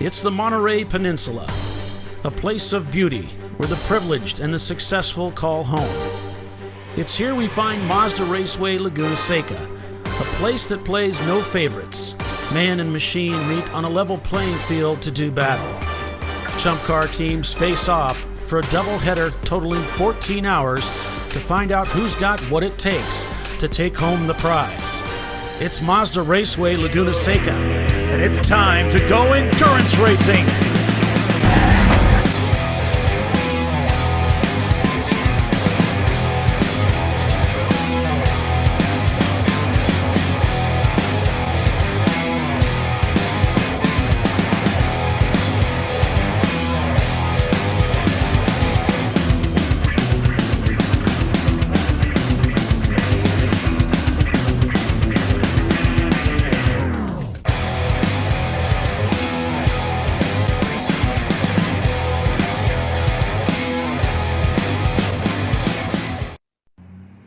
It's the Monterey Peninsula, a place of beauty where the privileged and the successful call home. It's here we find Mazda Raceway Laguna Seca, a place that plays no favorites. Man and machine meet on a level playing field to do battle. ChumpCar teams face off for a doubleheader totaling 14 hours to find out who's got what it takes to take home the prize. It's Mazda Raceway Laguna Seca, and it's time to go endurance racing.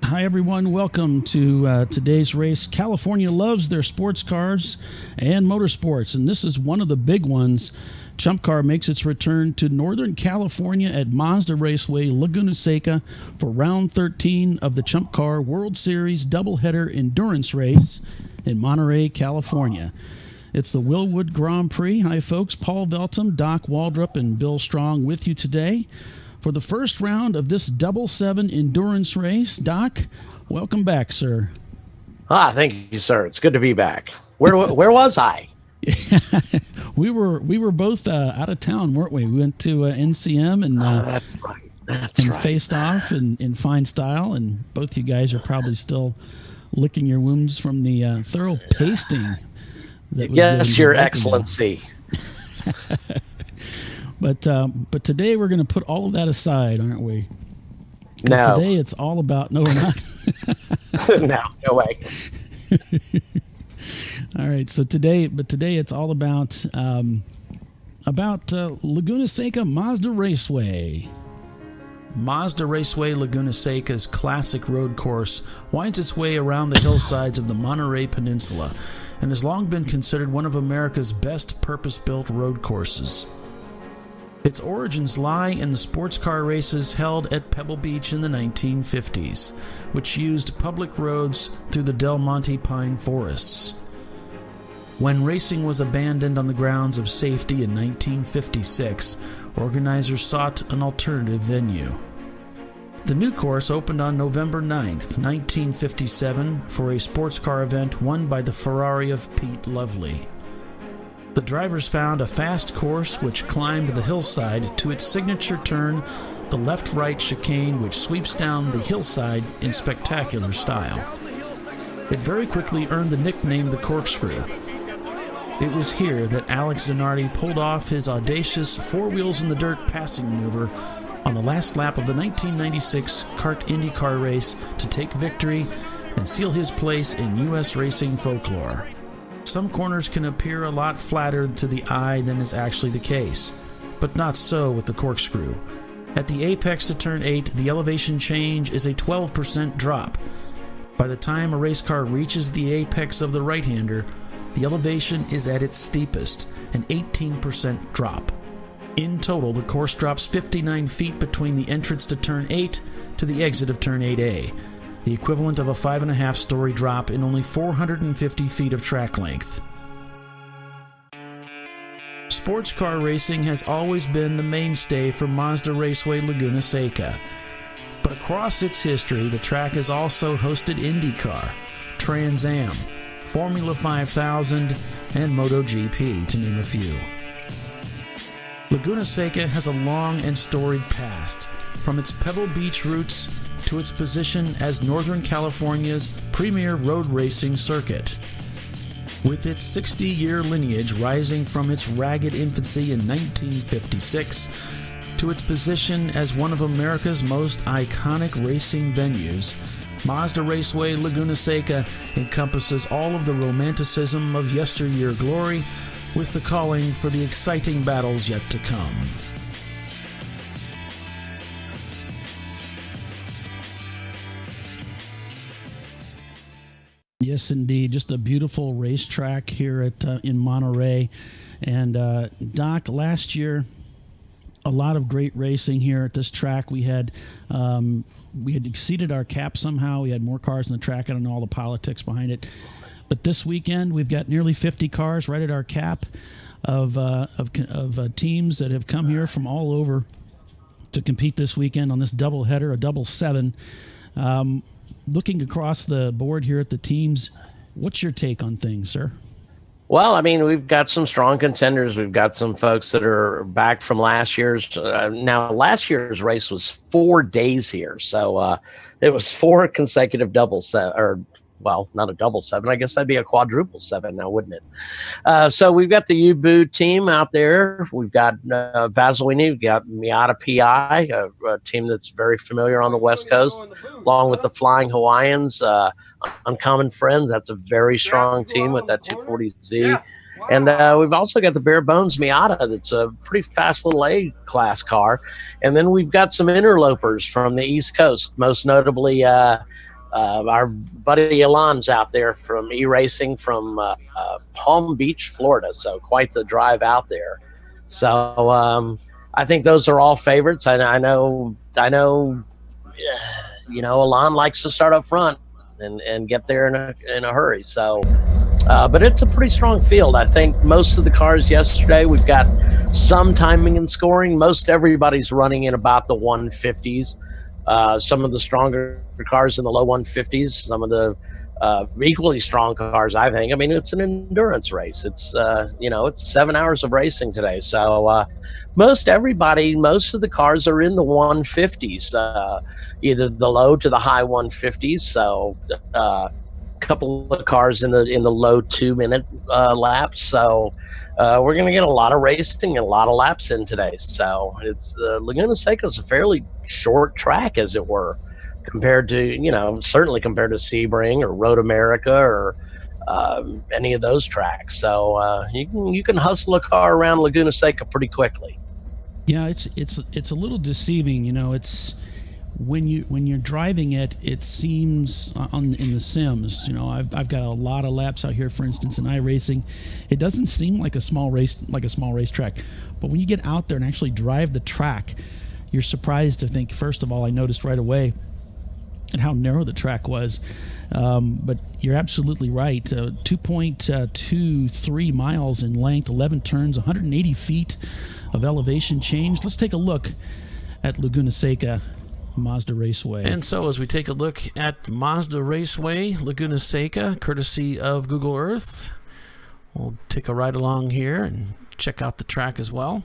Hi everyone, welcome to today's race. California loves their sports cars and motorsports, and this is one of the big ones. ChumpCar makes its return to Northern California at Mazda Raceway Laguna Seca for round 13 of the ChumpCar World Series doubleheader endurance race in Monterey, California. It's the Wilwood Grand Prix. Hi folks, Paul Veltum, Doc Waldrop, and Bill Strong with you today for the first round of this 7-7 endurance race. Doc, welcome back, sir. Thank you, sir. It's good to be back. Where was I? We were both out of town, weren't we? We went to NCM and that's right. That's right. Faced off in fine style, and both you guys are probably still licking your wounds from the thorough pasting. That was yes, Your Excellency. But today we're going to put all of that aside, aren't we? No. Today it's all about... No, we're not. No way. All right. So today it's all about Laguna Seca Mazda Raceway. Mazda Raceway Laguna Seca's classic road course winds its way around the hillsides of the Monterey Peninsula and has long been considered one of America's best purpose-built road courses. Its origins lie in the sports car races held at Pebble Beach in the 1950s, which used public roads through the Del Monte pine forests. When racing was abandoned on the grounds of safety in 1956, organizers sought an alternative venue. The new course opened on November 9th, 1957, for a sports car event won by the Ferrari of Pete Lovely. The drivers found a fast course which climbed the hillside to its signature turn, the left-right chicane which sweeps down the hillside in spectacular style. It very quickly earned the nickname the Corkscrew. It was here that Alex Zanardi pulled off his audacious four-wheels-in-the-dirt passing maneuver on the last lap of the 1996 kart IndyCar race to take victory and seal his place in U.S. racing folklore. Some corners can appear a lot flatter to the eye than is actually the case, but not so with the Corkscrew. At the apex to turn 8, the elevation change is a 12% drop. By the time a race car reaches the apex of the right-hander, the elevation is at its steepest, an 18% drop. In total, the course drops 59 feet between the entrance to turn 8 to the exit of turn 8A, the equivalent of a 5.5-story drop in only 450 feet of track length. Sports car racing has always been the mainstay for Mazda Raceway Laguna Seca, but across its history, the track has also hosted IndyCar, Trans Am, Formula 5000, and MotoGP, to name a few. Laguna Seca has a long and storied past, from its Pebble Beach roots to its position as Northern California's premier road racing circuit. With its 60-year lineage rising from its ragged infancy in 1956 to its position as one of America's most iconic racing venues, Mazda Raceway Laguna Seca encompasses all of the romanticism of yesteryear glory with the calling for the exciting battles yet to come. Yes, indeed. Just a beautiful racetrack here at in Monterey. And Doc, last year, a lot of great racing here at this track. We had exceeded our cap somehow. We had more cars on the track. I don't know all the politics behind it. But this weekend, we've got nearly 50 cars right at our cap of teams that have come here from all over to compete this weekend on this doubleheader, a double seven. Looking across the board here at the teams, what's your take on things, sir? Well, I mean, we've got some strong contenders. We've got some folks that are back from last year's. Now, last year's race was 4 days here. So it was 4 consecutive double set, or, well, not a double seven. I guess that'd be a quadruple seven now, wouldn't it? So we've got the U-Boot team out there. We've got Vaseline. We've got Miata PI, a team that's very familiar on the West Coast, along with the Flying Hawaiians. Uncommon Friends, that's a very strong team with that 240Z. And we've also got the Bare Bones Miata, that's a pretty fast little A-class car. And then we've got some interlopers from the East Coast, most notably our buddy Alon's out there from E-Racing from Palm Beach, Florida. So quite the drive out there. So I think those are all favorites. I know, Alon likes to start up front and get there in a hurry. So, but it's a pretty strong field. I think most of the cars yesterday, we've got some timing and scoring. Most everybody's running in about the 150s. Some of the stronger cars in the low 150s, some of the equally strong cars, I think. I mean, it's an endurance race. It's, it's 7 hours of racing today. So most of the cars are in the 150s, either the low to the high 150s. So a couple of cars in the low 2-minute laps. So we're going to get a lot of racing and a lot of laps in today. So it's Laguna Seca is a fairly short track, as it were, compared to, certainly compared to Sebring or Road America or any of those tracks. So you can hustle a car around Laguna Seca pretty quickly. Yeah, it's a little deceiving. It's when you're driving it, it seems in the sims. I've got a lot of laps out here, for instance, in iRacing. It doesn't seem like a small racetrack, but when you get out there and actually drive the track, you're surprised to think. First of all, I noticed right away at how narrow the track was. But you're absolutely right. 2.23 miles in length, 11 turns, 180 feet of elevation change. Let's take a look at Laguna Seca Mazda Raceway. And so as we take a look at Mazda Raceway Laguna Seca, courtesy of Google Earth, we'll take a ride along here and check out the track as well.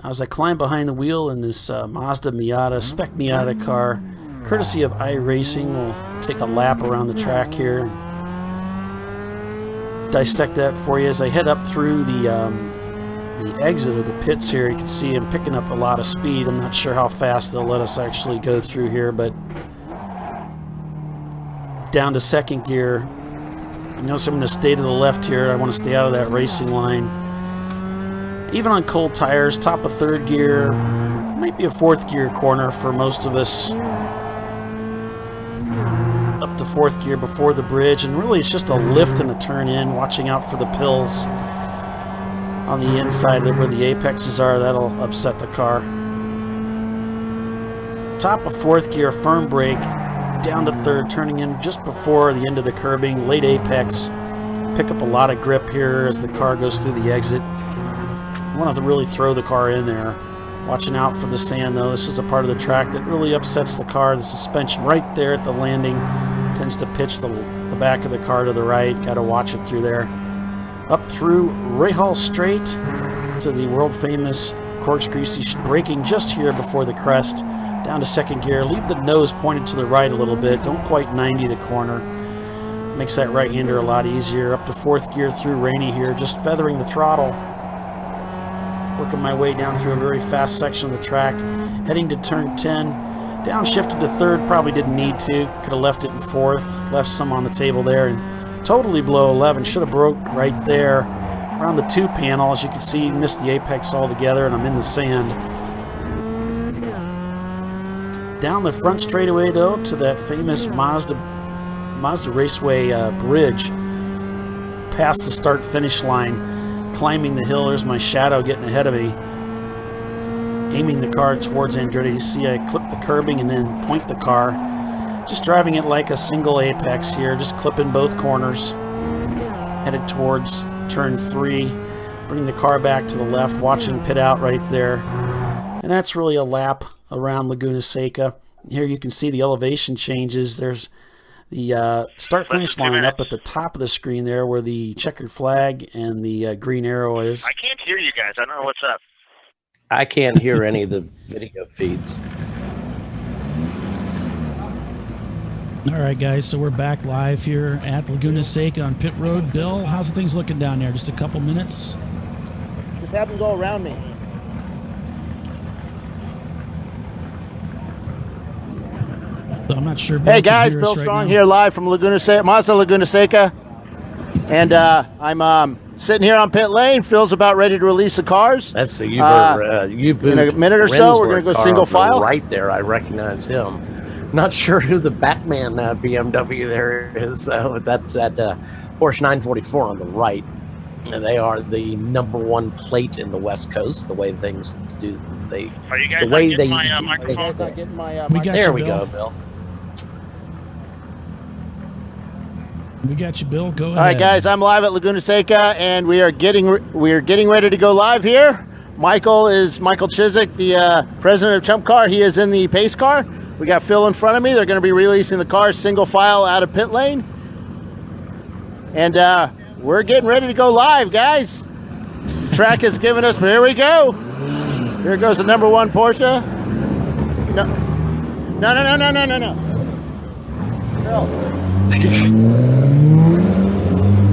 As I climb behind the wheel in this Mazda Miata, spec Miata car, courtesy of iRacing, we'll take a lap around the track here, dissect that for you as I head up through the exit of the pits here. You can see I'm picking up a lot of speed. I'm not sure how fast they'll let us actually go through here, but down to second gear. You notice I'm going to stay to the left here. I want to stay out of that racing line. Even on cold tires, top of third gear, might be a fourth gear corner for most of us. Up to fourth gear before the bridge, and really it's just a lift and a turn in, watching out for the pills on the inside where the apexes are. That'll upset the car. Top of fourth gear, firm brake, down to third, turning in just before the end of the curbing, late apex. Pick up a lot of grip here as the car goes through the exit. You want to really throw the car in there. Watching out for the sand, though. This is a part of the track that really upsets the car. The suspension right there at the landing tends to pitch the back of the car to the right. Got to watch it through there. Up through Rahal Straight to the world-famous corkscrew, braking just here before the crest. Down to second gear. Leave the nose pointed to the right a little bit. Don't quite 90 the corner. Makes that right-hander a lot easier. Up to fourth gear through Rainy here, just feathering the throttle. Working my way down through a very fast section of the track. Heading to turn 10. Downshifted to third. Probably didn't need to. Could have left it in fourth. Left some on the table there. And totally below 11. Should have broke right there. Around the 2 panel. As you can see, missed the apex altogether. And I'm in the sand. Down the front straightaway, though, to that famous Mazda Mazda Raceway bridge, past the start-finish line, climbing the hill. There's my shadow getting ahead of me, aiming the car towards Andretti. You see I clip the curbing and then point the car. Just driving it like a single apex here, just clipping both corners, headed towards turn 3. Bring the car back to the left, watching pit out right there. And that's really a lap around Laguna Seca. Here you can see the elevation changes. There's the start-finish line up at the top of the screen there where the checkered flag and the green arrow is. I can't hear you guys. I don't know what's up. I can't hear any of the video feeds. All right, guys, so we're back live here at Laguna Seca on pit road. Bill, how's things looking down there? Just a couple minutes? Just have them go around me. So I'm not sure. Bill Hey guys, can hear Bill us right Strong now. here live from Laguna Seca, Mazda Laguna Seca. And I'm sitting here on pit lane. Phil's about ready to release the cars. That's the in a minute or so, we're going to go single file. Right there, I recognize him. Not sure who the Batman BMW there is, though. That's at Porsche 944 on the right. And they are the #1 plate in the West Coast. The way things do, Are you guys the way not they getting my You microphone? guys not getting my We got there you, we Bill. go, Bill. We got you, Bill. Go ahead. All right, guys, I'm live at Laguna Seca, and we are getting ready to go live here. Michael Chiswick, the president of ChumpCar. He is in the pace car. We got Phil in front of me. They're going to be releasing the cars single file out of pit lane. And we're getting ready to go live, guys. Track has given us, but here we go. Here goes the #1 Porsche. No. Phil.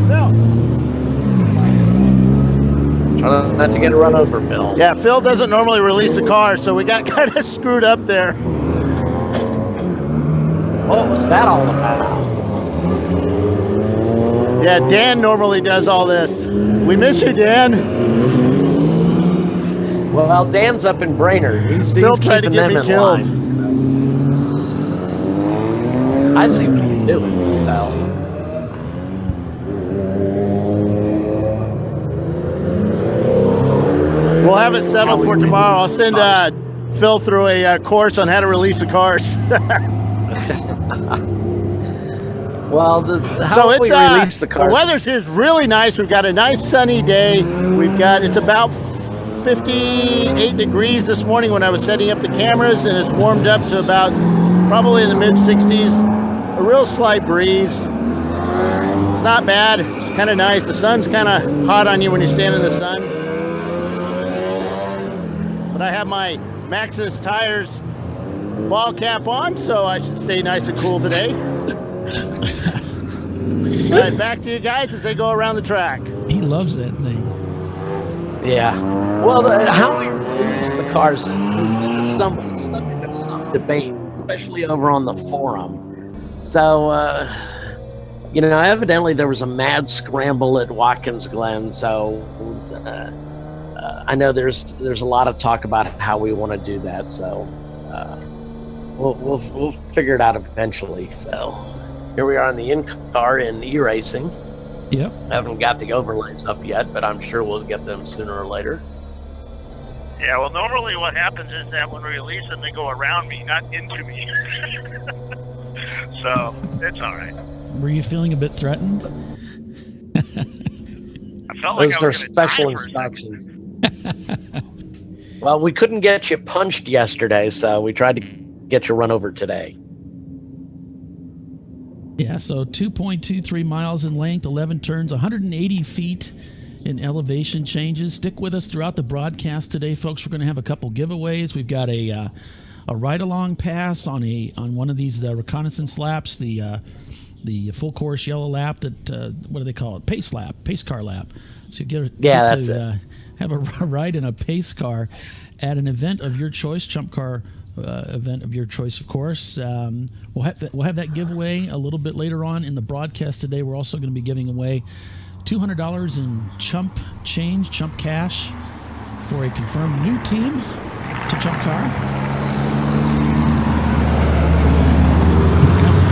Phil. Trying not to get run over, Bill. Yeah, Phil doesn't normally release the car, so we got kind of screwed up there. What was that all about? Yeah, Dan normally does all this. We miss you, Dan. Well, Dan's up in Brainerd. He's Phil tried to keeping get them me in killed. line. I see what he's doing, Phil. We'll have it settled for tomorrow. I'll send Phil through a course on how to release the cars. Well, how So we release the the cars? weather's here is really nice. We've got a nice sunny day. It's about 58 degrees this morning when I was setting up the cameras, and it's warmed up to about probably in the mid 60s. A real slight breeze. It's not bad. It's kind of nice. The sun's kind of hot on you when you stand in the sun. But I have my Maxxis tires ball cap on, so I should stay nice and cool today. All right, back to you guys as they go around the track. He loves that thing. Yeah. Well, how we release the cars is some debate, especially over on the forum. So, evidently there was a mad scramble at Watkins Glen. So, I know there's a lot of talk about how we want to do that. So, we'll figure it out eventually. So. Here we are in the in-car in e-racing. Yep. I haven't got the overlays up yet, but I'm sure we'll get them sooner or later. Yeah, well, normally what happens is that when we release them, they go around me, not into me. So, it's all right. Were you feeling a bit threatened? I felt like Those I are was gonna special die for a second. inspections. Well, we couldn't get you punched yesterday, so we tried to get you run over today. Yeah, so 2.23 miles in length, 11 turns, 180 feet in elevation changes. Stick with us throughout the broadcast today, folks. We're going to have a couple giveaways. We've got a ride-along pass on one of these reconnaissance laps, the full course yellow lap that what do they call it? Pace car lap. So you get to have a ride in a pace car at an event of your choice, ChumpCar. Event of your choice, of course. We'll have that giveaway a little bit later on in the broadcast today. We're also going to be giving away $200 in Chump change, Chump cash for a confirmed new team to ChumpCar.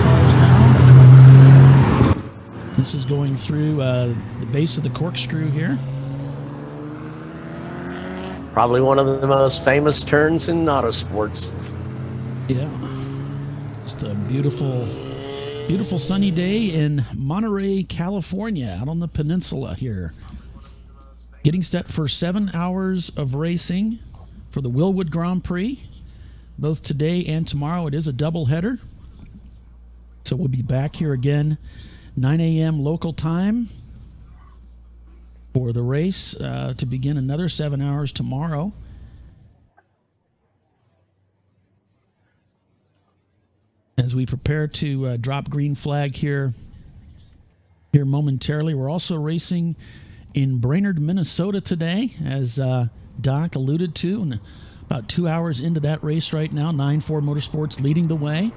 Cars now. This is going through the base of the corkscrew here. Probably one of the most famous turns in autosports. Yeah. Just a beautiful, beautiful sunny day in Monterey, California, out on the peninsula here. Getting set for 7 hours of racing for the Wilwood Grand Prix, both today and tomorrow. It is a doubleheader. So we'll be back here again 9 a.m. local time for the race to begin another 7 hours tomorrow. As we prepare to drop green flag here momentarily, we're also racing in Brainerd, Minnesota today, as Doc alluded to, and about 2 hours into that race right now. 9-4 Motorsports leading the way,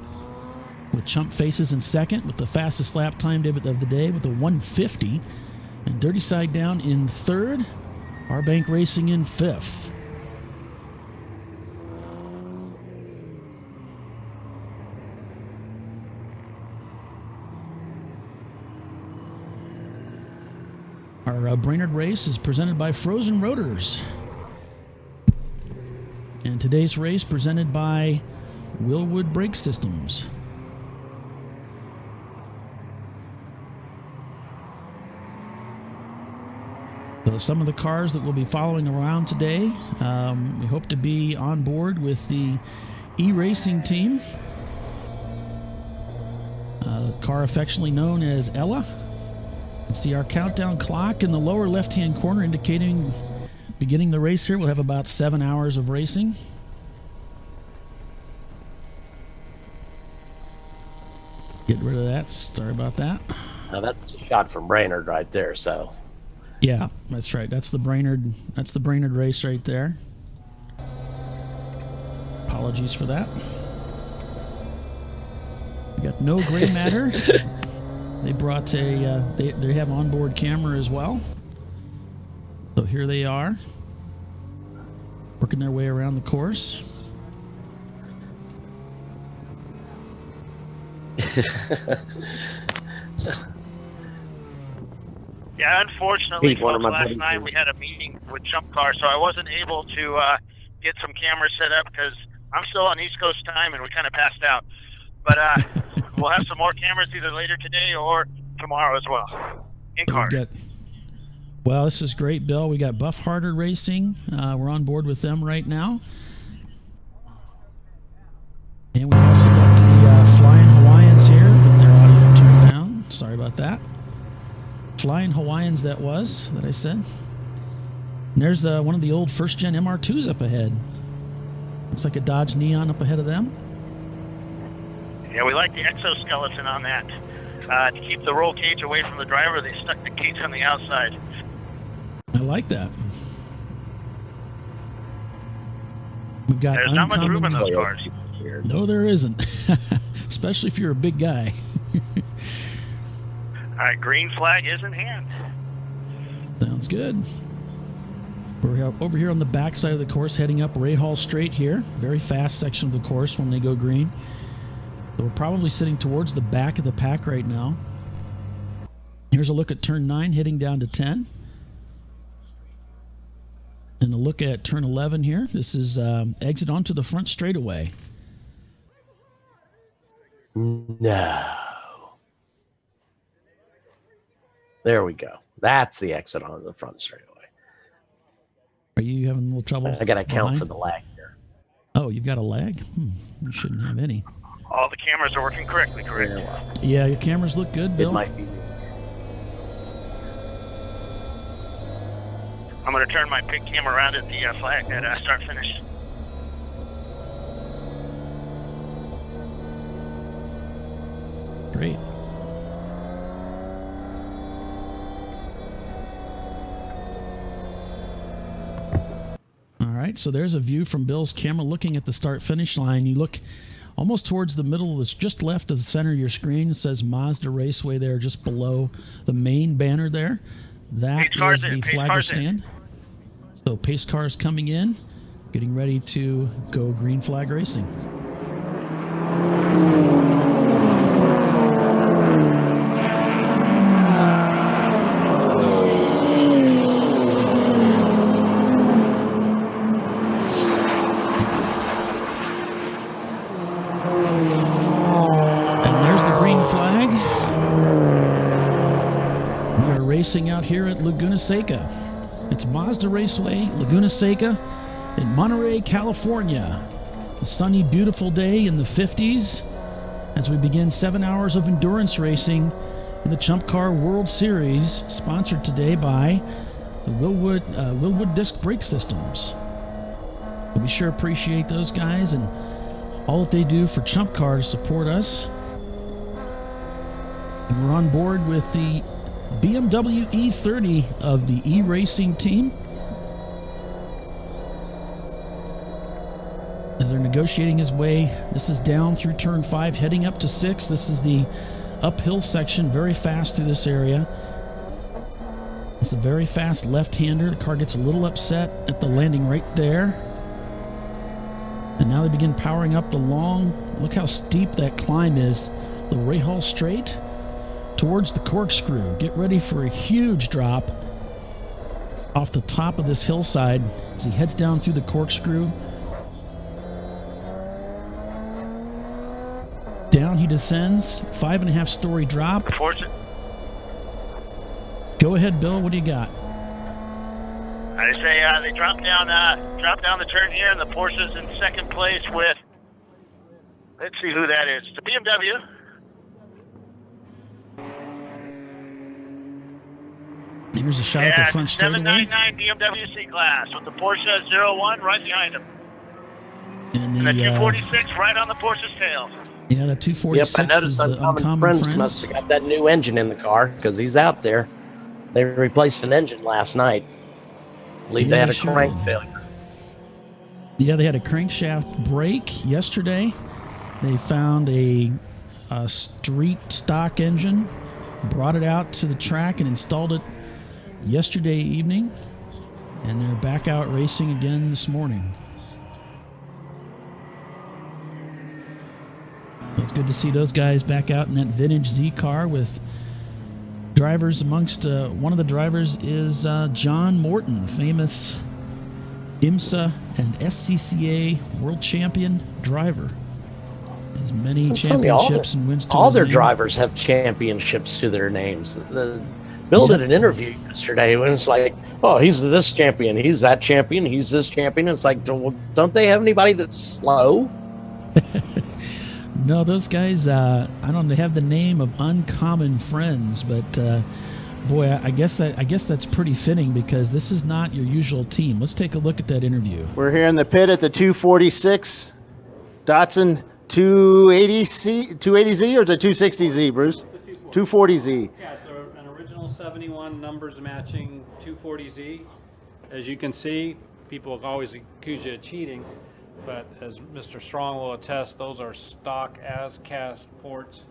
with Chump Faces in second, with the fastest lap time of the day with a 150, and Dirty Side Down in third, Barbank Racing in fifth. Our Brainerd race is presented by Frozen Rotors. And today's race presented by Wilwood Brake Systems. So some of the cars that we'll be following around today, we hope to be on board with the E-Racing team. Car affectionately known as Ella. See our countdown clock in the lower left-hand corner indicating beginning the race here. We'll have about 7 hours of racing. Get rid of that. Sorry about that. Now that's a shot from Brainerd right there. So yeah, that's right. That's the Brainerd race right there. Apologies for that. We got no gray matter. They brought they have onboard camera as well. So here they are, working their way around the course. Yeah, unfortunately, Pete, one of folks, my last buddies night here. we had a meeting with ChumpCar, so I wasn't able to get some cameras set up because I'm still on East Coast time and we kind of passed out. But we'll have some more cameras either later today or tomorrow as well. In car. Well, this is great, Bill. We got Buff Harder Racing. We're on board with them right now. And we also got the Flying Hawaiians here. Get their audio turned down. Sorry about that. Flying Hawaiians that I said. And there's one of the old first-gen MR2s up ahead. Looks like a Dodge Neon up ahead of them. Yeah, we like the exoskeleton on that. To keep the roll cage away from the driver, they stuck the cage on the outside. I like that. We've got There's not much room in those cars. No, there isn't. Especially if you're a big guy. All right, green flag is in hand. Sounds good. We're over here on the back side of the course, heading up Ray Hall Straight here. Very fast section of the course when they go green. So we're probably sitting towards the back of the pack right now. Here's a look at turn 9, heading down to 10. And a look at turn 11 here. This is exit onto the front straightaway. no. There we go. That's the exit onto the front straightaway. Are you having a little trouble? I got to count behind? for the lag here. Oh, you've got a lag? You shouldn't have any. All the cameras are working correctly, correct? Yeah, your cameras look good, Bill. It might be. I'm going to turn my big camera around at the flag at start finish. Great. All right, so there's a view from Bill's camera looking at the start-finish line. You look almost towards the middle, that's just left of the center of your screen. It says Mazda Raceway there, just below the main banner there. That is the flagger stand. So pace cars coming in, getting ready to go green flag racing. racing out here at Laguna Seca. It's Mazda Raceway Laguna Seca in Monterey, California. A sunny, beautiful day in the 50s as we begin 7 hours of endurance racing in the ChumpCar World Series, sponsored today by the Wilwood Disc Brake Systems. We sure appreciate those guys and all that they do for ChumpCar to support us. And we're on board with the BMW E30 of the E-Racing team as they're negotiating his way. This is down through turn 5, heading up to 6. This is the uphill section, very fast through this area. It's a very fast left-hander. The car gets a little upset at the landing right there. And now they begin powering up the long, look how steep that climb is, the Rahal Straight towards the corkscrew. Get ready for a huge drop off the top of this hillside as he heads down through the corkscrew. Down he descends, 5.5 story drop. Go ahead, Bill. What do you got? I say they drop down the turn here, and the Porsche's in second place with. Let's see who that is. The BMW. Here's a shot at the front straightaway. 799 BMW C-Class with the Porsche 01 right behind him. And the 246 right on the Porsche's tail. Yeah, that 246 I noticed is the Uncommon Friends must have got that new engine in the car because he's out there. They replaced an engine last night. I believe they had a crank failure. Yeah, they had a crankshaft break yesterday. They found a street stock engine, brought it out to the track and installed it yesterday evening, and they're back out racing again this morning. It's good to see those guys back out in that vintage Z car with drivers amongst one of the drivers is John Morton, famous IMSA and SCCA world champion driver. Has many championships and wins to all his their name. drivers have championships to their names. Bill did an interview yesterday when it's like, oh, he's this champion, he's that champion, he's this champion. It's like, well, don't they have anybody that's slow? No, those guys, I don't know, they have the name of Uncommon Friends, but boy, I guess that's pretty fitting because this is not your usual team. Let's take a look at that interview. We're here in the pit at the 246 Datsun 280Z, or is it 260Z, Bruce? 240Z. Yeah, it's an original 71 numbers matching 240Z. As you can see, people always accuse you of cheating, but as Mr. Strong will attest, those are stock as cast ports.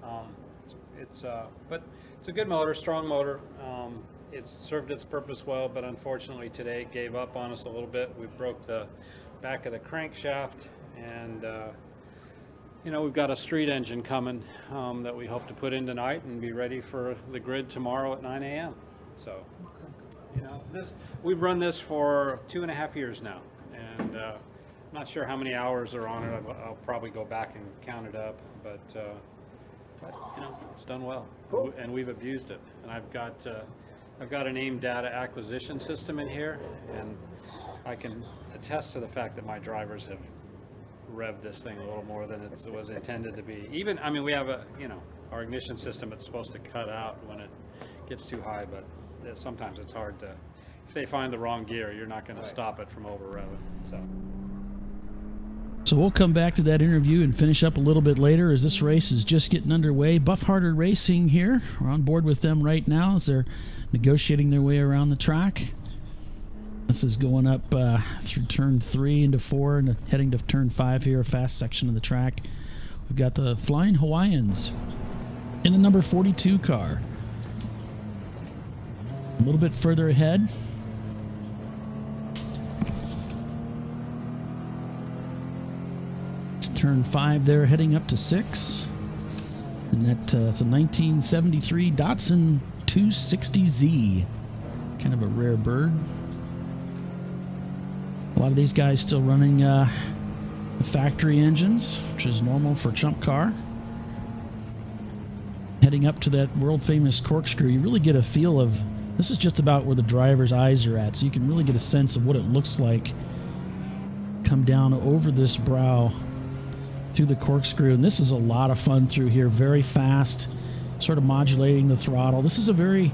But it's a good motor, strong motor. It's served its purpose well, but unfortunately today it gave up on us a little bit. We broke the back of the crankshaft, and we've got a street engine coming that we hope to put in tonight and be ready for the grid tomorrow at 9 a.m. So, we've run this for 2.5 years now, and not sure how many hours are on it. I'll probably go back and count it up, but it's done well, and we've abused it. And I've got an AIM data acquisition system in here, and I can attest to the fact that my drivers have rev this thing a little more than it was intended to be. We have our ignition system, it's supposed to cut out when it gets too high, but sometimes it's hard to, if they find the wrong gear, you're not going to stop it from over revving. So we'll come back to that interview and finish up a little bit later as this race is just getting underway. Buff Harder Racing here. We're on board with them right now as they're negotiating their way around the track. This is going up through turn 3 into 4 and heading to turn 5 here, a fast section of the track. We've got the Flying Hawaiians in the number 42 car. A little bit further ahead. It's turn 5 there, heading up to 6. And it's a 1973 Datsun 260Z. Kind of a rare bird. A lot of these guys still running the factory engines, which is normal for ChumpCar. Heading heading up to that world-famous corkscrew, you really get a feel of, this is just about where the driver's eyes are at, so you can really get a sense of what it looks like come down over this brow through the corkscrew. And this is a lot of fun through here, very fast, sort of modulating the throttle. This is a very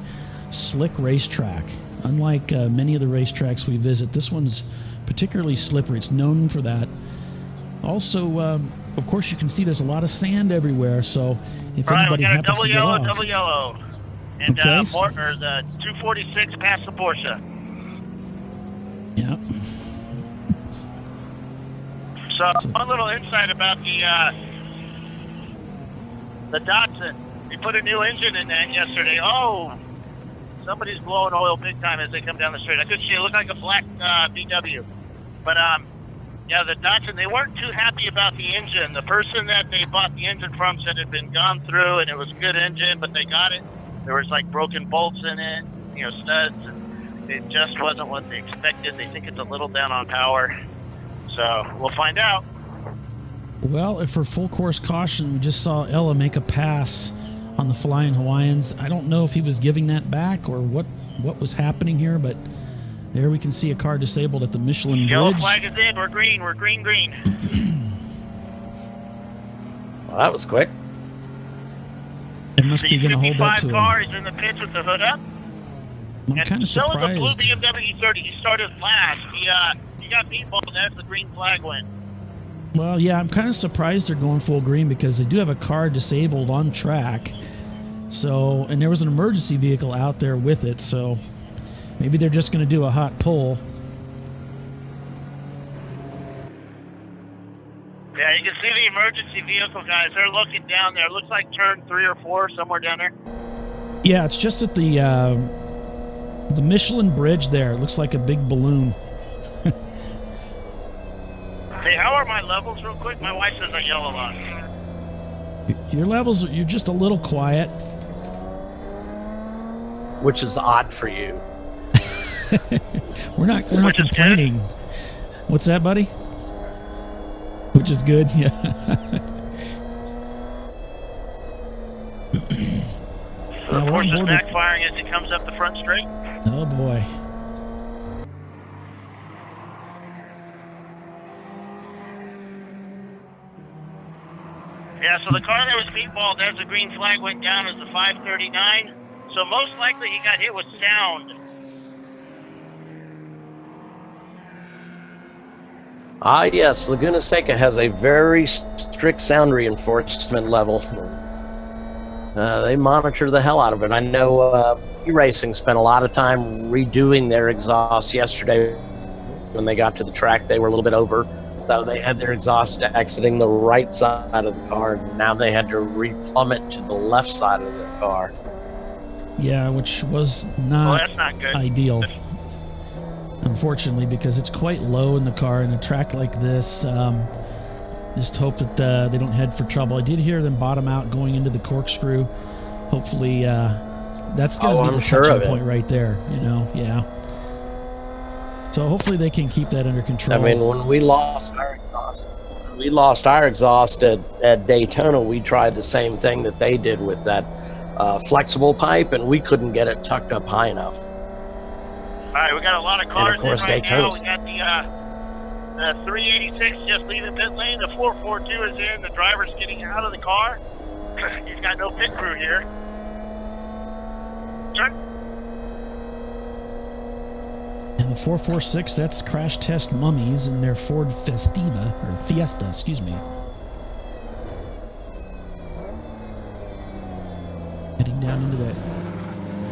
slick racetrack. Unlike many of the racetracks we visit, this one's particularly slippery. It's known for that. Also, of course, you can see there's a lot of sand everywhere, so if anybody happens to get off... double yellow. And Okay. or the 246 past the Porsche. Yeah. So one little insight about the Datsun. They put a new engine in that yesterday. Oh, somebody's blowing oil big time as they come down the street. I could see it looked like a black VW. But yeah, the Datsun, they weren't too happy about the engine. The person that they bought the engine from said it had been gone through and it was a good engine, but they got it. There was like broken bolts in it, studs. And it just wasn't what they expected. They think it's a little down on power. So we'll find out. Well, for full course caution, we just saw Ella make a pass on the Flying Hawaiians. I don't know if he was giving that back or what was happening here, but there we can see a car disabled at the Michelin Yellow Bridge. flag is in. We're green. We're green. Well, that was quick. It must be The going to hold up 55 to him. car is in the pits with the hood up. I'm kind of So is the blue surprised. BMW 30. He started last. He got beatballed as the green flag went. Well, yeah, I'm kind of surprised they're going full green because they do have a car disabled on track. So, and there was an emergency vehicle out there with it, so maybe they're just going to do a hot pull. Yeah, you can see the emergency vehicle guys. They're looking down there. It looks like turn 3 or 4, somewhere down there. Yeah, it's just at the Michelin Bridge there. It looks like a big balloon. Hey, how are my levels real quick? My wife says I yell a lot. Your levels, you're just a little quiet. Which is odd for you. We're not Which is complaining. What's that, buddy? Which is good, yeah. So the Now, we're on Porsche's board with- backfiring as he comes up the front straight. Oh boy. Yeah, so the car that was beatballed as the green flag went down is the 539. So most likely he got hit with sound. Ah, yes, Laguna Seca has a very strict sound reinforcement level. They monitor the hell out of it. I know E-Racing spent a lot of time redoing their exhaust yesterday. When they got to the track, they were a little bit over. So they had their exhaust exiting the right side of the car. And now they had to replummet to the left side of the car. Yeah, which was Well, not that's not good. ideal, unfortunately, because it's quite low in the car in a track like this. Just hope that they don't head for trouble. I did hear them bottom out going into the corkscrew. Hopefully, that's going to be I'm the sure touching of it. point right there. Yeah. So hopefully they can keep that under control. I mean, when we lost our exhaust at Daytona, we tried the same thing that they did with that flexible pipe, and we couldn't get it tucked up high enough. All right, we got a lot of cars of course, in right now. Daytona's- We got the 386 just leaving pit lane. The 442 is in. The driver's getting out of the car. He's got no pit crew here. Turn. And the 446, that's Crash Test Mummies in their Ford Fiesta, excuse me. Heading down into that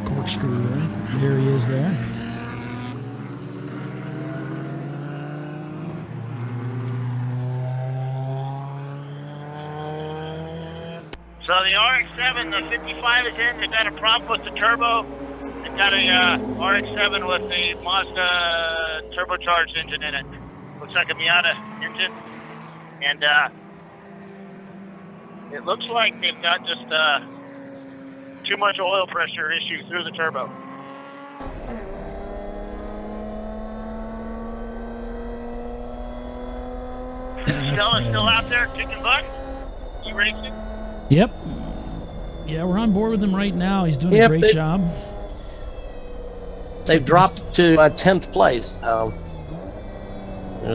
corkscrew there. There he is there. So the RX-7, the 55 is in. They got a problem with the turbo. They got a RX-7 with the Mazda turbocharged engine in it. Looks like a Miata engine. And it looks like they've got just too much oil pressure issue through the turbo. That's Stella's bad. still out there kicking butt. E-Racing. Yep. Yeah, we're on board with him right now. He's doing a Yep, great job. They've dropped to 10th place. So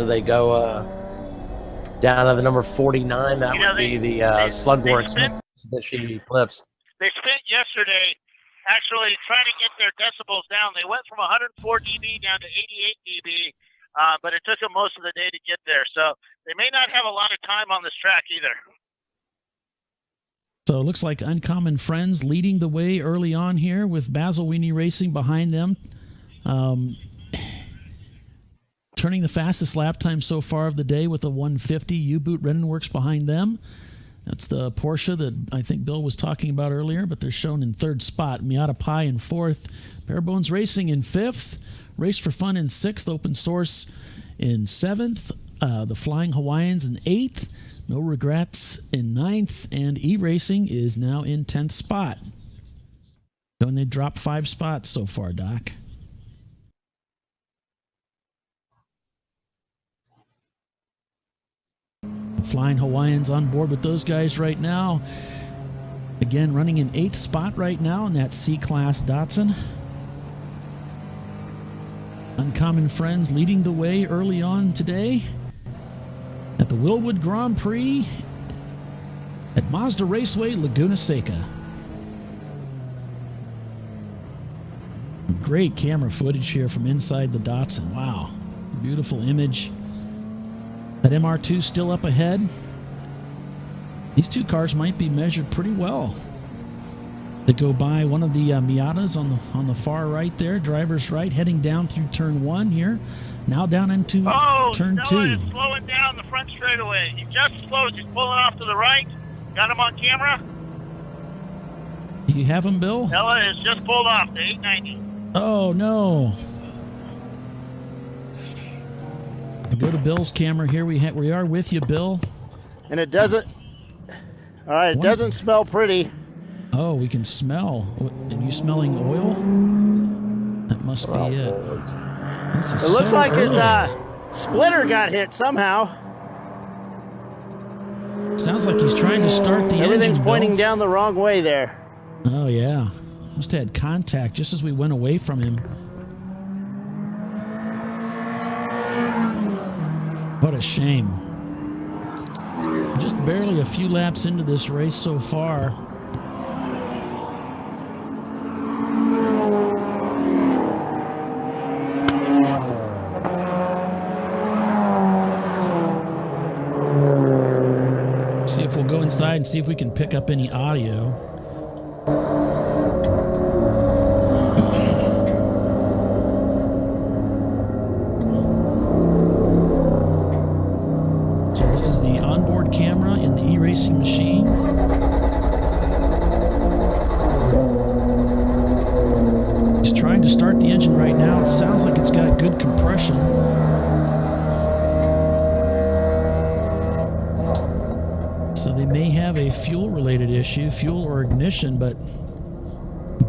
they go down to the number 49. That would be the Slugworks Mitsubishi Eclipse. They spent yesterday actually trying to get their decibels down. They went from 104 dB down to 88 dB, but it took them most of the day to get there. So they may not have a lot of time on this track either. So it looks like Uncommon Friends leading the way early on here with Basil Weenie Racing behind them. Turning the fastest lap time so far of the day with a 150. U-Boot Renenworks behind them. That's the Porsche that I think Bill was talking about earlier, but they're shown in third spot. Miata Pi in fourth. Barebones Racing in fifth. Race for Fun in sixth. Open Source in seventh. The Flying Hawaiians in eighth. No Regrets in ninth. And E-Racing is now in 10th spot. And they dropped 5 spots so far, Doc. Flying Hawaiians on board with those guys right now. Again, running in 8th spot right now in that C-Class Datsun. Uncommon Friends leading the way early on today at the Wilwood Grand Prix at Mazda Raceway Laguna Seca. Great camera footage here from inside the Datsun. Wow, beautiful image. That MR2 still up ahead. These two cars might be measured pretty well. They go by one of the Miatas on the far right there, driver's right, heading down through turn 1 here. Now down into turn 2. Noah is slowing down the front straightaway. He just slowed. He's pulling off to the right. Got him on camera. Do you have him, Bill? Noah has just pulled off the 890. Oh, no. I go to Bill's camera here. We are with you, Bill. And it doesn't... All right, it doesn't smell pretty. Oh, we can smell. Are you smelling oil? That must be it. It looks like his splitter got hit somehow. Sounds like he's trying to start the Everything's engine, pointing Bill. down the wrong way there. Oh, yeah. Must have had contact just as we went away from him. What a shame. Just barely a few laps into this race so far. See if we'll go inside and see if we can pick up any audio. So this is the onboard camera in the e-racing machine. He's trying to start the engine right now. It sounds like it's got good compression. So they may have a fuel-related issue, fuel or ignition, but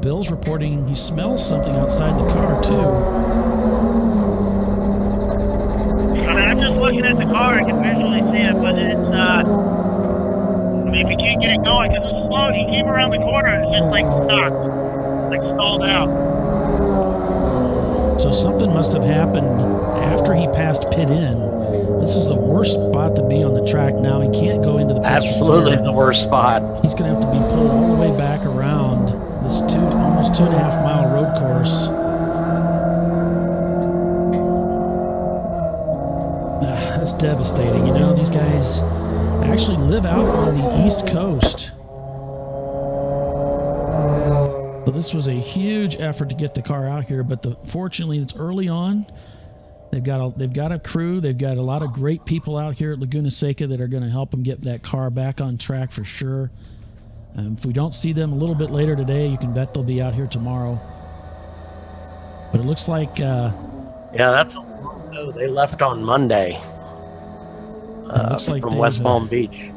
Bill's reporting he smells something outside the car, too. I mean, I'm just looking at the car. I can visually see it, but it's, I mean, if you can't get it going, because it's slow, he came around the corner and it's just like stopped, like stalled out. So something must have happened after he passed pit in. This is the worst spot to be on the track now. He can't go into the pits. Absolutely the worst spot. He's going to have to be pulled all the way back around this almost 2.5 mile road course. That's devastating. You know, these guys actually live out on the East Coast. So this was a huge effort to get the car out here, but fortunately it's early on. They've got a crew. They've got a lot of great people out here at Laguna Seca that are going to help them get that car back on track for sure. If we don't see them a little bit later today, you can bet they'll be out here tomorrow. But it looks like... yeah, that's they left on Monday from West Palm Beach.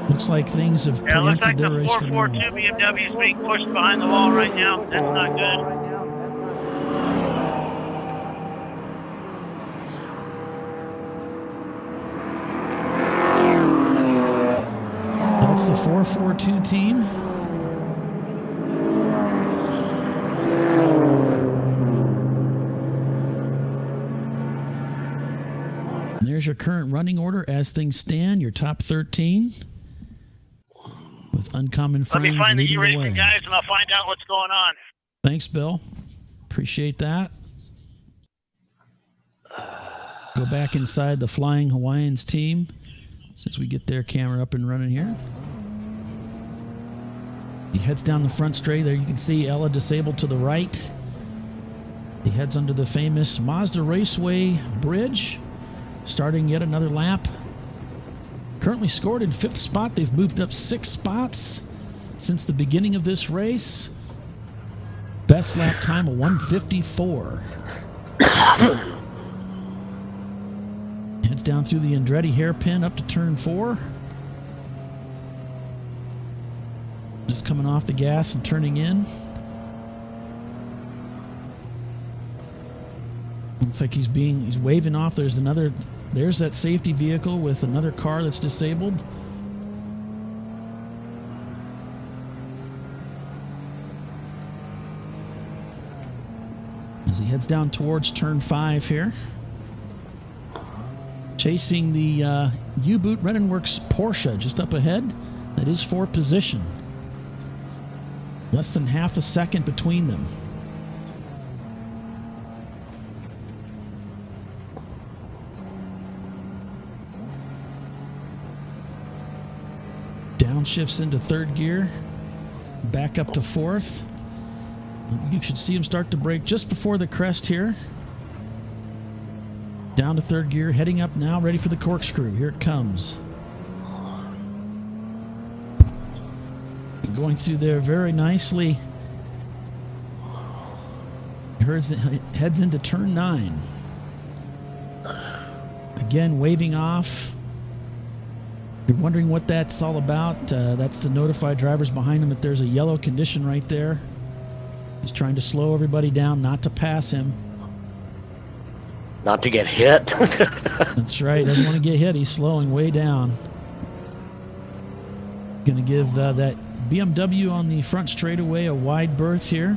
Looks like things have Yeah, it looks like preempted the their race for 442 tomorrow. BMW is being pushed behind the wall right now. That's not good. That's the 442 team. And there's your current running order as things stand. Your top 13 with Uncommon Friends Let me find the leading the E-Racing way. guys, and I'll find out what's going on. Thanks, Bill. Appreciate that. Go back inside the Flying Hawaiians team since we get their camera up and running here. He heads down the front straight. There you can see Ella disabled to the right. He heads under the famous Mazda Raceway Bridge, starting yet another lap. Currently scored in 5th spot. They've moved up 6 spots since the beginning of this race. Best lap time of 1:54. Heads down through the Andretti hairpin up to turn 4. Just coming off the gas and turning in. Looks like he's waving off. There's that safety vehicle with another car that's disabled. As he heads down towards turn 5 here. Chasing the U-Boot Renenworks Porsche just up ahead. That is for position. Less than half a second between them. Downshifts into 3rd gear. Back up to 4th. You should see him start to brake just before the crest here. Down to 3rd gear, heading up now, ready for the corkscrew. Here it comes. Going through there very nicely. Heads into turn 9. Again, waving off. You're wondering what that's all about. That's to notify drivers behind him that there's a yellow condition right there. He's trying to slow everybody down, not to pass him. Not to get hit. That's right. Doesn't want to get hit. He's slowing way down. Going to give that BMW on the front straightaway a wide berth here.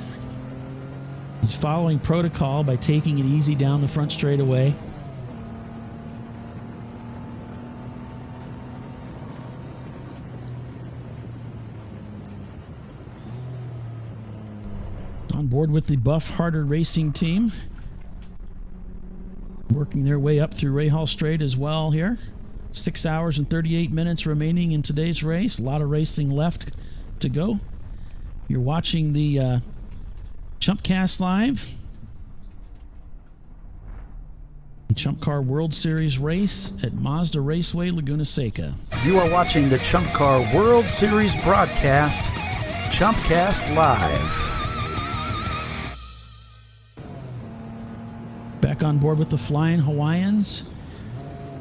He's following protocol by taking it easy down the front straightaway. On board with the Buff Harder Racing team. Working their way up through Rahal Strait as well here. 6 hours and 38 minutes remaining in today's race. A lot of racing left to go. You're watching the ChumpCast Live. ChumpCar World Series race at Mazda Raceway Laguna Seca. You are watching the ChumpCar World Series broadcast, ChumpCast Live. Back on board with the Flying Hawaiians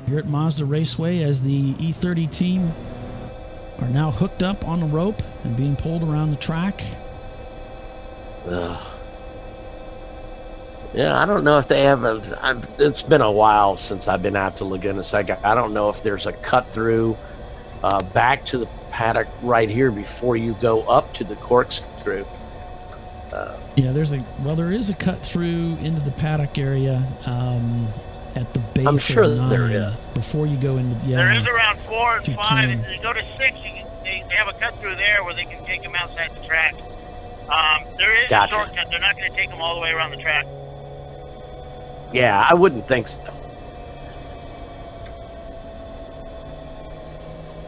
here at Mazda Raceway as the E30 team are now hooked up on the rope and being pulled around the track. Yeah, I don't know if they have it's been a while since I've been out to Laguna Seca. I don't know if there's a cut through back to the paddock right here before you go up to the corkscrew. Yeah, there is a cut through into the paddock area at the base. I'm sure of 9 there is. Before you go into There is around 4 and 5. 10. If you go to 6, they have a cut through there where they can take them outside the track. There is Gotcha. a shortcut. They're not going to take them all the way around the track. Yeah, I wouldn't think so.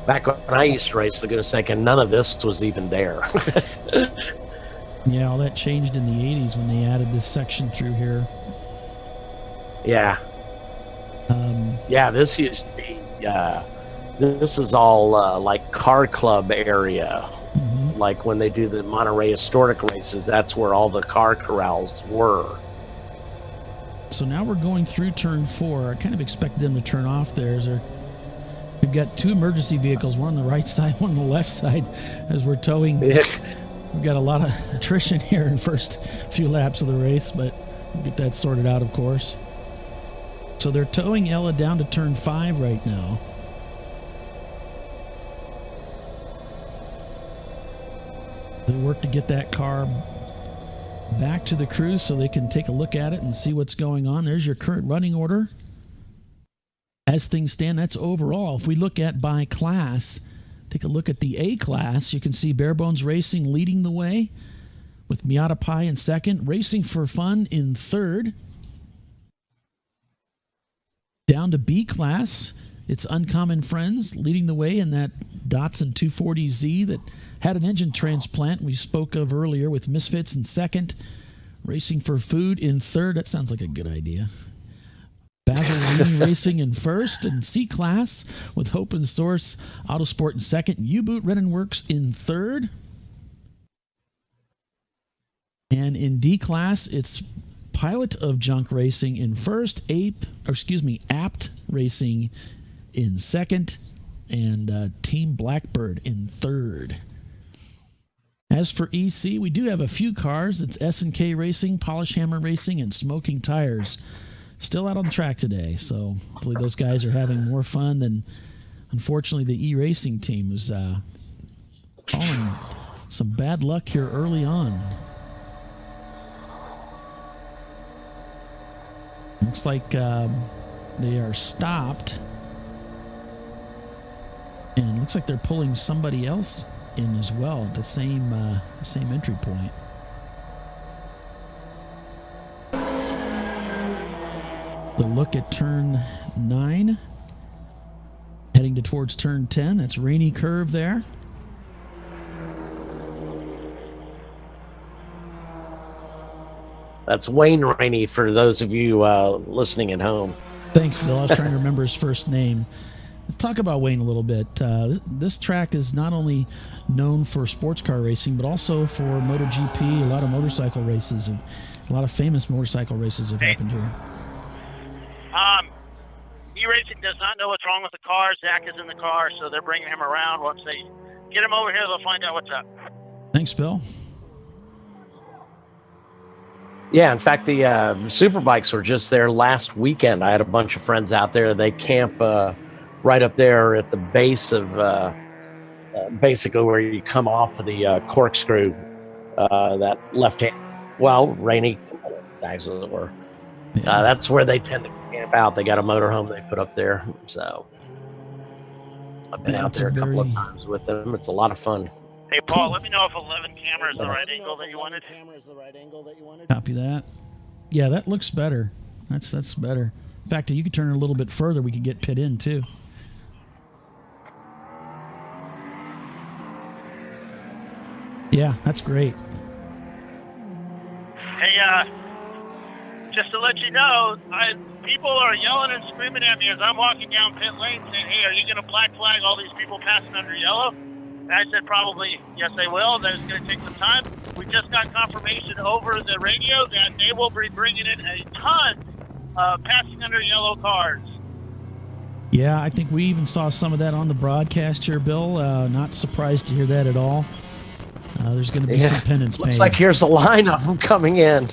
Back when I used to race Laguna Seca, none of this was even there. Yeah, all that changed in the 80s when they added this section through here. Yeah. Yeah, this used to be, this is all like car club area. Mm-hmm. Like when they do the Monterey Historic races, that's where all the car corrals were. So now we're going through turn 4. I kind of expected them to turn off there. We've got 2 emergency vehicles, one on the right side, one on the left side, as we're towing. We've got a lot of attrition here in the first few laps of the race, but we'll get that sorted out, of course. So they're towing Ella down to turn 5 right now. They work to get that car back to the crew so they can take a look at it and see what's going on. There's your current running order. As things stand, that's overall. If we look at by class, take a look at the A class, you can see Barebones Racing leading the way with Miata Pi in second, Racing for Fun in third. Down to B class, it's Uncommon Friends leading the way in that Datsun 240Z that had an engine transplant we spoke of earlier, with Misfits in second, Racing for Food in third. That sounds like a good idea. Basil Racing in first, and C class with Hope and Source Autosport in second, U-Boot Renin Works in third. And in D class, it's Pilot of Junk Racing in first, Apt Racing in second, and Team Blackbird in third. As for EC, we do have a few cars. It's S&K Racing, Polish Hammer Racing, and Smoking Tires. Still out on the track today, so hopefully those guys are having more fun than, unfortunately, the E-Racing team, who's calling some bad luck here early on. Looks like they are stopped, and looks like they're pulling somebody else in as well at the same entry point. The look at turn 9, heading towards turn 10. That's Rainy Curve there. That's Wayne Rainey for those of you listening at home. Thanks, Bill. I was trying to remember his first name. Let's talk about Wayne a little bit. This track is not only known for sports car racing, but also for MotoGP. A lot of motorcycle races, and a lot of famous motorcycle races have happened here. E-Racing does not know what's wrong with the car. Zach is in the car, so they're bringing him around. Once they get him over here, they'll find out what's up. Thanks, Bill. Yeah, in fact, the Superbikes were just there last weekend. I had a bunch of friends out there. They camp right up there at the base of basically where you come off of the corkscrew, that left hand. Well, Rainy guys, as it were. Yeah. That's where they tend to camp out. They got a motorhome they put up there. So I've been out there a couple of times with them. It's a lot of fun. Hey, Paul, let me know if 11 camera is the right angle that you wanted. Copy that. Yeah, that looks better. That's better. In fact, you could turn it a little bit further. We could get pit in, too. Yeah, that's great. Hey, just to let you know, people are yelling and screaming at me as I'm walking down pit lane saying, hey, are you going to black flag all these people passing under yellow? And I said, probably, yes, they will. That it's going to take some time. We just got confirmation over the radio that they will be bringing in a ton of passing under yellow cars. Yeah, I think we even saw some of that on the broadcast here, Bill. Not surprised to hear that at all. There's going to be some penance paid. Looks like here's a line of them coming in.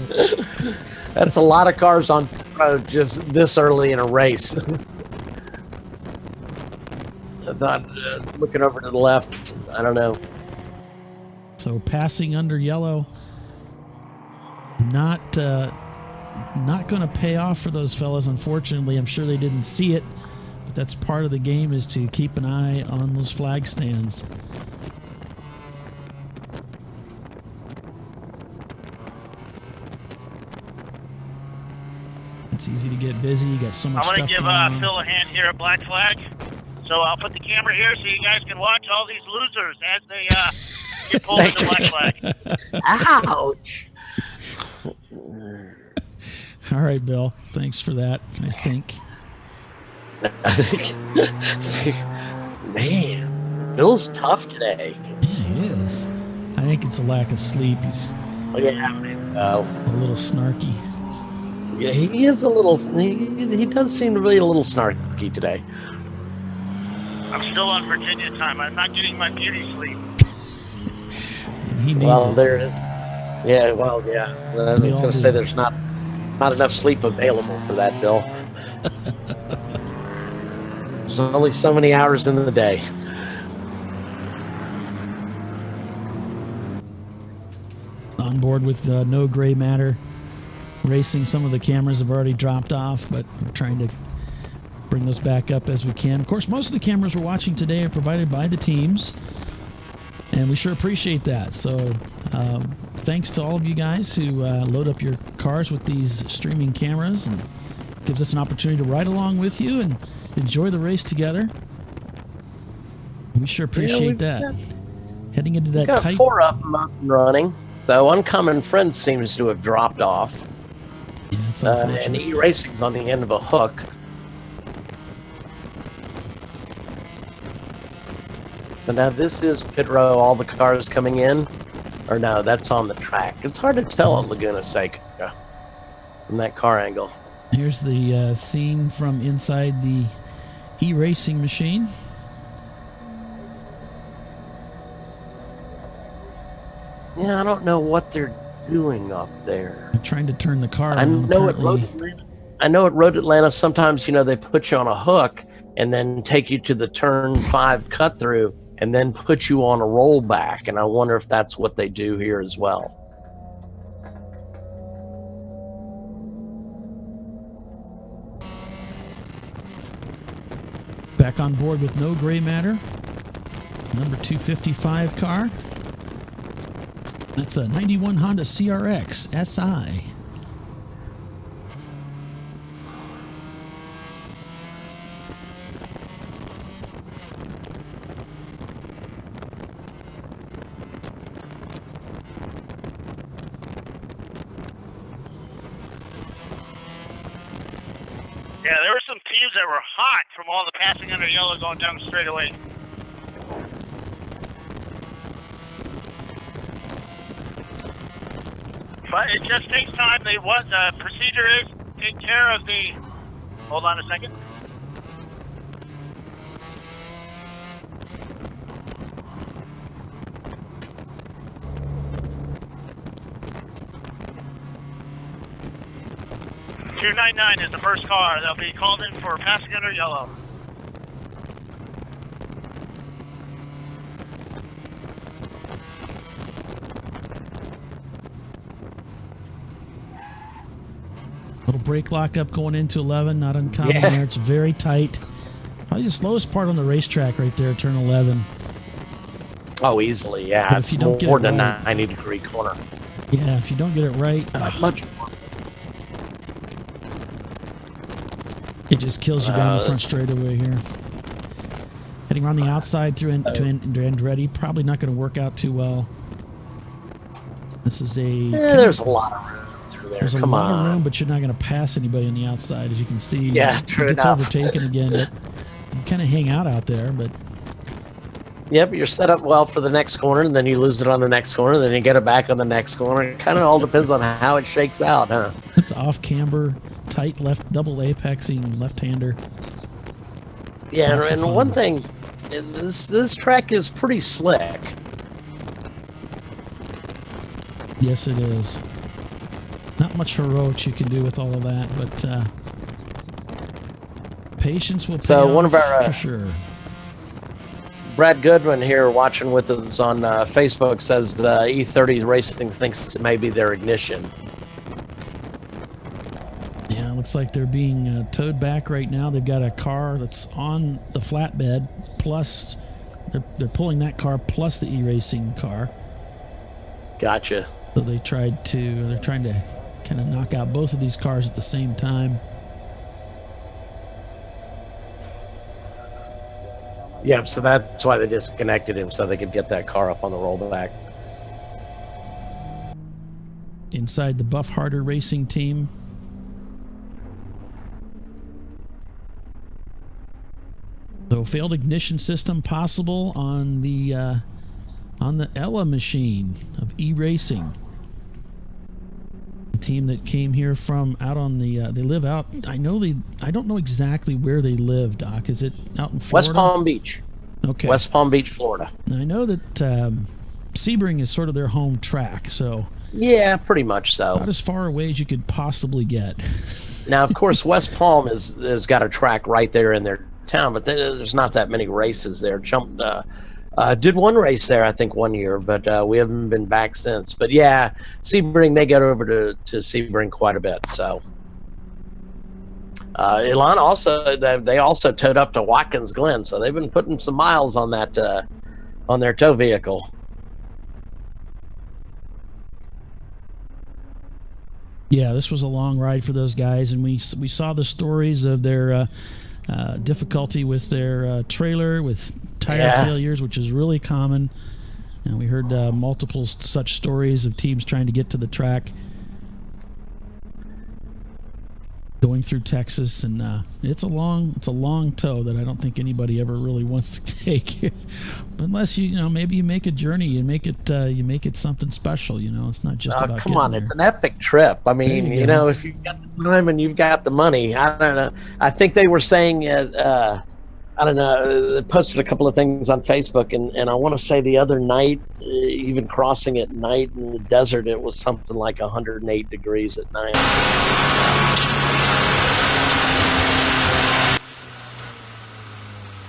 That's a lot of cars on the road just this early in a race. Not looking over to the left. I don't know. So passing under yellow, not going to pay off for those fellas, unfortunately. I'm sure they didn't see it, but that's part of the game, is to keep an eye on those flag stands. It's easy to get busy. You got so much stuff going on. I'm going to give Phil a hand here at Black Flag. So I'll put the camera here so you guys can watch all these losers as they get pulled into Black Flag. Ouch. All right, Bill. Thanks for that, I think. Man, Bill's tough today. Yeah, he is. I think it's a lack of sleep. He's a little snarky. Yeah, he is a little. He does seem to be a little snarky today. I'm still on Virginia time. I'm not getting my beauty sleep. He needs well, it. there is. Yeah, well, yeah. I was going to say there's not enough sleep available for that, Bill. There's only so many hours in the day. on board with No Gray Matter Racing. Some of the cameras have already dropped off, but we're trying to bring those back up as we can. Of course, most of the cameras we're watching today are provided by the teams, and we sure appreciate that. So thanks to all of you guys who load up your cars with these streaming cameras, and gives us an opportunity to ride along with you and enjoy the race together. We sure appreciate that. Heading into that got tight... 4 up and running, so Uncommon Friend seems to have dropped off. Yeah, it's And unfortunate. E-Racing's on the end of a hook. So now this is pit row, all the cars coming in. Or no, that's on the track. It's hard to tell at Laguna Seca from that car angle. Here's the scene from inside the e-racing machine. Yeah, I don't know what they're doing up there. I'm trying to turn the car I around. know at Apparently, Road Atlanta. I know at Road Atlanta sometimes, they put you on a hook and then take you to the turn 5 cut through and then put you on a rollback. And I wonder if that's what they do here as well. back on board with No Gray Matter. Number 255 car. That's a 91 Honda CRX SI. Yeah, there were some teams that were hot from all the passing under yellow going down the straightaway. But it just takes time. The procedure is take care of the. Hold on a second. .299 is the first car. They'll be called in for passing under yellow. Little brake lockup going into 11, not uncommon Yeah. there. It's very tight. Probably the slowest part on the racetrack right there, turn 11. Oh, easily, yeah. But if It's you don't get more it than right- a 90-degree corner. Yeah, if you don't get it right, Much more. it just kills you down the front straightaway here. Heading around the outside through to Andretti, probably not going to work out too well. This is There's a lot of room through there. There's a Come lot on. of room, but you're not going to pass anybody on the outside, as you can see. Yeah, It true gets enough. overtaken again, but you kind of hang out there, but Yep, you're set up well for the next corner, and then you lose it on the next corner, then you get it back on the next corner. It kind of all depends on how it shakes out, huh? it's off camber, tight left, double apexing left-hander. Yeah, Lots of and fun. one thing, this track is pretty slick. Yes, it is. Not much heroics you can do with all of that, but patience will pay So one off of our, for sure. Brad Goodwin here watching with us on Facebook says E30 Racing thinks it may be their ignition. Yeah, looks like they're being towed back right now. They've got a car that's on the flatbed, plus they're pulling that car plus the e-racing car. Gotcha. So they're trying to kind of knock out both of these cars at the same time. Yep, so that's why they disconnected him, so they could get that car up on the rollback. Inside the Buff Harder Racing team. So failed ignition system possible on the Ella machine of e-racing. The team that came here from out on the they live out. I don't know exactly where they live, Doc. Is it out in Florida? West Palm Beach. Okay. West Palm Beach, Florida. I know that Sebring is sort of their home track, so Yeah, pretty much so. about as far away as you could possibly get. Now, of course, West Palm has got a track right there in their town, but there's not that many races there. Did one race there, I think, one year, but we haven't been back since. But yeah, Sebring, they get over to Sebring quite a bit. So Elan also, they also towed up to Watkins Glen, so they've been putting some miles on that on their tow vehicle. Yeah, this was a long ride for those guys, and we saw the stories of their difficulty with their trailer, with tire failures, which is really common. And we heard multiple such stories of teams trying to get to the track, going through Texas, and it's a long tow that I don't think anybody ever really wants to take, unless maybe you make a journey and make it something special. It's not just about. Come on, it's an epic trip. I mean, if you've got the time and you've got the money, I don't know. I think they were saying, I don't know. They posted a couple of things on Facebook, and I want to say the other night, even crossing at night in the desert, it was something like 108 degrees at night.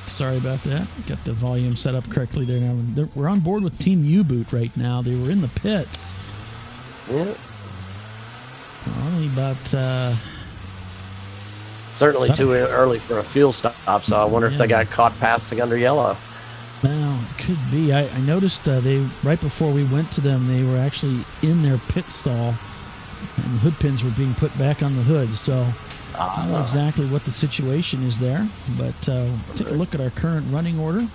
Sorry about that. Got the volume set up correctly there now. We're on board with Team U-Boot right now. They were in the pits. Yeah. Only about... Certainly too early for a fuel stop, so I wonder if they got caught passing under yellow. Well, it could be. I noticed they right before we went to them, they were actually in their pit stall, and hood pins were being put back on the hood, so... I don't know exactly what the situation is there, but take a look at our current running order.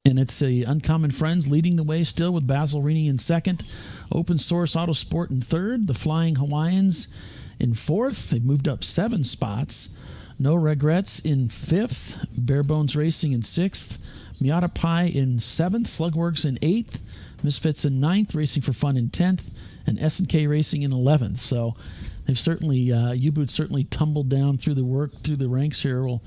And it's the Uncommon Friends leading the way still with Basil Rini in second, Open Source Autosport in third, the Flying Hawaiians in fourth. They've moved up 7 spots. No Regrets in fifth, Bare Bones Racing in sixth, Miata Pie in seventh, Slugworks in eighth, Misfits in ninth, Racing for Fun in 10th, and S&K Racing in 11th. So they've certainly, U-Boot certainly tumbled down through the ranks here. We'll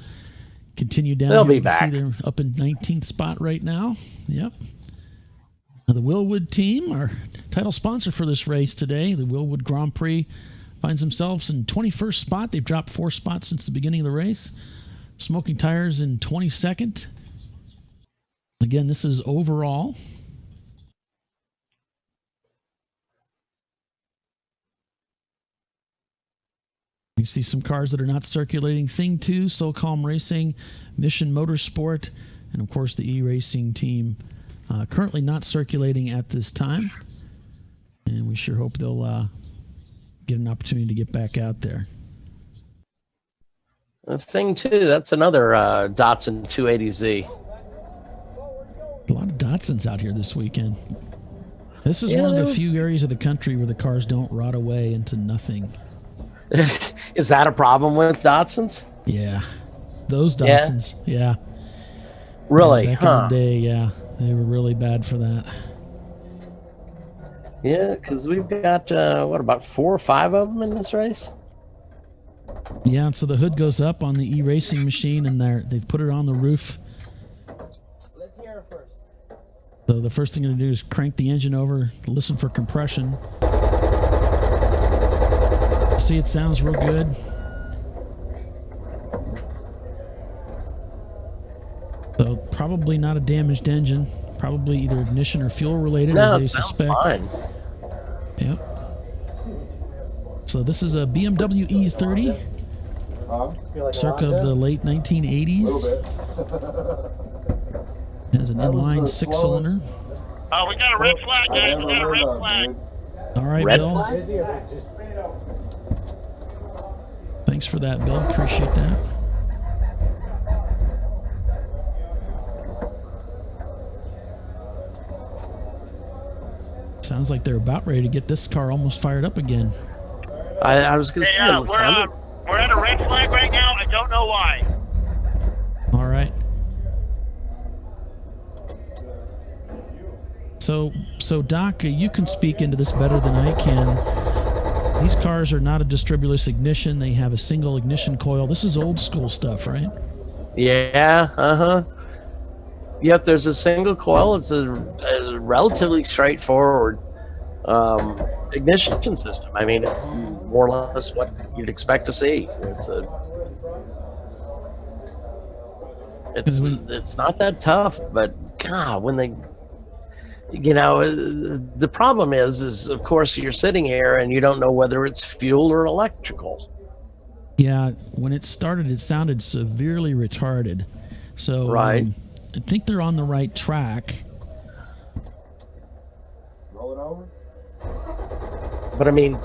continue down. They'll here. be back. See they're up in 19th spot right now. Yep. Now the Wilwood team, our title sponsor for this race today, the Wilwood Grand Prix, finds themselves in 21st spot. They've dropped 4 spots since the beginning of the race. Smoking Tires in 22nd. Again, this is overall. You see some cars that are not circulating. Thing 2, So Calm Racing, Mission Motorsport, and of course the E-Racing team currently not circulating at this time. And we sure hope they'll get an opportunity to get back out there. Thing 2, that's another Datsun 280Z. A lot of Datsuns out here this weekend. This is one of the few areas of the country where the cars don't rot away into nothing. Is that a problem with Datsuns? Yeah. Those Datsuns, yeah. Really? Back in the day, yeah. They were really bad for that. Yeah, because we've got, about 4 or 5 of them in this race? Yeah, so the hood goes up on the E-Racing machine, and they've put it on the roof. Let's hear it first. So the first thing I'm going to do is crank the engine over, listen for compression. See, it sounds real good. So probably not a damaged engine. Probably either ignition or fuel related, as they suspect. Fine. Yep. So this is a BMW E30, circa of the late 1980s. It has an inline 6-cylinder. Oh, we got a red flag, guys. We got a red flag. All right, Red Bill. Thanks for that, Bill. Appreciate that. Sounds like they're about ready to get this car almost fired up again. I was going to say, we're at a red flag right now. I don't know why. All right. So Doc, you can speak into this better than I can. These cars are not a distributorless ignition. They have a single ignition coil. This is old school stuff, right? Yeah, Yep, there's a single coil. It's a relatively straightforward ignition system. I mean, it's more or less what you'd expect to see. It's not that tough, but God, when they, the problem is of course you're sitting here and you don't know whether it's fuel or electrical. Yeah, when it started, it sounded severely retarded. So Right. I think they're on the right track. Roll it over. But I mean,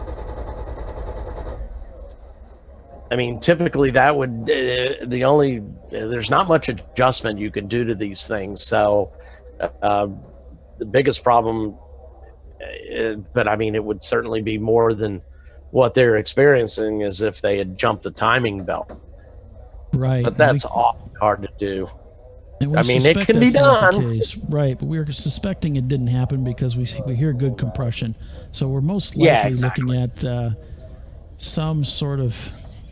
typically that would there's not much adjustment you can do to these things. So the biggest problem, but I mean, it would certainly be more than what they're experiencing is if they had jumped the timing belt. Right. But that's awfully hard to do. And we I mean, it suspect can be that's not the done. case. Right, but we're suspecting it didn't happen because we hear good compression. So we're most likely Yeah, exactly. looking at some sort of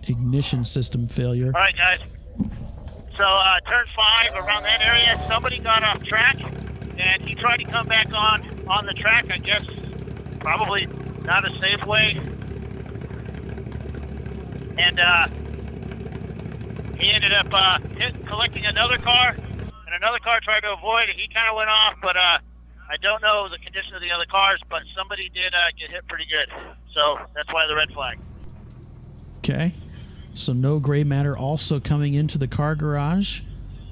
ignition system failure. All right, guys. So turn 5 around that area, somebody got off track, and he tried to come back on the track. I guess probably not a safe way. And he ended up collecting another car, and another car tried to avoid it. He kind of went off, but I don't know the condition of the other cars, but somebody did get hit pretty good. So that's why the red flag. Okay. So no gray matter also coming into the car garage.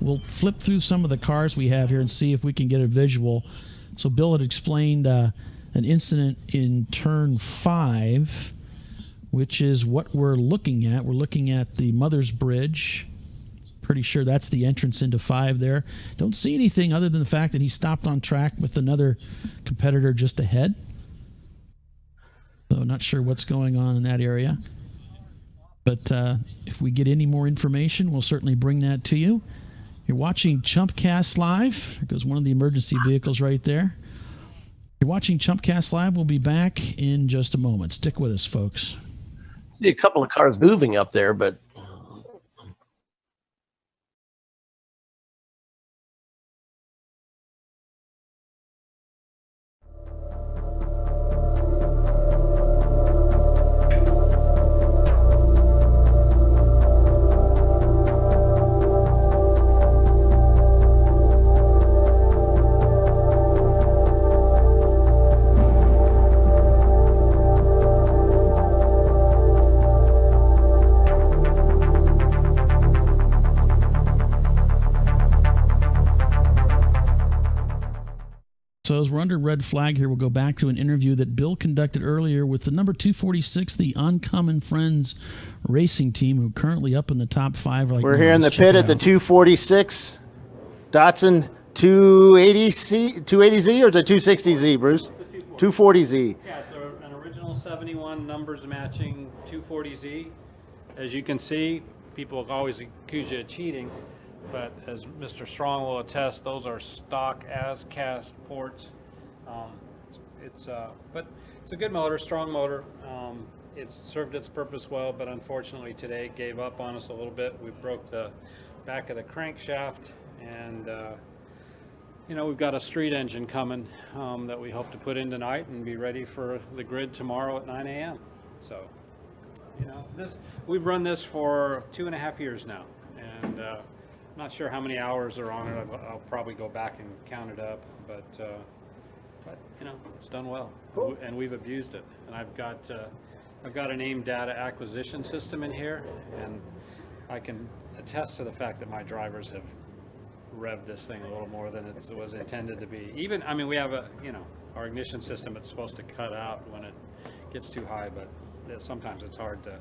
We'll flip through some of the cars we have here and see if we can get a visual. So Bill had explained an incident in turn 5, which is what we're looking at. We're looking at the Mother's Bridge. Pretty sure that's the entrance into 5 there. Don't see anything other than the fact that he stopped on track with another competitor just ahead. So not sure what's going on in that area. But if we get any more information, we'll certainly bring that to you. You're watching ChumpCast Live. There goes one of the emergency vehicles right there. You're watching ChumpCast Live. We'll be back in just a moment. Stick with us, folks. See a couple of cars moving up there, but So as we're under red flag here, we'll go back to an interview that Bill conducted earlier with the number 246, the Uncommon Friends racing team, who are currently up in the top 5 right now. We're here in the Let's check pit it at the out. 246 Datsun 280Z, or is it 260Z, Bruce? 240Z. Yeah, it's an original 71 numbers matching 240Z. As you can see, people always accuse you of cheating, but as Mr. Strong will attest, those are stock as cast ports. But it's a good motor, strong motor. It's served its purpose well, but unfortunately today it gave up on us a little bit. We broke the back of the crankshaft, and we've got a street engine coming that we hope to put in tonight and be ready for the grid tomorrow at 9 a.m. So, we've run this for 2.5 years now, and not sure how many hours are on it. I'll probably go back and count it up, but it's done well. Cool. And we've abused it. And I've got an AIM data acquisition system in here, and I can attest to the fact that my drivers have revved this thing a little more than it was intended to be. We have our ignition system, it's supposed to cut out when it gets too high, but sometimes it's hard to,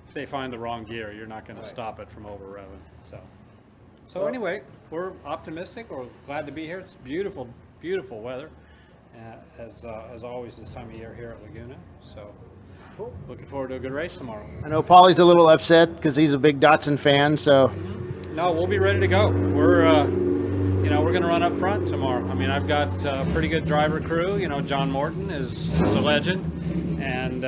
if they find the wrong gear, you're not going to stop it from over revving. So anyway, we're optimistic. We're glad to be here. It's beautiful, beautiful weather, as always this time of year here at Laguna. So looking forward to a good race tomorrow. I know Paulie's a little upset because he's a big Datsun fan, so. No, we'll be ready to go. We're going to run up front tomorrow. I've got a pretty good driver crew. John Morton is a legend, and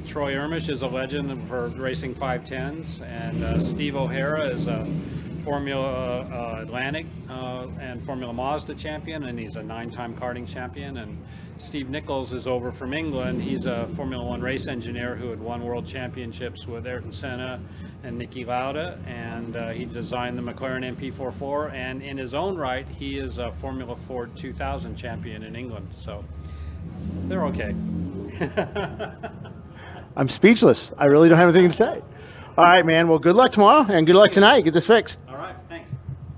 Troy Ermish is a legend for racing 510s, and Steve O'Hara is a Formula Atlantic and Formula Mazda champion, and he's a 9-time karting champion, and Steve Nichols is over from England. He's a Formula One race engineer who had won world championships with Ayrton Senna and Niki Lauda, and he designed the McLaren MP44, and in his own right, he is a Formula Ford 2000 champion in England, so they're okay. I'm speechless. I really don't have anything to say. All right, man. Well, good luck tomorrow and good luck tonight. Get this fixed. All right, thanks.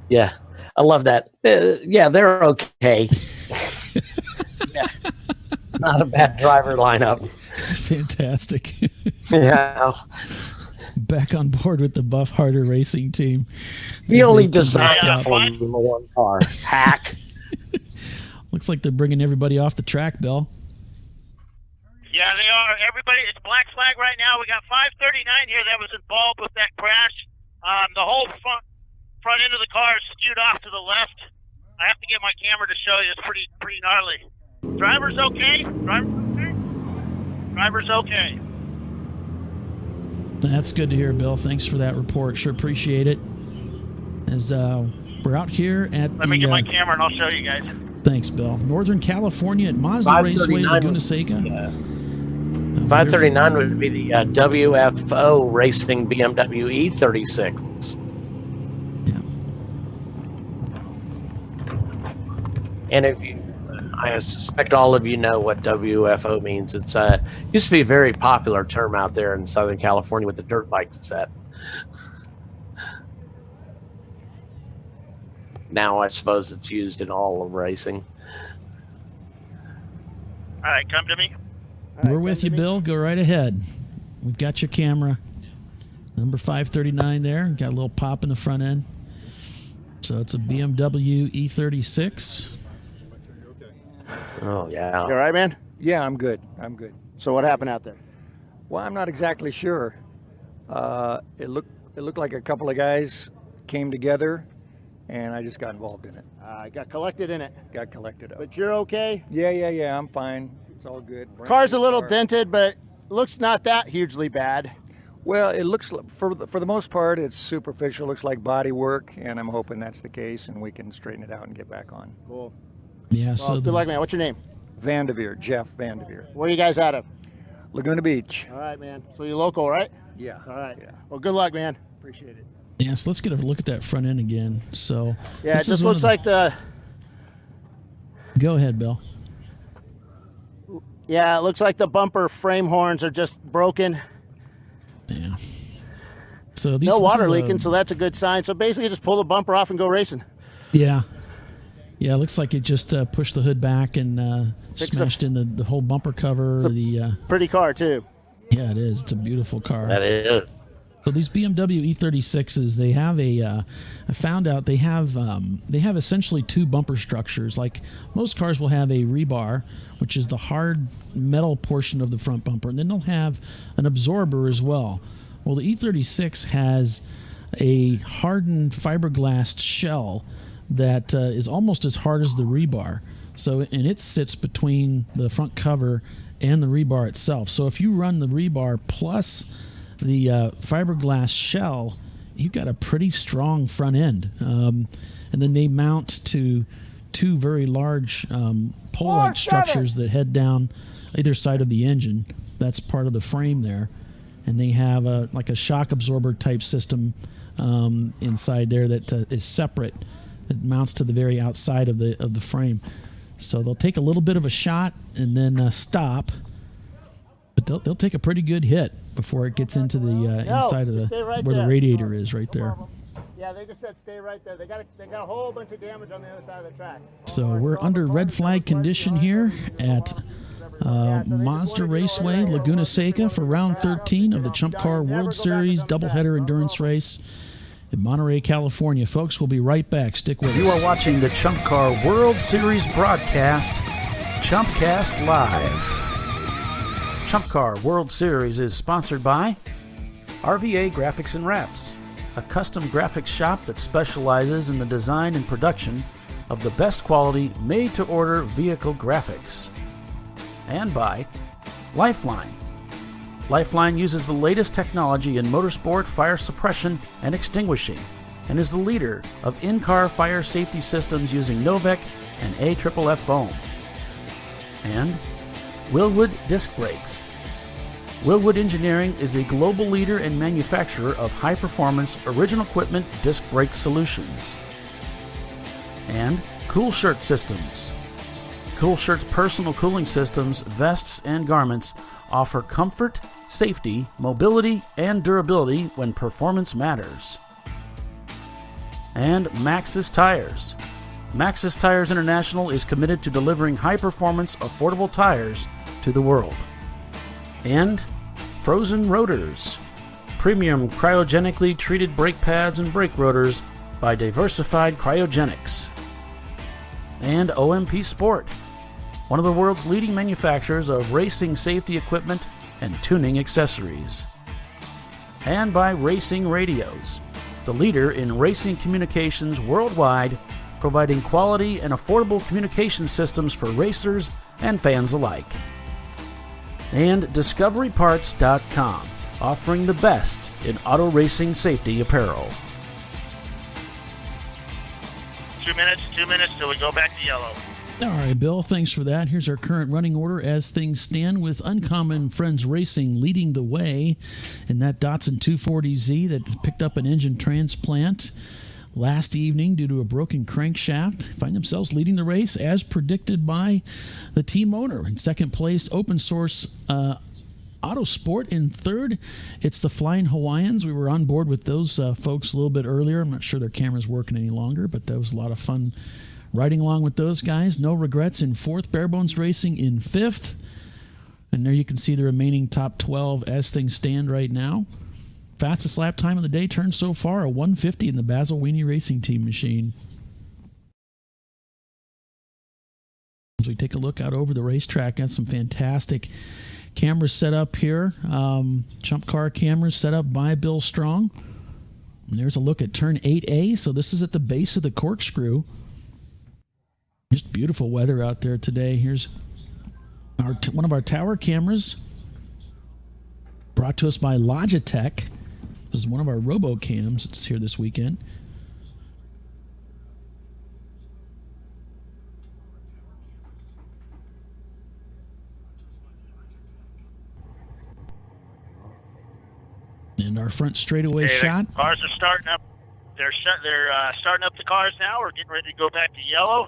Yeah, I love that. Yeah, they're okay. Yeah. Not a bad driver lineup. Fantastic. Yeah. Back on board with the Buff Harder Racing team. He As only they designed progress a out. Formula One car. Hack. Looks like they're bringing everybody off the track, Bill. Yeah, they are. Everybody, it's black flag right now. We got 539 here that was involved with that crash. The whole front end of the car is skewed off to the left. I have to get my camera to show you. It's pretty gnarly. Driver's okay. Driver's okay. That's good to hear, Bill. Thanks for that report. Sure appreciate it. As we're out here at Let me get my camera and I'll show you guys. Thanks, Bill. Northern California at Mazda Raceway Laguna Seca. 539 would be the WFO Racing BMW E36. Yeah. And if you, I suspect all of you know what WFO means. It's used to be a very popular term out there in Southern California with the dirt bike set. Now I suppose it's used in all of racing. All right, come to me. We're with you, Bill. Go right ahead. We've got your camera. Number 539 there. Got a little pop in the front end. So it's a BMW E36. Oh, yeah. You all right, man? Yeah, I'm good. I'm good. So what happened out there? Well, I'm not exactly sure. It looked like a couple of guys came together, and I just got involved in it. Got collected in it. Got collected up. But you're okay? Yeah. I'm fine. It's all good. Car's a little Car. dented, but looks not that hugely bad. Well, it looks for the most part, it's superficial. Looks like body work, and I'm hoping that's the case, and we can straighten it out and get back on. Cool. Yeah, Well, so good luck, man. What's your name? Vanderveer, Jeff Vanderveer, Where are you guys out of? Laguna Beach. All right, man. So you're local, right? Yeah. All right. Yeah. Well, good luck, man. Appreciate it. yeah, so let's get a look at that front end again. So Yeah, it this is just one looks of like the. Go ahead, Bill. Yeah, it looks like the bumper frame horns are just broken. Yeah. So these, No this water is a- leaking, so that's a good sign. So basically, just pull the bumper off and go racing. Yeah. Yeah, it looks like it just pushed the hood back and Fix smashed in the whole bumper cover. Pretty car too. Yeah, it is. It's a beautiful car. That is. So these BMW E36s, they have I found out they have essentially two bumper structures. Like most cars will have a rebar, which is the hard metal portion of the front bumper, and then they'll have an absorber as well. Well, the E36 has a hardened fiberglass shell that is almost as hard as the rebar. So, and it sits between the front cover and the rebar itself. So if you run the rebar plus the fiberglass shell, you've got a pretty strong front end. And then they mount to two very large pole-like structures that head down either side of the engine. That's part of the frame there. And they have like a shock absorber type system inside there that is separate. It mounts to the very outside of the frame. So they'll take a little bit of a shot and then stop. But they'll take a pretty good hit before it gets into the inside of stay right where there. the radiator is right there. Yeah, they just said stay right there. They got a whole bunch of damage on the other side of the track. So we're under red flag condition here at Mazda Raceway Laguna Seca for round 13 of the ChumpCar World Series doubleheader endurance race in Monterey, California. Folks, we'll be right back. Stick with us. You are watching the ChumpCar World Series broadcast, ChumpCast Live. ChumpCar World Series is sponsored by RVA Graphics and Wraps, a custom graphics shop that specializes in the design and production of the best quality made-to-order vehicle graphics. And by Lifeline. Lifeline uses the latest technology in motorsport fire suppression and extinguishing and is the leader of in-car fire safety systems using Novec and AFFF foam. and Wilwood Disc Brakes. Wilwood Engineering is a global leader and manufacturer of high-performance original equipment disc brake solutions. And Cool Shirt Systems. Cool Shirt's personal cooling systems, vests, and garments offer comfort, safety, mobility, and durability when performance matters. And Maxxis Tires. Maxxis Tires International is committed to delivering high-performance, affordable tires to the world. And Frozen Rotors. Premium cryogenically treated brake pads and brake rotors by Diversified Cryogenics. And OMP Sport, one of the world's leading manufacturers of racing safety equipment and tuning accessories. And by Racing Radios, the leader in racing communications worldwide, providing quality and affordable communication systems for racers and fans alike. And DiscoveryParts.com, offering the best in auto racing safety apparel. 2 minutes till we go back to yellow. All right, Bill, thanks for that. Here's our current running order as things stand, with Uncommon Friends Racing leading the way in that Datsun 240Z that picked up an engine transplant last evening due to a broken crankshaft. Find themselves leading the race as predicted by the team owner. In second place, Open Source Autosport. In third, it's the Flying Hawaiians. We were on board with those folks a little bit earlier. I'm not sure their camera's working any longer, but that was a lot of fun riding along with those guys. No Regrets in fourth. Barebones Racing in fifth. And there you can see the remaining top 12 as things stand right now. Fastest lap time of the day turned so far, a 150 in the Basil Weenie Racing Team machine. As we take a look out over the racetrack, got some fantastic cameras set up here. ChumpCar cameras set up by Bill Strong. And there's a look at turn 8A. So this is at the base of the corkscrew. Just beautiful weather out there today. Here's one of our tower cameras, brought to us by Logitech. This is one of our RoboCams. It's here this weekend. And our front straightaway shot. Cars are starting up. They're starting up the cars now. We're getting ready to go back to yellow.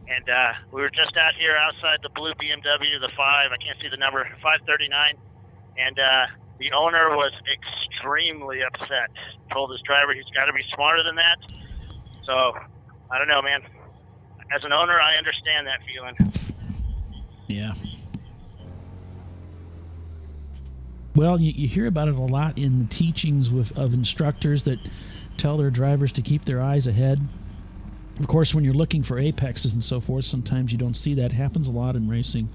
And we were just out here outside the blue BMW, the 5. I can't see the number, 539. And the owner was extremely upset. Told his driver he's got to be smarter than that. So, I don't know, man. As an owner, I understand that feeling. Yeah. Well, you hear about it a lot in the teachings of instructors that tell their drivers to keep their eyes ahead. Of course, when you're looking for apexes and so forth, sometimes you don't see that. It happens a lot in racing.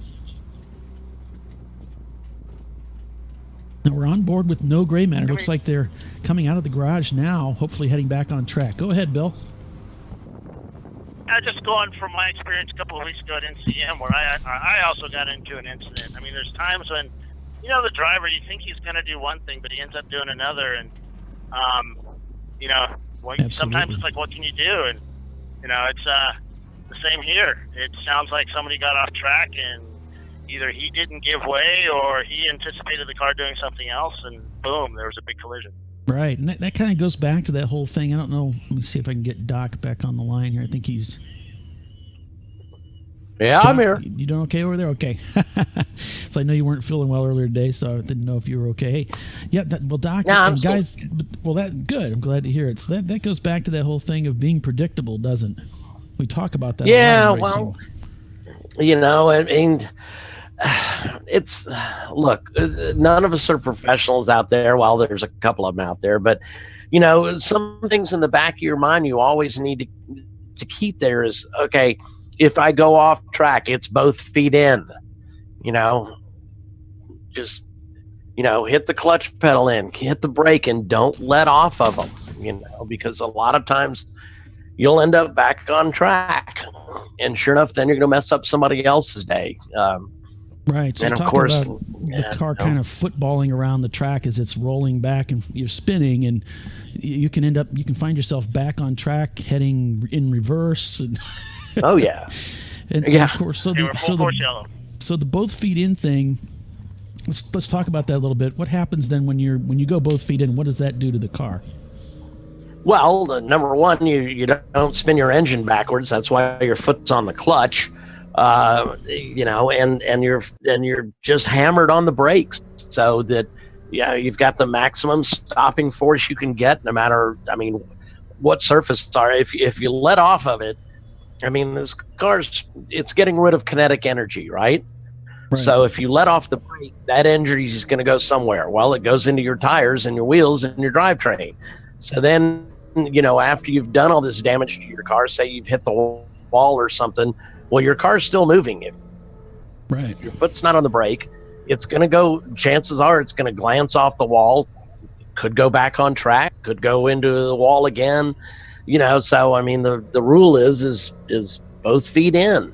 And we're on board with no gray matter. Looks like they're coming out of the garage now, hopefully heading back on track. Go ahead, Bill. Just going from my experience a couple of weeks ago at NCM, where I also got into an incident. I mean, there's times when, the driver, you think he's going to do one thing, but he ends up doing another. And, sometimes it's like, what can you do? And, it's the same here. It sounds like somebody got off track and either he didn't give way or he anticipated the car doing something else, and boom, there was a big collision. Right, and that kind of goes back to that whole thing. I don't know. Let me see if I can get Doc back on the line here. I think he's... Yeah, Doc, I'm here. You doing okay over there? Okay. So I know you weren't feeling well earlier today, so I didn't know if you were okay. Yeah, Doc, and guys, good. I'm glad to hear it. So that goes back to that whole thing of being predictable, doesn't it? We talk about that. Yeah, well, I mean, it's, look, none of us are professionals out there. Well, there's a couple of them out there, but, some things in the back of your mind you always need to keep there is, okay, if I go off track, it's both feet in, just, hit the clutch pedal in, hit the brake, and don't let off of them, because a lot of times you'll end up back on track. And sure enough, then you're going to mess up somebody else's day. Right. So, and of course, the car kind of footballing around the track as it's rolling back and you're spinning, and you can find yourself back on track heading in reverse. And oh, yeah. And Yeah. of course, They were full course yellow. so the both feet in thing. Let's talk about that a little bit. What happens then when you go both feet in? What does that do to the car? Well, number one, you don't spin your engine backwards. That's why your foot's on the clutch. And you're just hammered on the brakes, so that you've got the maximum stopping force you can get, no matter what surface are. If you let off of it, this it's getting rid of kinetic energy, right? So if you let off the brake, that energy is going to go somewhere. Well, it goes into your tires and your wheels and your drivetrain. So then, after you've done all this damage to your car, say you've hit the wall or something, well, your car's still moving. If your foot's not on the brake, it's going to go, chances are it's going to glance off the wall, could go back on track, could go into the wall again, so, the rule is both feet in.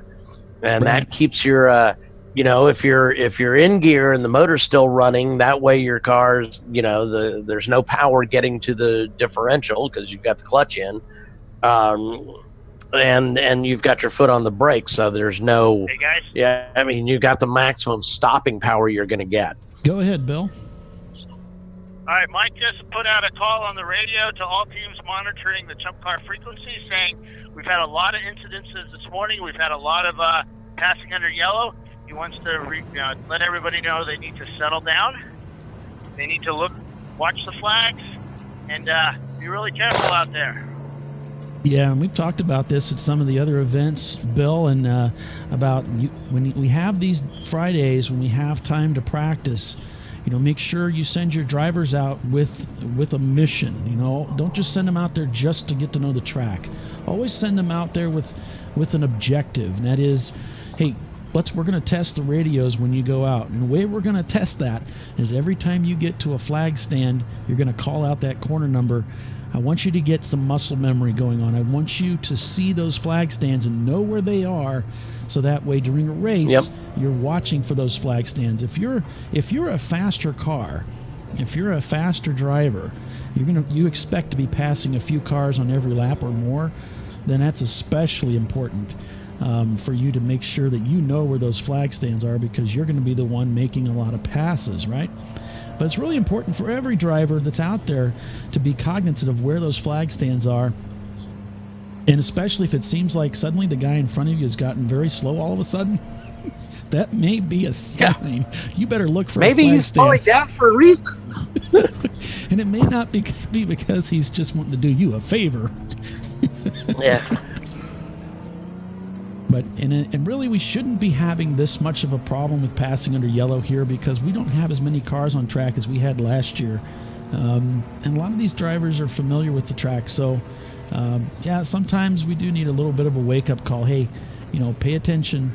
And that keeps your, if you're in gear and the motor's still running, that way your car's, there's no power getting to the differential because you've got the clutch in, and you've got your foot on the brake, so there's no. Hey guys. Yeah, you got the maximum stopping power you're going to get. Go ahead, Bill. All right, Mike just put out a call on the radio to all teams monitoring the ChumpCar frequency, saying we've had a lot of incidences this morning. We've had a lot of passing under yellow. He wants to let everybody know they need to settle down. They need to watch the flags, and be really careful out there. Yeah, and we've talked about this at some of the other events, Bill, and about when we have these Fridays, when we have time to practice, make sure you send your drivers out with a mission. Don't just send them out there just to get to know the track. Always send them out there with an objective, and that is, hey, we're going to test the radios when you go out. And the way we're going to test that is every time you get to a flag stand, you're going to call out that corner number. I want you to get some muscle memory going on. I want you to see those flag stands and know where they are, so that way during a race, you're watching for those flag stands. If you're a faster car, if you're a faster driver, you expect to be passing a few cars on every lap or more, then that's especially important. For you to make sure that you know where those flag stands are, because you're going to be the one making a lot of passes, right? But it's really important for every driver that's out there to be cognizant of where those flag stands are, and especially if it seems like suddenly the guy in front of you has gotten very slow all of a sudden. That may be a sign. You better look for maybe a flag he's stand. slowing down for a reason. And it may not be because he's just wanting to do you a favor. Yeah. But and really, we shouldn't be having this much of a problem with passing under yellow here, because we don't have as many cars on track as we had last year. And a lot of these drivers are familiar with the track. So, sometimes we do need a little bit of a wake-up call. Hey, pay attention.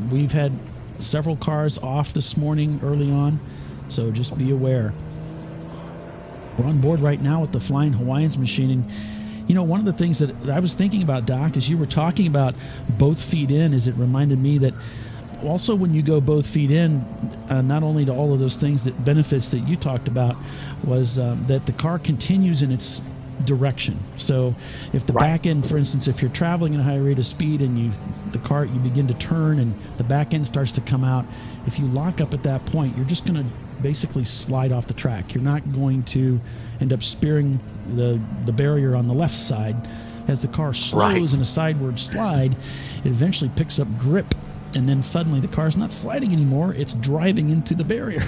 We've had several cars off this morning early on, so just be aware. We're on board right now with the Flying Hawaiians machining. One of the things that I was thinking about, Doc, as you were talking about both feet in, is it reminded me that also when you go both feet in, not only to all of those things, that benefits that you talked about, was that the car continues in its direction. So if the back end, for instance, if you're traveling at a high rate of speed and you begin to turn and the back end starts to come out, if you lock up at that point, you're just going to basically slide off the track. You're not going to end up spearing the barrier on the left side. As the car slows in a sideward slide, it eventually picks up grip, and then suddenly the car's not sliding anymore, it's driving into the barrier.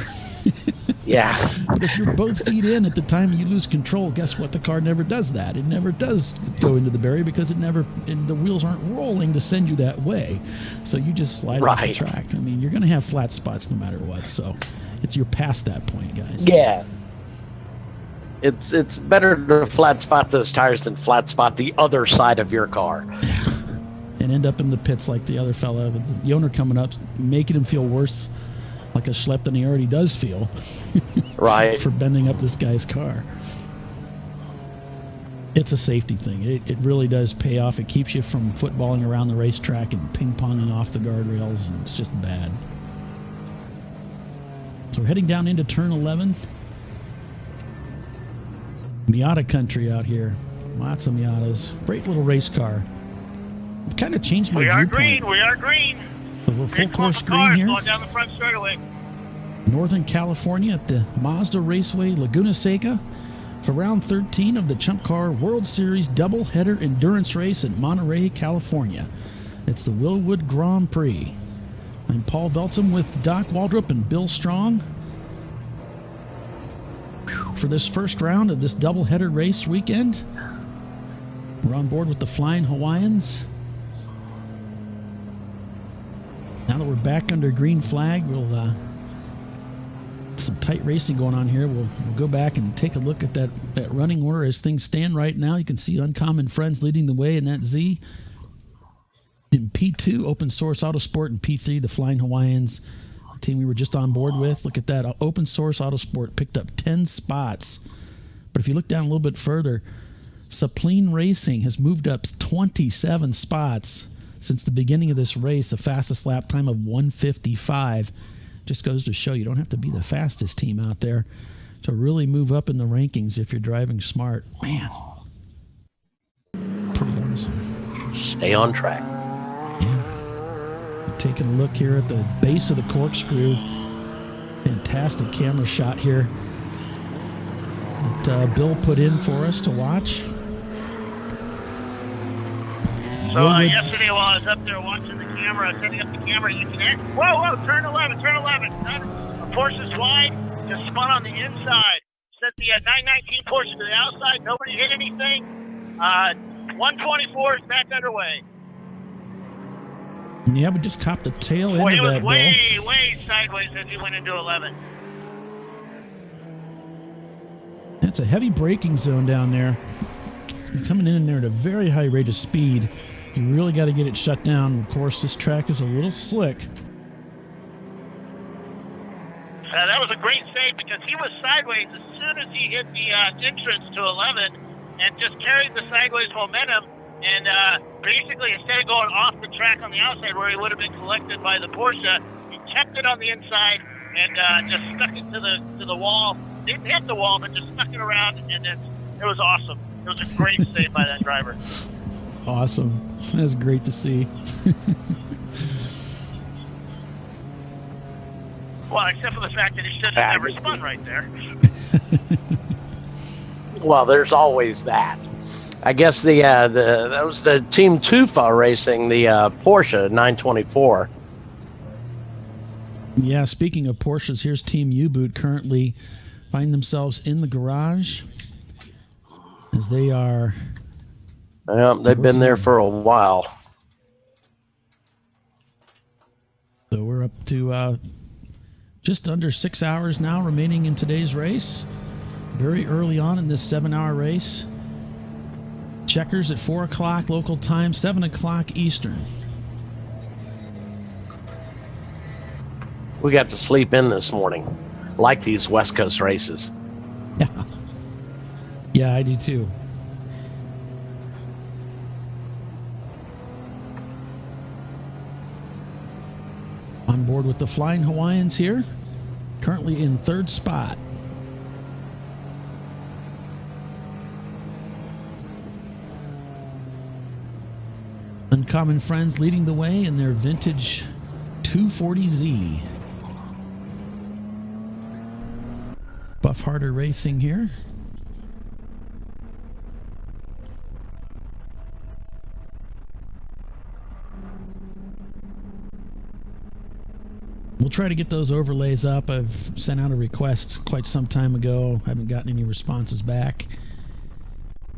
Yeah. But if you're both feet in at the time you lose control, guess what? The car never does that. It never does go into the barrier, because the wheels aren't rolling to send you that way. So you just slide off the track. You're going to have flat spots no matter what. So you're past that point, guys. Yeah. It's better to flat spot those tires than flat spot the other side of your car. And end up in the pits like the other fella, with the owner coming up, making him feel worse like a schlep than he already does feel. Right. For bending up this guy's car. It's a safety thing. It really does pay off. It keeps you from footballing around the racetrack and ping-ponging off the guardrails, and it's just bad. So we're heading down into turn 11. Miata country out here. Lots of Miatas. Great little race car. I've kind of changed my We are viewpoint. green. We are green. So we're full Big course clump of green cars here. going down the front straightaway. Northern California at the Mazda Raceway Laguna Seca for round 13 of the ChumpCar World Series doubleheader endurance race in Monterey, California. It's the Wilwood Grand Prix. I'm Paul Veltum with Doc Waldrop and Bill Strong. For this first round of this doubleheader race weekend, we're on board with the Flying Hawaiians. Now that we're back under green flag, we'll some tight racing going on here. We'll go back and take a look at that running order as things stand right now. You can see Uncommon Friends leading the way in that Z. In P2, Open Source Autosport, and P3, the Flying Hawaiians, the team we were just on board with. Look at that. Open Source Autosport picked up 10 spots. But if you look down a little bit further, Sapline Racing has moved up 27 spots since the beginning of this race, the fastest lap time of 1:55. Just goes to show you don't have to be the fastest team out there to really move up in the rankings if you're driving smart. Man, pretty awesome. Stay on track. Yeah. Taking a look here at the base of the corkscrew. Fantastic camera shot here that Bill put in for us to watch. So yesterday while I was up there watching the camera, setting up the camera, you can whoa, turn 11. A Porsche's wide, just spun on the inside. Set the 919 Porsche to the outside. Nobody hit anything. 124 is back underway. Yeah, we just copped the tail end Boy, of that, it was Bill. way sideways as he went into 11. That's a heavy braking zone down there. You're coming in there at a very high rate of speed. You really got to get it shut down. Of course, this track is a little slick. That was a great save because he was sideways as soon as he hit the entrance to 11 and just carried the sideways momentum. And basically, instead of going off the track on the outside where he would have been collected by the Porsche, he kept it on the inside and just stuck it to the wall. Didn't hit the wall, but just stuck it around, and it was awesome. It was a great save by that driver. Awesome. That's great to see. Well, except for the fact that he should have never spun right there. Well, there's always that. I guess that was the Team Tufa racing the Porsche 924. Yeah, speaking of Porsches, here's Team U-Boot currently find themselves in the garage as they are... Yeah, they've been there for a while. So we're up to just under 6 hours now remaining in today's race. Very early on in this 7-hour race. Checkers at 4 o'clock local time, 7 o'clock Eastern. We got to sleep in this morning. Like these West Coast races. Yeah. Yeah, I do too. On board with the Flying Hawaiians here, currently in third spot. Uncommon Friends leading the way in their vintage 240Z. Buff Harder Racing here. We'll try to get those overlays up. I've sent out a request quite some time ago. Haven't gotten any responses back.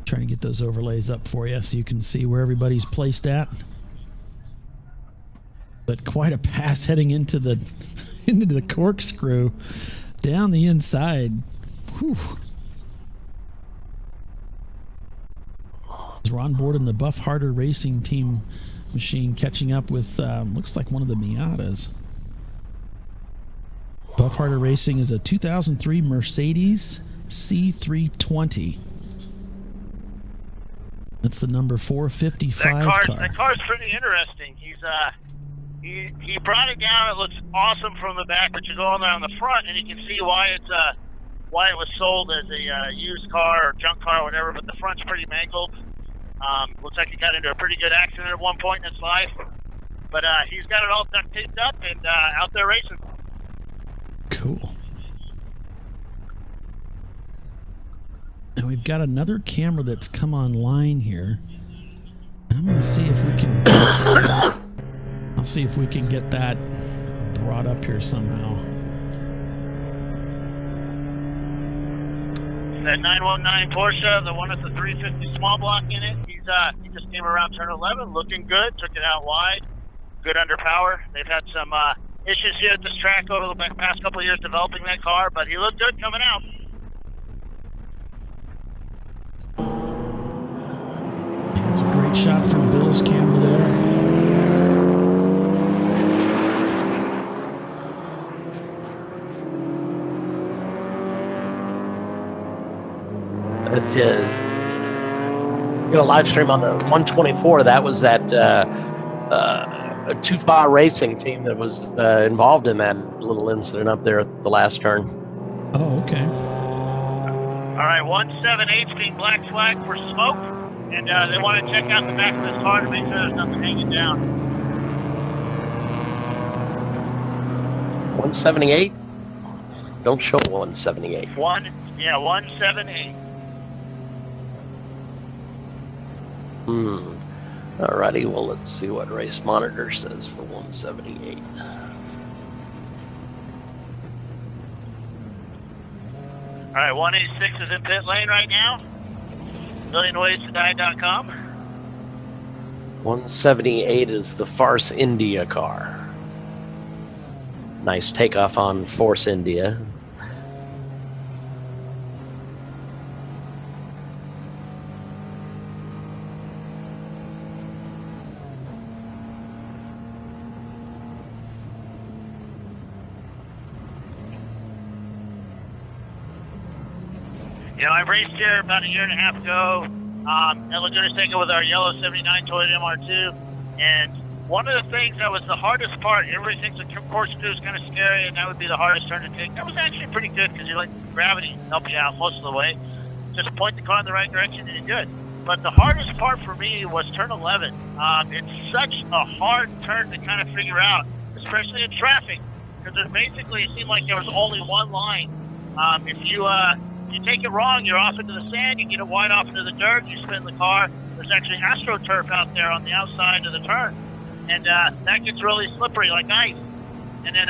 Trying to get those overlays up for you so you can see where everybody's placed at. But quite a pass heading into the corkscrew down the inside. Whew. We're on board in the Buff Harder Racing Team machine, catching up with looks like one of the Miatas. Buff Harder Racing is a 2003 Mercedes C320. That's the number 455 car. That car's pretty interesting. He brought it down. It looks awesome from the back, but you go on there on the front, and you can see why it was sold as a used car or junk car or whatever. But the front's pretty mangled. Looks like he got into a pretty good accident at one point in his life. But he's got it all duct taped up and out there racing. Cool. And we've got another camera that's come online here. I'm going to see if we can... I'll see if we can get that brought up here somehow. That 919 Porsche, the one with the 350 small block in it, he just came around turn 11, looking good, took it out wide, good under power. They've had some issues here at this track over the past couple of years developing that car, but he looked good coming out. Yeah, it's a great shot from Bill's camera there. Live stream on the 124. That was that Tufa Racing team that was involved in that little incident up there at the last turn. Oh, okay. All right, 178's being black flag for smoke, and they want to check out the back of this car to make sure there's nothing hanging down. 178? Don't show 178. 178. Alrighty, well, let's see what Race Monitor says for 178. All right, 186 is in pit lane right now. MillionWaysToDie.com. 178 is the Farce India car. Nice takeoff on Force India. I raced here about a year and a half ago at Laguna Seca with our yellow 79 Toyota MR2, and one of the things that was the hardest part, everybody thinks the corkscrew is kind of scary, and that would be the hardest turn to take. That was actually pretty good because you let gravity help you out most of the way. Just point the car in the right direction and you're good. But the hardest part for me was turn 11. It's such a hard turn to kind of figure out, especially in traffic, because there's basically, it seemed like there was only one line. If you take it wrong, you're off into the sand, you get it wide off into the dirt, you spin the car. There's actually AstroTurf out there on the outside of the turn. And that gets really slippery like ice. And then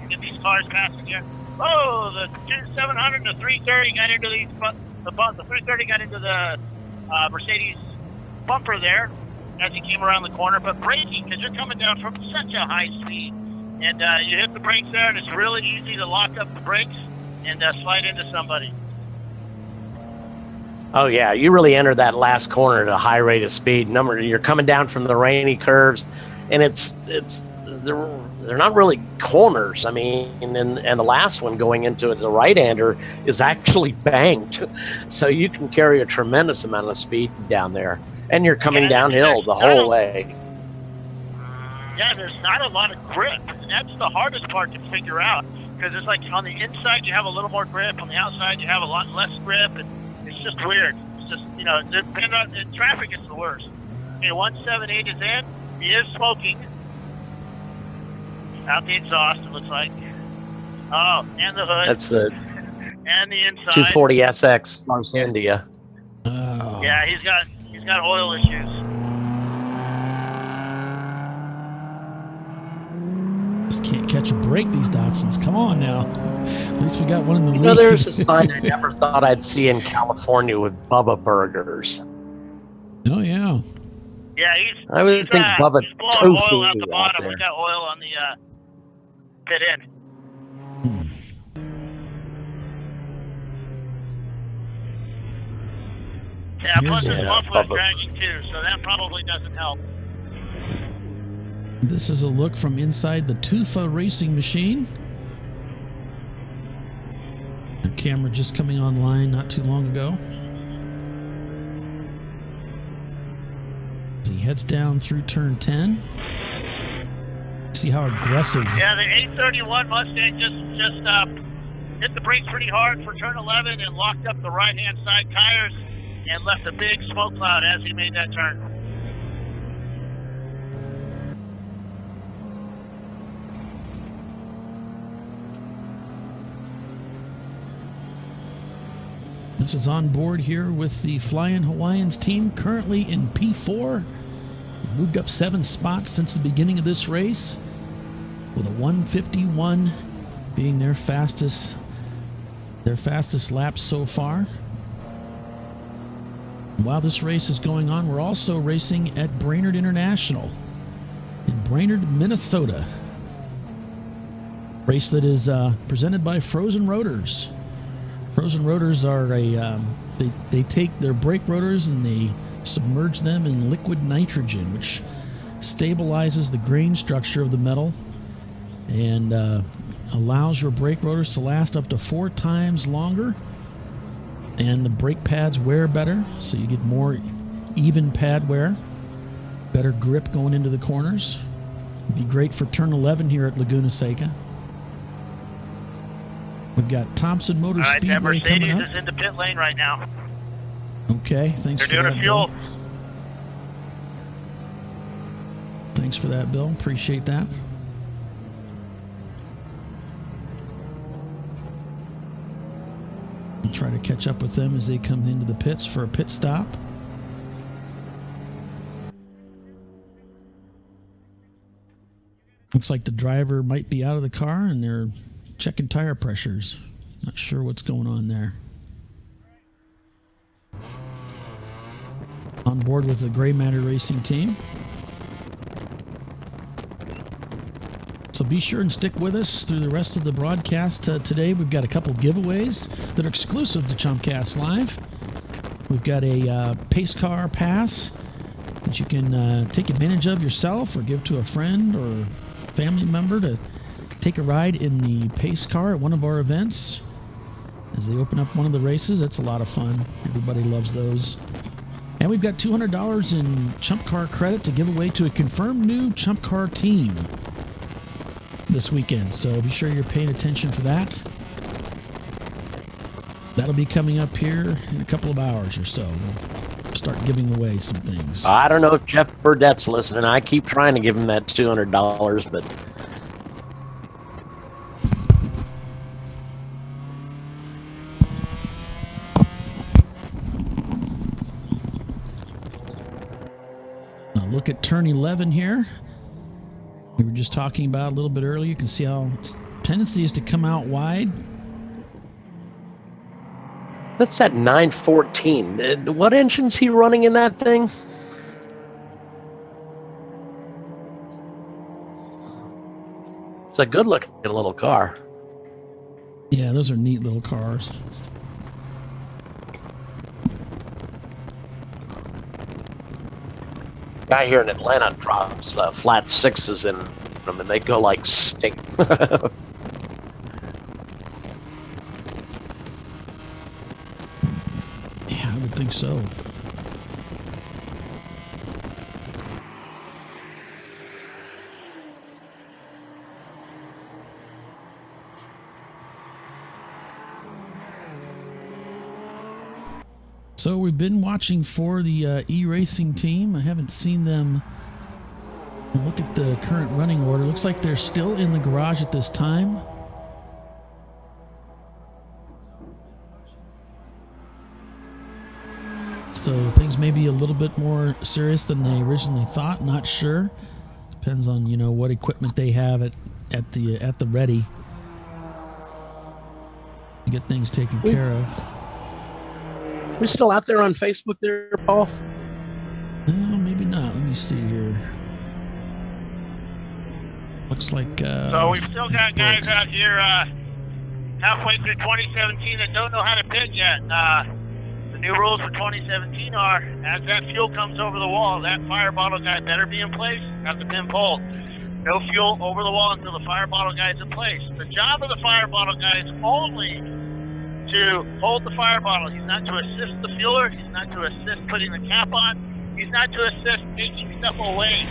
get these cars passing here. Oh, the 700 and the 330 got into the 330 got into the Mercedes bumper there as he came around the corner. But braking, because you're coming down from such a high speed. And you hit the brakes there, and it's really easy to lock up the brakes and slide into somebody. Oh yeah, you really entered that last corner at a high rate of speed. You're coming down from the rainy curves, and they're not really corners. I mean, and the last one going into it, the right-hander is actually banked, so you can carry a tremendous amount of speed down there, and you're coming downhill the whole way. Yeah, there's not a lot of grip, and that's the hardest part to figure out. Because it's like on the inside you have a little more grip, on the outside you have a lot less grip, and it's just weird. It's just, depending on the traffic, it's the worst. Okay, 178 is in. He is smoking. Out the exhaust, it looks like. Oh, and the hood. That's the and the inside. 240SX Mars India. Oh. Yeah, he's got oil issues. Just can't catch a break, these Datsuns. Come on now. At least we got one in the lead. There's a sign I never thought I'd see in California with Bubba Burgers. Oh, yeah. Yeah, I would think Bubba he's blowing Tofu oil out the bottom. there. We got oil on the pit end. Yeah, plus his bump was dragging too, so that probably doesn't help. This is a look from inside the Tufa racing machine. The camera just coming online not too long ago. As he heads down through turn 10. See how aggressive. Yeah, the 831 Mustang just hit the brakes pretty hard for turn 11 and locked up the right-hand side tires. and left a big smoke cloud as he made that turn. This is on board here with the Flying Hawaiians team, currently in P4. Moved up 7 spots since the beginning of this race, with a 1:51 being their fastest lap so far. While this race is going on, we're also racing at Brainerd International in Brainerd, Minnesota. Race that is presented by Frozen Rotors. Frozen rotors are they take their brake rotors and they submerge them in liquid nitrogen, which stabilizes the grain structure of the metal and allows your brake rotors to last up to 4 times longer. And the brake pads wear better, so you get more even pad wear, better grip going into the corners. It'd be great for turn 11 here at Laguna Seca. We've got Thompson Motor All right, that Speedway coming Mercedes up. is in the pit lane right now. Okay, thanks They're for that, doing a fuel. Bill. Thanks for that, Bill. Appreciate that. We'll try to catch up with them as they come into the pits for a pit stop. Looks like the driver might be out of the car and they're checking tire pressures. Not sure what's going on there. On board with the Gray Matter Racing team. So be sure and stick with us through the rest of the broadcast today. We've got a couple giveaways that are exclusive to ChumpCast Live. We've got a pace car pass that you can take advantage of yourself or give to a friend or family member to take a ride in the pace car at one of our events as they open up one of the races. That's a lot of fun. Everybody loves those. And we've got $200 in ChumpCar credit to give away to a confirmed new ChumpCar team this weekend. So be sure you're paying attention for that. That'll be coming up here in a couple of hours or so. We'll start giving away some things. I don't know if Jeff Burdett's listening. I keep trying to give him that $200, but look at turn 11 here. We were just talking about a little bit earlier. You can see how its tendency is to come out wide. that's at 914. What engine's he running in that thing? It's a good-looking little car. Yeah, those are neat little cars. Guy here in Atlanta drops flat 6s in them, and they go like stink. Yeah, I would think so. So we've been watching for the e-racing team. I haven't seen them look at the current running order. Looks like they're still in the garage at this time. So things may be a little bit more serious than they originally thought. Not sure. Depends on, you know, what equipment they have at the ready to get things taken care of. We still out there on Facebook there, Paul? No, maybe not. Let me see here. Looks like... so we've still got guys out here halfway through 2017 that don't know how to pit yet. The new rules for 2017 are, as that fuel comes over the wall, that fire bottle guy better be in place at the pin pole. No fuel over the wall until the fire bottle guy's in place. The job of the fire bottle guy is only to hold the fire bottle. He's not to assist the fueler. He's not to assist putting the cap on. He's not to assist taking stuff away.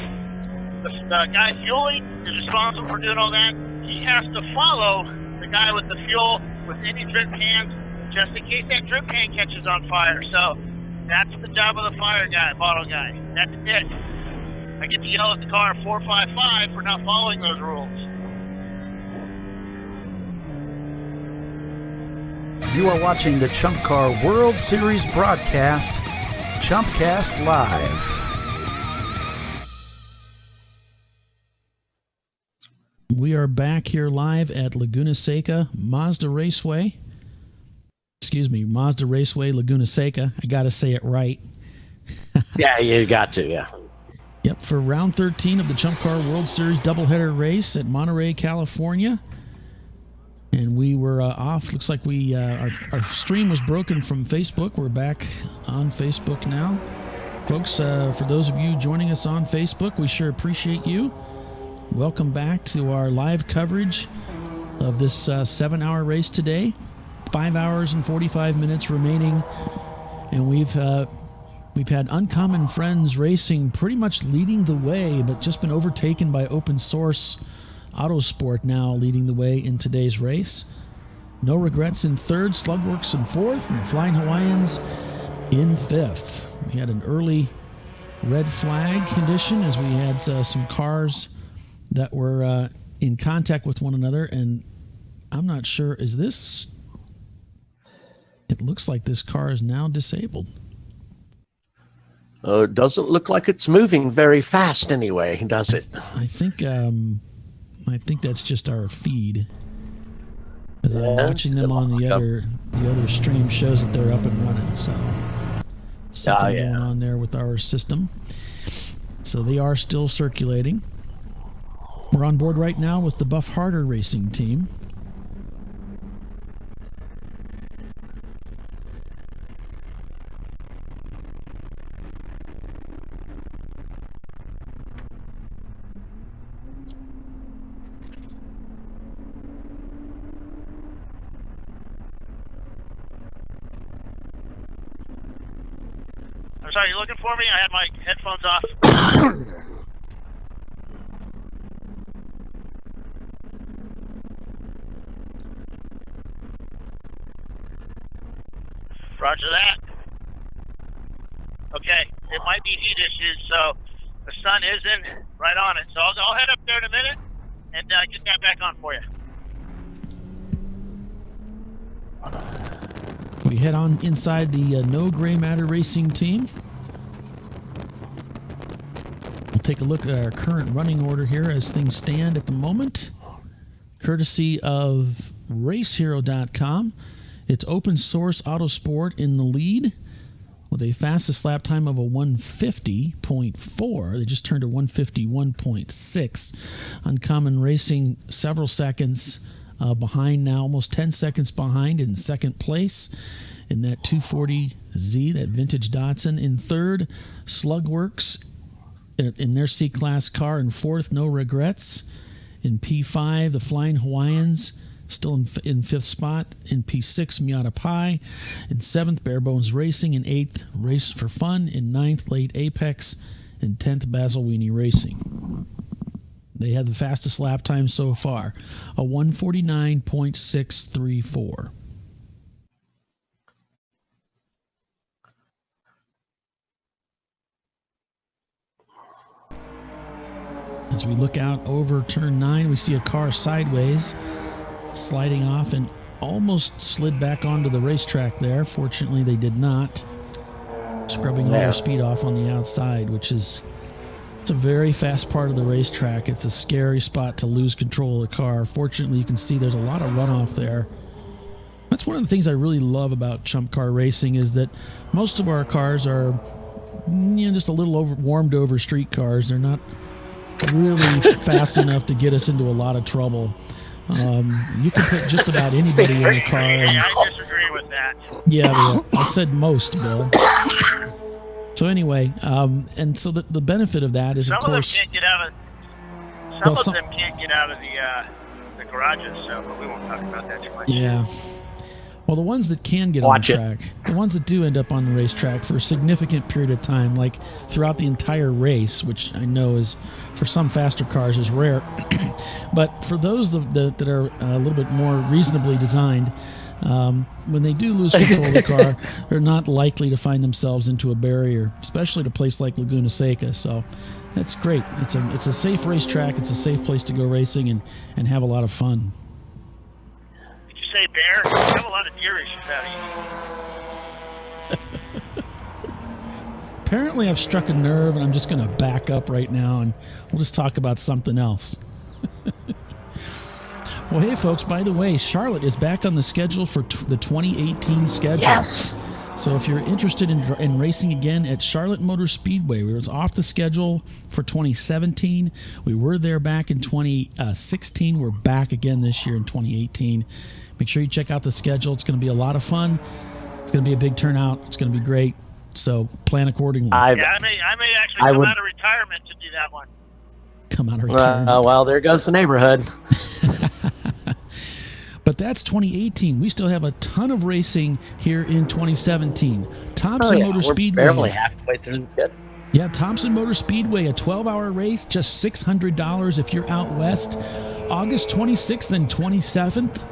The guy fueling is responsible for doing all that. He has to follow the guy with the fuel with any drip pans, just in case that drip pan catches on fire. So That's the job of the fire guy, bottle guy. That's it. I get to yell at the car 455 for not following those rules. You are watching the ChumpCar World Series broadcast, ChumpCast Live. We are back here live at Laguna Seca, Mazda Raceway. Mazda Raceway Laguna Seca. I got to say it right. Yeah, you got to, yeah. Yep, for round 13 of the ChumpCar World Series doubleheader race at Monterey, California. And we were off. Looks like our stream was broken from Facebook. We're back on Facebook now. Folks, for those of you joining us on Facebook, we sure appreciate you. Welcome back to our live coverage of this 7-hour race today. 5 hours and 45 minutes remaining, and we've had Uncommon Friends Racing pretty much leading the way, but just been overtaken by Open Source Autosport now leading the way in today's race. No Regrets in third, Slugworks in fourth, and Flying Hawaiians in fifth. We had an early red flag condition as we had some cars that were in contact with one another, and I'm not sure, it looks like this car is now disabled. It doesn't look like it's moving very fast anyway, does it? I think that's just our feed. As I'm watching them on the other stream shows that they're up and running, so something going on there with our system. So they are still circulating. We're on board right now with the Buff Harder Racing team. I'm sorry, you looking for me? I had my headphones off. Roger that. Okay, it might be heat issues, so the sun isn't right on it. So I'll head up there in a minute and get that back on for you. We head on inside the No Gray Matter Racing team. We'll take a look at our current running order here as things stand at the moment. Courtesy of RaceHero.com. It's Open Source Autosport in the lead with a fastest lap time of a 150.4. They just turned a 151.6. Uncommon Racing several seconds behind now, almost 10 seconds behind in second place in that 240Z, that vintage Datsun. In third, Slugworks in their C-Class car. In fourth, No Regrets. In P5, the Flying Hawaiians still in fifth spot. In P6, Miata Pi. In seventh, Bare Bones Racing. In eighth, Race for Fun. In ninth, Late Apex. In 10th, Basil Weenie Racing. They had the fastest lap time so far, a 149.634. As we look out over turn 9, we see a car sideways, sliding off and almost slid back onto the racetrack there. Fortunately, they did not. Scrubbing all their speed off on the outside, which is... It's a very fast part of the racetrack. It's a scary spot to lose control of the car. Fortunately, you can see there's a lot of runoff there. That's one of the things I really love about ChumpCar racing is that most of our cars are, just a little warmed over street cars. They're not really fast enough to get us into a lot of trouble. You can put just about anybody in the car. And, I disagree with that. Yeah, I said most, Bill. So anyway, and so the benefit of that is, of course, some of them can't get out of the garages. So, but we won't talk about that too much. Yeah. Well, the ones that can get on track, the ones that do end up on the racetrack for a significant period of time, like throughout the entire race, which I know is for some faster cars is rare, but for those that are a little bit more reasonably designed, When they do lose control of the car, they're not likely to find themselves into a barrier, especially at a place like Laguna Seca. So that's great. It's a safe racetrack. It's a safe place to go racing and have a lot of fun. Did you say bear? You have a lot of deer issues out east. Apparently I've struck a nerve, and I'm just going to back up right now, and we'll just talk about something else. Well, hey, folks, by the way, Charlotte is back on the schedule for the 2018 schedule. Yes. So if you're interested in racing again at Charlotte Motor Speedway, we was off the schedule for 2017. We were there back in 2016. We're back again this year in 2018. Make sure you check out the schedule. It's going to be a lot of fun. It's going to be a big turnout. It's going to be great. So plan accordingly. I may actually come out of retirement to do that one. Come out of retirement. Well, there goes the neighborhood. But that's 2018. We still have a ton of racing here in 2017. Thompson Motor Speedway. We're barely halfway through the schedule. Yeah, Thompson Motor Speedway, a 12-hour race, just $600 if you're out west. August 26th and 27th.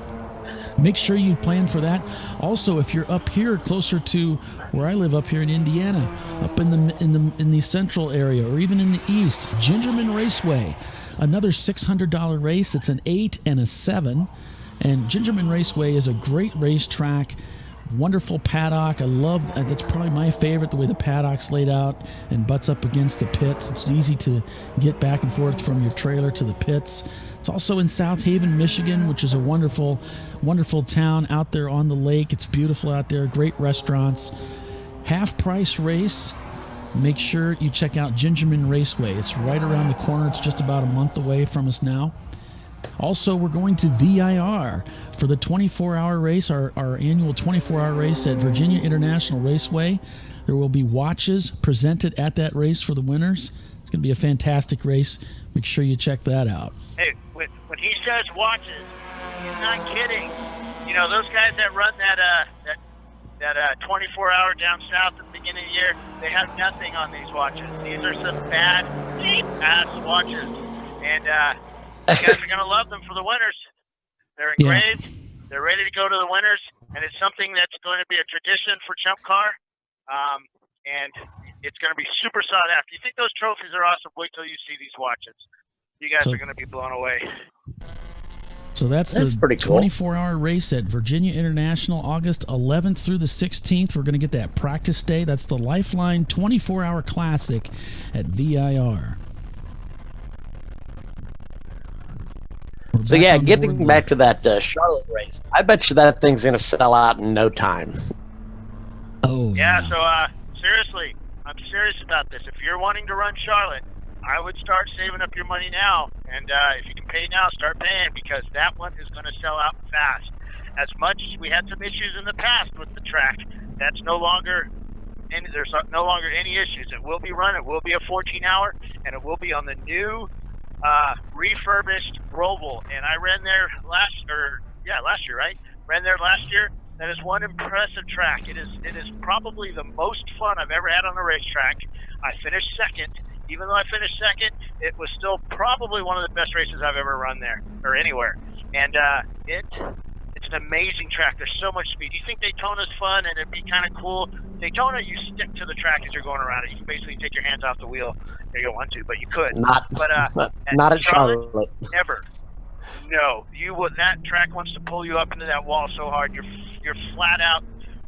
Make sure you plan for that. Also, if you're up here closer to where I live, up here in Indiana, up in the central area, or even in the east, Gingerman Raceway, another $600 race. It's an 8 and a 7. And Gingerman Raceway is a great racetrack, wonderful paddock. I love that's probably my favorite, the way the paddock's laid out and butts up against the pits. It's easy to get back and forth from your trailer to the pits. It's also in South Haven, Michigan, which is a wonderful, wonderful town out there on the lake. It's beautiful out there, great restaurants. Half price race. Make sure you check out Gingerman Raceway. It's right around the corner. It's just about a month away from us now. Also, we're going to VIR for the 24-hour race, our annual 24-hour race at Virginia International Raceway. There will be watches presented at that race for the winners. It's going to be a fantastic race. Make sure you check that out. Hey, when he says watches, he's not kidding. You know, those guys that run that 24-hour down south at the beginning of the year, they have nothing on these watches. These are some bad, cheap-ass watches. And you guys are going to love them for the winners. They're engraved. Yeah. They're ready to go to the winners. And it's something that's going to be a tradition for ChumpCar. And it's going to be super sought after. You think those trophies are awesome? Wait till you see these watches. You guys are going to be blown away. So that's the pretty cool. 24-hour race at Virginia International, August 11th through the 16th. We're going to get that practice day. That's the Lifeline 24-hour Classic at VIR. So yeah, getting back to that Charlotte race, I bet you that thing's going to sell out in no time. Oh yeah. So seriously, I'm serious about this. If you're wanting to run Charlotte, I would start saving up your money now, and if you can pay now, start paying, because that one is going to sell out fast. As much as we had some issues in the past with the track, that's no longer. And there's no longer any issues. It will be run. It will be a 14-hour, and it will be on the new refurbished Roval. And I ran there last year, right? Ran there last year. That is one impressive track. It is probably the most fun I've ever had on a racetrack. I finished second. Even though I finished second, it was still probably one of the best races I've ever run there or anywhere. And it's an amazing track. There's so much speed. You think Daytona's fun and it'd be kind of cool? Daytona, you stick to the track as you're going around it. You can basically take your hands off the wheel if you want to, but you could. Not at Charlotte. Never. No, you would. That track wants to pull you up into that wall so hard. You're flat out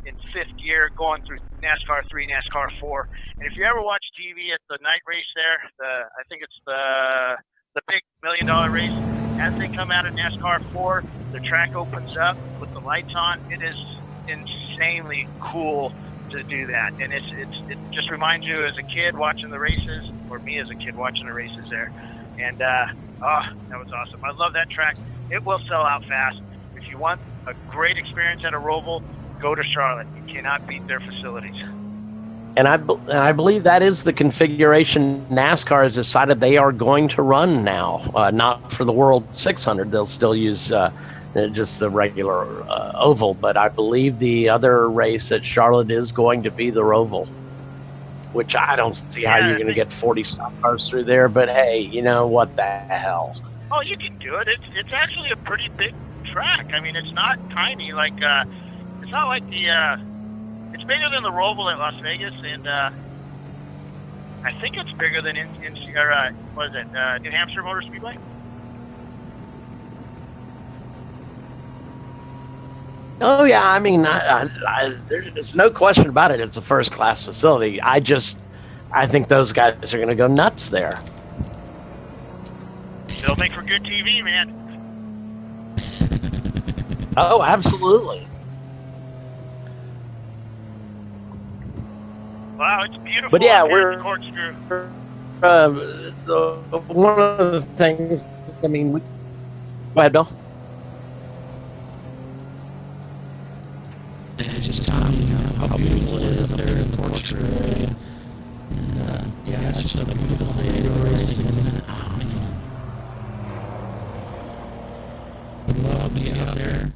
in fifth gear going through NASCAR 3, NASCAR 4. And if you ever watch TV at the night race there, I think it's the big $1 million race. As they come out of NASCAR 4, the track opens up with the lights on. It is insanely cool to do that, and it just reminds you as a kid watching the races, or me as a kid watching the races there. And that was awesome. I love that track. It will sell out fast. If you want a great experience at a Roval, go to Charlotte. You cannot beat their facilities. And I believe that is the configuration NASCAR has decided they are going to run now. Not for the World 600. They'll still use just the regular oval. But I believe the other race at Charlotte is going to be the Roval, which I don't see how you're going to get 40 stock cars through there. But hey, you know what the hell? Oh, you can do it. It's actually a pretty big track. I mean, it's not tiny. Like it's not like the. It's bigger than the Roval at Las Vegas, and I think it's bigger than what is it? New Hampshire Motor Speedway. Oh yeah, I mean, there's no question about it. It's a first-class facility. I think those guys are going to go nuts there. It'll make for good TV, man. Oh, absolutely. Wow, it's beautiful. But yeah, we're corkscrew. One of the things. I mean, go ahead, Bill. It's just telling you how beautiful it is up there in the corkscrew area. And yeah, it's just a beautiful day to go racing, isn't it? Oh man, would love to be out there.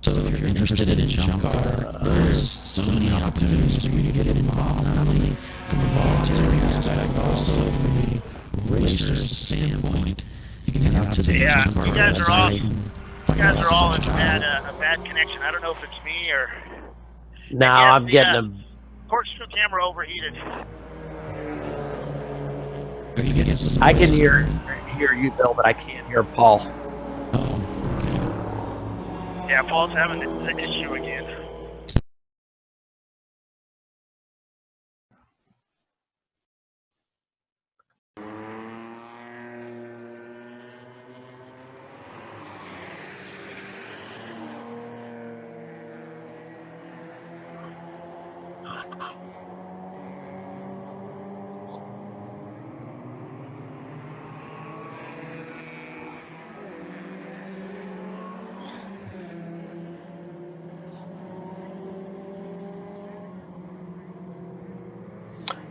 So if you're interested in ChumpCar, there's so many opportunities for you to get involved, not only from a volunteering aspect, but also from a racer's standpoint. You can head out to the ChumpCar you guys website. You guys are all in a bad connection. I don't know if it's me or. No, I'm getting a corkscrew camera overheated. Are you getting some I can hear you, Bill, but I can't hear Paul. Oh, okay. Yeah, Paul's having an issue again.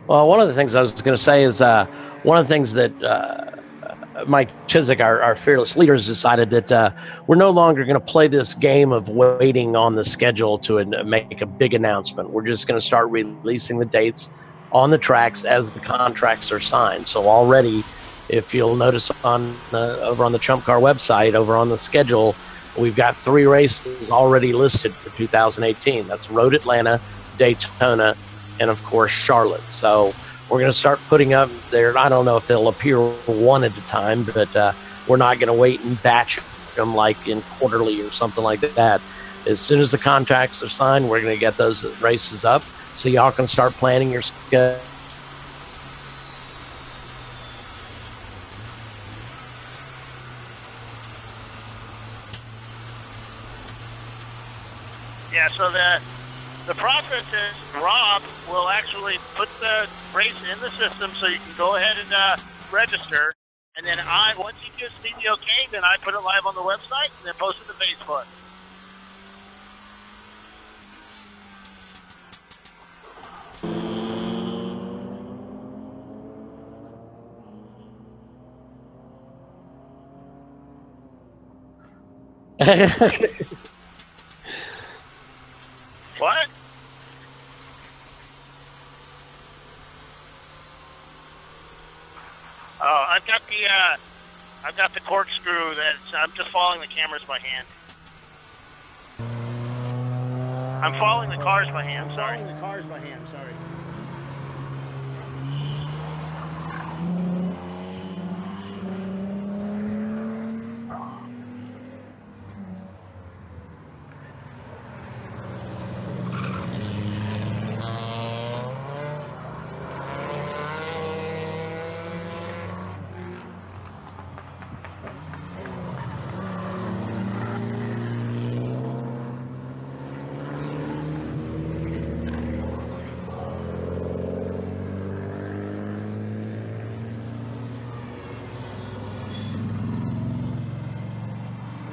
Well, one of the things I was going to say is one of the things that Mike Chiswick, our fearless leader, has decided that we're no longer going to play this game of waiting on the schedule to make a big announcement. We're just going to start releasing the dates on the tracks as the contracts are signed. So already, if you'll notice on over on the ChumpCar website, over on the schedule, we've got 3 races already listed for 2018. That's Road Atlanta, Daytona, and of course Charlotte. So we're going to start putting up there. I don't know if they'll appear one at a time, but we're not going to wait and batch them like in quarterly or something like that. As soon as the contracts are signed, we're going to get those races up so y'all can start planning your schedule. Yeah, so the process is Rob will actually put the race in the system so you can go ahead and register. And then once he gives me the okay, then I put it live on the website and then post it to Facebook. What? Oh, I've got the corkscrew I'm just following the cameras by hand. I'm following the cars by hand, sorry.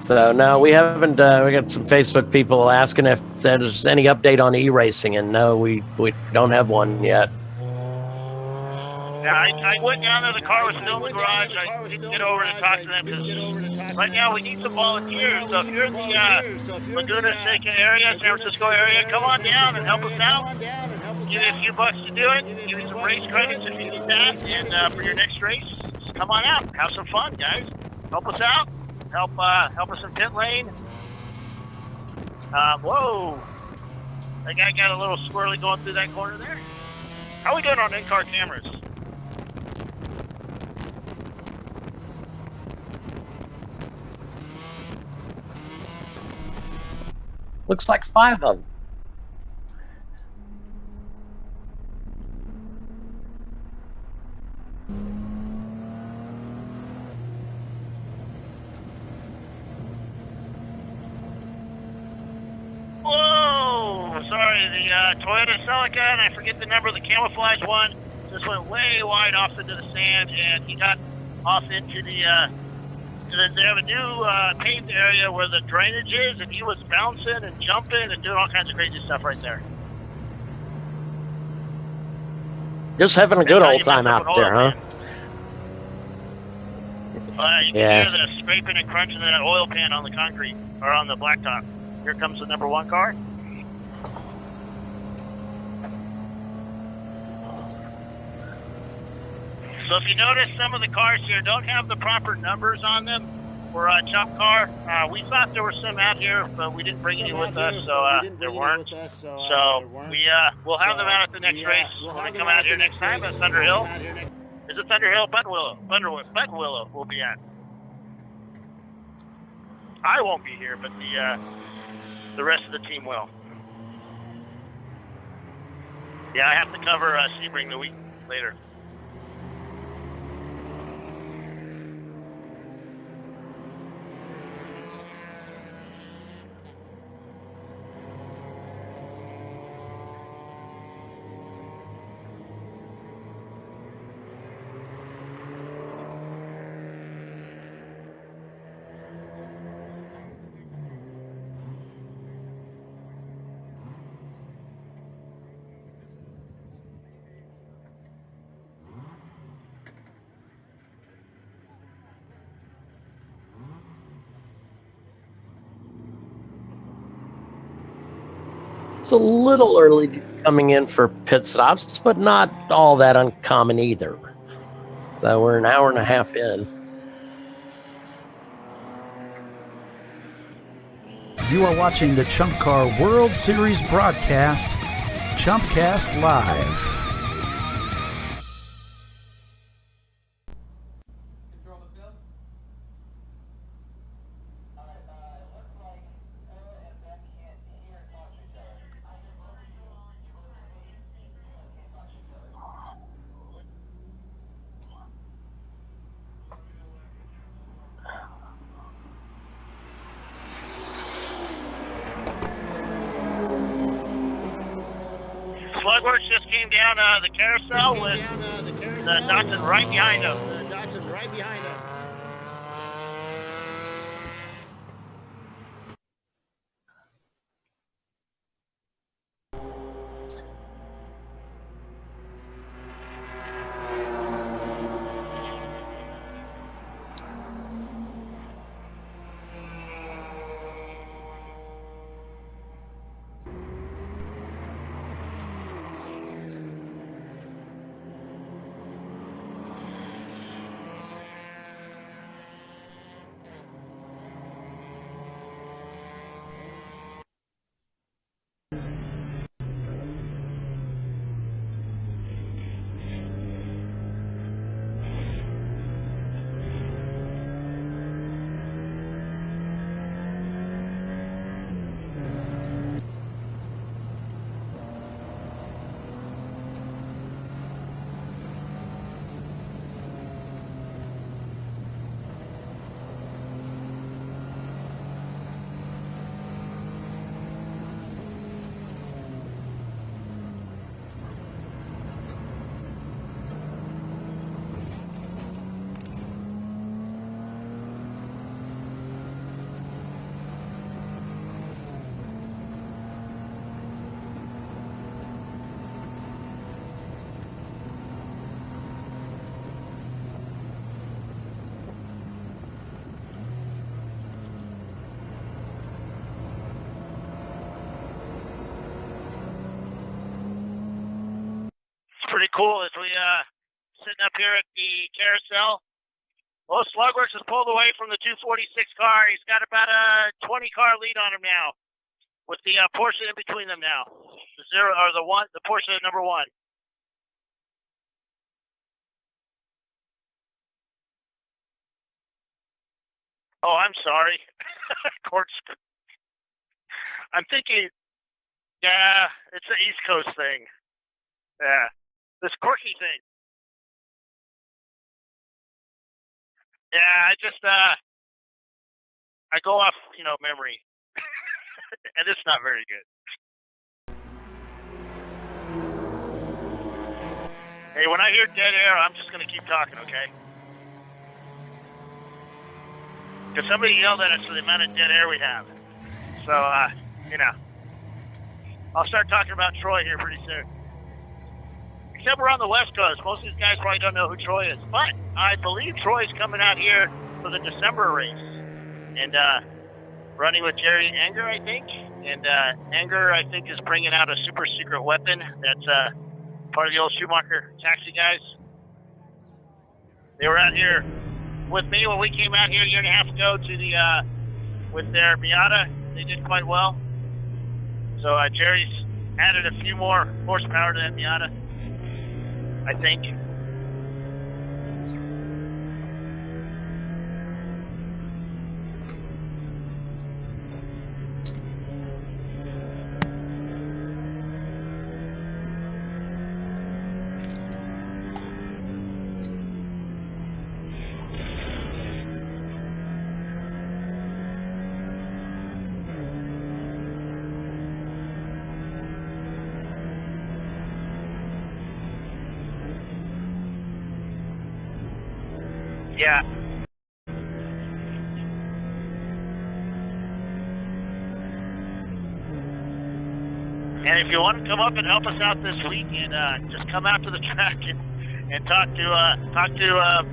So no, we haven't. We got some Facebook people asking if there's any update on e-racing, and no, we don't have one yet. Yeah, I went down there. The car was still in the garage. I didn't get over to talk to them because right now we need some volunteers. So if you're in the Laguna Seca area, San Francisco area, come on down and help us out. Give you a few bucks to do it. Give you some race credits if you need that. And for your next race, just come on out. Have some fun, guys. Help us out. help us in pit lane. Whoa! That guy got a little squirrely going through that corner there. How are we doing on in-car cameras? Looks like 5 of them. Whoa! Sorry, the Toyota Celica, and I forget the number of the camouflage one, just went way wide off into the sand, and he got off into the they have a new paved area where the drainage is, and he was bouncing and jumping and doing all kinds of crazy stuff right there. Just having a good old time out there, huh? You can hear the scraping and crunching of that oil pan on the concrete, or on the blacktop. Here comes the number 1 car. So if you notice, some of the cars here don't have the proper numbers on them for ChumpCar. We thought there were some out here, but we didn't bring any with us, so there weren't. So we'll have them out at the next race. We're going to come out here next time at Thunder Hill. Is it Thunder Hill? Buttonwillow will be at. I won't be here, but the rest of the team will. Yeah, I have to cover Sebring the week later. It's a little early coming in for pit stops, but not all that uncommon either. So we're an hour and a half in. You are watching the ChumpCar World Series broadcast, ChumpCast Live. Slugworks just came down the carousel with the Datsun right behind him. Pretty cool as we sitting up here at the carousel Well, Slugworks has pulled away from the 246 car. He's got about a 20 car lead on him now, with the Porsche in between them now. The Porsche number 1. Oh, I'm sorry. Corkscrew. I'm thinking, yeah, it's an East Coast thing. Yeah, this quirky thing. Yeah, I go off, memory, and it's not very good. Hey, when I hear dead air, I'm just gonna keep talking, okay? Because somebody yelled at us for the amount of dead air we have. So, I'll start talking about Troy here pretty soon. Except we're on the West Coast. Most of these guys probably don't know who Troy is. But I believe Troy's coming out here for the December race. And running with Jerry Anger, I think. And Anger, I think, is bringing out a super secret weapon that's part of the old Schumacher taxi guys. They were out here with me when we came out here a year and a half ago to the with their Miata. They did quite well. So Jerry's added a few more horsepower to that Miata, I think. Yeah. And if you want to come up and help us out this week, and just come out to the track and talk to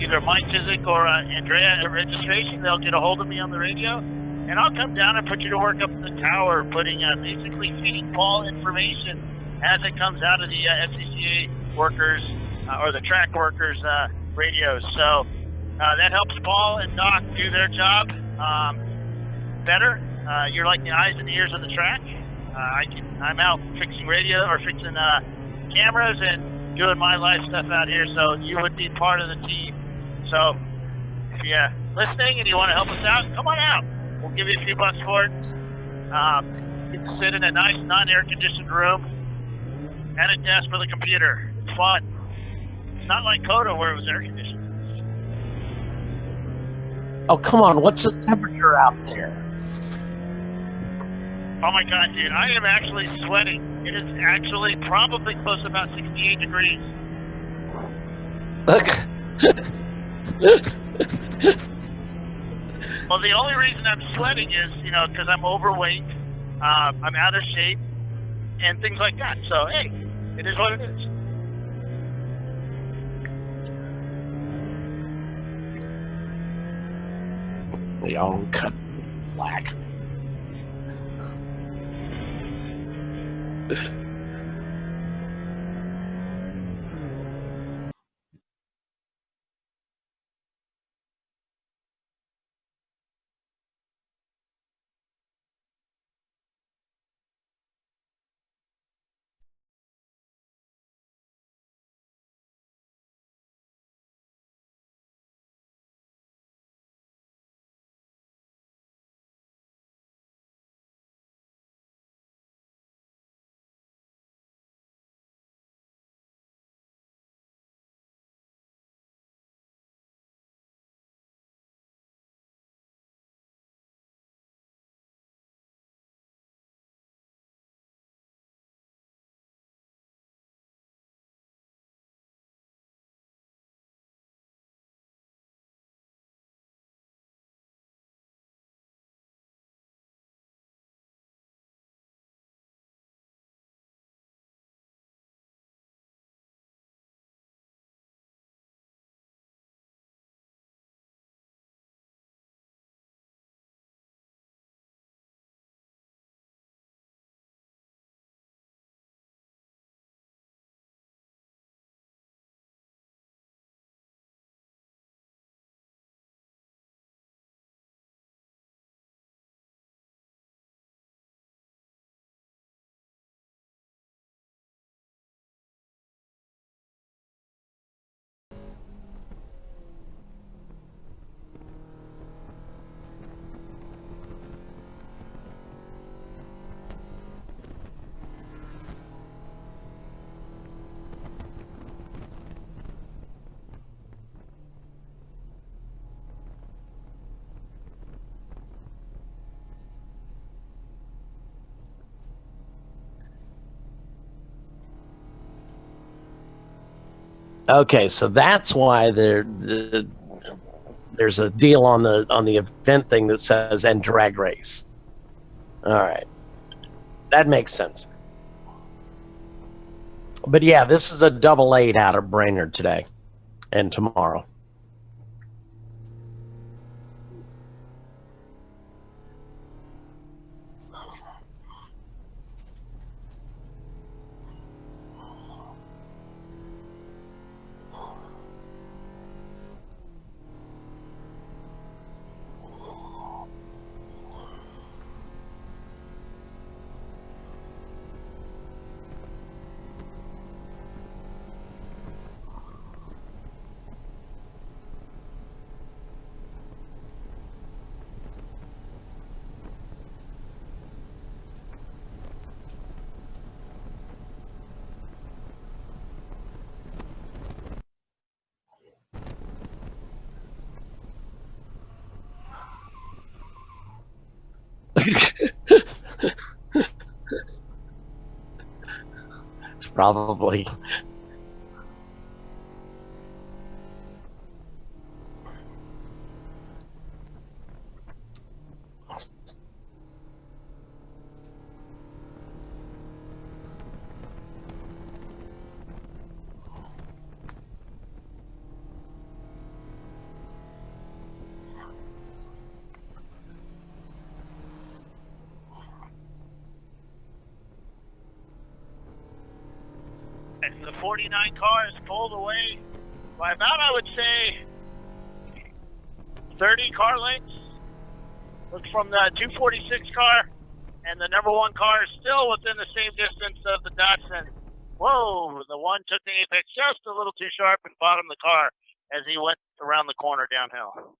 either Mike Chiswick or Andrea at registration. They'll get a hold of me on the radio, and I'll come down and put you to work up in the tower, putting basically feeding Paul information as it comes out of the FCCA workers or the track workers radios. So that helps Paul and Doc do their job better. You're like the eyes and ears of the track. I'm out fixing radio or fixing cameras and doing my live stuff out here, so you would be part of the team. So if you're listening and you want to help us out, come on out. We'll give you a few bucks for it. You can sit in a nice non-air conditioned room and a desk with a computer. It's fun. It's not like Coda where it was air conditioned. Oh, come on. What's the temperature out there? Oh my God, dude, I am actually sweating. It is actually probably close to about 68 degrees. Well, the only reason I'm sweating is, because I'm overweight, I'm out of shape, and things like that. So, hey, it is what it is. We all cut black. Okay, so that's why there's a deal on the event thing that says "and drag race." All right, that makes sense. But yeah, this is a double 8 out of Brainerd today and tomorrow. Probably. The 49 car is pulled away by about, I would say, 30 car lengths. Look from the 246 car, and the number 1 car is still within the same distance of the Datsun. Whoa, the one took the apex just a little too sharp and bottomed the car as he went around the corner downhill.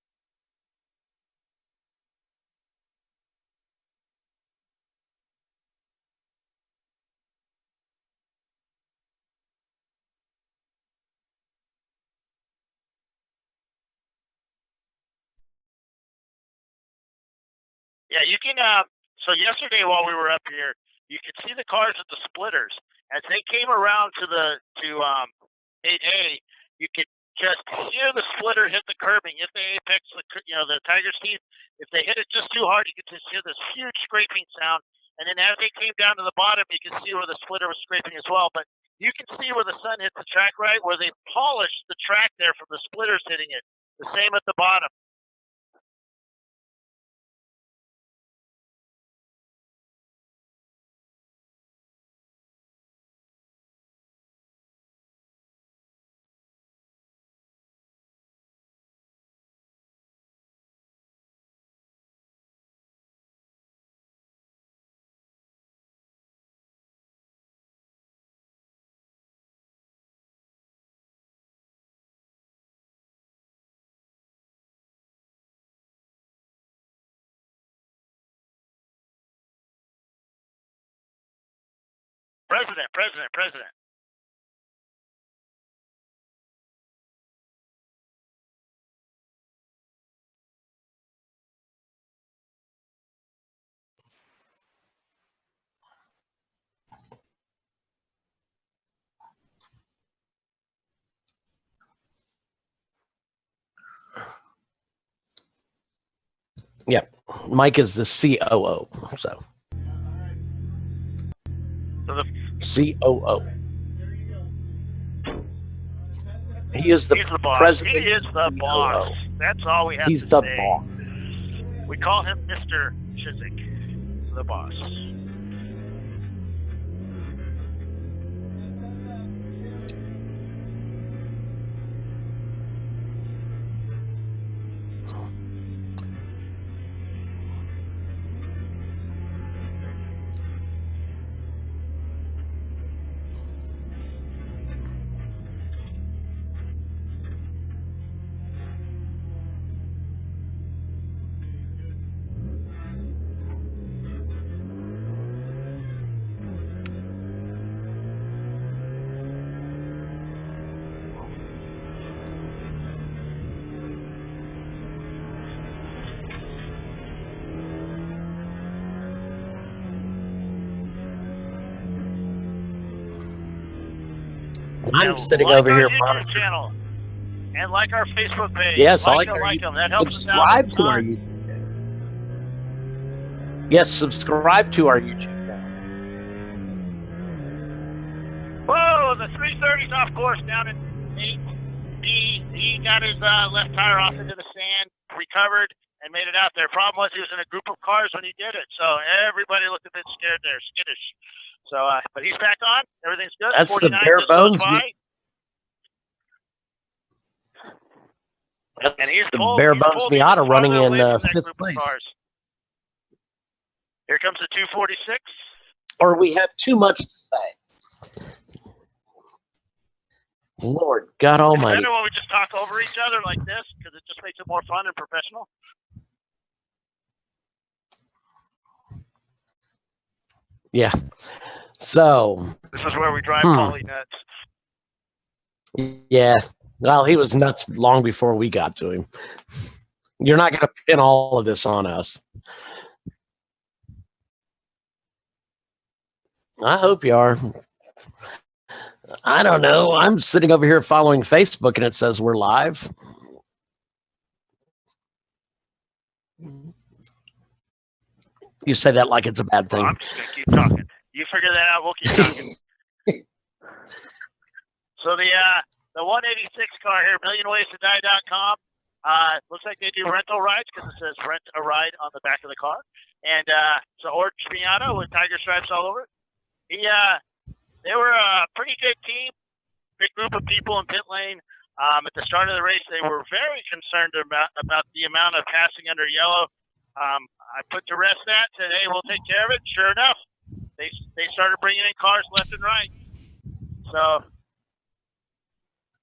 Yeah, you can. So yesterday while we were up here, you could see the cars at the splitters as they came around to 8A. You could just hear the splitter hit the curbing, hit the apex, the tiger's teeth. If they hit it just too hard, you could just hear this huge scraping sound. And then as they came down to the bottom, you could see where the splitter was scraping as well. But you can see where the sun hits the track, right, where they polished the track there from the splitters hitting it. The same at the bottom. President. Yep. Mike is the COO. So So COO. He is he's the boss. president. He is the boss. That's all we have He's to the say. boss. We call him Mr. Chiswick, the boss. I'm sitting like over our here YouTube monitoring. channel and like our Facebook page. Yes, I like like them. That helps us out. Subscribe to our YouTube channel. Yes, subscribe to our YouTube channel. Whoa, the 330's off course down in 8. He got his left tire off into the sand, recovered, and made it out there. Problem was he was in a group of cars when he did it, so everybody looked a bit scared there, skittish. So, but he's back on. Everything's good. That's the 49 bare just goes bones. by. And he's the pulled, bare he's bones pulled Miata even running farther in away from that 5th group of place. cars. Here comes the 246. Or we have too much to say. Lord God It's Almighty. better when we just talk over each other like this because it just makes it more fun and professional. Yeah. So. This is where we drive Paulie nuts. Yeah. Well, he was nuts long before we got to him. You're not going to pin all of this on us. I hope you are. I don't know. I'm sitting over here following Facebook and it says we're live. You say that like it's a bad thing. I'm just going to keep talking. You figure that out. We'll keep talking. So the 186 car here, millionwaystoDie.com. Looks like they do rental rides because it says rent a ride on the back of the car. And it's an orange Miata with tiger stripes all over it. They were a pretty good team, big group of people in pit lane. At the start of the race, they were very concerned about the amount of passing under yellow. I put to rest that, said, hey, we'll take care of it. Sure enough, they started bringing in cars left and right. So...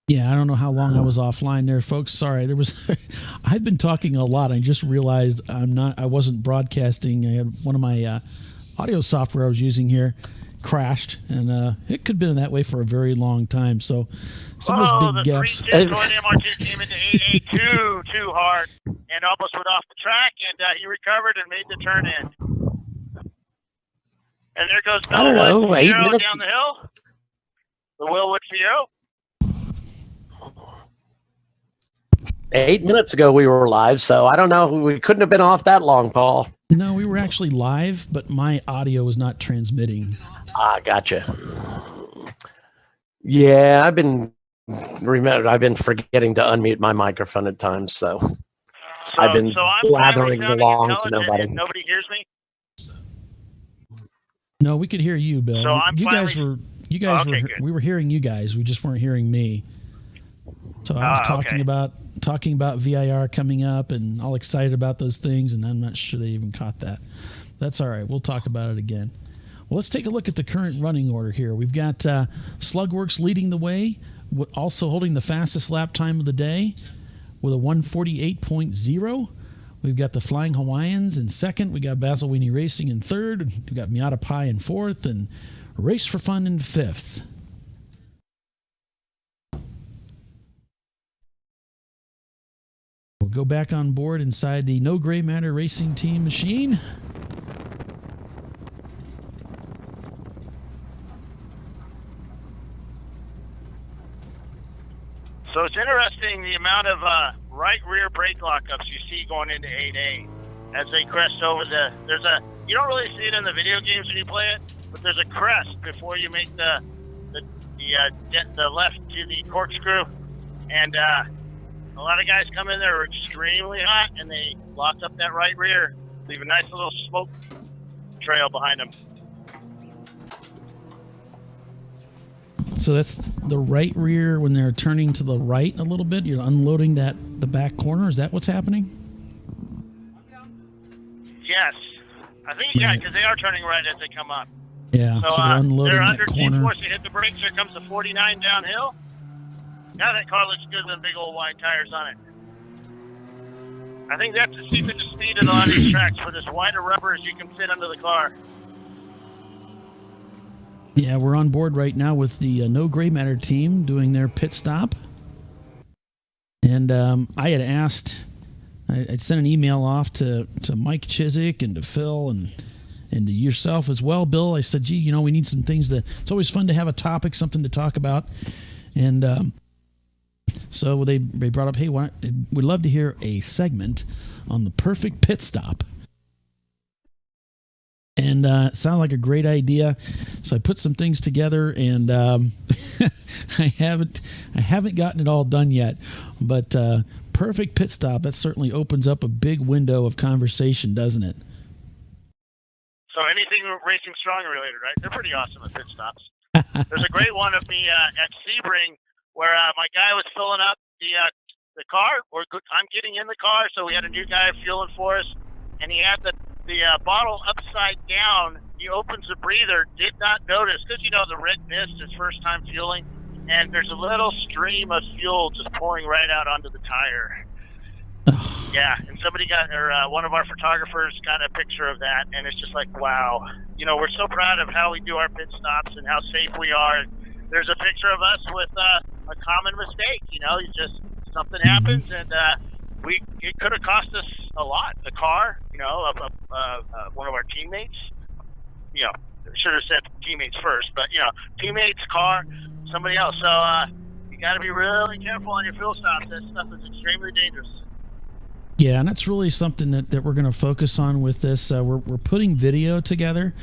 Yeah, I don't know how long I was offline there, folks. Sorry, I've been talking a lot. I just realized I wasn't broadcasting. I had one of my audio software I was using here crashed, and it could have been that way for a very long time. So some of those big gaps. The 310 MR2 came into 882 too hard and almost went off the track, and he recovered and made the turn in. And there goes Wilwood Fiero down the hill. The Wilwood Fiero. 8 minutes ago we were live, so I don't know. We couldn't have been off that long, Paul. No, we were actually live, but my audio was not transmitting. Gotcha. Yeah, I've been forgetting to unmute my microphone at times, so I've been blathering along to nobody. Nobody hears me. No, we could hear you, Bill. So we were hearing you guys. We just weren't hearing me. So I was talking about VIR coming up and all excited about those things, and I'm not sure they even caught that. That's all right. We'll talk about it again. Well, let's take a look at the current running order here. We've got Slugworks leading the way, also holding the fastest lap time of the day with a 148.0. We've got the Flying Hawaiians in second. We got Basil Weenie Racing in third. We've got Miata Pie in fourth, and Race for Fun in fifth. We'll go back on board inside the No Gray Matter Racing Team machine. So it's interesting the amount of right rear brake lockups you see going into 8A as they crest over you don't really see it in the video games when you play it, but there's a crest before you make the left to the corkscrew, and a lot of guys come in there are extremely hot, and they lock up that right rear, leave a nice little smoke trail behind them. So that's the right rear when they're turning to the right a little bit. You're unloading the back corner. Is that what's happening? Yes. I think, because they are turning right as they come up. Yeah, so they're unloading they're that under corner. G-force. They hit the brakes. Here comes the 49 downhill. Now that car looks good with big old wide tires on it. I think that's the secret to speed at a lot of these tracks. For this wider rubber as you can fit under the car. Yeah, we're on board right now with the No Gray Matter team doing their pit stop. And I had asked, I'd sent an email off to Mike Chiswick and to Phil and to yourself as well, Bill. I said, gee, we need some things it's always fun to have a topic, something to talk about. And so they brought up, hey, we'd love to hear a segment on the perfect pit stop. And it sounded like a great idea, so I put some things together, and I haven't gotten it all done yet. But perfect pit stop, that certainly opens up a big window of conversation, doesn't it? So anything Racing Strong related, right? They're pretty awesome at pit stops. There's a great one of me at Sebring where my guy was filling up the car. I'm getting in the car, so we had a new guy fueling for us, and he had the bottle upside down. He opens the breather, did not notice, because the red mist is first time fueling, and there's a little stream of fuel just pouring right out onto the tire. Yeah, and somebody one of our photographers got a picture of that, and it's just like, wow. We're so proud of how we do our pit stops and how safe we are. There's a picture of us with a common mistake. Something happens, and it could have cost us a lot. The car, one of our teammates. Should have said teammates first, but teammates, car, somebody else. So you got to be really careful on your fuel stops. That stuff is extremely dangerous. Yeah, and that's really something that we're going to focus on with this. We're putting video together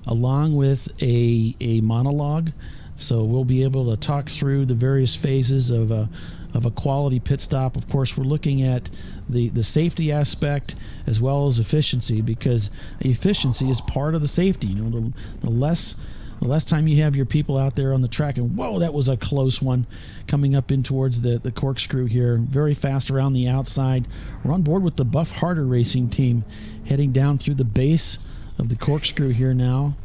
along with a monologue, so we'll be able to talk through the various phases of a quality pit stop. Of course, we're looking at the safety aspect as well as efficiency, because efficiency is part of the safety. The less time you have your people out there on the track, and whoa, that was a close one coming up in towards the corkscrew here, very fast around the outside. We're on board with the Buff Harder Racing team heading down through the base of the corkscrew here now,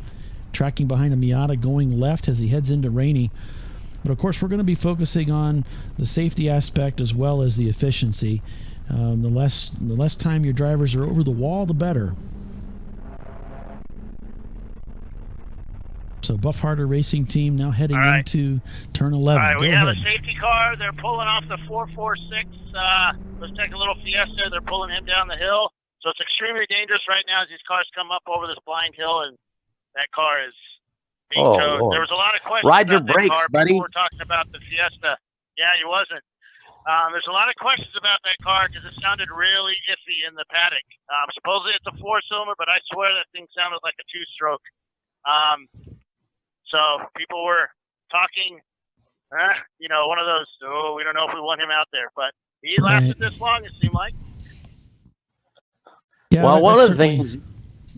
tracking behind a Miata going left as he heads into Rainey. But of course, we're going to be focusing on the safety aspect as well as the efficiency. The less time your drivers are over the wall, the better. So Buff Harder Racing team now heading into turn 11. All right, we have ahead. a safety car. They're pulling off the 446. Let's take a little Fiesta. They're pulling him down the hill. So it's extremely dangerous right now as these cars come up over this blind hill, and that car is being towed. Lord. There was a lot of questions Ride your about brakes, that car. buddy. People were talking about the Fiesta. Yeah, he wasn't. There's a lot of questions about that car because it sounded really iffy in the paddock. Supposedly it's a 4-cylinder, but I swear that thing sounded like a 2-stroke. So people were talking, one of those, we don't know if we want him out there. But he lasted this long, it seemed like. Yeah, well, one of the things.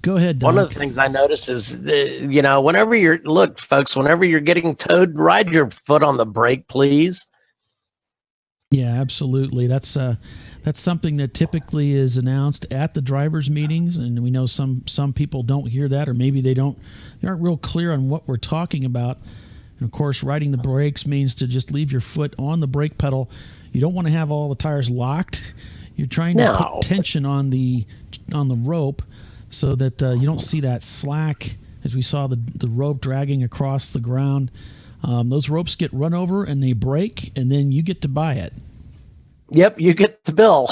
Go ahead, Doc. One of the things I notice is, whenever whenever you're getting towed, ride your foot on the brake, please. Yeah, absolutely. That's something that typically is announced at the drivers' meetings, and we know some people don't hear that, or maybe they aren't real clear on what we're talking about. And of course, riding the brakes means to just leave your foot on the brake pedal. You don't want to have all the tires locked. You're trying to put tension on the rope so that you don't see that slack as we saw the rope dragging across the ground. Those ropes get run over and they break, and then you get to buy it. Yep, you get the bill.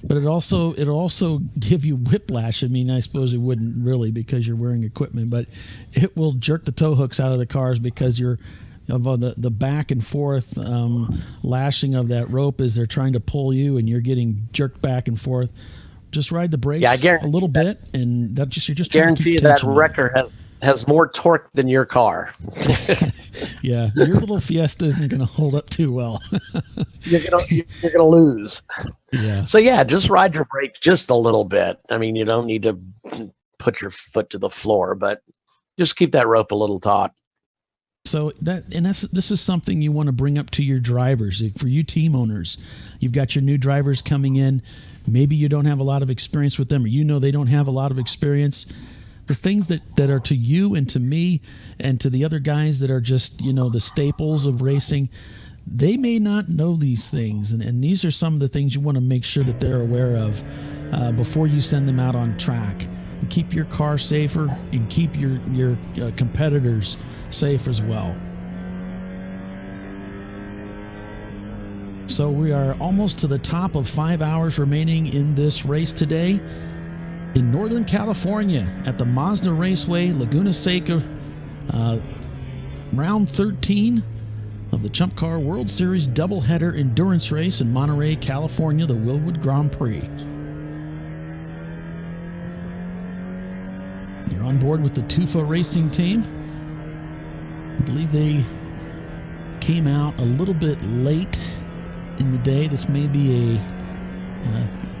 But it also give you whiplash. I mean, I suppose it wouldn't really because you're wearing equipment, but it will jerk the tow hooks out of the cars because you're of the back and forth lashing of that rope as they're trying to pull you, and you're getting jerked back and forth. Just ride the brakes a little bit, and you're just guarantee that wrecker has more torque than your car. Yeah, your little Fiesta isn't going to hold up too well. You're gonna lose. Yeah. So yeah, just ride your brake just a little bit. I mean, you don't need to put your foot to the floor, but just keep that rope a little taut. So this is something you want to bring up to your drivers. For you team owners, you've got your new drivers coming in. Maybe you don't have a lot of experience with them, or they don't have a lot of experience. There's things that are to you and to me and to the other guys that are just, the staples of racing. They may not know these things, and these are some of the things you want to make sure that they're aware of before you send them out on track. And keep your car safer and keep your competitors safe as well. So we are almost to the top of 5 hours remaining in this race today in Northern California at the Mazda Raceway Laguna Seca round 13 of the ChumpCar World Series doubleheader endurance race in Monterey, California, the Wilwood Grand Prix. You're on board with the Tufa Racing team. I believe they came out a little bit late in the day. This may be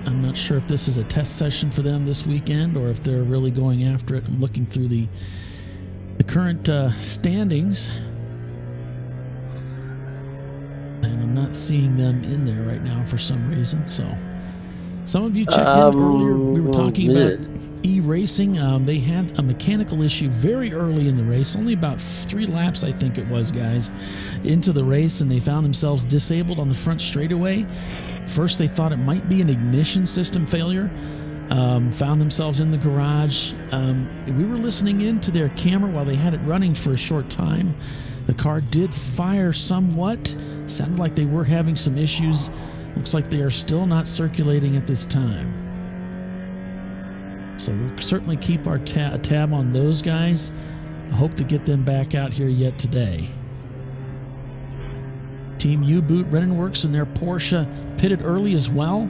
I'm not sure if this is a test session for them this weekend or if they're really going after it. I'm looking through the current standings, and I'm not seeing them in there right now for some reason. So some of you checked in earlier. We were talking about e-racing. They had a mechanical issue very early in the race, only about 3 laps, I think it was, guys, into the race, and they found themselves disabled on the front straightaway. First, they thought it might be an ignition system failure. Found themselves in the garage. We were listening into their camera while they had it running for a short time. The car did fire somewhat. Sounded like they were having some issues. Looks like they are still not circulating at this time. So we'll certainly keep our tab on those guys. I hope to get them back out here yet today. Team U-Boot Brennan Works and their Porsche pitted early as well.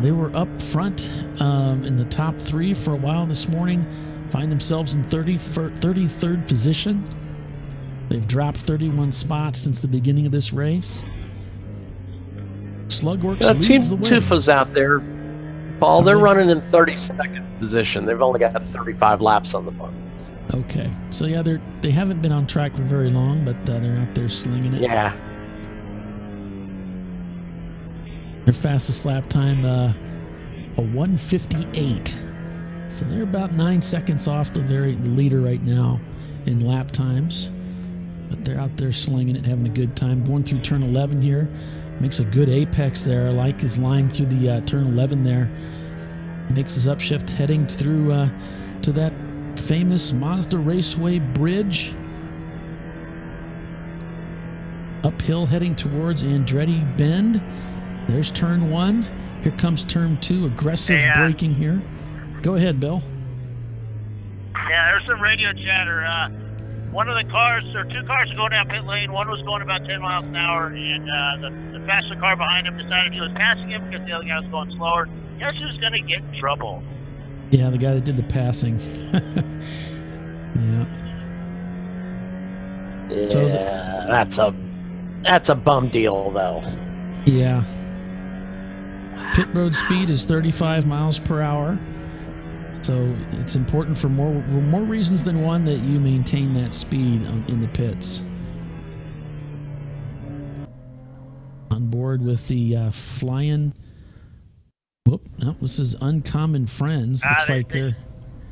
They were up front in the top 3 for a while this morning. Find themselves in 33rd position. They've dropped 31 spots since the beginning of this race. Slugworks leads the way. Team Tufa's out there, Paul. They're running in 32nd position. They've only got 35 laps on the bumps. Okay, so yeah, they haven't been on track for very long, but they're out there slinging it. Yeah. Their fastest lap time, a 1:58. So they're about 9 seconds off the leader right now in lap times. But they're out there slinging it, having a good time. Going through turn 11 here. Makes a good apex there. I like his line through the turn 11 there. Makes his upshift heading through to that famous Mazda Raceway bridge. Uphill heading towards Andretti Bend. There's turn 1. Here comes turn 2. Aggressive braking here. Go ahead, Bill. Yeah, there's some radio chatter. One of the cars, or 2 cars, are going down pit lane. One was going about 10 miles an hour, and the faster car behind him decided he was passing him because the other guy was going slower. Guess who's going to get in trouble? Yeah, the guy that did the passing. Yeah. So that's a bum deal, though. Yeah. Pit road speed is 35 miles per hour. So it's important for more reasons than one that you maintain that speed in the pits. On board with the flying... this is Uncommon Friends. Looks like they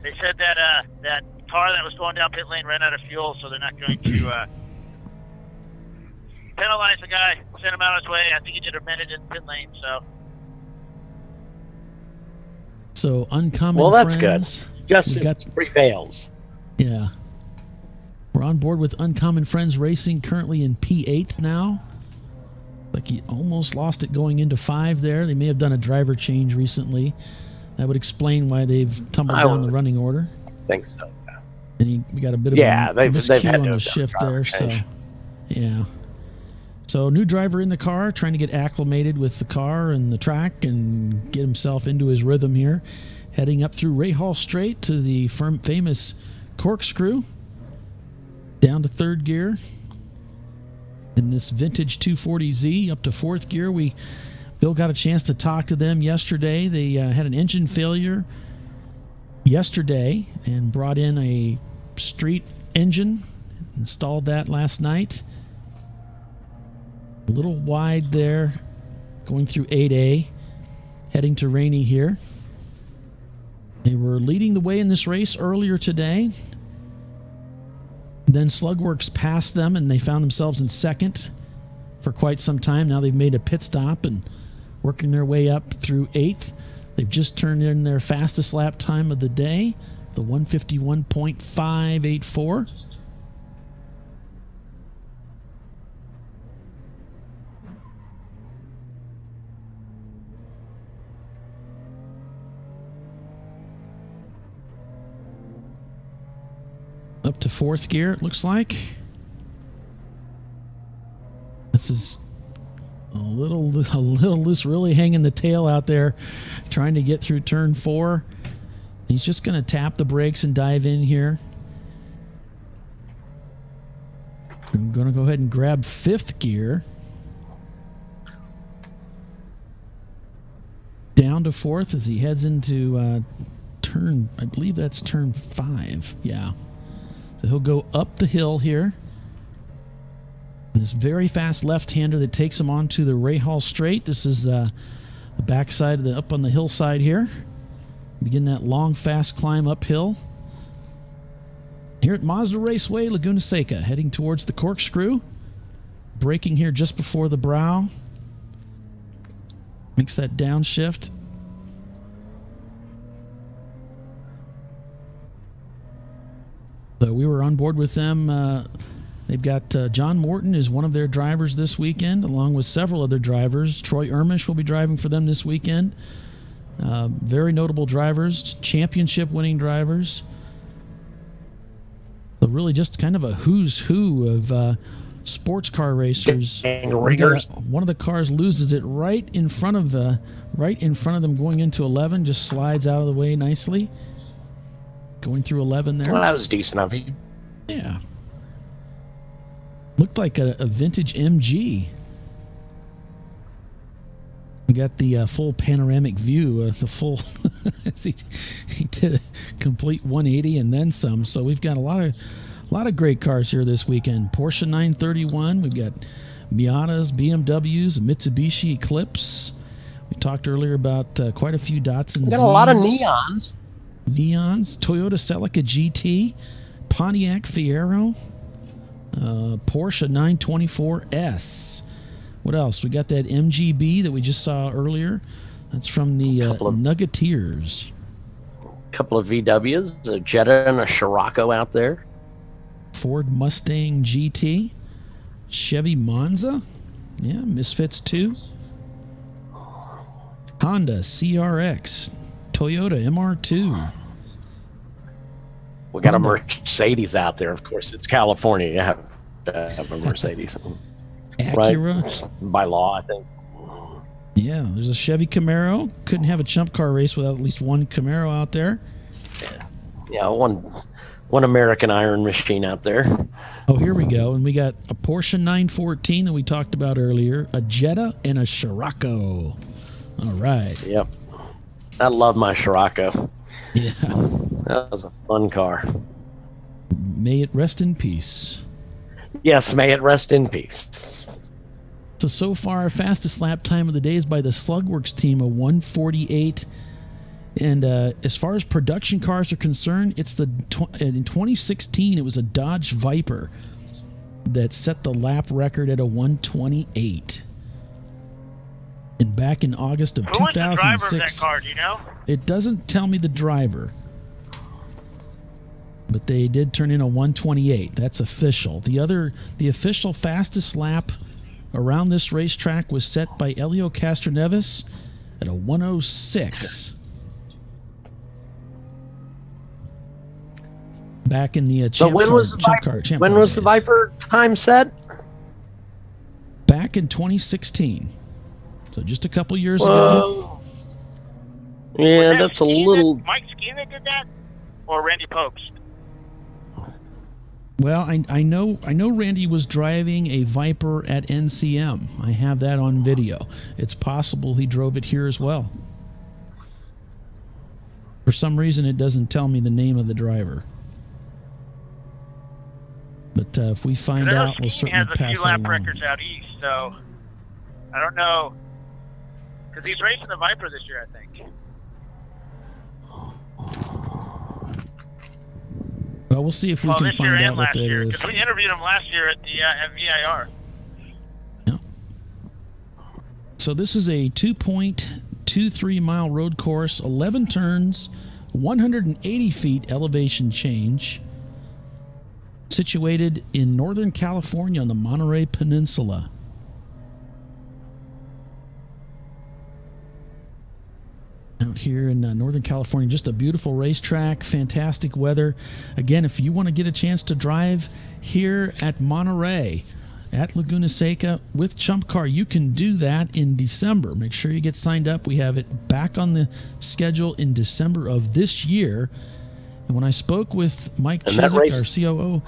said that that car that was going down pit lane ran out of fuel, so they're not going to penalize the guy, send him out his way. I think he did a minute in pit lane, So Uncommon Friends. Well, that's good. Justice prevails. Yeah. We're on board with Uncommon Friends Racing, currently in P8 now. Like he almost lost it going into 5 there. They may have done a driver change recently. That would explain why they've tumbled down the running order. I think so. And we got a bit of a miscue on the shift there. So, yeah. So new driver in the car, trying to get acclimated with the car and the track and get himself into his rhythm here. Heading up through Rahal Strait to the famous corkscrew. Down to 3rd gear. In this vintage 240Z up to 4th gear. Bill got a chance to talk to them yesterday. They had an engine failure yesterday and brought in a street engine. Installed that last night. A little wide there, going through 8A, heading to Rainey here. They were leading the way in this race earlier today. Then Slugworks passed them, and they found themselves in 2nd for quite some time. Now they've made a pit stop and working their way up through 8th. They've just turned in their fastest lap time of the day, the 151.584. Up to 4th gear, it looks like. This is a little loose, really hanging the tail out there, trying to get through turn 4. He's just going to tap the brakes and dive in here. I'm going to go ahead and grab 5th gear. Down to 4th as he heads into turn, I believe that's turn 5. Yeah. So he'll go up the hill here. This very fast left-hander that takes him onto the Rahal Straight. This is the backside of the up on the hillside here. Begin that long, fast climb uphill. Here at Mazda Raceway Laguna Seca, heading towards the corkscrew. Braking here just before the brow. Makes that downshift. So we were on board with them. They've got John Morton is one of their drivers this weekend, along with several other drivers. Troy Ermish will be driving for them this weekend. Very notable drivers, championship-winning drivers. So really just kind of a who's who of sports car racers. One of the cars loses it right in front of them going into 11, just slides out of the way nicely. Going through 11 there. Well, that was decent of you. Yeah. Looked like a vintage MG. We got the full panoramic view, the full. he did a complete 180 and then some. So we've got a lot of great cars here this weekend. Porsche 931. We've got Miatas, BMWs, a Mitsubishi Eclipse. We talked earlier about quite a few Datsuns. We got a lot of neons. Toyota Celica GT, Pontiac Fiero. Porsche 924S. What else? We got that MGB that we just saw earlier. That's from the Nuggeteers. A couple of VWs, a Jetta and a Scirocco out there. Ford Mustang GT. Chevy Monza. Yeah, Misfits 2. Honda CRX. Toyota MR2. We got a Mercedes out there. Of course, it's California. You have to have a Mercedes. Acura. Right? By law, I think. Yeah, there's a Chevy Camaro. Couldn't have a Chump Car race without at least one Camaro out there. Yeah, one American Iron Machine out there. Oh, here we go. And we got a Porsche 914 that we talked about earlier, a Jetta, and a Scirocco. All right. Yep. I love my Scirocco. Yeah. That was a fun car. May it rest in peace. Yes, may it rest in peace. So far, fastest lap time of the day is by the Slugworks team, a 1:48. And as far as production cars are concerned, it's in 2016, it was a Dodge Viper that set the lap record at a 1:28. And back in August of 2006, who was the driver of that car? Do you know? It doesn't tell me the driver, but they did turn in a 1:28. That's official. The official fastest lap around this racetrack was set by Elio Castroneves at a 1:06. Back in the So when was the Viper time set? Back in 2016. So just a couple years ago. Yeah, that's a little. Mike Skeena did that, or Randy Pokes? Well, I know Randy was driving a Viper at NCM. I have that on video. It's possible he drove it here as well. For some reason, it doesn't tell me the name of the driver. But if we find out, we'll certainly pass it along. Has a few lap records out east, so I don't know. Because he's racing the Viper this year, I think. Well, we'll see if we can find out what that is. Because we interviewed him last year at the at VIR. Yeah. So this is a 2.23 mile road course, 11 turns, 180 feet elevation change, situated in Northern California on the Monterey Peninsula. Out here in Northern California, just a beautiful racetrack, fantastic weather. Again, if you want to get a chance to drive here at Monterey, at Laguna Seca with ChumpCar. You can do that in December. Make sure you get signed up. We have it back on the schedule in December of this year. And when I spoke with Mike Chiswick, our COO,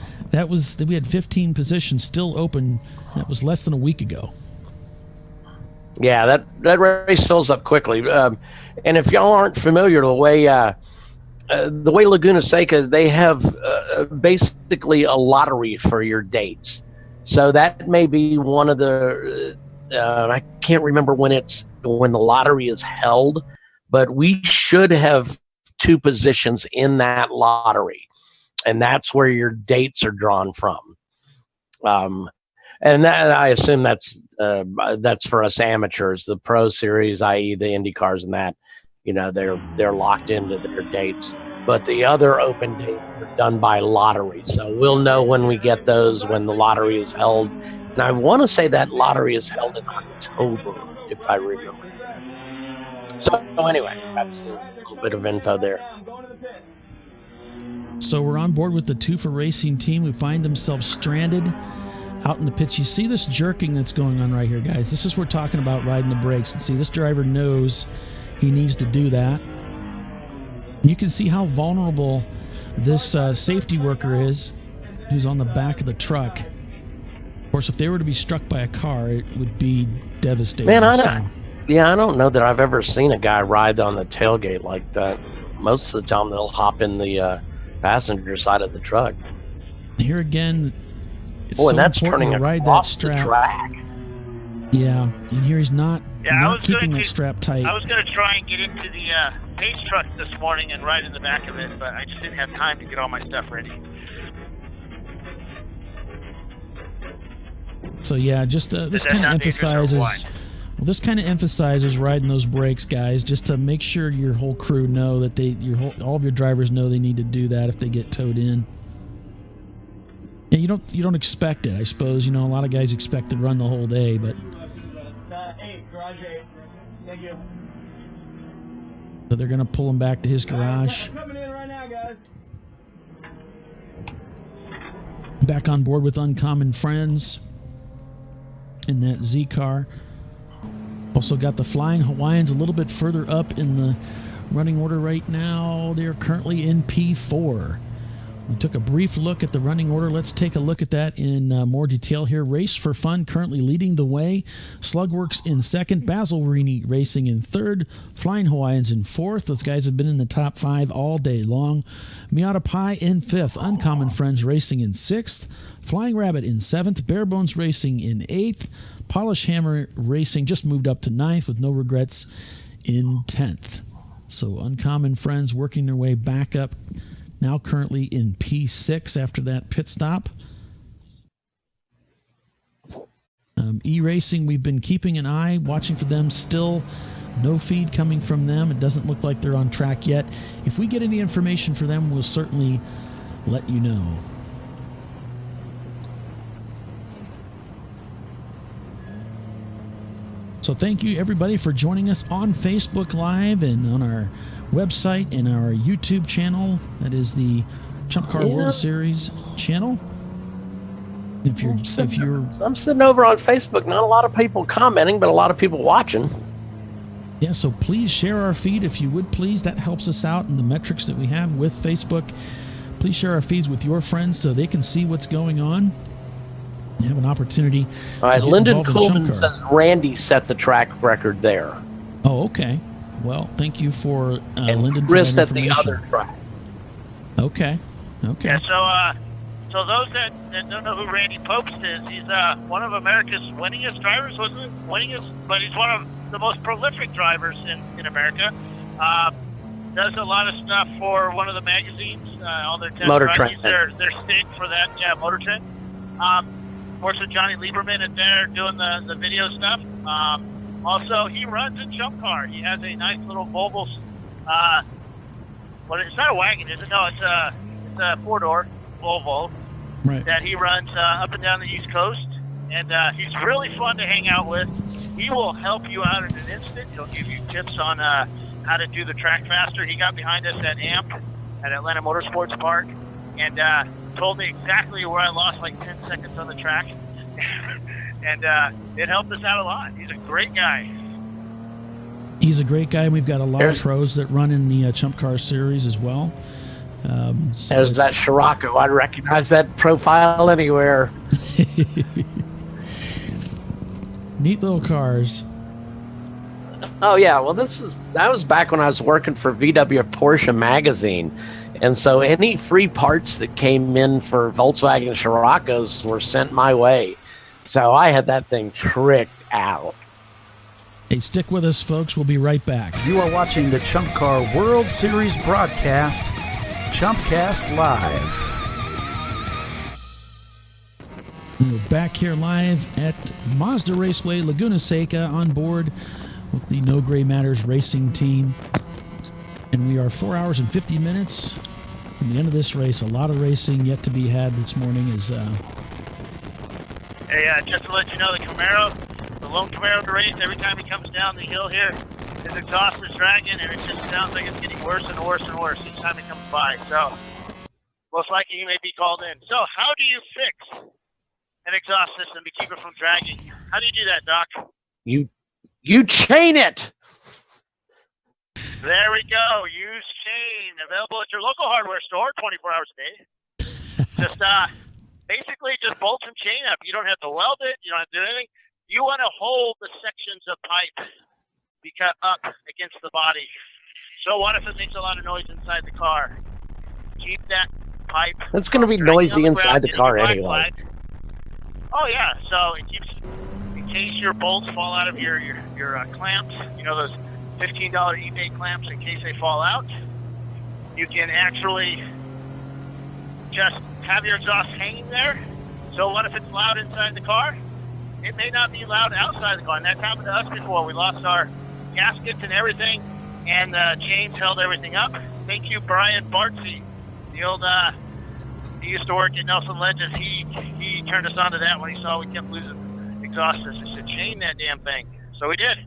we had 15 positions still open. That was less than a week ago. Yeah, that race fills up quickly. And if y'all aren't familiar, the way Laguna Seca, they have basically a lottery for your dates. So that may be one of the I can't remember when the lottery is held, but we should have 2 positions in that lottery, and that's where your dates are drawn from. And that, I assume that's for us amateurs. The Pro Series, i.e. the Indy cars and that, they're locked into their dates. But the other open dates are done by lottery. So we'll know when we get those, when the lottery is held. And I want to say that lottery is held in October, if I remember. So anyway, that's a little bit of info there. So we're on board with the Two for Racing team. We find themselves stranded out in the pits. You see this jerking that's going on right here, guys. This is what we're talking about, riding the brakes. And see, this driver knows he needs to do that. And you can see how vulnerable this safety worker is, who's on the back of the truck. Of course, if they were to be struck by a car, it would be devastating. Man, I don't know that I've ever seen a guy ride on the tailgate like that. Most of the time, they'll hop in the passenger side of the truck. Here again, it's and so that's important turning to ride across that strap. the track. Yeah, and here he's not keeping that that strap tight. I was going to try and get into the pace truck this morning and ride in the back of it, but I just didn't have time to get all my stuff ready. So yeah, just this kind of emphasizes riding those brakes, guys, just to make sure your whole crew know that all of your drivers know they need to do that if they get towed in. Yeah, you don't expect it, I suppose. A lot of guys expect to run the whole day, but garage 8. Thank you. So they're going to pull him back to his garage. Coming in right now, guys. Back on board with Uncommon Friends in that Z car. Also got the Flying Hawaiians a little bit further up in the running order right now. They're currently in P4. We took a brief look at the running order. Let's take a look at that in more detail here. Race for Fun currently leading the way. Slugworks in second. Basil Racing in third. Flying Hawaiians in fourth. Those guys have been in the top 5 all day long. Miata Pie in fifth. Uncommon Friends Racing in sixth. Flying Rabbit in seventh. Barebones Racing in eighth. Polish Hammer Racing just moved up to ninth with no regrets in 10th. So Uncommon Friends working their way back up. Now currently in P6 after that pit stop. E-Racing, we've been keeping an eye, watching for them. Still no feed coming from them. It doesn't look like they're on track yet. If we get any information for them, we'll certainly let you know. So thank you, everybody, for joining us on Facebook Live and on our website and our YouTube channel. That is the ChumpCar World Series channel. If you're I'm sitting over on Facebook. Not a lot of people commenting, but a lot of people watching. Yeah, so please share our feed if you would, please. That helps us out in the metrics that we have with Facebook. Please share our feeds with your friends so they can see what's going on. You have an opportunity. All right, Lyndon Coolman says Randy set the track record there. Oh, okay. Well, thank you for Lyndon. Chris at the other track. Okay. Yeah, so those that don't know who Randy Popes is, he's one of America's winningest drivers, wasn't it? But he's one of the most prolific drivers in America. Does a lot of stuff for one of the magazines, all their Motor Trend. They're stick for that, yeah, Motor Trend. Of course, with Johnny Lieberman in there doing the video stuff. Also, he runs a ChumpCar. He has a nice little Volvo. It's not a wagon, is it? No, it's a 4-door Volvo that he runs up and down the East Coast. And he's really fun to hang out with. He will help you out in an instant. He'll give you tips on how to do the track faster. He got behind us at AMP at Atlanta Motorsports Park and told me exactly where I lost like 10 seconds on the track. and it helped us out a lot. He's a great guy. He's a great guy. We've got a lot of pros that run in the ChumpCar series as well. There's that Scirocco. I'd recognize that profile anywhere. Neat little cars. Oh yeah, well that was back when I was working for VW Porsche magazine, and so any free parts that came in for Volkswagen Scirocco's were sent my way. So I had that thing tricked out. Hey, stick with us, folks. We'll be right back. You are watching the ChumpCar World Series broadcast, ChumpCast Live. And we're back here live at Mazda Raceway Laguna Seca on board with the No Gray Matters racing team. And we are 4 hours and 50 minutes from the end of this race. A lot of racing yet to be had this morning. Hey, just to let you know, the lone Camaro of the race, every time he comes down the hill here, his exhaust is dragging, and it just sounds like it's getting worse and worse and worse each time he comes by. So, most likely he may be called in. So, how do you fix an exhaust system to keep it from dragging? How do you do that, Doc? You chain it. There we go. Use chain. Available at your local hardware store 24 hours a day. Just basically just bolt some chain up. You don't have to weld it. You don't have to do anything. You want to hold the sections of pipe up against the body. So what if it makes a lot of noise inside the car? Keep that pipe. It's going to be noisy inside the car anyway. Oh yeah. So it keeps, in case your bolts fall out of your clamps, you know, those $15 eBay clamps, in case they fall out, you can actually just have your exhaust hanging there. So what if it's loud inside the car? It may not be loud outside the car, and that's happened to us before. We lost our gaskets and everything, and the chains held everything up. Thank you, Brian Bartsey. The old, he used to work at Nelson Ledges. He turned us on to that when he saw we kept losing exhaust systems. He said, chain that damn thing. So we did,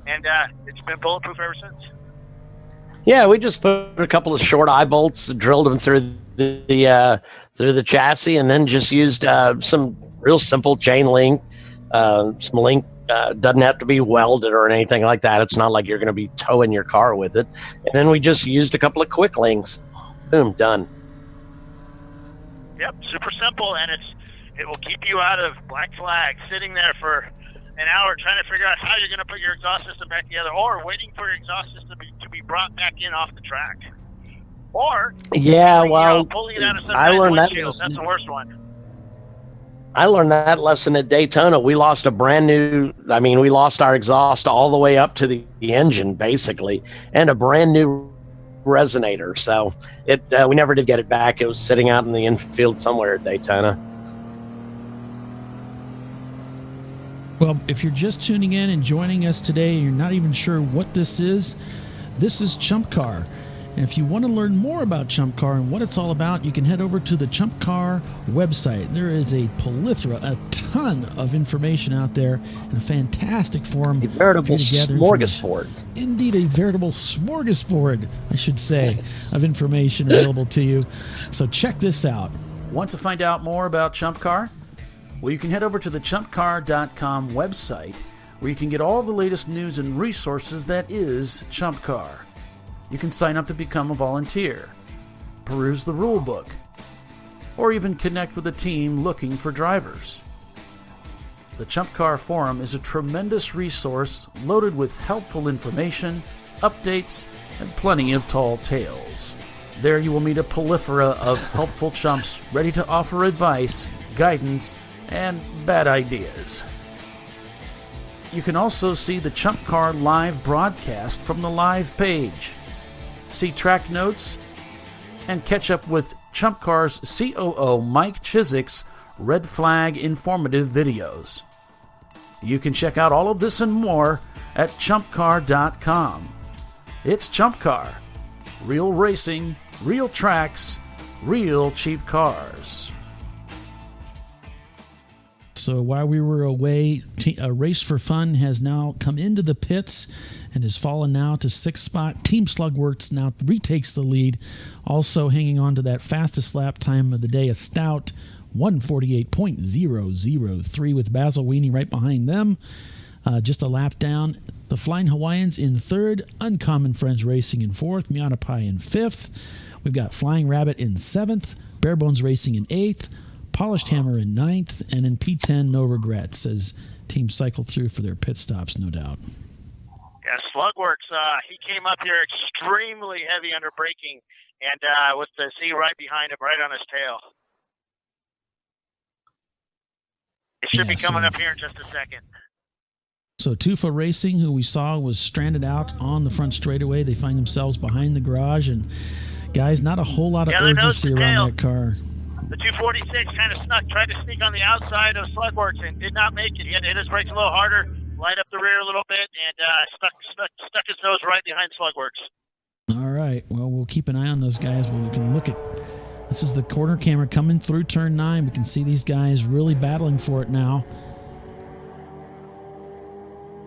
and it's been bulletproof ever since. Yeah, we just put a couple of short eye bolts, drilled them through the chassis, and then just used some real simple chain link. Some link doesn't have to be welded or anything like that. It's not like you're going to be towing your car with it. And then we just used a couple of quick links. Boom, done. Yep, super simple, and it will keep you out of black flag sitting there for an hour trying to figure out how you're going to put your exhaust system back together, or waiting for your exhaust system to be brought back in off the track. Or pulling it out of some windshield. That's the worst one. I learned that lesson at Daytona. We lost we lost our exhaust all the way up to the engine, basically, and a brand new resonator. So we never did get it back. It was sitting out in the infield somewhere at Daytona. Well, if you're just tuning in and joining us today, and you're not even sure what this is ChumpCar. And if you want to learn more about ChumpCar and what it's all about, you can head over to the ChumpCar website. There is a ton of information out there, and a fantastic forum. A veritable smorgasbord. Indeed, a veritable smorgasbord, I should say, of information available to you. So check this out. Want to find out more about ChumpCar? Well, you can head over to the ChumpCar.com website, where you can get all the latest news and resources that is ChumpCar. You can sign up to become a volunteer, peruse the rule book, or even connect with a team looking for drivers. The ChumpCar Forum is a tremendous resource loaded with helpful information, updates, and plenty of tall tales. There you will meet a plethora of helpful chumps ready to offer advice, guidance, and bad ideas. You can also see the ChumpCar live broadcast from the live page, see track notes, and catch up with ChumpCar's COO Mike Chiswick's Red Flag informative videos. You can check out all of this and more at ChumpCar.com. It's ChumpCar. Real racing, real tracks, real cheap cars. So while we were away, Race for Fun has now come into the pits and has fallen now to 6th spot. Team Slugworks now retakes the lead, also hanging on to that fastest lap time of the day, a stout 148.003 with Basil Weenie right behind them. Just a lap down. The Flying Hawaiians in third. Uncommon Friends Racing in fourth. Miata Pie in fifth. We've got Flying Rabbit in seventh. Barebones Racing in eighth. Polished Hammer in ninth. And in P10, No Regrets as teams cycle through for their pit stops, no doubt. Yeah, Slugworks, he came up here extremely heavy under braking and with the Z right behind him, right on his tail. It should be coming up here in just a second. So Tufa Racing, who we saw was stranded out on the front straightaway, they find themselves behind the garage. And, guys, not a whole lot of urgency around that car. The 246 kind of tried to sneak on the outside of Slugworks and did not make it. He had to hit his brakes a little harder, light up the rear a little bit, and stuck his nose right behind Slugworks. All right. Well, we'll keep an eye on those guys. We can look at this is the corner camera coming through turn 9. We can see these guys really battling for it now.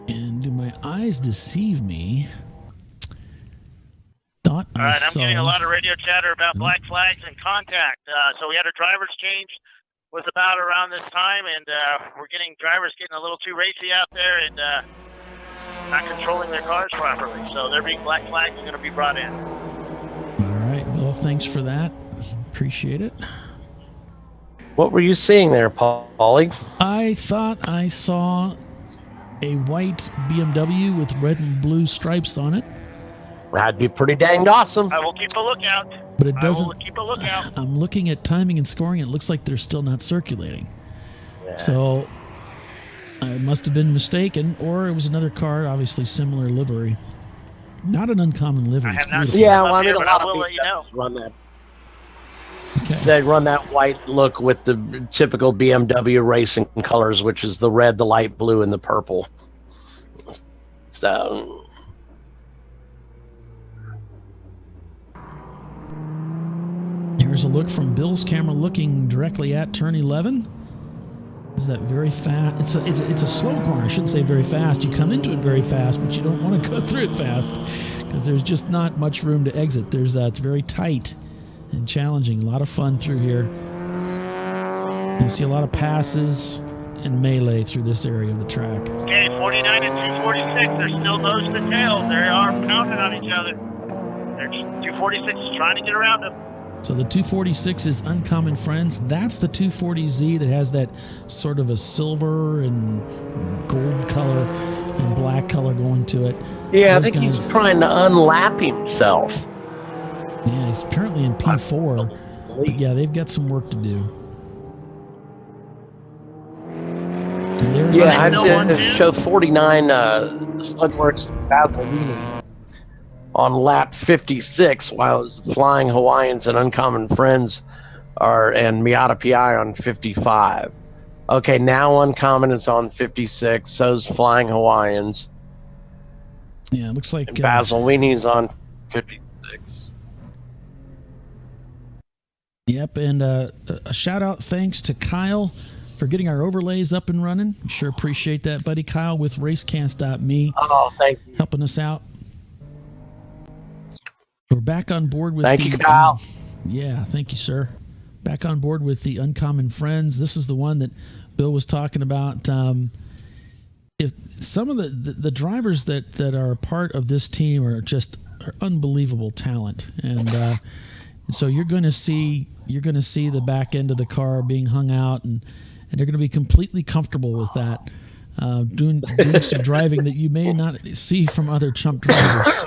And do my eyes deceive me? All right, I'm getting a lot of radio chatter about black flags and contact. So we had a driver's change was about around this time, and we're getting drivers getting a little too racy out there and not controlling their cars properly. So they're being black flags and going to be brought in. All right. Well, thanks for that. Appreciate it. What were you seeing there, Paulie? I thought I saw a white BMW with red and blue stripes on it. That'd be pretty dang awesome. I will keep a lookout. But it doesn't. I will keep a lookout. I'm looking at timing and scoring. It looks like they're still not circulating. Yeah. So I must have been mistaken, or it was another car, obviously similar livery. Not an uncommon livery. It's beautiful. Yeah, well, I mean, a lot of people run that. Okay. They run that white look with the typical BMW racing colors, which is the red, the light blue, and the purple. So. Here's a look from Bill's camera looking directly at turn 11. Is that very fast? It's a slow corner. I shouldn't say very fast. You come into it very fast, but you don't want to go through it fast because there's just not much room to exit. It's very tight and challenging. A lot of fun through here. You see a lot of passes and melee through this area of the track. Okay, 49 and 246. They're still nose to tail. They are pounding on each other. 246 is trying to get around them. So the 246 is Uncommon Friends. That's the 240Z that has that sort of a silver and gold color and black color going to it. Yeah, I think he's trying to unlap himself. Yeah, he's currently in P4. But yeah, they've got some work to do. Yeah, I'd show 49 Slugworks Basil on lap 56, while Flying Hawaiians and Uncommon Friends and Miata PI on 55. Okay, now Uncommon is on 56, so's Flying Hawaiians. Yeah, it looks like and Basil Weenie's on 56. Yep, and a shout out thanks to Kyle for getting our overlays up and running. We sure appreciate that, buddy. Kyle with racecast.me. Oh, thank you. Helping us out. We're back on board with Thank you, Kyle. Yeah, thank you, sir. Back on board with the Uncommon Friends. This is the one that Bill was talking about. If some of the drivers that are a part of this team are unbelievable talent, and so you're going to see the back end of the car being hung out, and they're going to be completely comfortable with that. Doing some driving that you may not see from other Chump drivers.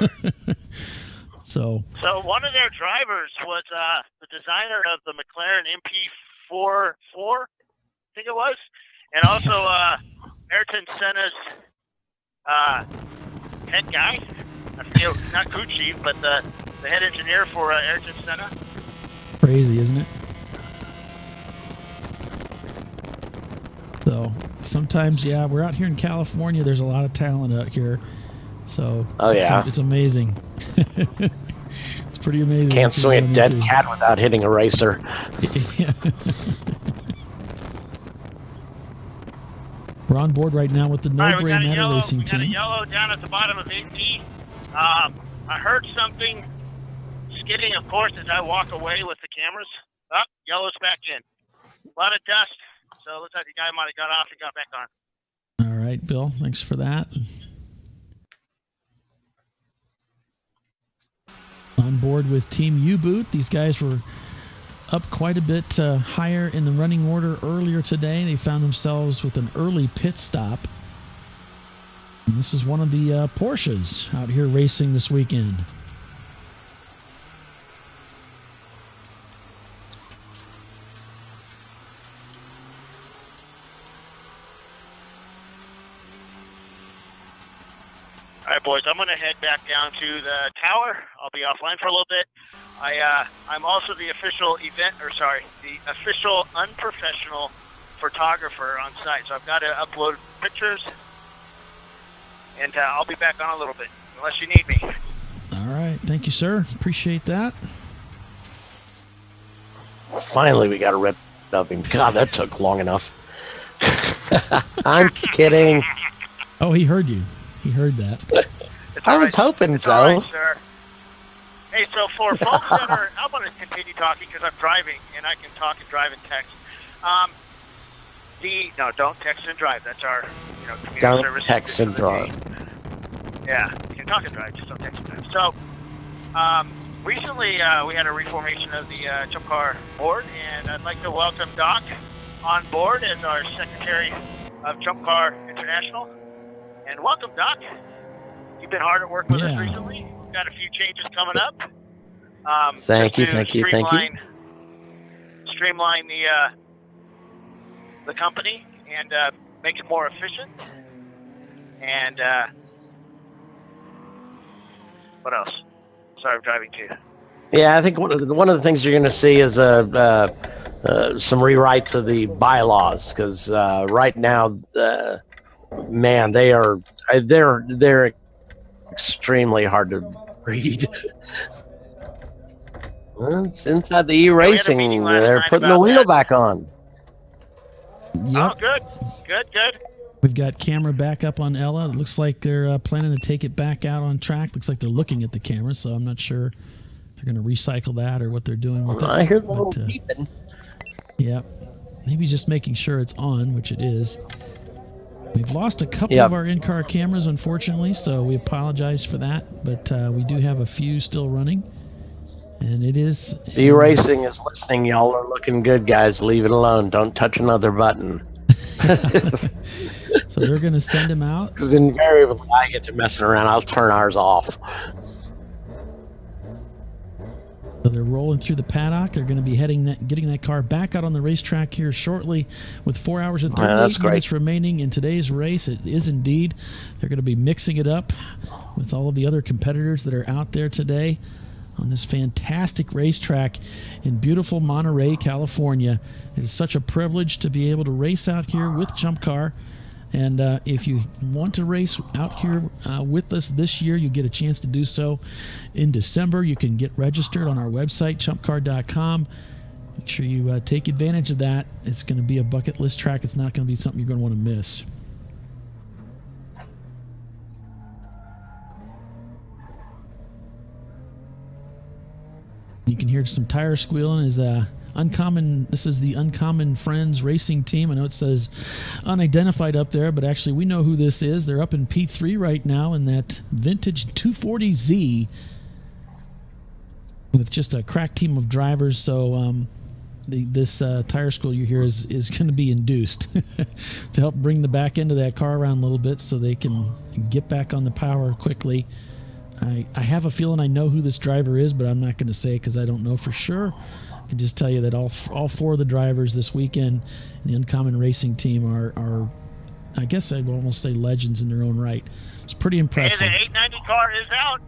So one of their drivers was the designer of the McLaren MP4, I think it was, and also Ayrton Senna's head guy. I forget, not crew chief, but the head engineer for Ayrton Senna. Crazy, isn't it? So sometimes, yeah, we're out here in California. There's a lot of talent out here. So it's amazing. It's pretty amazing. Can't swing a dead cat without hitting a racer. Yeah. We're on board right now with the No Gray Matter Racing team. We got a yellow down at the bottom of 8D. I heard something skidding, of course, as I walk away with the cameras. Yellow's back in. A lot of dust. So it looks like the guy might have got off and got back on. All right, Bill. Thanks for that. On board with Team U-Boot. These guys were up quite a bit higher in the running order earlier today. They found themselves with an early pit stop. And this is one of the Porsches out here racing this weekend. All right, boys, I'm going to head back down to the tower. I'll be offline for a little bit. I'm also the official the official unprofessional photographer on site. So I've got to upload pictures, and I'll be back on a little bit, unless you need me. All right. Thank you, sir. Appreciate that. Finally, we got rid of him. God, that took long enough. I'm kidding. Oh, he heard you. He heard that. I was hoping so. All right, sir. Hey, so for folks that are, I'm going to continue talking because I'm driving, and I can talk and drive and text. No, don't text and drive. That's our, community Don't service. text and drive. Yeah, you can talk and drive, just don't text and drive. So, recently we had a reformation of the ChumpCar board, and I'd like to welcome Doc on board as our Secretary of ChumpCar International. And welcome, Doc. You've been hard at work with us recently. We've got a few changes coming up. Thank you. Streamline the company and make it more efficient. And what else? Sorry, I'm driving too. Yeah, I think one of the things you're going to see is some rewrites of the bylaws, because right now, man, they're extremely hard to read. Well, it's inside the e-racing. They're putting the wheel back on. Yep. Oh, good. We've got camera back up on Ella. It looks like they're planning to take it back out on track. Looks like they're looking at the camera, so I'm not sure if they're going to recycle that or what they're doing with it. I hear the little beeping. Yeah, maybe just making sure it's on, which it is. We've lost a couple of our in-car cameras, unfortunately, so we apologize for that. But we do have a few still running, and it is. E-racing is listening. Y'all are looking good, guys. Leave it alone. Don't touch another button. So they're going to send him out. Because invariably, I get to messing around. I'll turn ours off. So they're rolling through the paddock. They're going to be getting that car back out on the racetrack here shortly with 4 hours and 38 minutes remaining in today's race. It is indeed. They're going to be mixing it up with all of the other competitors that are out there today on this fantastic racetrack in beautiful Monterey, California. It is such a privilege to be able to race out here with ChumpCar. And if you want to race out here with us this year, you get a chance to do so in December. You can get registered on our website, chumpcar.com. Make sure you take advantage of that. It's going to be a bucket list track. It's not going to be something you're going to want to miss. You can hear some tire squealing as Uncommon. This is the Uncommon Friends Racing Team. I know it says unidentified up there, but actually we know who this is. They're up in P3 right now in that vintage 240Z with just a crack team of drivers. So this tire squeal you hear is going to be induced to help bring the back end of that car around a little bit so they can get back on the power quickly. I have a feeling I know who this driver is, but I'm not going to say it because I don't know for sure. I can just tell you that all four of the drivers this weekend in the Uncommon Racing Team are I guess I'd almost say legends in their own right. It's pretty impressive. Hey, the 890 car is out.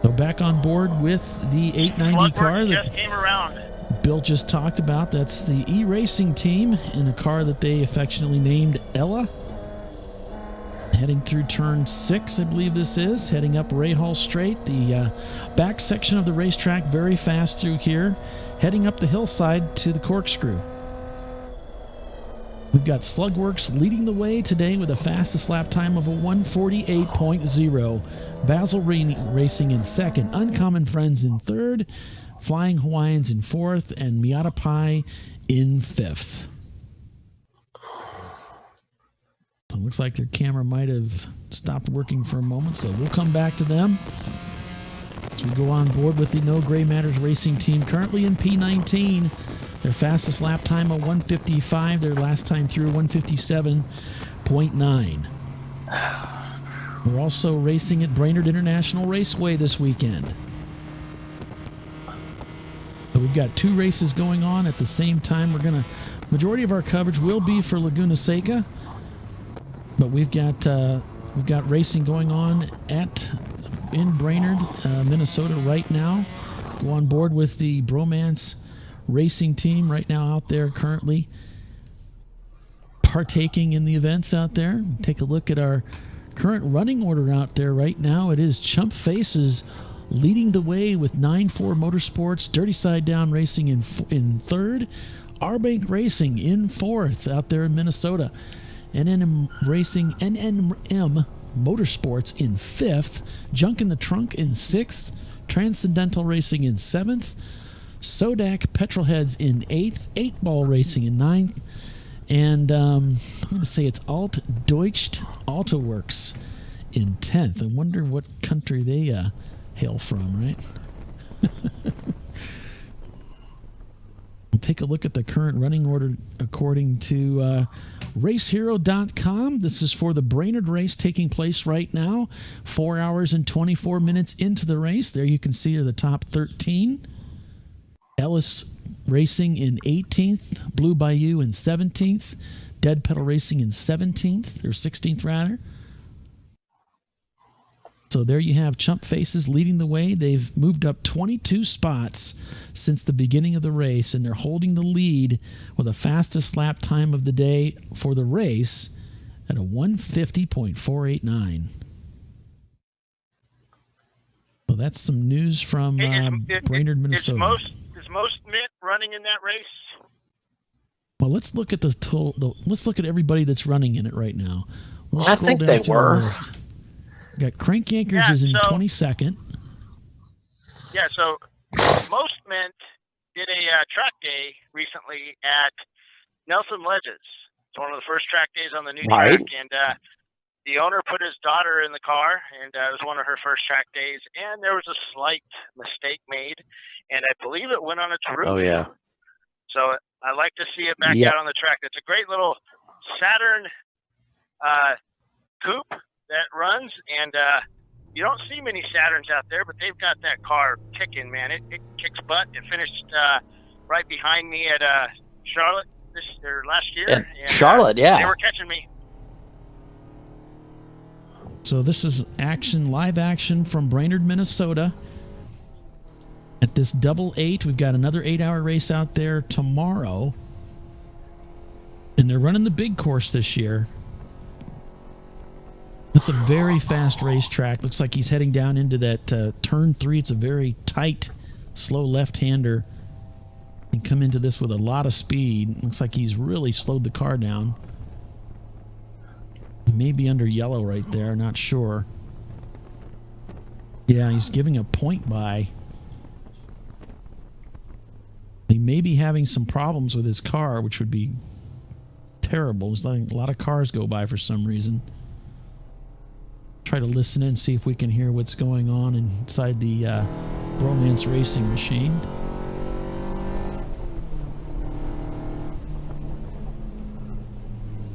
So back on board with the 890 car that just came around. Bill just talked about. That's the E-Racing Team in a car that they affectionately named Ella. Heading through turn 6, I believe this is, heading up Ray Hall Straight. The back section of the racetrack, very fast through here, heading up the hillside to the corkscrew. We've got Slugworks leading the way today with a fastest lap time of a 1:48.0. Basil Racing in second, Uncommon Friends in third, Flying Hawaiians in 4th, and Miata Pai in 5th. It looks like their camera might have stopped working for a moment, so we'll come back to them as we go on board with the No Gray Matters Racing team, currently in P19. Their fastest lap time of 1:55. Their last time through 1:57.9. We're also racing at Brainerd International Raceway this weekend. So we've got 2 races going on at the same time. Majority of our coverage will be for Laguna Seca, but we've got racing going on in Brainerd, Minnesota right now. Go on board with the Bromance Racing team right now out there currently partaking in the events out there. Take a look at our current running order out there right now. It is Chump Faces leading the way with 9-4 Motorsports, Dirty Side Down Racing in 3rd, R-Bank Racing in 4th out there in Minnesota, NNM Motorsports in 5th, Junk in the Trunk in 6th, Transcendental Racing in 7th, Sodak Petrolheads in 8th, 8-Ball Racing in 9th, and I'm going to say it's Alt Deutscht Autoworks in 10th. I wonder what country they hail from, right? We'll take a look at the current running order according to RaceHero.com. This is for the Brainerd race taking place right now. 4 hours and 24 minutes into the race. There you can see are the top 13. Ellis Racing in 18th, Blue Bayou in 17th, Dead Pedal Racing in 17th, or 16th rather. So there you have Chump Faces leading the way. They've moved up 22 spots since the beginning of the race, and they're holding the lead with the fastest lap time of the day for the race at a 1:50.489. So that's some news from Brainerd, Minnesota. Is most Mint running in that race? Well, let's look at let's look at everybody that's running in it right now. We'll I think they were. Got Crank Yankers is in 22nd. Yeah, so most Mint did a track day recently at Nelson Ledges. It's one of the first track days on the new track, and the owner put his daughter in the car, and it was one of her first track days, and there was a slight mistake made, and I believe it went on its roof. Oh, yeah. So I like to see it back out on the track. It's a great little Saturn coupe that runs, and you don't see many Saturns out there, but they've got that car kicking, man. It kicks butt. It finished right behind me at Charlotte last year. And Charlotte, yeah. They were catching me. So this is live action from Brainerd, Minnesota. At this double 8, we've got another 8-hour race out there tomorrow. And they're running the big course this year. It's a very fast racetrack. Looks like he's heading down into that turn 3. It's a very tight, slow left-hander. And come into this with a lot of speed. Looks like he's really slowed the car down. Maybe under yellow right there, not sure. Yeah, he's giving a point by. He may be having some problems with his car, which would be terrible. He's letting a lot of cars go by for some reason. Try to listen in, see if we can hear what's going on inside the Bromance Racing machine.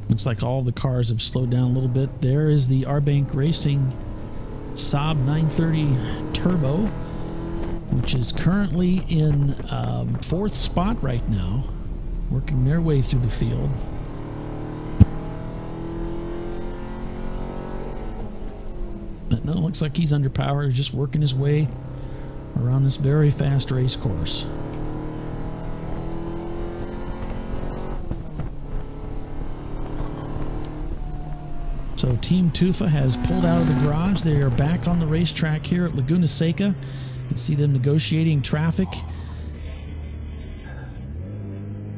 Looks like all the cars have slowed down a little bit. There is the R-Bank Racing Saab 930 Turbo, which is currently in 4th spot right now, working their way through the field. But no, looks like he's under power, just working his way around this very fast race course. So Team Tufa has pulled out of the garage. They are back on the racetrack here at Laguna Seca. You can see them negotiating traffic,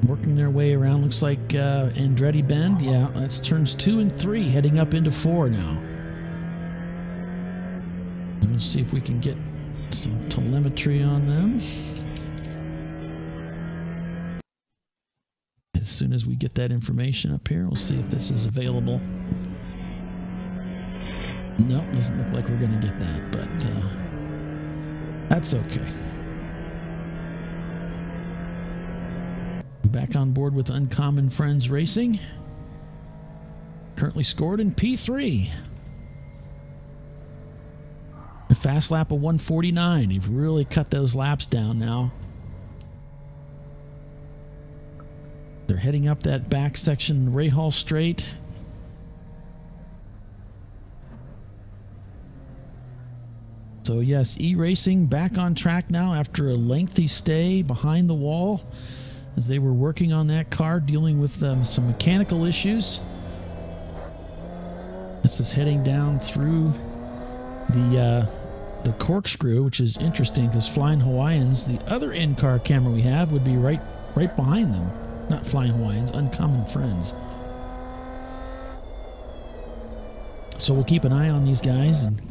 working their way around. Looks like Andretti Bend. Yeah, that's turns 2 and 3, heading up into 4 now. Let's see if we can get some telemetry on them. as soon as we get that information up here, we'll see if this is available. No, doesn't look like we're going to get that, but that's okay. Back on board with Uncommon Friends Racing. Currently scored in P3. A fast lap of 149. You've really cut those laps down now. They're heading up that back section, Rahal Straight. So yes, E-Racing back on track now after a lengthy stay behind the wall as they were working on that car, dealing with some mechanical issues. This is heading down through the corkscrew, which is interesting because Flying Hawaiians, the other in-car camera we have, would be right behind them. Not Flying Hawaiians, Uncommon Friends. So we'll keep an eye on these guys, and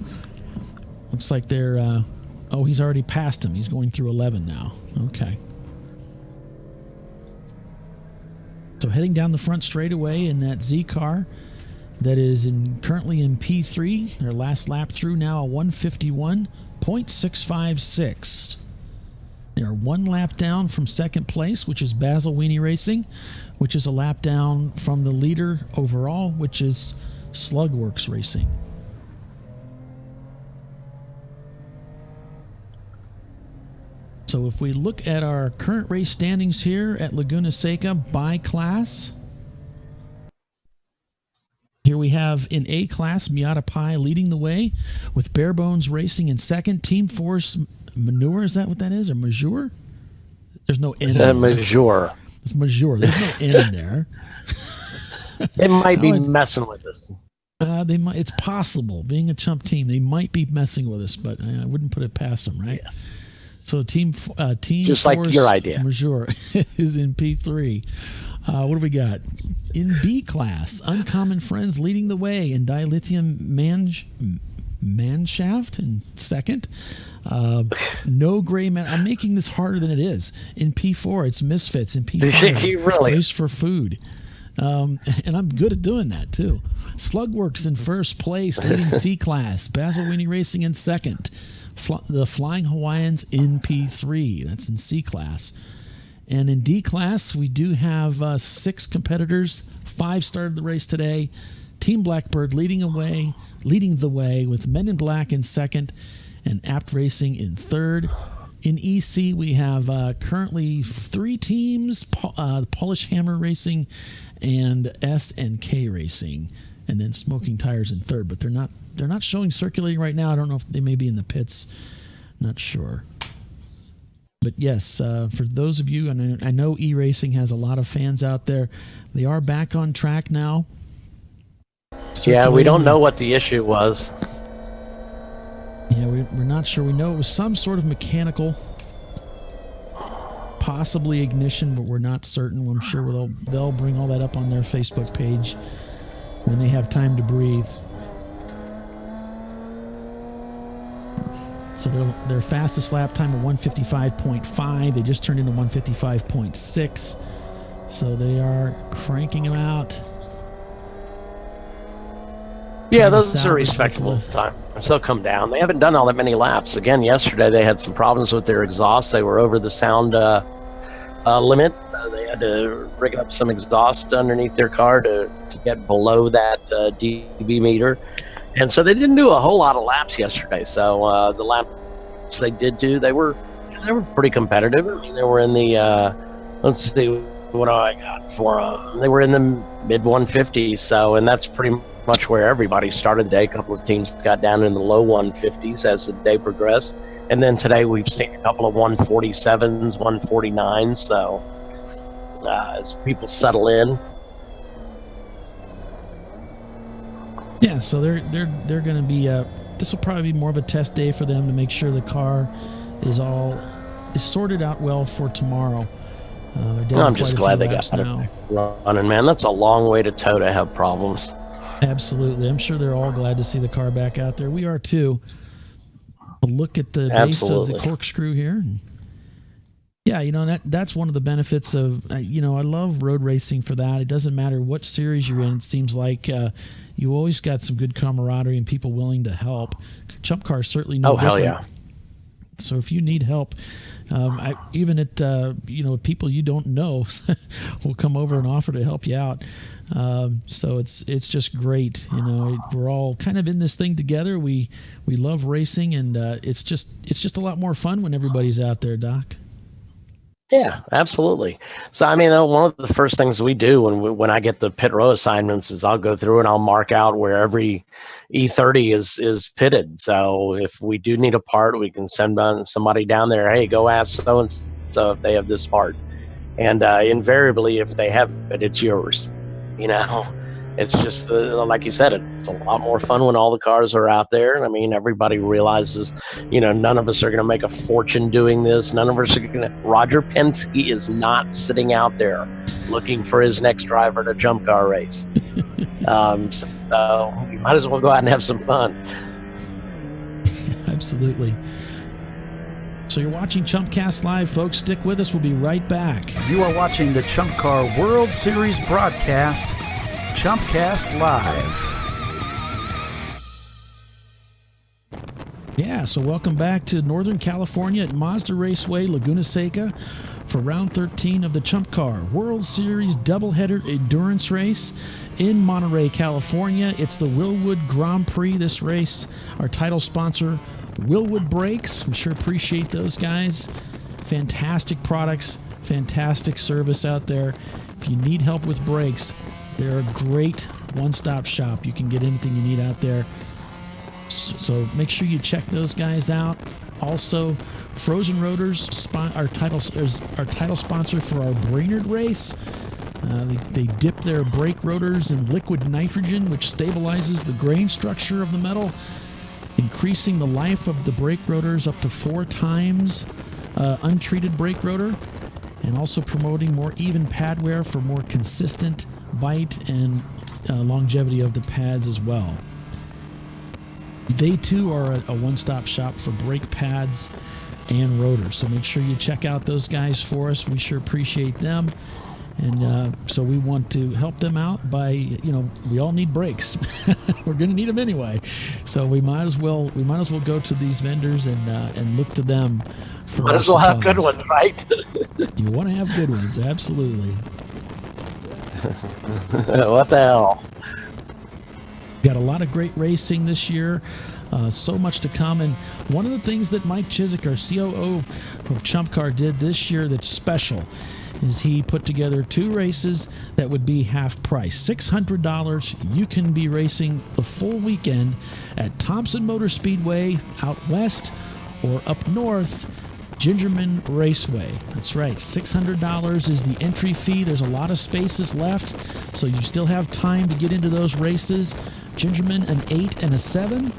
looks like they're oh, he's already passed him. He's going through 11 now. Okay. So heading down the front straightaway in that Z car that is currently in P3. Their last lap through now, a 151.656. They are one lap down from second place, which is Basil Weenie Racing, which is a lap down from the leader overall, which is Slugworks Racing. So if we look at our current race standings here at Laguna Seca by class, here we have in A class, Miata Pi leading the way with Bare Bones Racing in second. Team Force Manure, is that what that is? Or Majeur? There's no N in there. Majeur. It's Majeur. There's no N in there. They might be messing with us. They might. It's possible. Being a chump team, they might be messing with us, but I wouldn't put it past them, right? Yes. So team just Force like your idea. Majeur is in P3. What do we got? In B class, Uncommon Friends leading the way in Dilithium Manshaft in second. No Gray Man. I'm making this harder than it is. In P4, it's Misfits. In P5, You really? Race for Food. And I'm good at doing that too. Slugworks in first place, leading C class. Basil Weenie Racing in second. The Flying Hawaiians in P3. That's in C class. And in D class, we do have 6 competitors. 5 started the race today. Team Blackbird leading the way with Men in Black in second and Apt Racing in third. In EC, we have currently 3 teams, Polish Hammer Racing and S&K Racing, and then Smoking Tires in third. But they're not showing circulating right now. I don't know if they may be in the pits. Not sure. But yes, for those of you, and I know E-Racing has a lot of fans out there, they are back on track now. Yeah, we don't know what the issue was. Yeah, we're not sure. We know it was some sort of mechanical, possibly ignition, but we're not certain. I'm sure they'll bring all that up on their Facebook page when they have time to breathe. So their fastest lap time of 155.5. They just turned into 155.6. So they are cranking them out. Yeah, those are respectable times. They'll come down. They haven't done all that many laps. Again, yesterday they had some problems with their exhaust. They were over the sound limit. They had to rig up some exhaust underneath their car to get below that dB meter. And so they didn't do a whole lot of laps yesterday. So the laps they did do, they were pretty competitive. I mean, they were in the let's see what I got for them. They were in the mid 150s. So, and that's pretty much where everybody started the day. A couple of teams got down in the low 150s as the day progressed. And then today we've seen a couple of 147s, 149s. So as people settle in. Yeah, so they're going to be this will probably be more of a test day for them to make sure the car is sorted out well for tomorrow. I'm just glad they got it running, man. That's a long way to tow to have problems. Absolutely. I'm sure they're all glad to see the car back out there. We are too. A look at the base of the corkscrew here. Yeah, that's one of the benefits of, I love road racing for that. It doesn't matter what series you're in. It seems like you always got some good camaraderie and people willing to help. ChumpCar is certainly no different. Hell yeah. So if you need help, even at people you don't know will come over and offer to help you out. So it's just great. We're all kind of in this thing together. We love racing, and it's just a lot more fun when everybody's out there, Doc. Yeah, absolutely. So, one of the first things we do when I get the pit row assignments is I'll go through and I'll mark out where every E30 is pitted. So if we do need a part, we can send somebody down there, hey, go ask so-and-so if they have this part. And invariably, if they have it, it's yours. It's just, like you said, it's a lot more fun when all the cars are out there. Everybody realizes, none of us are going to make a fortune doing this. None of us are going to. Roger Penske is not sitting out there looking for his next driver to ChumpCar race. So you might as well go out and have some fun. Absolutely. So you're watching ChumpCast Live, folks. Stick with us. We'll be right back. You are watching the ChumpCar World Series broadcast, ChumpCast Live. Yeah, so welcome back to Northern California at Mazda Raceway Laguna Seca for round 13 of the ChumpCar World Series doubleheader endurance race in Monterey, California. It's the Wilwood Grand Prix. This race, our title sponsor, Wilwood Brakes. We sure appreciate those guys. Fantastic products, fantastic service out there. If you need help with brakes, they're a great one-stop shop. You can get anything you need out there. So make sure you check those guys out. Also, Frozen Rotors, our title sponsor for our Brainerd race. They dip their brake rotors in liquid nitrogen, which stabilizes the grain structure of the metal, increasing the life of the brake rotors up to 4 times untreated brake rotor, and also promoting more even pad wear for more consistent bite and longevity of the pads as well. They too are a one-stop shop for brake pads and rotors, so make sure you check out those guys for us. We sure appreciate them. And so we want to help them out by, we all need brakes. We're going to need them anyway. So we might as well go to these vendors and look to them for might as well have good ones, right? You want to have good ones, absolutely. What the hell? Got a lot of great racing this year. So much to come. And one of the things that Mike Chiswick, our COO of ChumpCar, did this year that's special is he put together 2 races that would be half price. $600. You can be racing the full weekend at Thompson Motor Speedway out west, or up north, Gingerman Raceway. That's right, $600 is the entry fee. There's a lot of spaces left, so you still have time to get into those races. Gingerman, an 8 and a 7.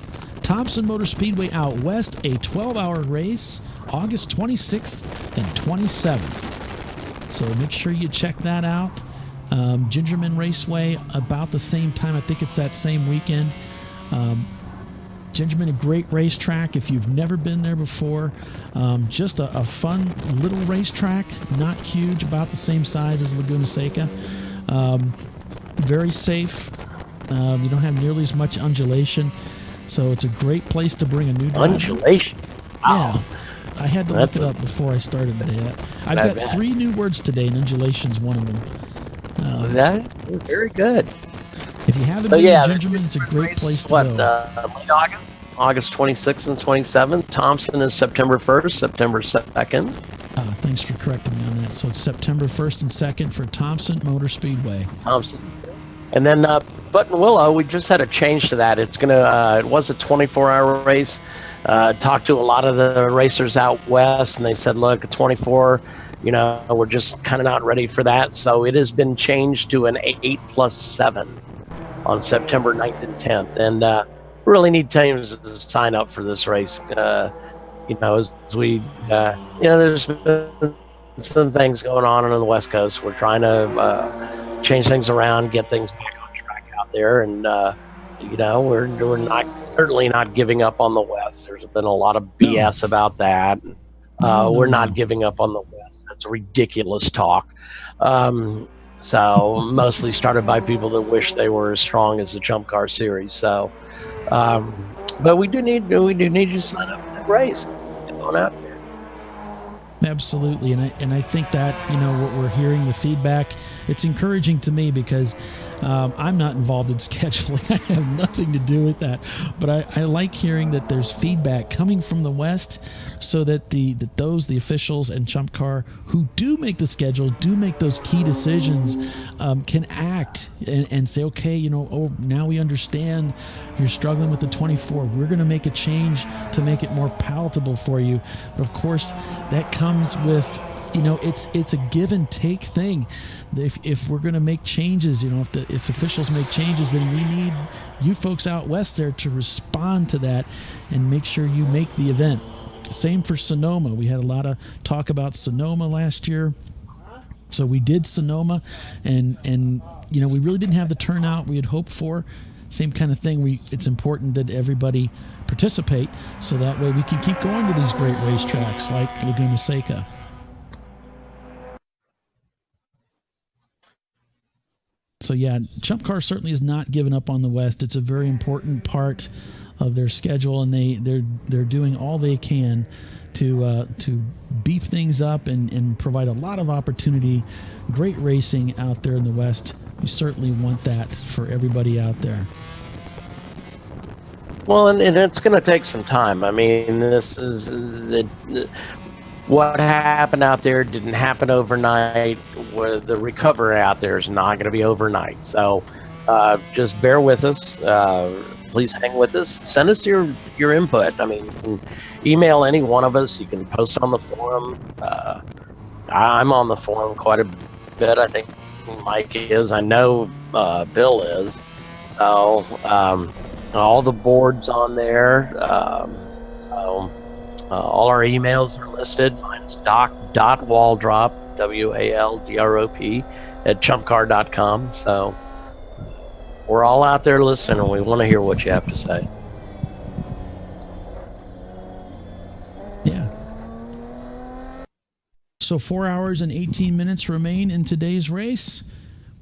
Thompson Motor Speedway out west, a 12-hour race, August 26th and 27th. So make sure you check that out. Gingerman Raceway, about the same time. I think it's that same weekend. Gingerman, a great racetrack if you've never been there before. Just a fun little racetrack, not huge, about the same size as Laguna Seca. Very safe. You don't have nearly as much undulation. So it's a great place to bring a new driver. Undulation? Wow. Yeah. I had to look it up before I started today. I've got 3 new words today, and undulation's one of them. That is very good. If you haven't been to Gingerman, it's a great place to go. Late August? August 26th and 27th. Thompson is September 1st, September 2nd. Thanks for correcting me on that. So it's September 1st and 2nd for Thompson Motor Speedway. Thompson. And then Buttonwillow, we just had a change to that. It's it was a 24-hour race. Talked to a lot of the racers out west, and they said, look, a 24, we're just kind of not ready for that. So it has been changed to an 8+7 on September 9th and 10th. And really need teams to sign up for this race. As we, there's been some things going on the West Coast. We're trying to change things around, get things back on track out there. And, we're not certainly not giving up on the West. There's been a lot of BS about that. We're not giving up on the West. That's ridiculous talk. So mostly started by people that wish they were as strong as the ChumpCar series. So, but we do need you to sign up for that race. Get on out there. Absolutely, and I think that what we're hearing, the feedback, it's encouraging to me because I'm not involved in scheduling. I have nothing to do with that, but I like hearing that there's feedback coming from the West, so that the officials and ChumpCar who do make the schedule, do make those key decisions, can act and say, okay, now we understand you're struggling with the 24. We're going to make a change to make it more palatable for you. But of course, that comes with, it's a give and take thing. If we're going to make changes, if officials make changes, then we need you folks out west there to respond to that and make sure you make the event. Same for Sonoma. We had a lot of talk about Sonoma last year. So we did Sonoma, and we really didn't have the turnout we had hoped for. Same kind of thing. It's important that everybody participate, so that way we can keep going to these great racetracks like Laguna Seca. So yeah, ChumpCar certainly is not giving up on the West. It's a very important part of their schedule, and they're doing all they can to beef things up and provide a lot of opportunity. Great racing out there in the West. We certainly want that for everybody out there. Well, and it's going to take some time. I mean, this is what happened out there didn't happen overnight. The recovery out there is not going to be overnight. So just bear with us. Please hang with us. Send us your input. I mean, you can email any one of us. You can post on the forum. I'm on the forum quite a bit. I think Mike is. I know Bill is. So all the boards on there. All our emails are listed. Mine's doc.waldrop, WALDROP, at chumpcar.com. So we're all out there listening, and we want to hear what you have to say. Yeah. So 4 hours and 18 minutes remain in today's race.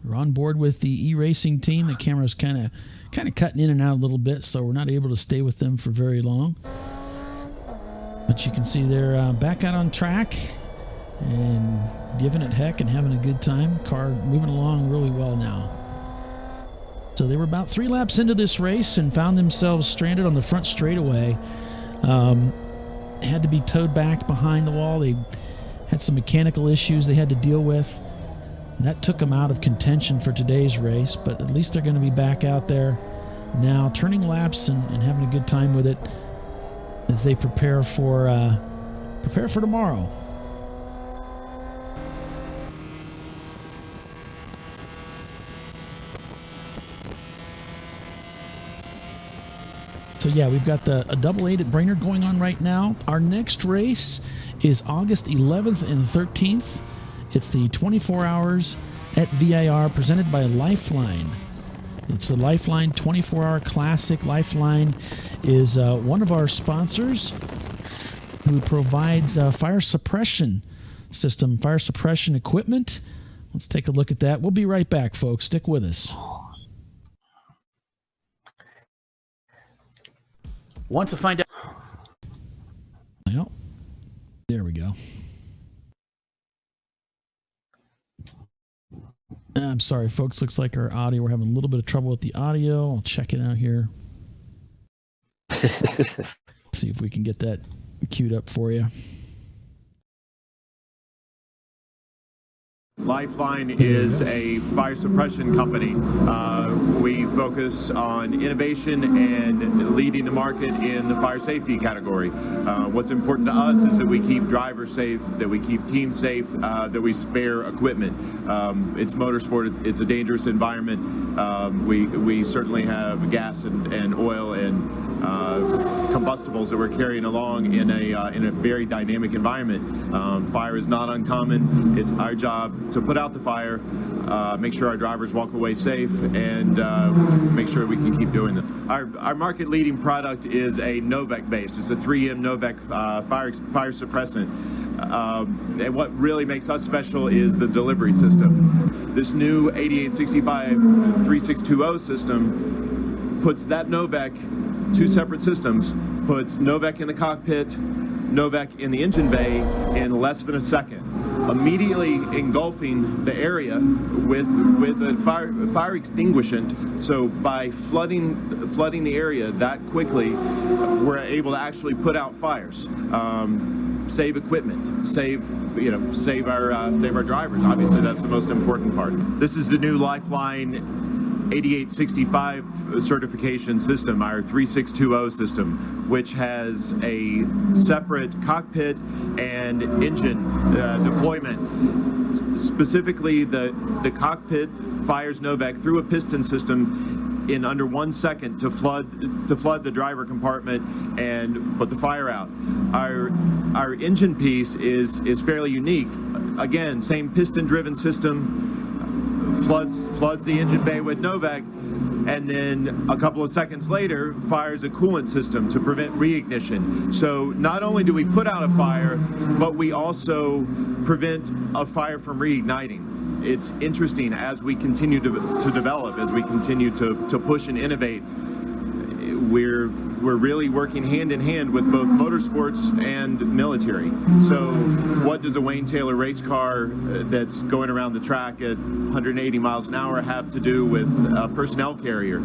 We're on board with the e-racing team. The camera's kind of cutting in and out a little bit, so we're not able to stay with them for very long. But you can see they're back out on track and giving it heck and having a good time. Car moving along really well now. So they were about 3 laps into this race and found themselves stranded on the front straightaway. Had to be towed back behind the wall. They had some mechanical issues they had to deal with. And that took them out of contention for today's race, but at least they're going to be back out there now, turning laps and having a good time with it as they prepare for tomorrow. So yeah, we've got a double 8 at Brainerd going on right now. Our next race is August 11th and 13th. It's the 24 Hours at VIR presented by Lifeline. It's the Lifeline 24-Hour Classic. Lifeline is one of our sponsors who provides fire suppression system, fire suppression equipment. Let's take a look at that. We'll be right back, folks. Stick with us. Want to find out? Well, there we go. I'm sorry, folks. Looks like our audio, we're having a little bit of trouble with the audio. I'll check it out here. See if we can get that queued up for you. Lifeline is a fire suppression company. We focus on innovation and leading the market in the fire safety category. What's important to us is that we keep drivers safe, that we keep teams safe, that we spare equipment. It's motorsport. It's a dangerous environment. We certainly have gas and oil and combustibles that we're carrying along in a very dynamic environment. Fire is not uncommon. It's our job to put out the fire, make sure our drivers walk away safe, and make sure we can keep doing that. Our market-leading product is a Novec based. It's a 3M Novec fire suppressant. And what really makes us special is the delivery system. This new 8865 3620 system puts that Novec, two separate systems, puts Novec in the cockpit, Novec in the engine bay in less than a second, immediately engulfing the area with a fire extinguishant. So by flooding the area that quickly, we're able to actually put out fires, save equipment, save our drivers. Obviously, that's the most important part. This is the new Lifeline 8865 certification system, our 3620 system, which has a separate cockpit and engine deployment. Specifically, the cockpit fires Novec through a piston system in under 1 second to flood the driver compartment and put the fire out. Our engine piece is fairly unique. Again, same piston-driven system. Floods the engine bay with Novec, and then a couple of seconds later fires a coolant system to prevent reignition. So not only do we put out a fire, but we also prevent a fire from reigniting. It's interesting as we continue to develop, as we continue to push and innovate. We're really working hand in hand with both motorsports and military. So what does a Wayne Taylor race car that's going around the track at 180 miles an hour have to do with a personnel carrier?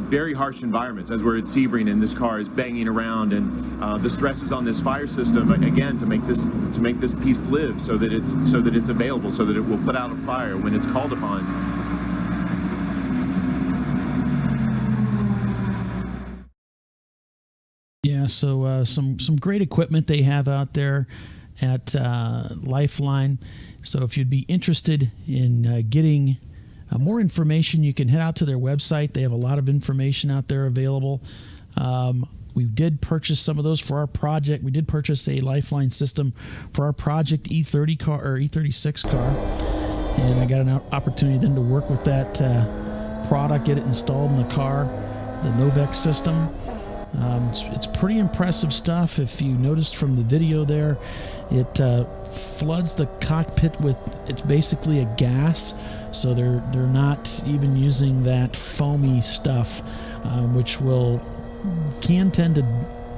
Very harsh environments, as we're at Sebring and this car is banging around, and the stresses on this fire system, again, to make this piece live, so that it's available, so that it will put out a fire when it's called upon. Yeah, so some great equipment they have out there at Lifeline. So if you'd be interested in getting more information, you can head out to their website. They have a lot of information out there available. We did purchase some of those for our project. We did purchase a Lifeline system for our Project E30 car or E36 car, and I got an opportunity then to work with that product, get it installed in the car, the Novec system. It's pretty impressive stuff. If you noticed from the video there, it floods the cockpit with, it's basically a gas, so they're not even using that foamy stuff, which can tend to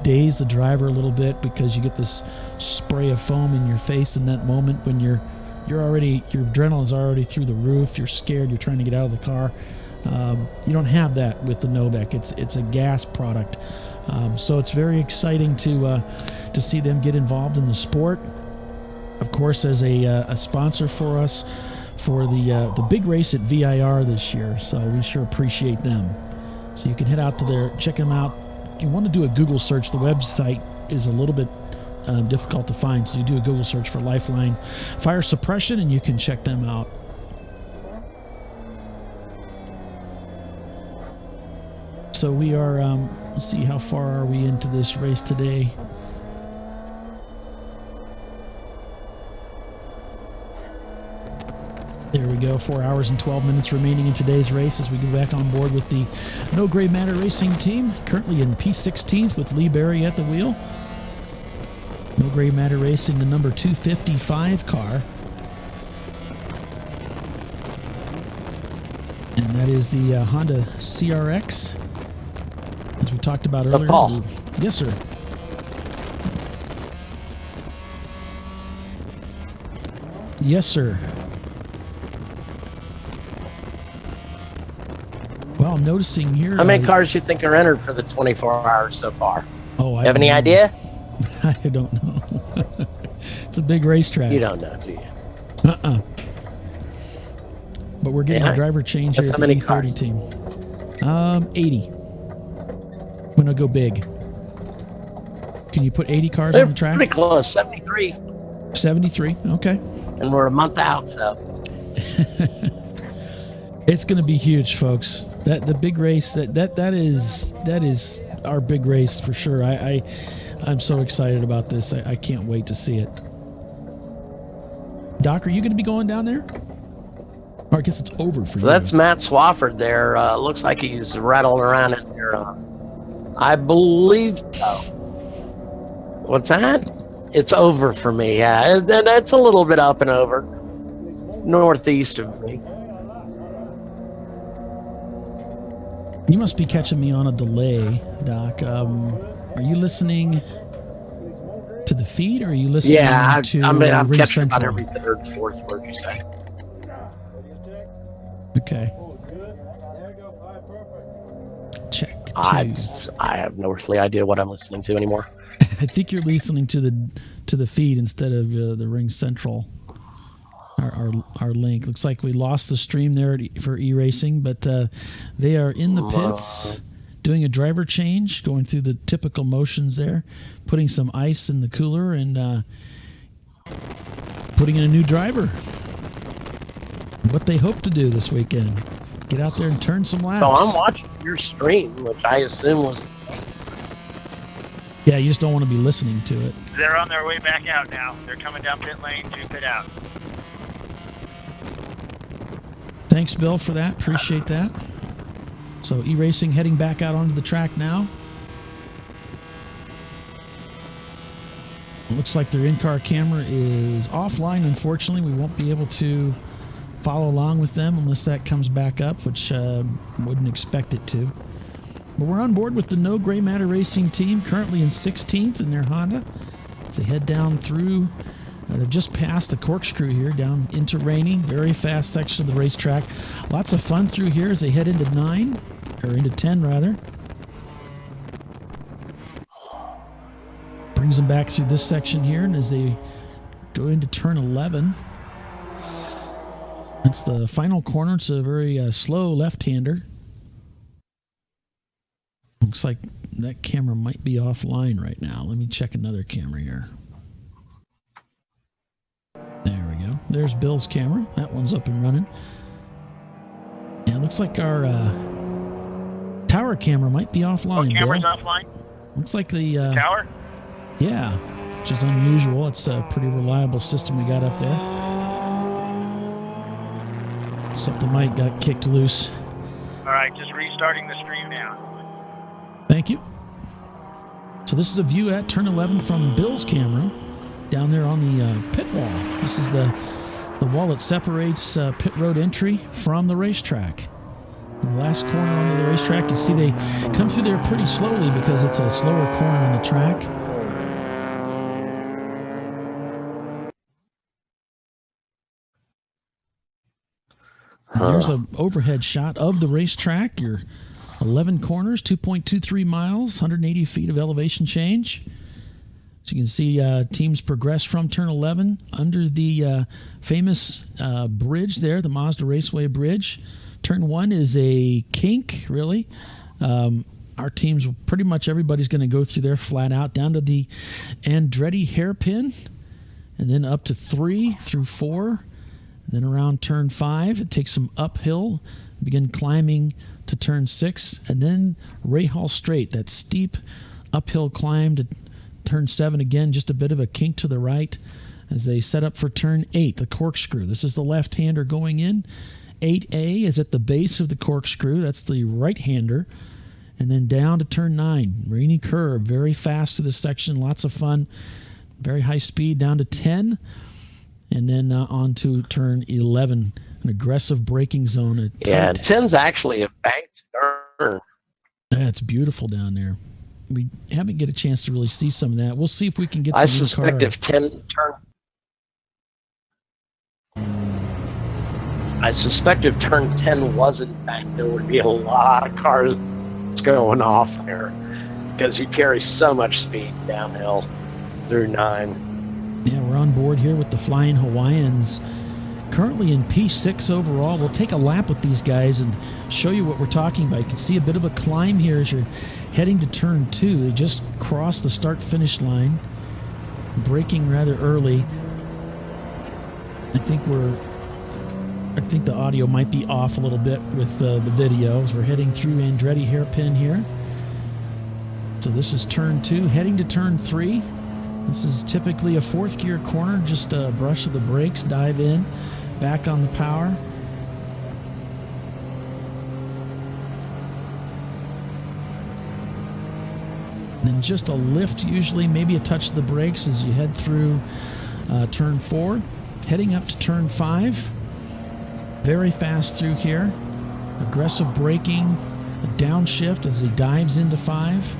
daze the driver a little bit, because you get this spray of foam in your face in that moment when your adrenaline's already through the roof, you're scared, you're trying to get out of the car. You don't have that with the Novec. It's a gas product, so it's very exciting to see them get involved in the sport. Of course, as a sponsor for us for the big race at VIR this year, so we sure appreciate them. So you can head out to there, check them out. If you want to do a Google search, the website is a little bit difficult to find, so you do a Google search for Lifeline Fire Suppression, and you can check them out. So we are, let's see, how far are we into this race today? There we go, 4 hours and 12 minutes remaining in today's race as we go back on board with the No Gray Matter Racing team, currently in P16th with Lee Berry at the wheel. No Gray Matter Racing, the number 255 car. And that is the Honda CRX, as we talked about earlier. Paul. Yes, sir. Yes, sir. Well, I'm noticing here. How many cars do you think are entered for the 24 hours so far? Oh, I have any idea? I don't know. It's a big racetrack. You don't know, do you? But we're getting a driver change here at the E30 team. 80. I'm going to go big. Can you put 80 cars on the track? Pretty close, 73. 73, okay. And we're a month out, so. It's going to be huge, folks. The big race, that is our big race for sure. I'm so excited about this. I can't wait to see it. Doc, are you going to be going down there? Or I guess it's over for you. So that's Matt Swafford there. Looks like he's rattling around in there. I believe so. What's that? It's over for me. Yeah, and it's a little bit up and over, northeast of me. You must be catching me on a delay, Doc. Are you listening to the feed, or are you listening to I'm Ring catching about Central? every third, fourth word you say. Okay. Check. I have no earthly idea what I'm listening to anymore. I think you're listening to the feed instead of the Ring Central. Our link looks like we lost the stream there for e-racing, but they are in the pits doing a driver change, going through the typical motions there, putting some ice in the cooler and putting in a new driver. What they hope to do this weekend: get out there and turn some laps. So I'm watching your stream, which I assume was. Yeah, you just don't want to be listening to it. They're on their way back out now. They're coming down pit lane to pit out. Thanks, Bill, for that. Appreciate that. So e-racing heading back out onto the track now. It looks like their in-car camera is offline. Unfortunately, we won't be able to follow along with them unless that comes back up, which wouldn't expect it to. But we're on board with the No Gray Matter Racing team, currently in 16th in their Honda. As they head down through, they're just past the corkscrew here, down into Rainy. Very fast section of the racetrack. Lots of fun through here as they head into 9, or into 10 rather. Brings them back through this section here, and as they go into turn 11, that's the final corner. It's a very slow left-hander. Looks like that camera might be offline right now. Let me check another camera here. There we go. There's Bill's camera. That one's up and running. Yeah, it looks like our tower camera might be offline. Camera's Bill. offline? Looks like the Tower? Yeah, which is unusual. It's a pretty reliable system we got up there. Something might got kicked loose. All right, just restarting the stream now. Thank you. So this is a view at turn 11 from Bill's camera down there on the pit wall. This is the wall that separates pit road entry from the racetrack. In the last corner onto the racetrack, you see they come through there pretty slowly because it's a slower corner on the track. There's an overhead shot of the racetrack. Your 11 corners, 2.23 miles, 180 feet of elevation change. So you can see teams progress from turn 11 under the famous bridge there, the Mazda Raceway Bridge. Turn 1 is a kink, really. Our teams, pretty much everybody's going to go through there flat out, down to the Andretti hairpin, and then up to 3 through 4. And then around turn 5, it takes some uphill, begin climbing to turn 6, and then Rahal Straight, that steep uphill climb to turn 7 again, just a bit of a kink to the right as they set up for turn 8, the corkscrew. This is the left-hander going in. 8A is at the base of the corkscrew. That's the right-hander. And then down to turn 9, Rainy curve, very fast to this section, lots of fun, very high speed, down to 10, and then on to turn 11, an aggressive braking zone. Yeah, 10's actually a banked turn. That's beautiful down there. We haven't get a chance to really see some of that. We'll see if we can get some I suspect if 10 turn 10 wasn't banked, there would be a lot of cars going off there because you carry so much speed downhill through 9. Yeah, we're on board here with the Flying Hawaiians, currently in P6 overall. We'll take a lap with these guys and show you what we're talking about. You can see a bit of a climb here as you're heading to turn 2. They just crossed the start-finish line, braking rather early. I think the audio might be off a little bit with the video as we're heading through Andretti hairpin here. So this is turn 2, heading to turn 3. This is typically a 4th gear corner, just a brush of the brakes, dive in, back on the power. then just a lift usually, maybe a touch of the brakes as you head through turn 4. Heading up to turn 5. Very fast through here. Aggressive braking, a downshift as he dives into 5.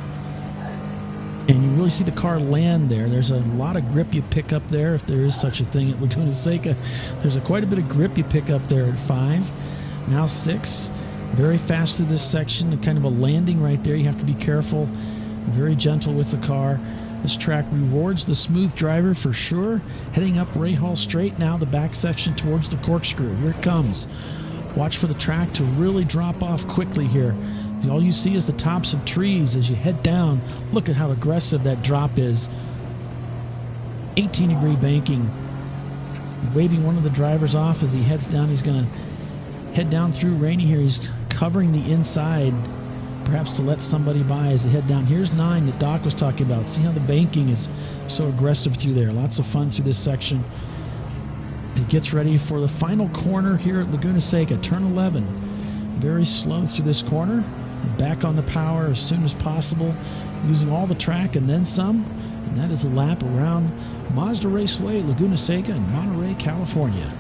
And you really see the car land there. There's a lot of grip you pick up there, if there is such a thing at Laguna Seca. There's quite a bit of grip you pick up there at 5. Now 6. Very fast through this section, and kind of a landing right there. You have to be careful, very gentle with the car. This track rewards the smooth driver for sure. Heading up Ray Hall Straight now, the back section towards the corkscrew. Here it comes. Watch for the track to really drop off quickly here. All you see is the tops of trees as you head down. Look at how aggressive that drop is. 18-degree banking. Waving one of the drivers off as he heads down. He's going to head down through Rainey here. He's covering the inside, perhaps to let somebody by as they head down. Here's 9 that Doc was talking about. See how the banking is so aggressive through there. Lots of fun through this section. He gets ready for the final corner here at Laguna Seca, turn 11. Very slow through this corner. Back on the power as soon as possible, using all the track and then some. And that is a lap around Mazda Raceway Laguna Seca in Monterey, California.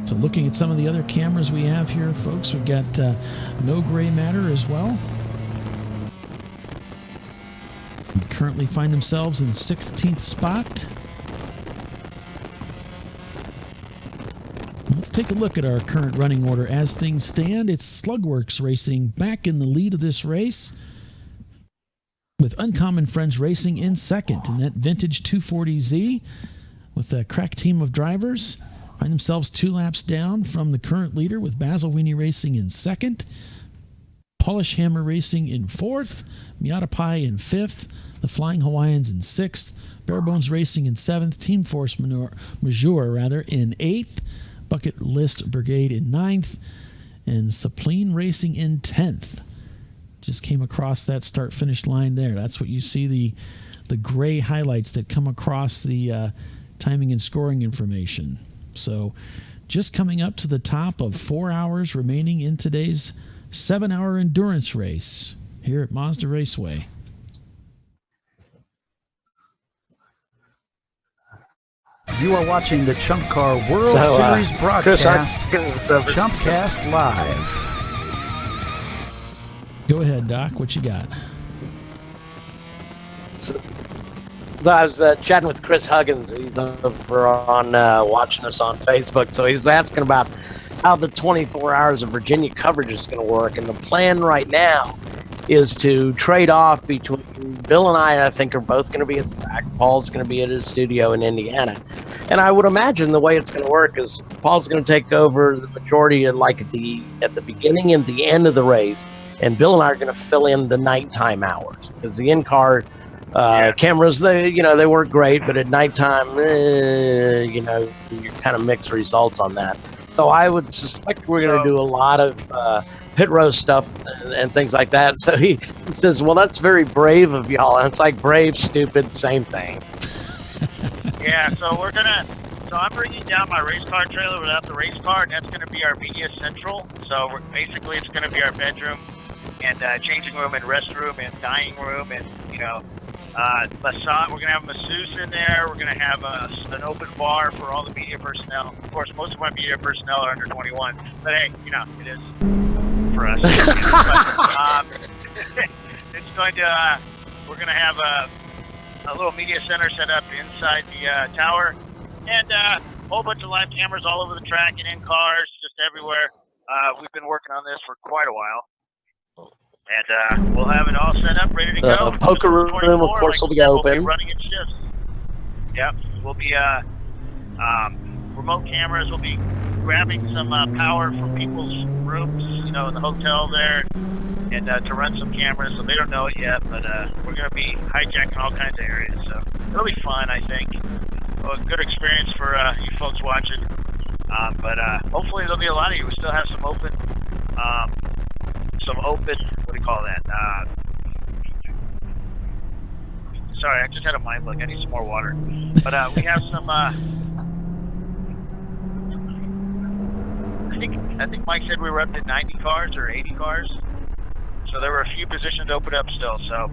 So looking at some of the other cameras we have here, folks, we've got no gray matter as well. They currently find themselves in 16th spot. Let's take a look at our current running order as things stand. It's Slugworks Racing back in the lead of this race, with Uncommon Friends Racing in second, and that vintage 240Z with a crack team of drivers find themselves 2 laps down from the current leader, with Basil Weenie Racing in second, Polish Hammer Racing in fourth, Miata Pie in 5th, the Flying Hawaiians in 6th, Barebones Racing in 7th, Team Force Majeure in 8th, Bucket List Brigade in 9th, and Sapline Racing in 10th. Just came across that start-finish line there. That's what you see, the gray highlights that come across the timing and scoring information. So just coming up to the top of 4 hours remaining in today's 7-hour endurance race here at Mazda Raceway. You are watching the ChumpCar World Series broadcast, ChumpCast Live. Go ahead, Doc. What you got? So I was chatting with Chris Huggins. He's over on watching us on Facebook. So he was asking about how the 24 hours of Virginia coverage is going to work. And the plan right now is to trade off between Bill and I think, are both going to be at the back. Paul's going to be at his studio in Indiana. And I would imagine the way it's going to work is Paul's going to take over the majority of, like, at the beginning and the end of the race. And Bill and I are going to fill in the nighttime hours, because the in-car cameras, they work great, but at nighttime, you kind of mixed results on that. So I would suspect we're going to do a lot of pit row stuff and things like that. So he says, well, that's very brave of y'all. And it's like, brave, stupid, same thing. Yeah, so I'm bringing down my race car trailer without the race car, and that's going to be our media central. So basically it's going to be our bedroom and changing room and restroom and dining room and, massage. We're going to have a masseuse in there. We're going to have an open bar for all the media personnel. Of course, most of my media personnel are under 21, but hey, it is for us. It's going to, we're going to have a little media center set up inside the tower, and a whole bunch of live cameras all over the track and in cars, just everywhere. We've been working on this for quite a while. And we'll have it all set up, ready to go. The poker room, of course, will be open. We'll be running in shifts. Yep. We'll be remote cameras. We'll be grabbing some power from people's rooms, in the hotel there, and to run some cameras. So they don't know it yet, but we're going to be hijacking all kinds of areas. So it'll be fun, I think. A good experience for you folks watching. But hopefully there'll be a lot of you. We still have some open, what do you call that? Sorry, I just had a mind look. I need some more water. But we have some. I think Mike said we were up to 90 cars or 80 cars. So there were a few positions open up still. So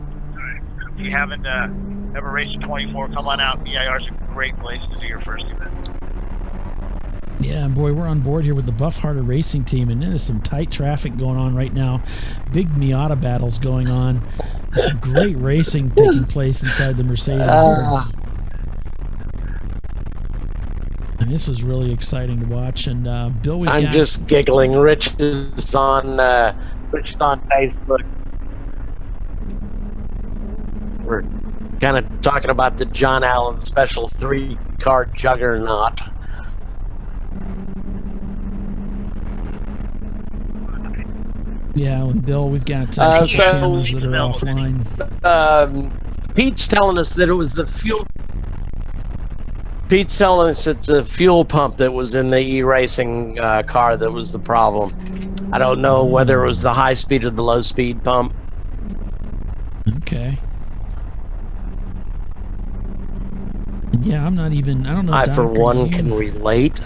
if you haven't ever raced a 24, come on out. BIR is a great place to do your first event. Yeah, and boy, we're on board here with the Buff Harder Racing team, and there's some tight traffic going on right now. Big Miata battles going on. There's some great racing taking place inside the Mercedes here. And this is really exciting to watch. And Bill, I'm just giggling. Rich is on Facebook. We're kind of talking about the John Allen Special 3-car juggernaut. Yeah, and Bill, we've got cameras that are offline. Pete's telling us that it was the fuel. Pete's telling us it's a fuel pump that was in the e-racing car that was the problem. I don't know whether it was the high speed or the low speed pump. Okay. Yeah, I'm not even. I don't know. I, for one, can relate.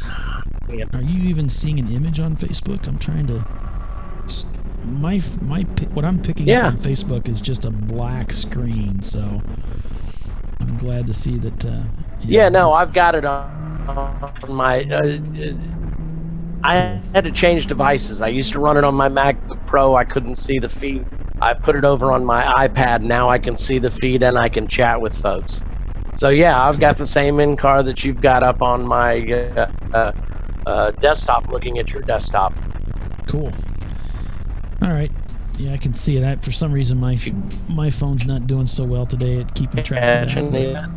Are you even seeing an image on Facebook? I'm trying to. What I'm picking up on Facebook is just a black screen, so I'm glad to see that. No, I've got it on my. I had to change devices. I used to run it on my MacBook Pro. I couldn't see the feed. I put it over on my iPad. Now I can see the feed and I can chat with folks. So yeah, I've got the same in-car that you've got up on my desktop, looking at your desktop. Cool. All right. Yeah, I can see it. For some reason, my phone's not doing so well today at keeping track of that.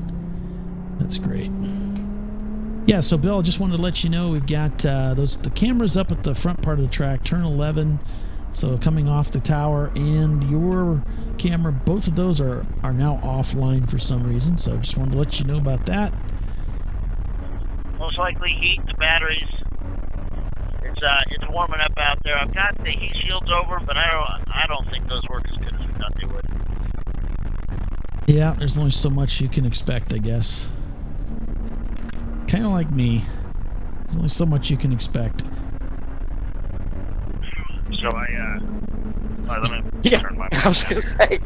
That's great. Yeah, so Bill, I just wanted to let you know we've got the cameras up at the front part of the track, turn 11. So coming off the tower, and your camera, both of those are now offline for some reason. So I just wanted to let you know about that. Most likely heat the batteries. It's warming up out there. I've got the heat shields over, but I don't think those work as good as we thought they would. Yeah, there's only so much you can expect, I guess. Kind of like me. There's only so much you can expect. So let me turn my. I was gonna say.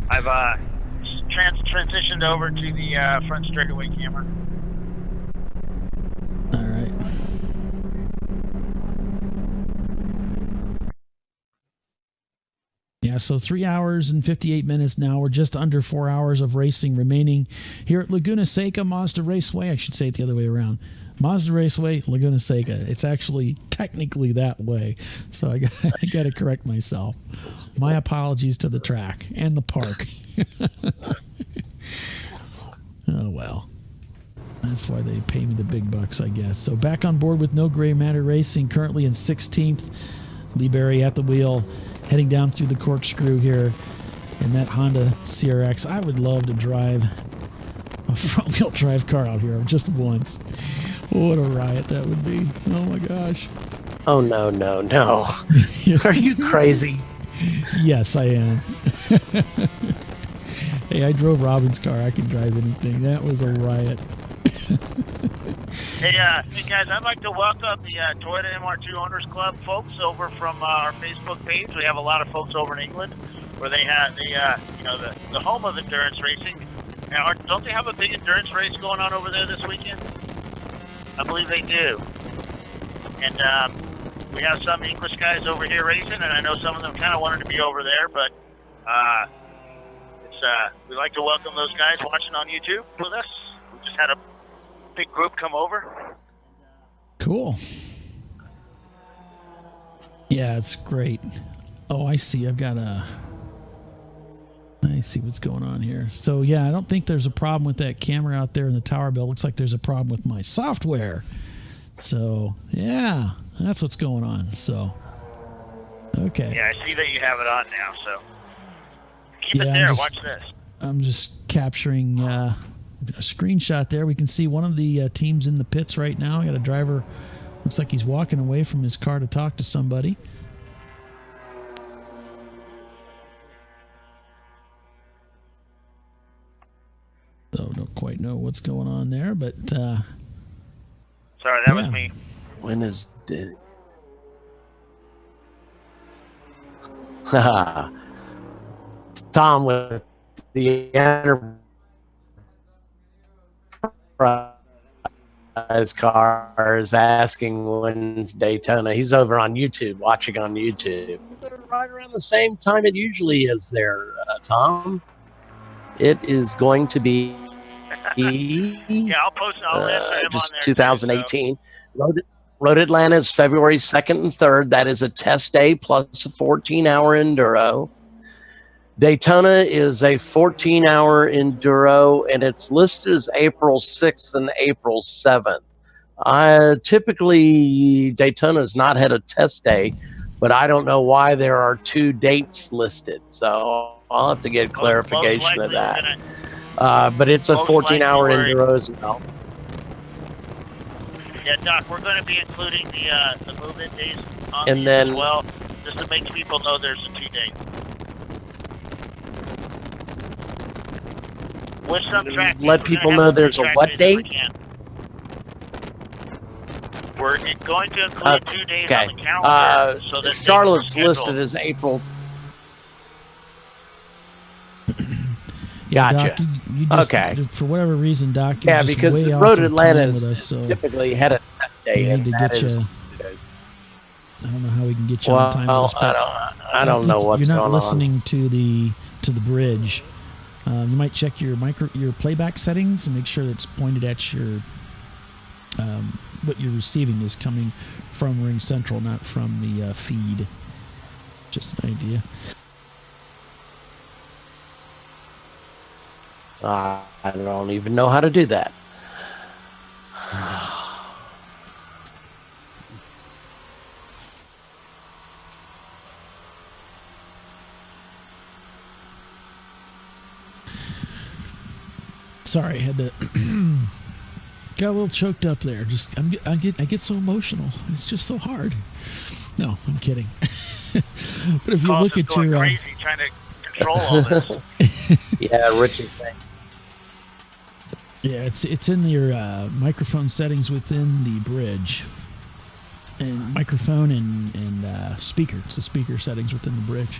I've transitioned over to the front straightaway camera. All right. Yeah, so 3 hours and 58 minutes now. We're just under 4 hours of racing remaining here at Laguna Seca, Mazda Raceway. I should say it the other way around. Mazda Raceway, Laguna Seca. It's actually technically that way. So I got to correct myself. My apologies to the track and the park. Oh, well. That's why they pay me the big bucks, I guess. So back on board with No Gray Matter Racing, currently in 16th. Lee Berry at the wheel, heading down through the corkscrew here in that Honda CRX. I would love to drive a front-wheel drive car out here just once. What a riot that would be. Oh, my gosh. Oh, no. Are you crazy? Yes, I am. Hey, I drove Robin's car. I can drive anything. That was a riot. Hey guys, I'd like to welcome the Toyota MR2 Owners Club folks over from our Facebook page. We have a lot of folks over in England where they have the home of endurance racing. Now, don't they have a big endurance race going on over there this weekend? I believe they do. And we have some English guys over here racing, and I know some of them kind of wanted to be over there, but we like to welcome those guys watching on YouTube with us. We just had a big group come over. Cool. Yeah, it's great. Oh, I see. I see what's going on here. So, yeah, I don't think there's a problem with that camera out there in the tower bell. Looks like there's a problem with my software. So, yeah, that's what's going on. So, okay. Yeah, I see that you have it on now, so keep it there. Watch this. I'm just capturing a screenshot there. We can see one of the teams in the pits right now. I got a driver, looks like he's walking away from his car to talk to somebody. quite know what's going on there, but Sorry, that was yeah. me. When is the Tom with the Enterprise cars asking when's Daytona. He's over on YouTube, watching on YouTube. Right around the same time it usually is there, Tom. It is going to be Yeah, I'll answer him just on there 2018. Road Atlanta is February 2nd and 3rd. That is a test day plus a 14-hour enduro. Daytona is a 14-hour enduro, and it's listed as April 6th and April 7th. Typically, Daytona has not had a test day, but I don't know why there are 2 dates listed. So I'll have to get clarification of that. But it's a 14-hour enduro as well. Yeah, Doc, we're going to be including the move-in days on And these then- as well, just to make people know there's a 2 days. With some track days, Let we're people gonna know have there's a track what days date? if we can. We're going to include 2 days Okay. on the calendar so that Charlotte's they can listed schedule. as April. Yeah, Gotcha. Doc, you just, Okay. for whatever reason, Doc, you're Yeah, just because way off Road of Atlanta time with is us, so typically had a test day. we need and to that get is- you. I don't know how we can get you on time with Well, us, but I don't know what's you're not going listening to the bridge. You might check your playback settings and make sure it's pointed at your what you're receiving is coming from Ring Central, not from the feed. Just an idea. I don't even know how to do that. Sorry, I had to got a little choked up there. Just I get so emotional. It's just so hard. No, I'm kidding. But if you Paul's look just at going your crazy trying to control all this. Yeah, Richard thing. yeah, it's in your microphone settings within the bridge, and microphone and speaker. It's the speaker settings within the bridge.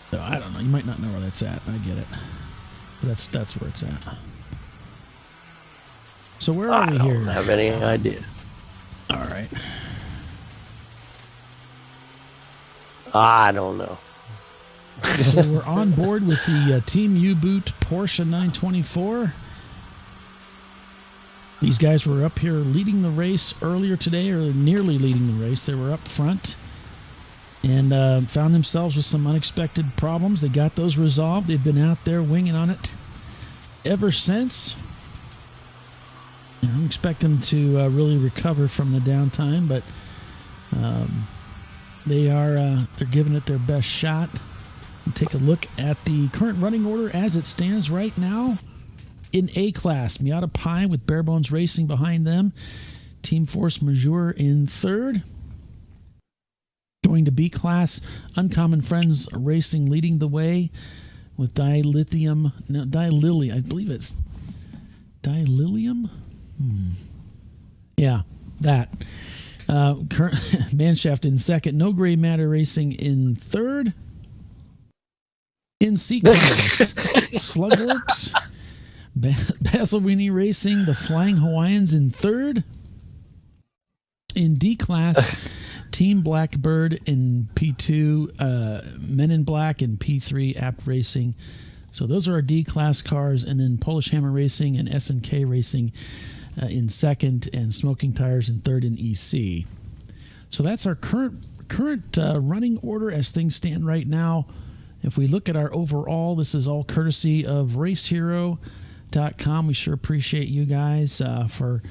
So I don't know. You might not know where that's at. I get it, but that's where it's at. So where are I we don't here? have any idea. All right. I don't know. So we're on board with the Team U-Boot Porsche 924. These guys were up here leading the race earlier today, or nearly leading the race. They were up front and found themselves with some unexpected problems. They got those resolved. They've been out there winging on it ever since. I don't expect them to really recover from the downtime, but they're giving it their best shot. Take a look at the current running order as it stands right now. In A class, Miata Pi with Barebones Racing behind them. Team Force Majeure in third. Going to B class, Uncommon Friends Racing leading the way with Dilithium. I believe it's Dililium. Yeah, that. Current Manshaft in second. No Gray Matter Racing in third. In C class, Slugworks, Basilwini Racing, the Flying Hawaiians in third. In D class, Team Blackbird in P2, Men in Black in P3, Apt Racing. So those are our D class cars, and then Polish Hammer Racing and S&K Racing in second, and Smoking Tires in third in EC. So that's our current running order as things stand right now. If we look at our overall, this is all courtesy of RaceHero.com. We sure appreciate you guys for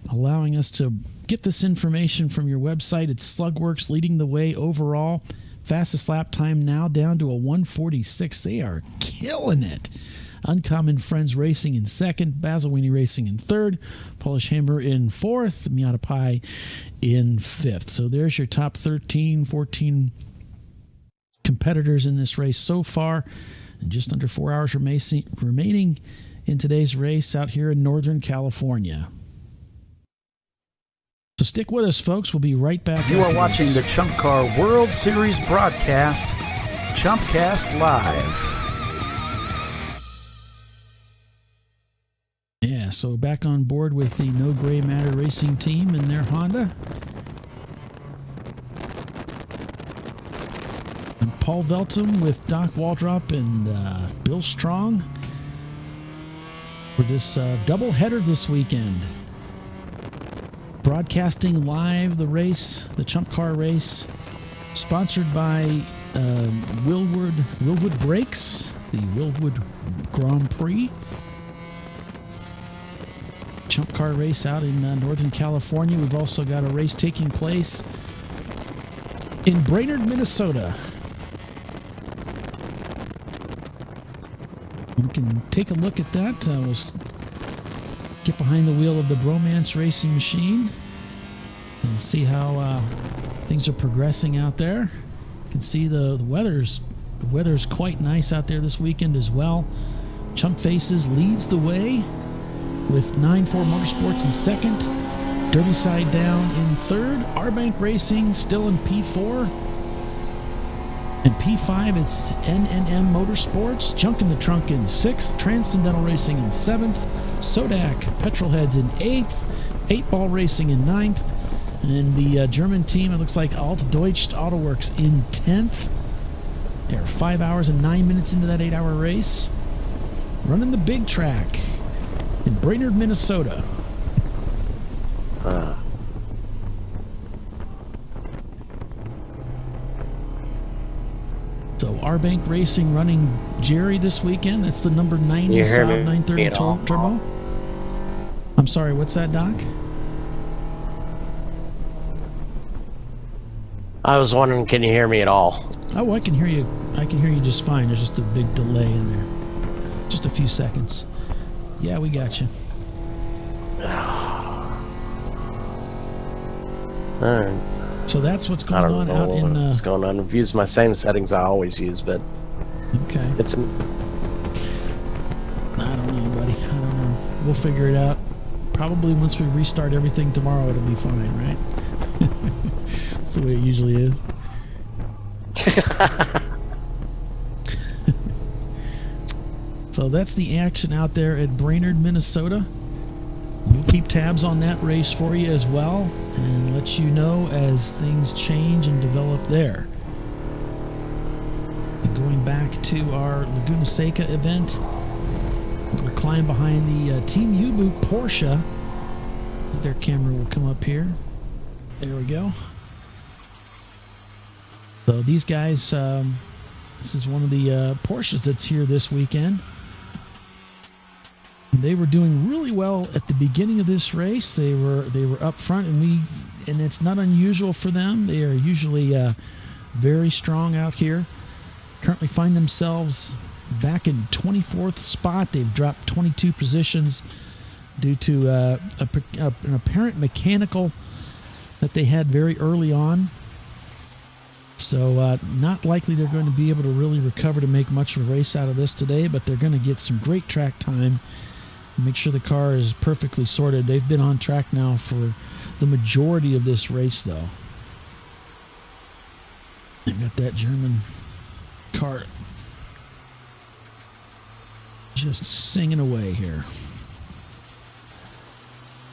allowing us to get this information from your website. It's Slugworks leading the way overall. Fastest lap time now down to a 1:46. They are killing it. Uncommon Friends Racing in second, Basilwini Racing in third, Polish Hammer in fourth, Miata Pi in fifth. So there's your top 13, 14 competitors in this race so far, and just under 4 hours remaining in today's race out here in Northern California. So stick with us, folks. We'll be right back. You are watching the ChumpCar World Series broadcast, ChumpCast Live. Yeah, so back on board with the No Gray Matter Racing team and their Honda. And Paul Veltum with Doc Waldrop and Bill Strong for this doubleheader this weekend. Broadcasting live the race, the ChumpCar race, sponsored by Wilwood Brakes, the Wilwood Grand Prix. ChumpCar race out in Northern California. We've also got a race taking place in Brainerd, Minnesota. We can take a look at that. We'll get behind the wheel of the Bromance Racing Machine and see how things are progressing out there. You can see the weather's quite nice out there this weekend as well. Chump Faces leads the way with 9-4 Motorsports in second, Dirty Side Down in third, Arbank Racing still in P4. In P5, it's NNM Motorsports, Junk in the Trunk in 6th, Transcendental Racing in 7th, Sodak Petrolheads in 8th, 8-Ball Racing in 9th, and the German team, it looks like Altdeutscht Autoworks in 10th. They're 5 hours and 9 minutes into that 8-hour race. Running the big track in Brainerd, Minnesota. So Arbank Racing running Jerry this weekend. That's the number 90 Saab 930 Turbo. I'm sorry, what's that, Doc? I was wondering, can you hear me at all? Oh, I can hear you. I can hear you just fine. There's just a big delay in there. Just a few seconds. Yeah, we got you. All right. So that's what's going on out in... what's going on. I've used my same settings I always use, but... Okay. It's... I don't know, buddy. I don't know. We'll figure it out. Probably once we restart everything tomorrow, it'll be fine, right? That's the way it usually is. So that's the action out there at Brainerd, Minnesota. We'll keep tabs on that race for you as well and let you know as things change and develop there. And going back to our Laguna Seca event, we'll climb behind the Team U-Boot Porsche. Their camera will come up here. There we go. So these guys, this is one of the Porsches that's here this weekend. They were doing really well at the beginning of this race. They were up front, and it's not unusual for them. They are usually very strong out here. Currently find themselves back in 24th spot. They've dropped 22 positions due to an apparent mechanical that they had very early on. So not likely they're going to be able to really recover to make much of a race out of this today, but they're going to get some great track time. Make sure the car is perfectly sorted. They've been on track now for the majority of this race, though. They've got that German car just singing away here.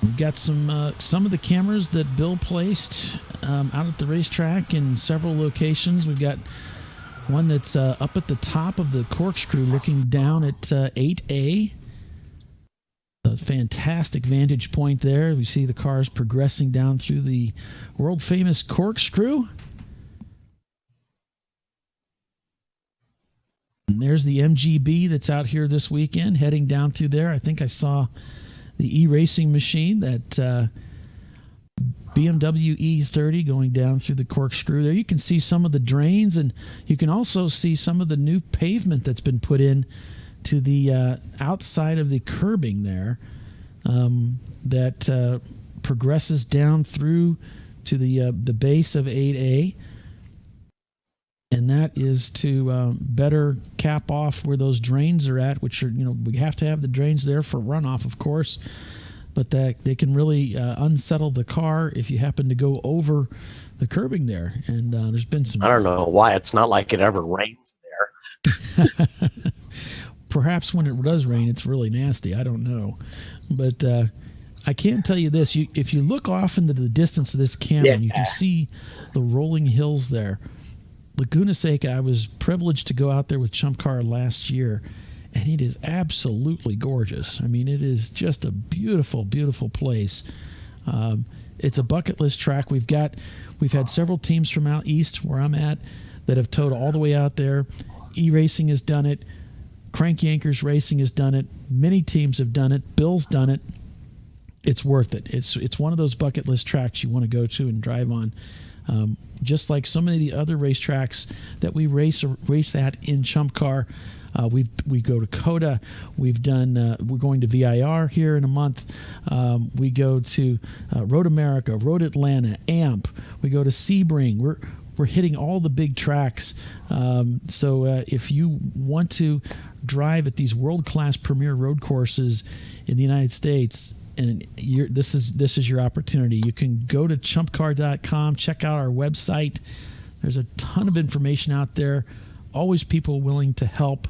We've got some of the cameras that Bill placed out at the racetrack in several locations. We've got one that's up at the top of the corkscrew looking down at 8A. A fantastic vantage point there. We see the cars progressing down through the world-famous corkscrew. And there's the MGB that's out here this weekend, heading down through there. I think I saw the E-Racing machine, that BMW E30 going down through the corkscrew there. You can see some of the drains, and you can also see some of the new pavement that's been put in to the outside of the curbing there, that progresses down through to the base of 8A. and that is to better cap off where those drains are at, which are, we have to have the drains there for runoff, of course, but that they can really unsettle the car if you happen to go over the curbing there. And there's been some... I don't know why. It's not like it ever rains there. Perhaps when it does rain, it's really nasty. I don't know. But I can tell you this. If you look off into the distance of this camera, you can see the rolling hills there. Laguna Seca, I was privileged to go out there with ChumpCar last year, and it is absolutely gorgeous. I mean, it is just a beautiful, beautiful place. It's a bucket list track. We've had several teams from out east where I'm at that have towed all the way out there. E-Racing has done it. Crank Yankers Racing has done it. Many teams have done it. Bill's done it. It's worth it. It's one of those bucket list tracks you want to go to and drive on. Just like so many of the other racetracks that we race at in ChumpCar. We go to COTA. We're going to VIR here in a month. We go to Road America, Road Atlanta, AMP. We go to Sebring. We're hitting all the big tracks. So if you want to drive at these world-class premier road courses in the United States, and this is your opportunity. You can go to ChumpCar.com, check out our website. There's a ton of information out there. Always people willing to help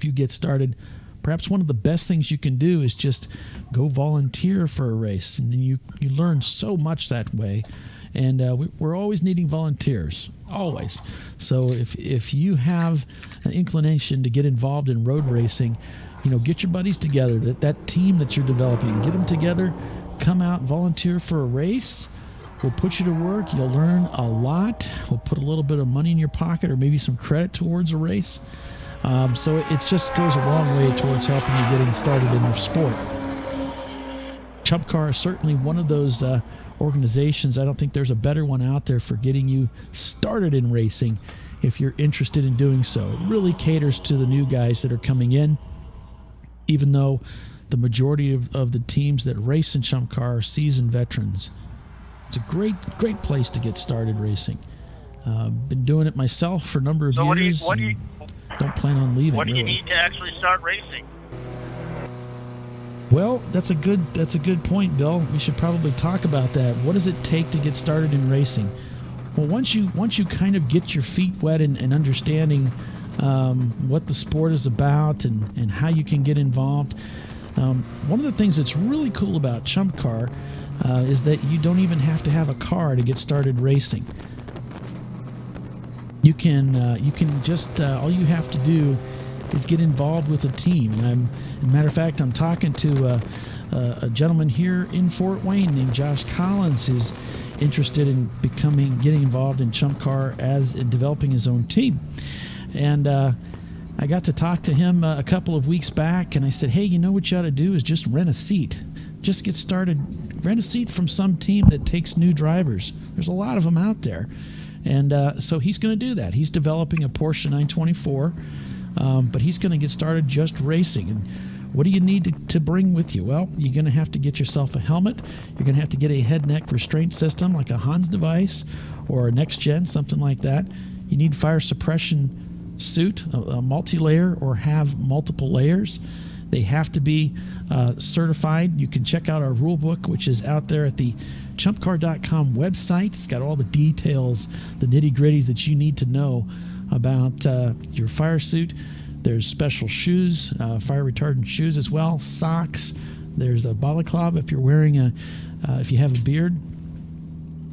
you get started. Perhaps one of the best things you can do is just go volunteer for a race, and you learn so much that way. And we're always needing volunteers, always. So if you have an inclination to get involved in road racing, get your buddies together, that team that you're developing, get them together, come out, volunteer for a race. We'll put you to work. You'll learn a lot. We'll put a little bit of money in your pocket or maybe some credit towards a race. So it just goes a long way towards helping you getting started in your sport. ChumpCar is certainly one of those organizations. I don't think there's a better one out there for getting you started in racing if you're interested in doing so. It really caters to the new guys that are coming in, even though the majority of the teams that race in ChumpCar are seasoned veterans. It's a great place to get started racing. Been doing it myself for a number of years. Don't plan on leaving. What do you need to actually start racing? Well, that's a good point, Bill. We should probably talk about that. What does it take to get started in racing? Well, once you kind of get your feet wet and understanding what the sport is about and how you can get involved, one of the things that's really cool about ChumpCar is that you don't even have to have a car to get started racing. You can just all you have to do is get involved with a team. As a matter of fact, I'm talking to a gentleman here in Fort Wayne named Josh Collins, who's interested in getting involved in ChumpCar in developing his own team. And I got to talk to him a couple of weeks back, and I said, hey, what you ought to do is just rent a seat. Just get started. Rent a seat from some team that takes new drivers. There's a lot of them out there. And so he's going to do that. He's developing a Porsche 924, but he's going to get started just racing. And what do you need to bring with you? Well, you're going to have to get yourself a helmet. You're going to have to get a head-neck restraint system like a Hans device or a Next Gen, something like that. You need fire suppression suit, a multi-layer, or have multiple layers. They have to be certified. You can check out our rule book, which is out there at the ChumpCar.com website. It's got all the details, the nitty-gritties that you need to know about your fire suit. There's special shoes, fire retardant shoes as well, socks. There's a balaclava if you're wearing if you have a beard.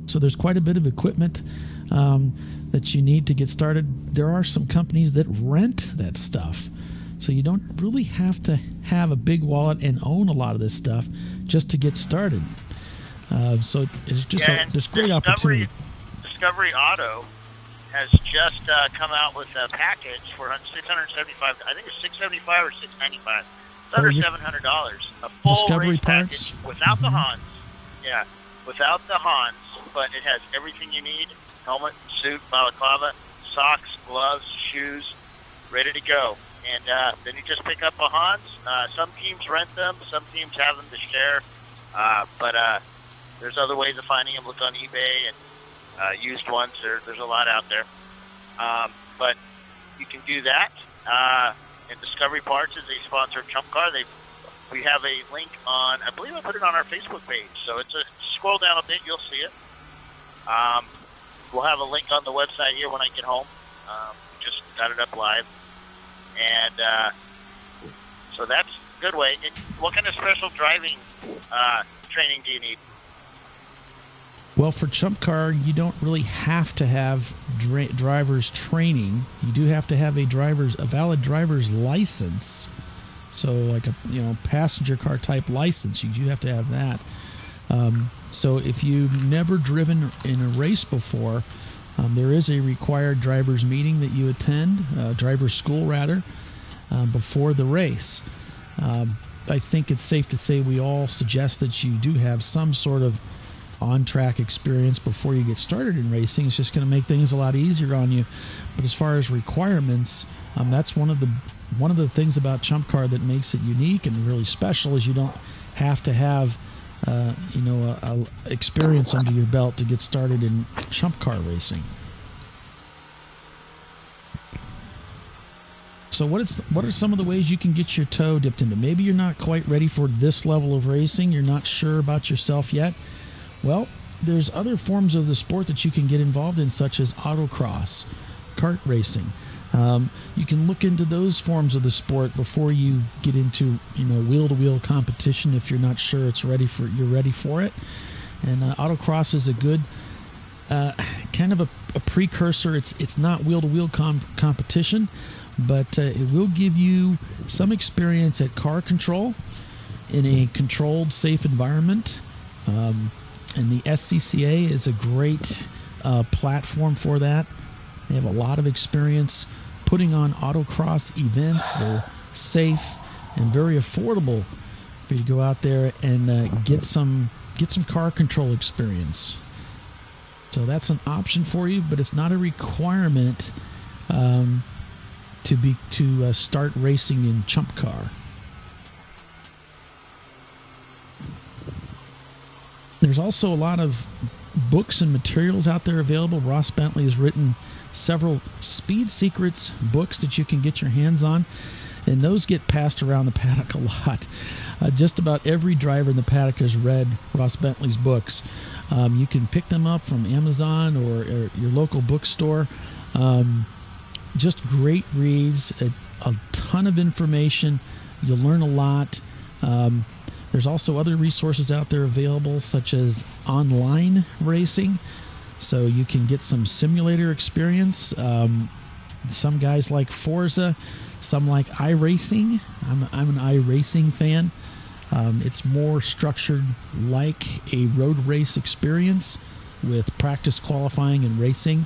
So there's quite a bit of equipment that you need to get started. There are some companies that rent that stuff. So you don't really have to have a big wallet and own a lot of this stuff just to get started. So it's just this great opportunity. Discovery Auto has just come out with a package for $675. I think it's $675 or $695. It's under $700. A full Discovery race parts package without the Hans. Yeah, without the Hans, but it has everything you need: helmet, suit, balaclava, socks, gloves, shoes, ready to go. And then you just pick up a Hans. Some teams rent them. Some teams have them to share. But there's other ways of finding them. Look on eBay and used ones. There's a lot out there. But you can do that. And Discovery Parts is a sponsor of ChumpCar. We have a link on, I believe I put it on our Facebook page. So scroll down a bit, you'll see it. We'll have a link on the website here when I get home. Just got it up live. And so that's a good way. What kind of special driving training do you need? Well, for ChumpCar, you don't really have to have driver's training. You do have to have a valid driver's license. So, like a passenger car type license, you do have to have that. So, if you've never driven in a race before, there is a required driver's meeting that you attend, driver's school rather, before the race. I think it's safe to say we all suggest that you do have some sort of on-track experience before you get started in racing. It's just going to make things a lot easier on you. But as far as requirements, that's one of the things about ChumpCar that makes it unique and really special is you don't have to have a experience under your belt to get started in ChumpCar racing. So what are some of the ways you can get your toe dipped into? Maybe you're not quite ready for this level of racing. You're not sure about yourself yet. Well, there's other forms of the sport that you can get involved in, such as autocross, kart racing. You can look into those forms of the sport before you get into wheel-to-wheel competition if you're not sure you're ready for it. And autocross is a good kind of a precursor. It's not wheel-to-wheel competition, but it will give you some experience at car control in a controlled, safe environment. And the SCCA is a great platform for that. They have a lot of experience putting on autocross events. They're safe and very affordable for you to go out there and get some car control experience. So that's an option for you, but it's not a requirement to start racing in ChumpCar. There's also a lot of books and materials out there available. Ross Bentley has written several Speed Secrets books that you can get your hands on, and those get passed around the paddock a lot. Just about every driver in the paddock has read Ross Bentley's books. You can pick them up from Amazon or your local bookstore. Just great reads, a ton of information. You'll learn a lot. There's also other resources out there available, such as online racing, so you can get some simulator experience. Some guys like Forza, some like iRacing. I'm an iRacing fan. It's more structured like a road race experience with practice qualifying and racing.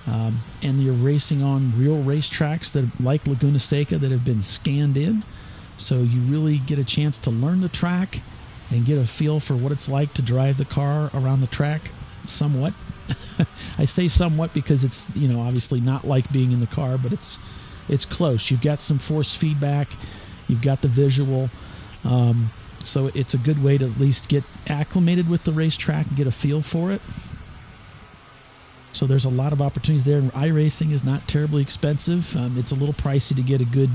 And you're racing on real racetracks that, like Laguna Seca, that have been scanned in. So you really get a chance to learn the track and get a feel for what it's like to drive the car around the track somewhat. I say somewhat because it's, obviously not like being in the car, but it's close. You've got some force feedback. You've got the visual. So it's a good way to at least get acclimated with the racetrack and get a feel for it. So there's a lot of opportunities there. iRacing is not terribly expensive. It's a little pricey to get a good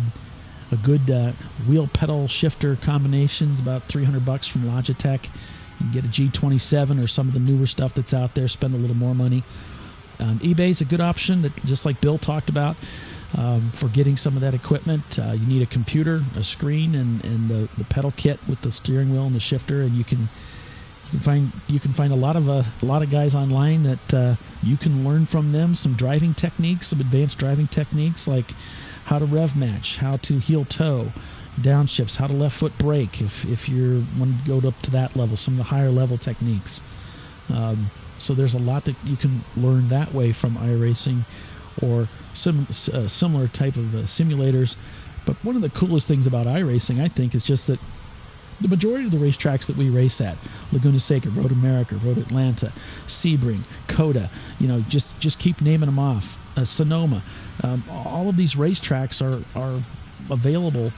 wheel pedal shifter combinations, about $300 from Logitech. You can get a G27 or some of the newer stuff that's out there, spend a little more money. eBay's a good option, that just like Bill talked about, for getting some of that equipment. You need a computer, a screen, and the pedal kit with the steering wheel and the shifter, and you can find a lot of guys online that you can learn from them some driving techniques, some advanced driving techniques like how to rev match, how to heel toe, downshifts, how to left foot brake if you want to go up to that level, some of the higher level techniques. So there's a lot that you can learn that way from iRacing or similar type of simulators. But one of the coolest things about iRacing, I think, is just that the majority of the racetracks that we race at, Laguna Seca, Road America, Road Atlanta, Sebring, Coda, just keep naming them off, Sonoma, all of these racetracks are available.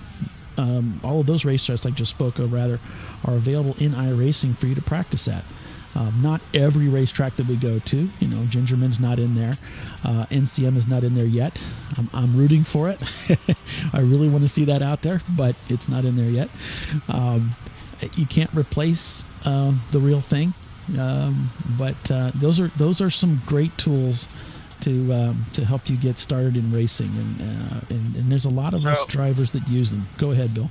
All of those racetracks, like just spoke of, rather, are available in iRacing for you to practice at. Not every racetrack that we go to. Gingerman's not in there. NCM is not in there yet. I'm rooting for it. I really want to see that out there, but it's not in there yet. You can't replace the real thing, but those are some great tools to help you get started in racing, and there's a lot of us drivers that use them. Go ahead, Bill.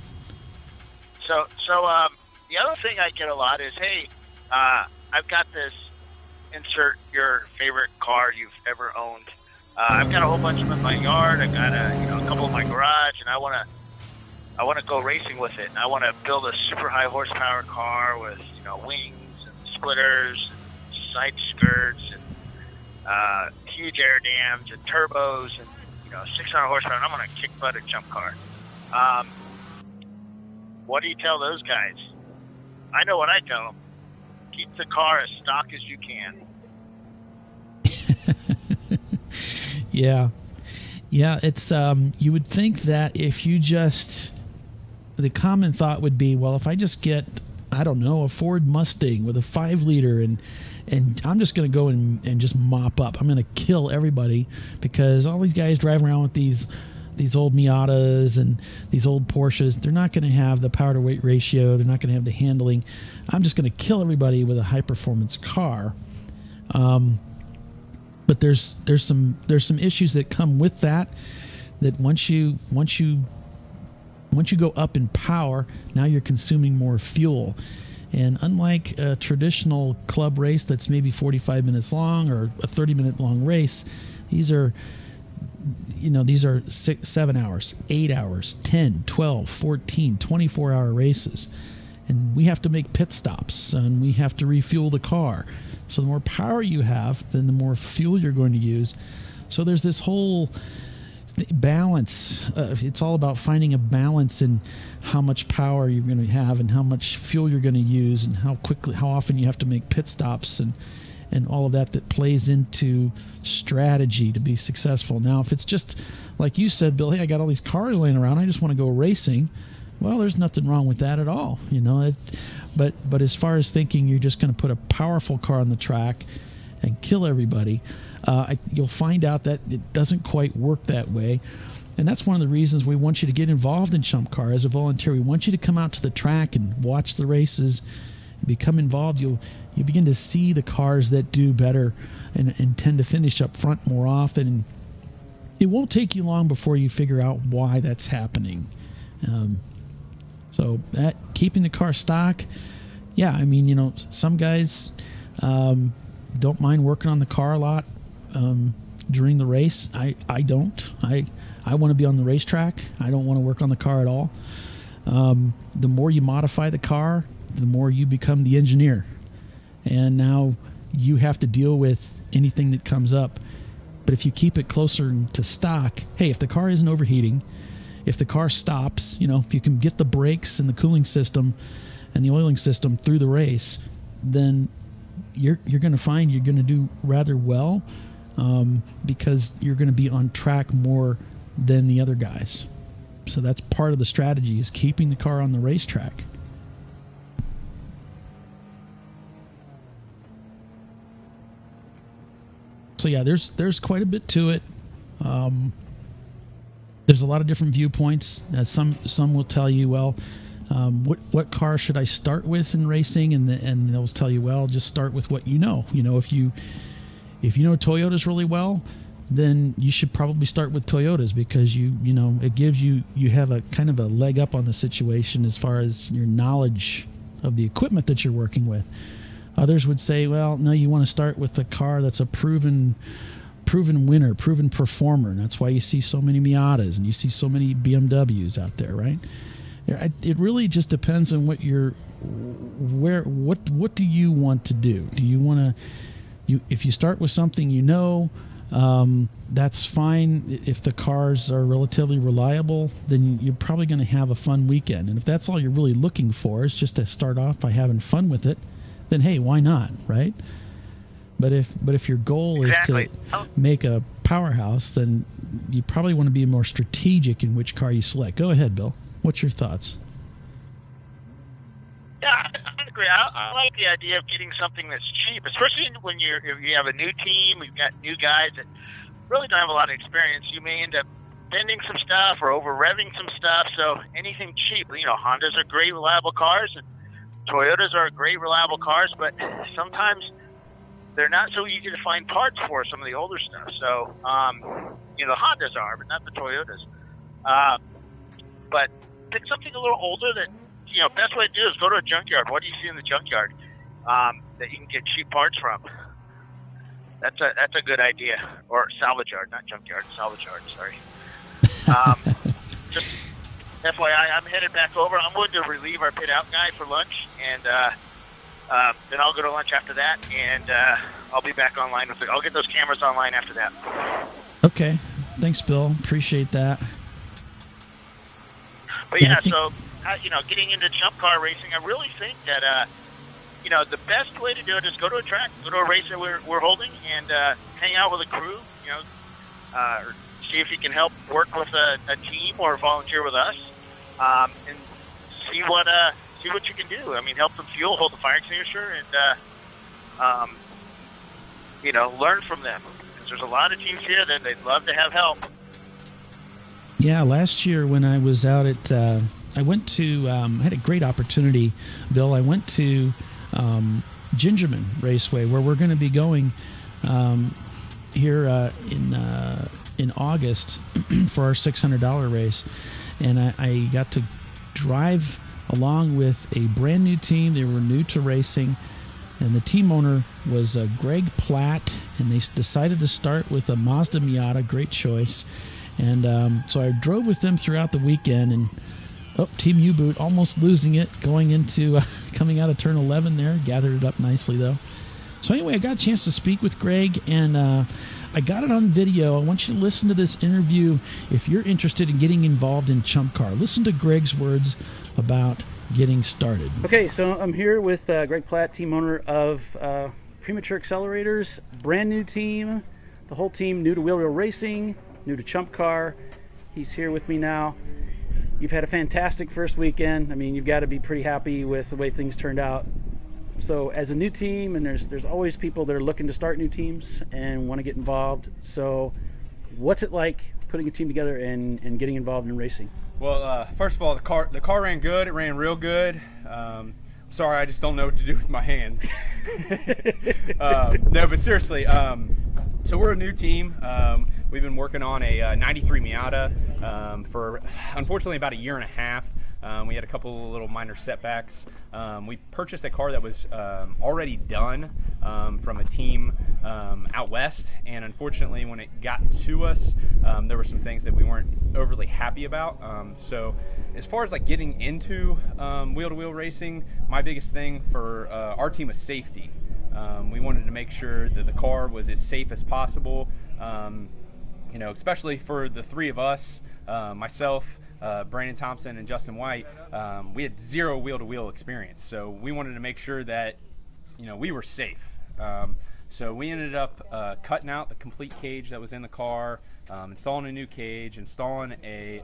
So the other thing I get a lot is, hey, I've got this, insert your favorite car you've ever owned. I've got a whole bunch of them in my yard. I've got a couple in my garage, and I want to go racing with it. And I want to build a super high horsepower car with wings and splitters and side skirts and huge air dams and turbos and 600 horsepower. And I'm going to kick butt at ChumpCar. What do you tell those guys? I know what I tell them. Keep the car as stock as you can. Yeah, it's you would think that if you the common thought would be, well, if I just get, I don't know, a Ford Mustang with a 5-liter and I'm just going to go and just mop up. I'm going to kill everybody because all these guys drive around with these old Miatas and these old Porsches. They're not going to have the power to weight ratio. They're not going to have the handling. I'm just going to kill everybody with a high performance car. But there's some issues that come with that once you go up in power, now you're consuming more fuel. And unlike a traditional club race that's maybe 45 minutes long or a 30-minute long race, these are 6, 7 hours, 8 hours, 10, 12, 14, 24-hour races. And we have to make pit stops, and we have to refuel the car. So the more power you have, then the more fuel you're going to use. So there's this whole balance. It's all about finding a balance in how much power you're going to have and how much fuel you're going to use and how often you have to make pit stops and all of that plays into strategy to be successful. Now, if it's just like you said, Bill, hey, I got all these cars laying around, I just want to go racing. Well, there's nothing wrong with that at all, But as far as thinking you're just going to put a powerful car on the track and kill everybody, you'll find out that it doesn't quite work that way. And that's one of the reasons we want you to get involved in ChumpCar as a volunteer. We want you to come out to the track and watch the races, become involved. You begin to see the cars that do better and tend to finish up front more often. It won't take you long before you figure out why that's happening. So keeping the car stock, some guys don't mind working on the car a lot during the race. I don't. I want to be on the racetrack. I don't want to work on the car at all. The more you modify the car, the more you become the engineer. And now you have to deal with anything that comes up. But if you keep it closer to stock, hey, if the car isn't overheating, if the car stops, if you can get the brakes and the cooling system and the oiling system through the race, then you're going to find you're going to do rather well because you're going to be on track more than the other guys. So that's part of the strategy, is keeping the car on the racetrack. So yeah, there's quite a bit to it. There's a lot of different viewpoints. Some will tell you, well, what car should I start with in racing? And they'll tell you, well, just start with what you know. If you know Toyotas really well, then you should probably start with Toyotas because it gives you have a kind of a leg up on the situation as far as your knowledge of the equipment that you're working with. Others would say, well, no, you want to start with a car that's a proven winner, proven performer, and that's why you see so many Miatas and you see so many BMWs out there, right? It really just depends on what do you want to do? Do you want to, if you start with something that's fine. If the cars are relatively reliable, then you're probably going to have a fun weekend. And if that's all you're really looking for is just to start off by having fun with it, then hey, why not, right? But if your goal is to make a powerhouse, then you probably want to be more strategic in which car you select. Go ahead, Bill. What's your thoughts? Yeah, I'm agree. I like the idea of getting something that's cheap, especially when you have a new team. We've got new guys that really don't have a lot of experience. You may end up bending some stuff or over revving some stuff. So anything cheap, Hondas are great, reliable cars, and Toyotas are great, reliable cars, but sometimes they're not so easy to find parts for some of the older stuff. So, the Hondas are, but not the Toyotas. But pick something a little older that, best way to do is go to a junkyard. What do you see in the junkyard that you can get cheap parts from? That's a good idea. Or salvage yard, not junkyard, salvage yard, sorry. Just FYI, I'm headed back over. I'm going to relieve our pit out guy for lunch, and then I'll go to lunch after that, and I'll be back online with it. I'll get those cameras online after that. Okay. Thanks, Bill. Appreciate that. But yeah, so getting into chump car racing, I really think that the best way to do it is go to a track, go to a race that we're holding, and hang out with a crew. Or see if you can help work with a team or volunteer with us, and see what you can do. I mean, help them fuel, hold the fire extinguisher, and learn from them. Because there's a lot of teams here that they'd love to have help. Yeah, last year when I was out at, I went to, I had a great opportunity, Bill. I went to Gingerman Raceway, where we're going to be going here in August for our $600 race, and I got to drive along with a brand new team. They were new to racing, and the team owner was Greg Platt, and they decided to start with a Mazda Miata. Great choice. And so I drove with them throughout the weekend, and Team U-Boot almost losing it going into coming out of turn 11 there. Gathered it up nicely though. So anyway, I got a chance to speak with Greg, and I got it on video. I want you to listen to this interview if you're interested in getting involved in ChumpCar. Listen to Greg's words about getting started. Okay, so I'm here with Greg Platt, team owner of Premature Accelerators, brand new team, the whole team new to wheel-to-wheel racing, new to ChumpCar. He's here with me now. You've had a fantastic first weekend. I mean, you've got to be pretty happy with the way things turned out. So as a new team, and there's always people that are looking to start new teams and want to get involved. So what's it like putting a team together and getting involved in racing? Well, first of all, the car ran good. It ran real good. Sorry, I just don't know what to do with my hands. No, but seriously, so we're a new team. We've been working on a 93 Miata for, unfortunately, about a year and a half. We had a couple of little minor setbacks. We purchased a car that was already done from a team out west, and unfortunately when it got to us, there were some things that we weren't overly happy about. So as far as like getting into wheel-to-wheel racing, my biggest thing for our team was safety. We wanted to make sure that the car was as safe as possible, especially for the three of us, myself, Brandon Thompson and Justin White. We had zero wheel-to-wheel experience, so we wanted to make sure that we were safe. So we ended up cutting out the complete cage that was in the car, installing a new cage, installing a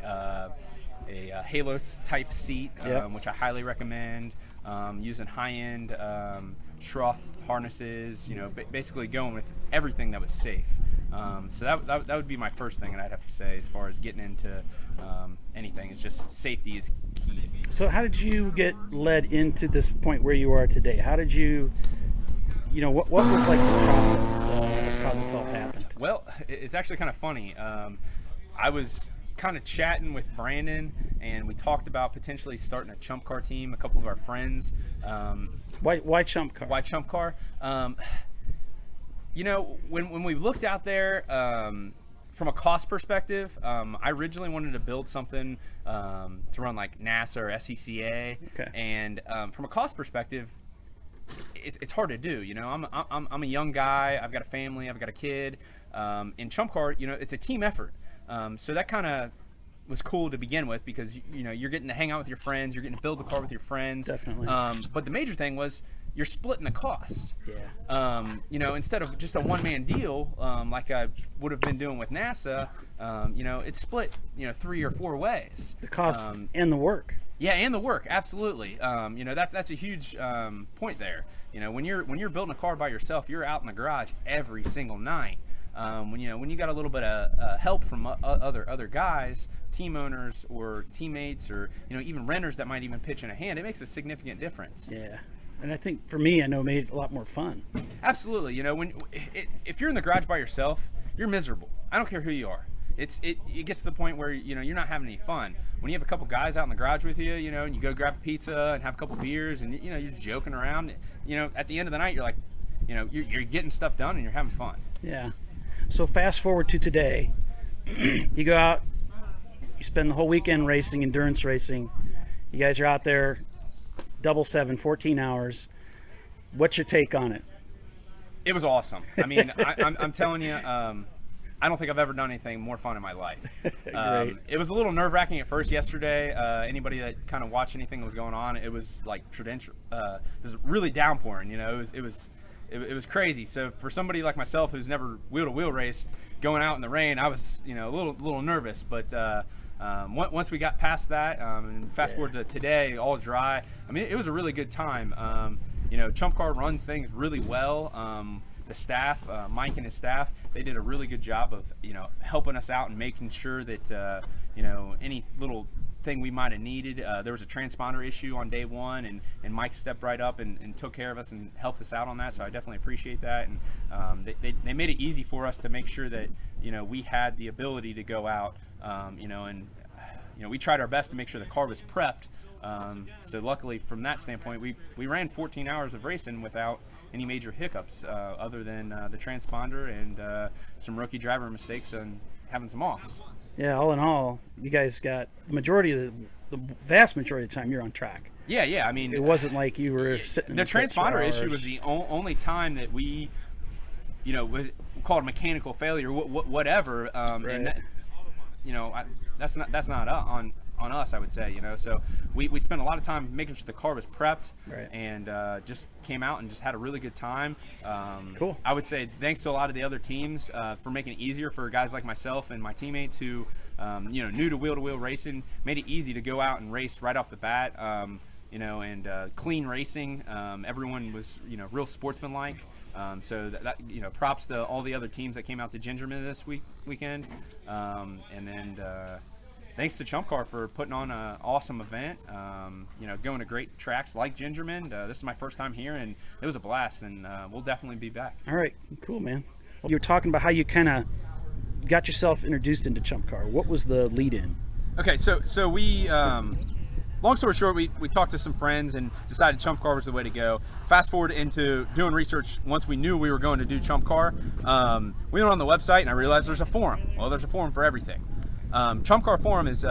Halo type seat, which I highly recommend, using high-end Schroth harnesses, basically going with everything that was safe. So that would be my first thing that I'd have to say as far as getting into anything. Is just safety is key. So how did you get led into this point where you are today? How did you, what was like the process of how this all happened? Well, it's actually kind of funny. I was kind of chatting with Brandon, and we talked about potentially starting a ChumpCar team. A couple of our friends. Why ChumpCar? Why ChumpCar? When we looked out there, from a cost perspective, I originally wanted to build something to run like NASA or SCCA, and from a cost perspective, it's hard to do. I'm a young guy. I've got a family. I've got a kid. In ChumpCar, it's a team effort. So that kind of was cool to begin with, because you're getting to hang out with your friends, you're getting to build the car with your friends. Definitely. But the major thing was you're splitting the cost. Yeah. You know, instead of just a one-man deal, like I would have been doing with NASA, you know, it's split, you know, 3 or 4 ways. The cost and the work. Yeah, and the work, absolutely. You know, that's a huge point there. You know, when you're building a car by yourself, you're out in the garage every single night. When you got a little bit of help from other guys, team owners or teammates, or you know, even renters that might even pitch in a hand, it makes a significant difference. Yeah, and I think for me, I know it made it a lot more fun. Absolutely. You know, if you're in the garage by yourself, you're miserable. I don't care who you are. It gets to the point where, you know, you're not having any fun. When you have a couple guys out in the garage with you, you know, and you go grab a pizza and have a couple beers, and you know, you're joking around, you know, at the end of the night, you're like, you know, you're getting stuff done and you're having fun. Yeah. So fast forward to today, you go out, you spend the whole weekend racing, endurance racing. You guys are out there, 777, 14 hours. What's your take on it? It was awesome. I mean, I'm telling you, I don't think I've ever done anything more fun in my life. It was a little nerve-wracking at first yesterday. Anybody that kind of watched anything that was going on, it was like traditional. It was really downpouring. You know, it was crazy. So for somebody like myself who's never wheel-to-wheel raced, going out in the rain, I was, you know, a little nervous. But once we got past that, and fast forward to today, all dry. I mean, it was a really good time. You know, ChumpCar runs things really well. The staff, Mike and his staff, they did a really good job of, you know, helping us out and making sure that, you know, any little thing we might have needed. There was a transponder issue on day one, and Mike stepped right up and took care of us and helped us out on that. So I definitely appreciate that. And they made it easy for us to make sure that, you know, we had the ability to go out, you know, and, you know, we tried our best to make sure the car was prepped. So luckily from that standpoint, we ran 14 hours of racing without any major hiccups, other than the transponder and some rookie driver mistakes and having some offs. Yeah, all in all, you guys got the vast majority of the time you're on track. Yeah. I mean, it wasn't like you were sitting. The transponder issue was the only time that we, you know, was called mechanical failure, whatever. Right. And that, you know, that's not on us, I would say, you know. So we spent a lot of time making sure the car was prepped, right, and just came out and just had a really good time. Cool. I would say thanks to a lot of the other teams for making it easier for guys like myself and my teammates who, you know, new to wheel racing, made it easy to go out and race right off the bat, you know, and clean racing. Everyone was, you know, real sportsmanlike. So that, you know, props to all the other teams that came out to Gingerman this weekend. And then thanks to ChumpCar for putting on an awesome event. You know, going to great tracks like Gingerman. This is my first time here, and it was a blast, and we'll definitely be back. All right, cool, man. Well, you were talking about how you kind of got yourself introduced into ChumpCar. What was the lead-in? Okay, so we, long story short, we talked to some friends and decided ChumpCar was the way to go. Fast forward into doing research. Once we knew we were going to do ChumpCar, we went on the website and I realized there's a forum. Well, there's a forum for everything. ChumpCar forum is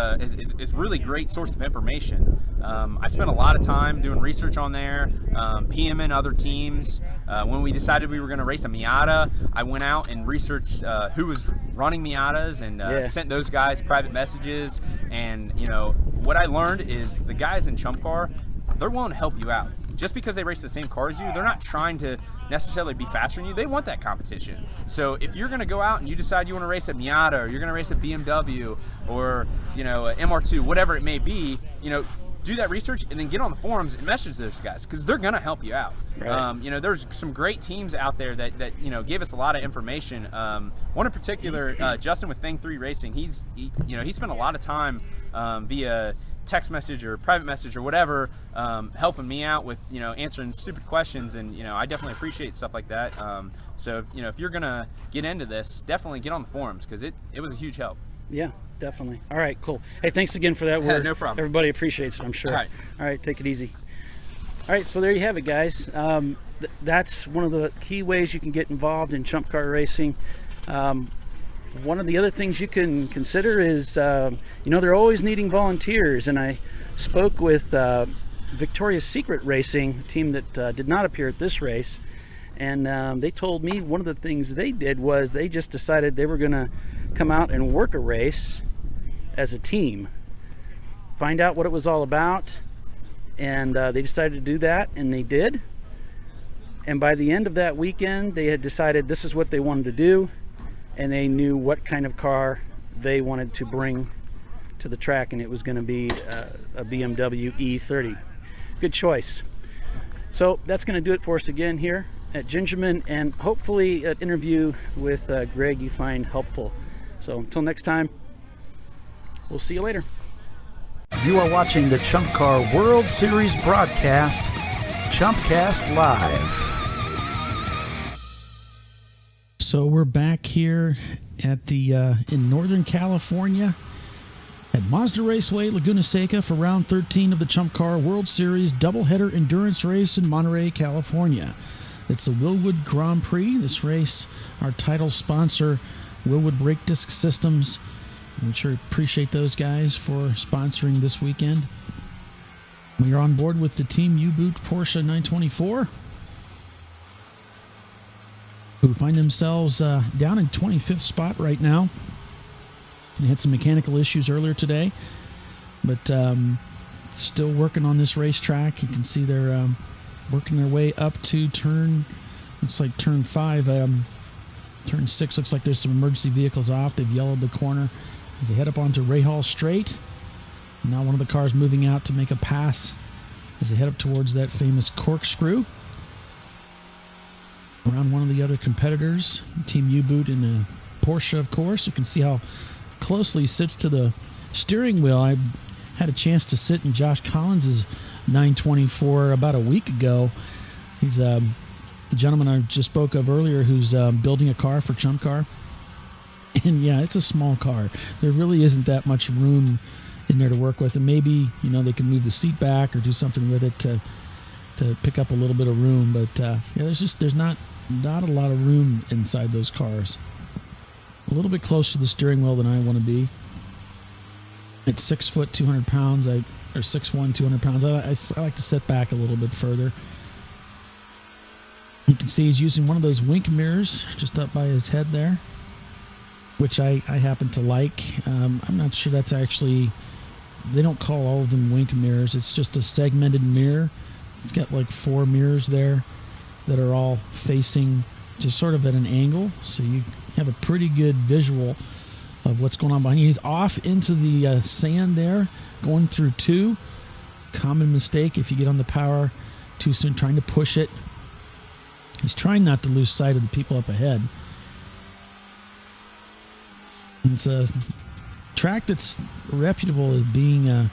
really great source of information. I spent a lot of time doing research on there, PMing other teams. When we decided we were going to race a Miata, I went out and researched who was running Miatas and sent those guys private messages. And you know, what I learned is the guys in ChumpCar, they're willing to help you out. Just because they race the same car as you, they're not trying to necessarily be faster than you. They want that competition. So if you're going to go out and you decide you want to race a Miata, or you're going to race a BMW, or you know, a MR2, whatever it may be, you know, do that research and then get on the forums and message those guys, because they're going to help you out. Right. You know, there's some great teams out there that you know, gave us a lot of information. One in particular, Justin with Thing 3 Racing. He spent a lot of time via text message or private message or whatever, helping me out with, you know, answering stupid questions, and you know, I definitely appreciate stuff like that. So you know, if you're gonna get into this, definitely get on the forums, because it was a huge help. Yeah, definitely. All right, cool. Hey, thanks again for that. No problem. Everybody appreciates it, I'm sure. All right, take it easy. All right, so there you have it, guys. That's one of the key ways you can get involved in ChumpCar racing. One of the other things you can consider is, you know, they're always needing volunteers, and I spoke with Victoria's Secret Racing, a team that did not appear at this race, and they told me one of the things they did was they just decided they were going to come out and work a race as a team, find out what it was all about, and they decided to do that, and they did. And by the end of that weekend, they had decided this is what they wanted to do, and they knew what kind of car they wanted to bring to the track, and it was going to be a BMW E30. Good choice. So that's going to do it for us again here at Gingerman, and hopefully an interview with Greg you find helpful. So until next time, we'll see you later. You are watching the ChumpCar World Series broadcast, ChumpCast Live. So we're back here at the in Northern California at Mazda Raceway Laguna Seca for round 13 of the ChumpCar World Series doubleheader endurance race in Monterey, California. It's the Wilwood Grand Prix. This race, our title sponsor, Wilwood Brake Disc Systems. We sure appreciate those guys for sponsoring this weekend. We are on board with the Team U-Boot Porsche 924, who find themselves down in 25th spot right now. They had some mechanical issues earlier today, but still working on this racetrack. You can see they're working their way up to looks like turn 5. Turn 6 looks like there's some emergency vehicles off. They've yellowed the corner as they head up onto Rahal Straight. Now one of the cars moving out to make a pass as they head up towards that famous corkscrew. Around one of the other competitors, Team U-Boot in a Porsche, of course. You can see how closely he sits to the steering wheel. I had a chance to sit in Josh Collins's 924 about a week ago. He's the gentleman I just spoke of earlier who's building a car for ChumpCar. And yeah, it's a small car. There really isn't that much room in there to work with. And maybe, they can move the seat back or do something with it to pick up a little bit of room. But yeah, there's not a lot of room inside those cars. A little bit closer to the steering wheel than I want to be. At 6 foot, 200 pounds, or 6'1", 200 pounds, I like to sit back a little bit further. You can see he's using one of those wink mirrors just up by his head there, which I happen to like. I'm not sure that's actually, they don't call all of them wink mirrors. It's just a segmented mirror. It's got like 4 mirrors there that are all facing just sort of at an angle, so you have a pretty good visual of what's going on behind you. He's off into the sand there, going through 2. Common mistake if you get on the power too soon, trying to push it. He's trying not to lose sight of the people up ahead. It's a track that's reputable as being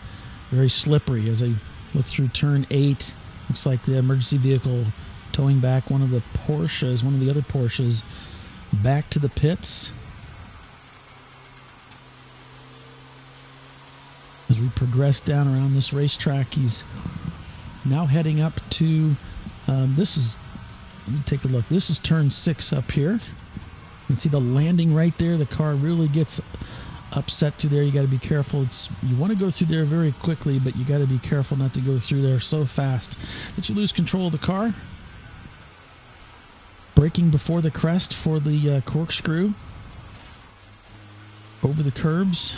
very slippery. As I look through turn 8, looks like the emergency vehicle towing back one of the other Porsches back to the pits. As we progress down around this racetrack, he's now heading up to, let me take a look. This is turn 6 up here. You can see the landing right there. The car really gets upset through there. You got to be careful. You want to go through there very quickly, but you got to be careful not to go through there so fast that you lose control of the car. Braking before the crest for the corkscrew. Over the curbs.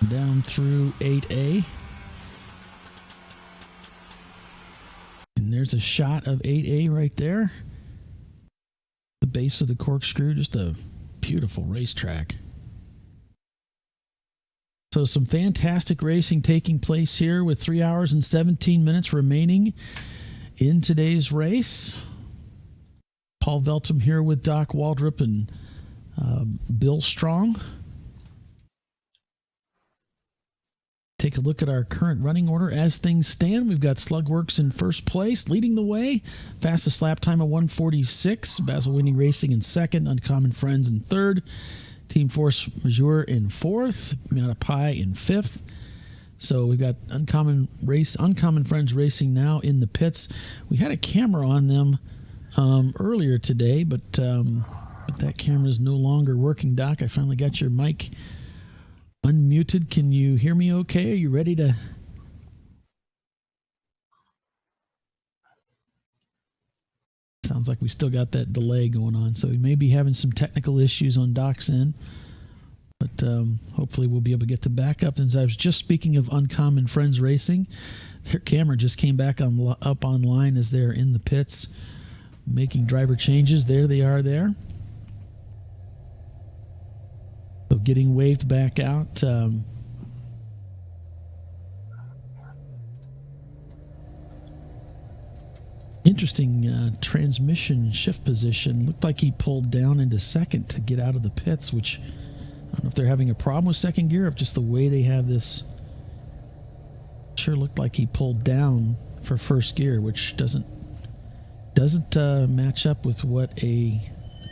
Down through 8A. And there's a shot of 8A right there. The base of the corkscrew, just a beautiful racetrack. So some fantastic racing taking place here with 3 hours and 17 minutes remaining in today's race. Paul Veltum here with Doc Waldrop and Bill Strong. Take a look at our current running order as things stand. We've got Slugworks in first place, leading the way. Fastest lap time of 1:46. Basil Winning Racing in second. Uncommon Friends in third. Team Force Majeure in fourth. Miata Pi in fifth. So we've got Uncommon Friends Racing now in the pits. We had a camera on them earlier today, but that camera is no longer working. Doc, I finally got your mic unmuted. Can you hear me okay? Are you ready to... Sounds like we still got that delay going on, so we may be having some technical issues on Doc's end. But hopefully we'll be able to get them back up. And as I was just speaking of Uncommon Friends Racing, their camera just came back up online as they're in the pits making driver changes. There they are there. So getting waved back out. Interesting transmission shift position. Looked like he pulled down into second to get out of the pits, which I don't know if they're having a problem with second gear, or if just the way they have this. Sure looked like he pulled down for first gear, which doesn't match up with what a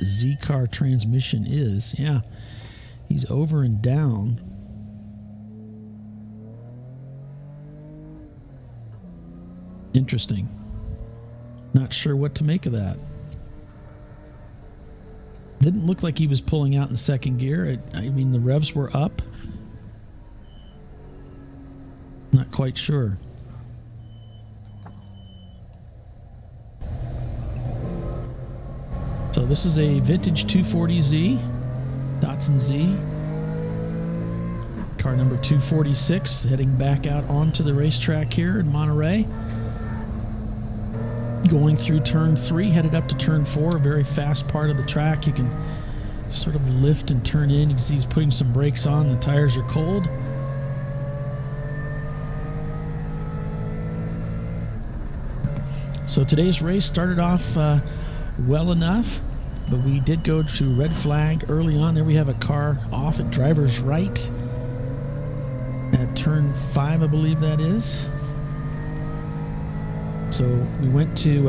Z-car transmission is. Yeah, he's over and down. Interesting. Not sure what to make of that. Didn't look like he was pulling out in second gear. I mean, the revs were up. Not quite sure. So this is a vintage 240Z, Datsun Z. Car number 246, heading back out onto the racetrack here in Monterey. Going through turn 3, headed up to turn 4, a very fast part of the track. You can sort of lift and turn in. You can see he's putting some brakes on. The tires are cold. So today's race started off well enough, but we did go to red flag early on. There we have a car off at driver's right at turn 5, I believe that is. So we went to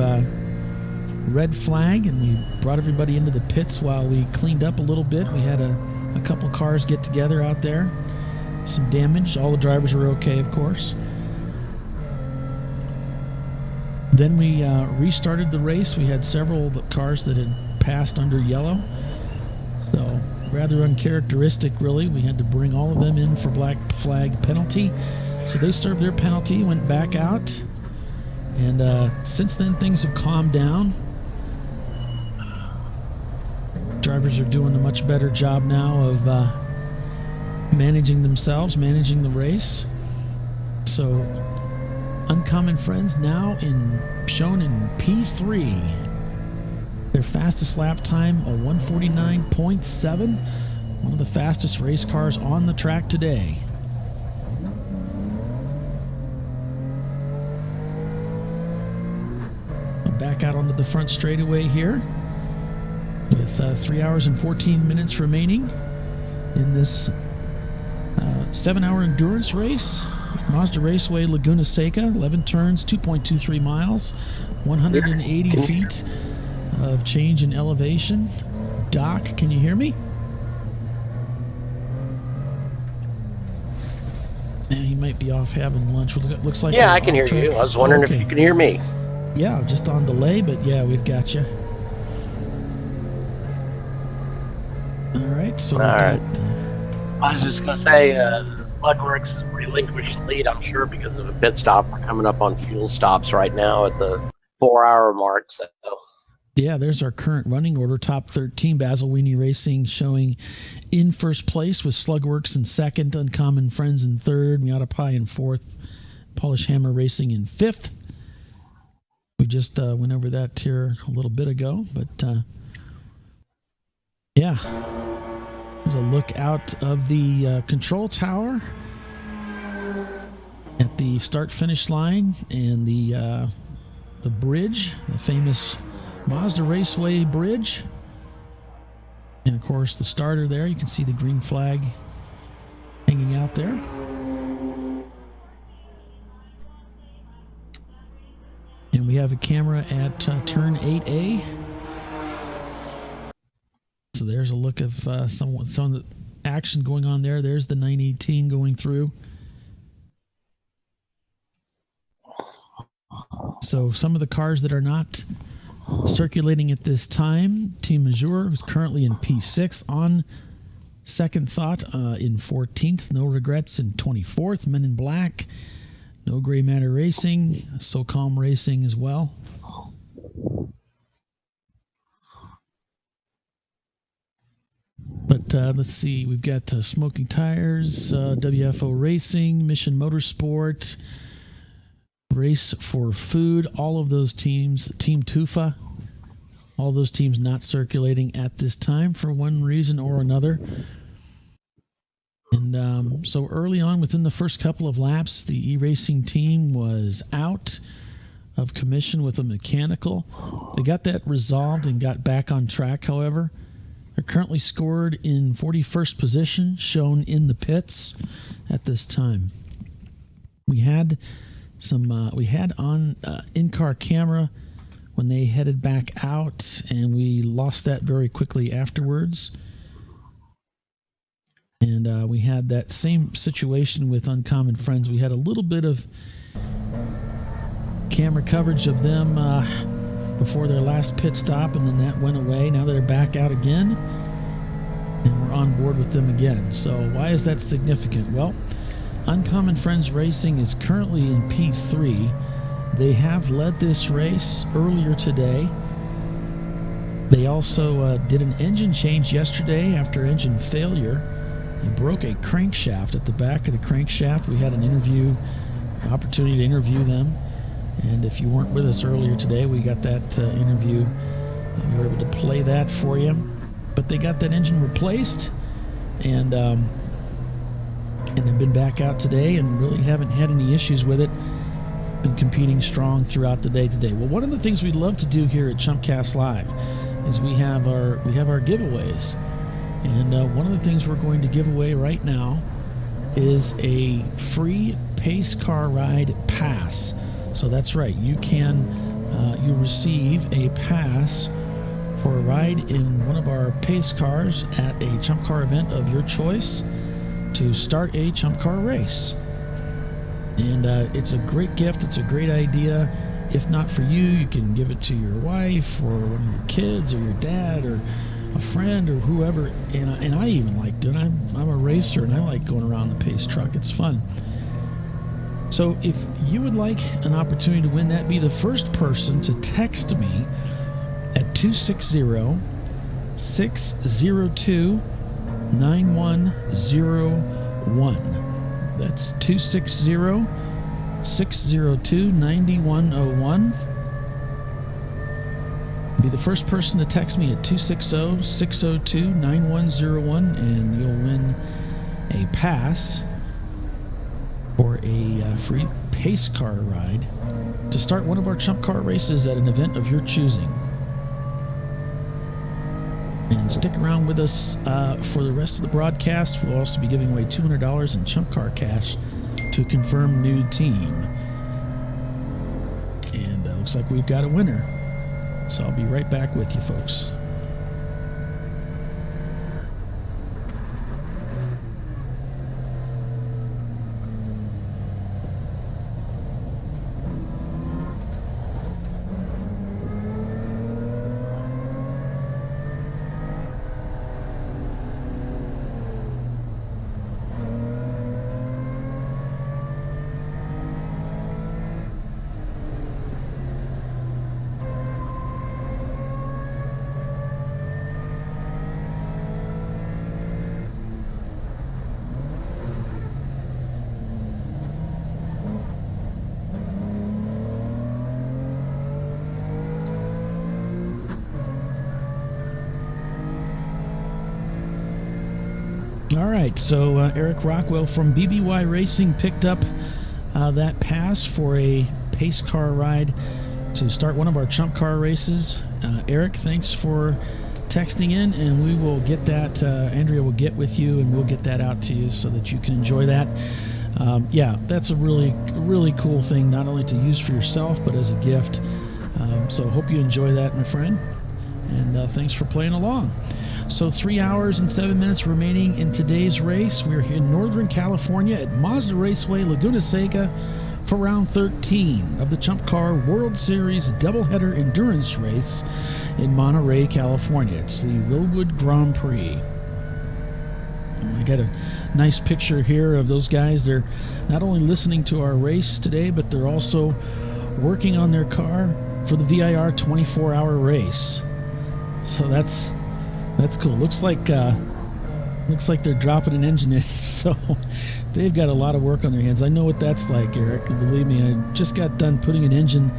red flag and we brought everybody into the pits while we cleaned up a little bit. We had a couple cars get together out there. Some damage. All the drivers were okay, of course. Then we restarted the race. We had several cars that had passed under yellow. So rather uncharacteristic, really. We had to bring all of them in for black flag penalty. So they served their penalty, went back out. And since then, things have calmed down. Drivers are doing a much better job now of managing themselves, managing the race. So, Uncommon Friends now shown in P3. Their fastest lap time, a 149.7. One of the fastest race cars on the track today. Back out onto the front straightaway here with 3 hours and 14 minutes remaining in this 7-hour endurance race. Mazda Raceway Laguna Seca, 11 turns, 2.23 miles, 180 feet of change in elevation. Doc, can you hear me? Yeah, he might be off having lunch. Looks like I can hear you. I was wondering if you can hear me. Yeah, just on delay, but yeah, we've got you. All right, so I was just going to say, Slugworks has relinquished the lead, I'm sure, because of a pit stop. We're coming up on fuel stops right now at the 4-hour mark. So. Yeah, there's our current running order. Top 13, Basil Weenie Racing showing in first place with Slugworks in second, Uncommon Friends in third, Miata Pie in fourth, Polish Hammer Racing in fifth. We just went over that here a little bit ago, but yeah. There's a look out of the control tower at the start-finish line and the bridge, the famous Mazda Raceway Bridge. And, of course, the starter there. You can see the green flag hanging out there. And we have a camera at turn 8A. So there's a look of some of the action going on there. There's the 918 going through. So some of the cars that are not circulating at this time, Team Mazur, who's currently in P6, on second thought in 14th, No Regrets in 24th, Men in Black, No Gray Matter Racing, So Calm Racing as well. But let's see, we've got Smoking Tires, WFO Racing, Mission Motorsport, Race for Food, all of those teams, Team Tufa, all those teams not circulating at this time for one reason or another. And so early on, within the first couple of laps, the e-racing team was out of commission with a mechanical. They got that resolved and got back on track, however. They're currently scored in 41st position, shown in the pits at this time. We had on in-car camera when they headed back out, and we lost that very quickly afterwards. And we had that same situation with Uncommon Friends. We had a little bit of camera coverage of them before their last pit stop, and then that went away. Now they're back out again, and we're on board with them again. So why is that significant? Well, Uncommon Friends Racing is currently in P3. They have led this race earlier today. They also did an engine change yesterday after engine failure. They broke a crankshaft at the back of the crankshaft. We had an opportunity to interview them. And if you weren't with us earlier today, we got that interview. We were able to play that for you. But they got that engine replaced and have been back out today and really haven't had any issues with it. Been competing strong throughout the day today. Well, one of the things we love to do here at ChumpCast Live is we have our giveaways. And one of the things we're going to give away right now is a free pace car ride pass. So that's right, you receive a pass for a ride in one of our pace cars at a ChumpCar event of your choice to start a ChumpCar race. And it's a great gift, it's a great idea. If not for you, you can give it to your wife or one of your kids or your dad or a friend or whoever. And I even like it. I'm a racer and I like going around the pace truck. It's fun. So if you would like an opportunity to win that, be the first person to text me at 260-602-9101. That's 260-602-9101. Be the first person to text me at 260-602-9101, and you'll win a pass for a free pace car ride to start one of our ChumpCar races at an event of your choosing. And stick around with us for the rest of the broadcast. We'll also be giving away $200 in ChumpCar cash to confirm new team. And looks like we've got a winner. So I'll be right back with you folks. All right, so Eric Rockwell from BBY Racing picked up that pass for a pace car ride to start one of our ChumpCar races. Eric, thanks for texting in, and we will get that. Andrea will get with you, and we'll get that out to you so that you can enjoy that. Yeah, that's a really cool thing, not only to use for yourself, but as a gift. So hope you enjoy that, my friend, and thanks for playing along. So 3 hours and 7 minutes remaining in today's race. We're here in Northern California at Mazda Raceway Laguna Seca for round 13 of the ChumpCar World Series doubleheader endurance race in Monterey, California. It's the Wilwood Grand Prix. I got a nice picture here of those guys. They're not only listening to our race today, but they're also working on their car for the VIR 24-hour race. So that's cool. Looks like Looks like they're dropping an engine in, so they've got a lot of work on their hands. I know what that's like, Eric. Believe me, I just got done putting an engine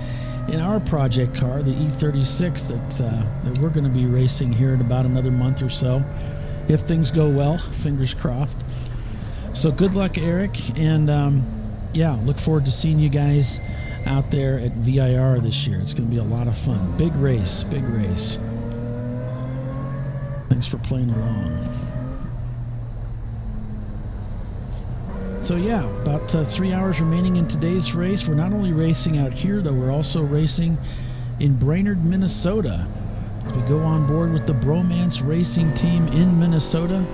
in our project car, the E36, that we're going to be racing here in about another month or so, if things go well. Fingers crossed. So good luck, Eric, and yeah, look forward to seeing you guys out there at VIR this year. It's going to be a lot of fun. Big race, big race. Thanks for playing along. So yeah, about 3 hours remaining in today's race. We're not only racing out here, though, we're also racing in Brainerd, Minnesota. As we go on board with the Bromance Racing Team in Minnesota,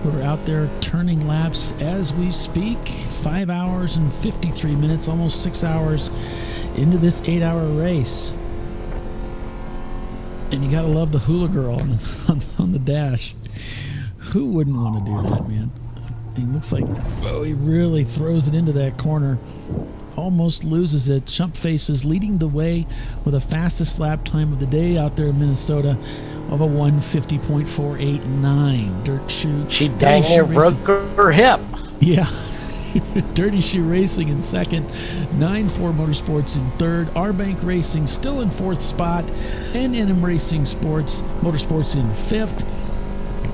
who are out there turning laps as we speak. 5 hours and 53 minutes, almost 6 hours into this 8-hour race. And you gotta love the hula girl on the dash. Who wouldn't want to do that, man? He looks like, oh, he really throws it into that corner. Almost loses it. Chumpface is leading the way with the fastest lap time of the day out there in Minnesota of a 1:50.489. Dirt Shoe. She dang near broke her hip. Yeah. Dirty Shoe Racing in second. 9-4 Motorsports in third. R-Bank Racing still in fourth spot. NNM Racing Motorsports in fifth.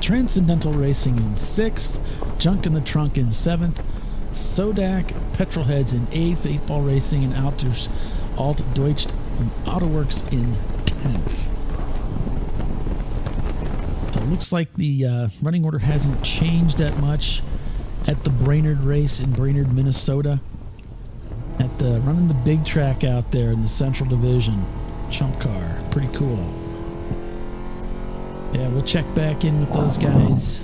Transcendental Racing in sixth. Junk in the Trunk in seventh. Sodak Petrolheads in eighth. 8-Ball Racing and Alt Deutsch Autoworks in 10th. So it looks like the running order hasn't changed that much at the Brainerd race in Brainerd, Minnesota. At the running the big track out there in the Central Division. ChumpCar. Pretty cool. Yeah, we'll check back in with those guys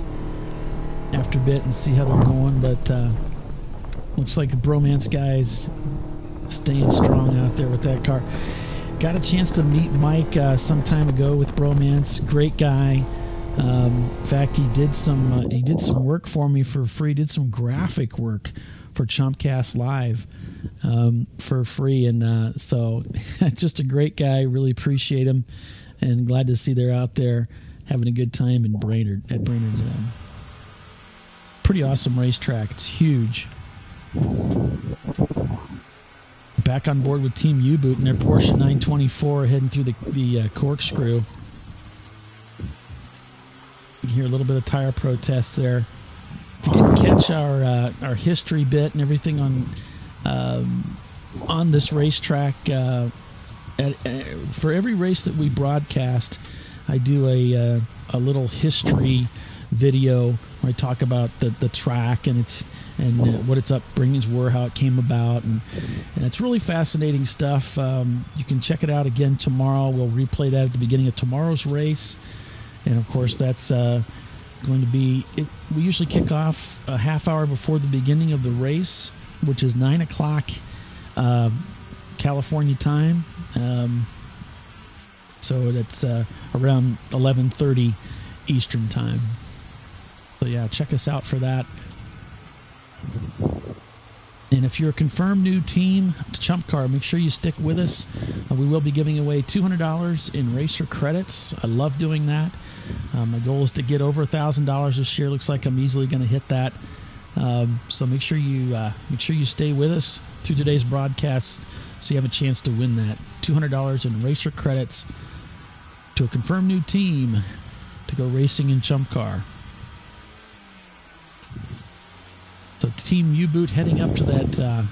after a bit and see how they're going, but looks like the Bromance guys staying strong out there with that car. Got a chance to meet Mike some time ago with Bromance. Great guy. In fact, he did some work for me for free. Did some graphic work for Chumpcast Live for free, and so just a great guy. Really appreciate him, and glad to see they're out there having a good time in Brainerd at Brainerd. Pretty awesome racetrack. It's huge. Back on board with Team U-Boot and their Porsche 924 heading through the corkscrew. You hear a little bit of tire protest there. If you didn't catch our history bit and everything on this racetrack, for every race that we broadcast, I do a little history video where I talk about the track and what its upbringings were, how it came about, and it's really fascinating stuff. You can check it out again tomorrow. We'll replay that at the beginning of tomorrow's race, and of course that's going to be. We usually kick off a half hour before the beginning of the race, which is 9 o'clock California time. So that's around 11:30 Eastern time. So yeah, check us out for that. And if you're a confirmed new team to ChumpCar, make sure you stick with us. We will be giving away $200 in racer credits. I love doing that. My goal is to get over $1,000 this year. Looks like I'm easily going to hit that. So make sure you stay with us through today's broadcast so you have a chance to win that $200 in racer credits to a confirmed new team to go racing in ChumpCar. So Team U-Boot heading up to that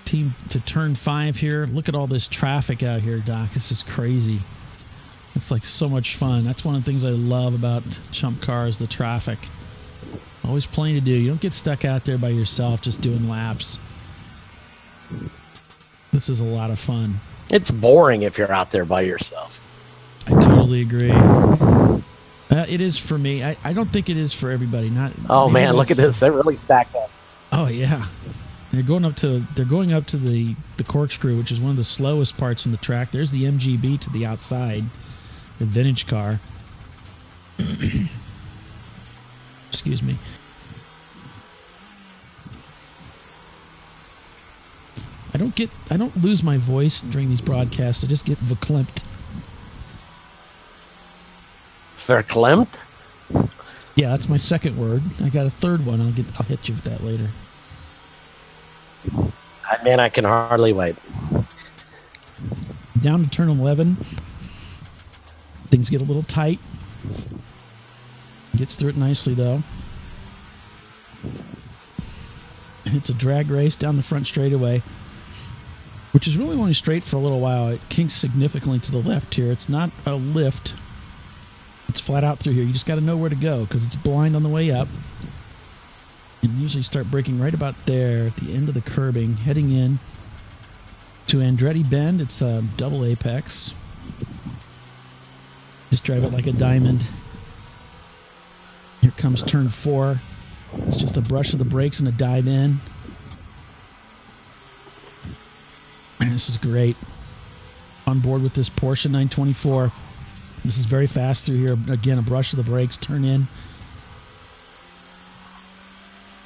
team to turn 5 here. Look at all this traffic out here, Doc. This is crazy. It's like so much fun. That's one of the things I love about ChumpCar is the traffic. Always plenty to do. You don't get stuck out there by yourself just doing laps. This is a lot of fun. It's boring if you're out there by yourself. I totally agree. It is for me. I don't think it is for everybody. Oh man, look at this! They're really stacked up. Oh yeah, they're going up to the corkscrew, which is one of the slowest parts in the track. There's the MGB to the outside, the vintage car. Excuse me. I don't lose my voice during these broadcasts. I just get verklempt. Verklempt? Yeah, that's my second word. I got a third one. I'll hit you with that later. Man, I can hardly wait. Down to turn 11. Things get a little tight. Gets through it nicely, though. It's a drag race down the front straightaway, which is really only straight for a little while. It kinks significantly to the left here. It's not a lift. It's flat out through here. You just got to know where to go because it's blind on the way up. And usually start braking right about there at the end of the curbing, heading in to Andretti Bend. It's a double apex. Just drive it like a diamond. Here comes turn 4. It's just a brush of the brakes and a dive in. And this is great. On board with this Porsche 924. This is very fast through here. Again, a brush of the brakes, turn in.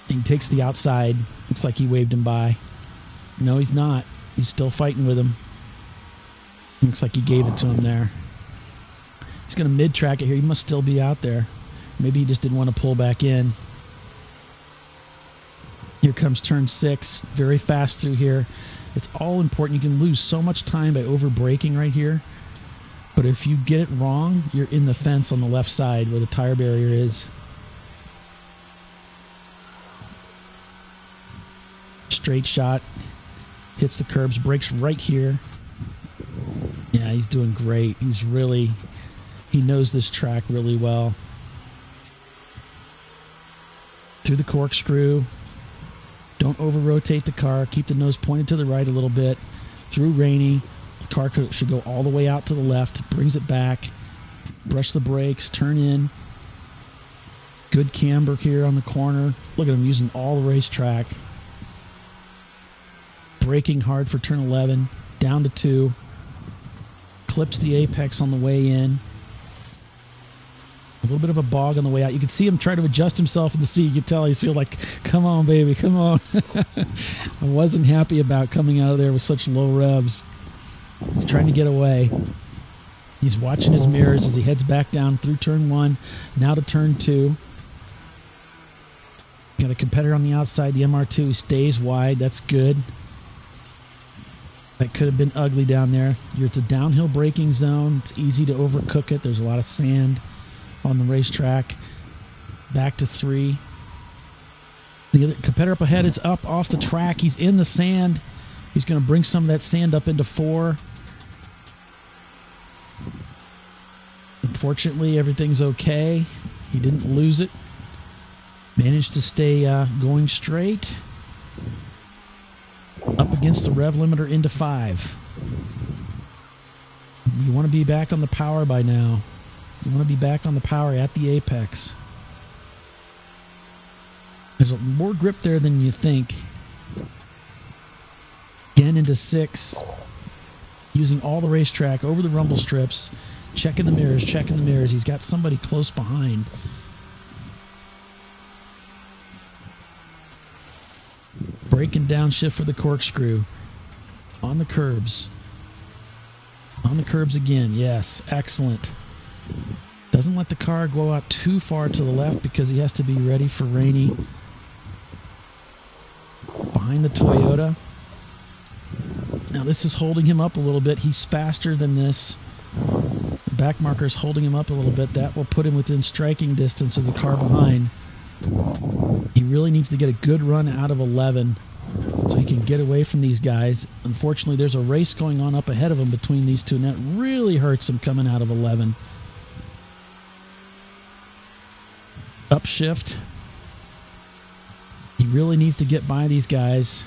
He takes the outside. Looks like he waved him by. No, he's not. He's still fighting with him. Looks like he gave it to him there. He's going to mid-track it here. He must still be out there. Maybe he just didn't want to pull back in. Here comes turn 6. Very fast through here. It's all important. You can lose so much time by over-braking right here. But if you get it wrong, you're in the fence on the left side where the tire barrier is. Straight shot. Hits the curbs, brakes right here. Yeah, he's doing great. He knows this track really well. Through the corkscrew. Don't over-rotate the car. Keep the nose pointed to the right a little bit. Through Rainey. The car should go all the way out to the left. Brings it back. Brush the brakes. Turn in. Good camber here on the corner. Look at him using all the racetrack. Braking hard for turn 11. Down to 2. Clips the apex on the way in. A little bit of a bog on the way out. You can see him try to adjust himself in the seat. You can tell he's feeling like, come on, baby, come on. I wasn't happy about coming out of there with such low revs. He's trying to get away. He's watching his mirrors as he heads back down through turn 1, now to turn 2. Got a competitor on the outside, the MR2. He stays wide. That's good. That could have been ugly down there. It's a downhill braking zone. It's easy to overcook it. There's a lot of sand on the racetrack. Back to 3. The other competitor up ahead is up off the track. He's in the sand. He's going to bring some of that sand up into 4. Unfortunately, everything's okay. He didn't lose it. Managed to stay going straight. Up against the rev limiter into 5. You want to be back on the power by now. You want to be back on the power at the apex. There's more grip there than you think. Again into 6. Using all the racetrack over the rumble strips. Checking the mirrors, checking the mirrors. He's got somebody close behind. Braking downshift for the corkscrew. On the curbs. On the curbs again. Yes, excellent. Doesn't let the car go out too far to the left because he has to be ready for Rainey. Behind the Toyota. Now this is holding him up a little bit. He's faster than this. The back marker is holding him up a little bit. That will put him within striking distance of the car behind. He really needs to get a good run out of 11 so he can get away from these guys. Unfortunately, there's a race going on up ahead of him between these two, and that really hurts him coming out of 11. Upshift. He really needs to get by these guys.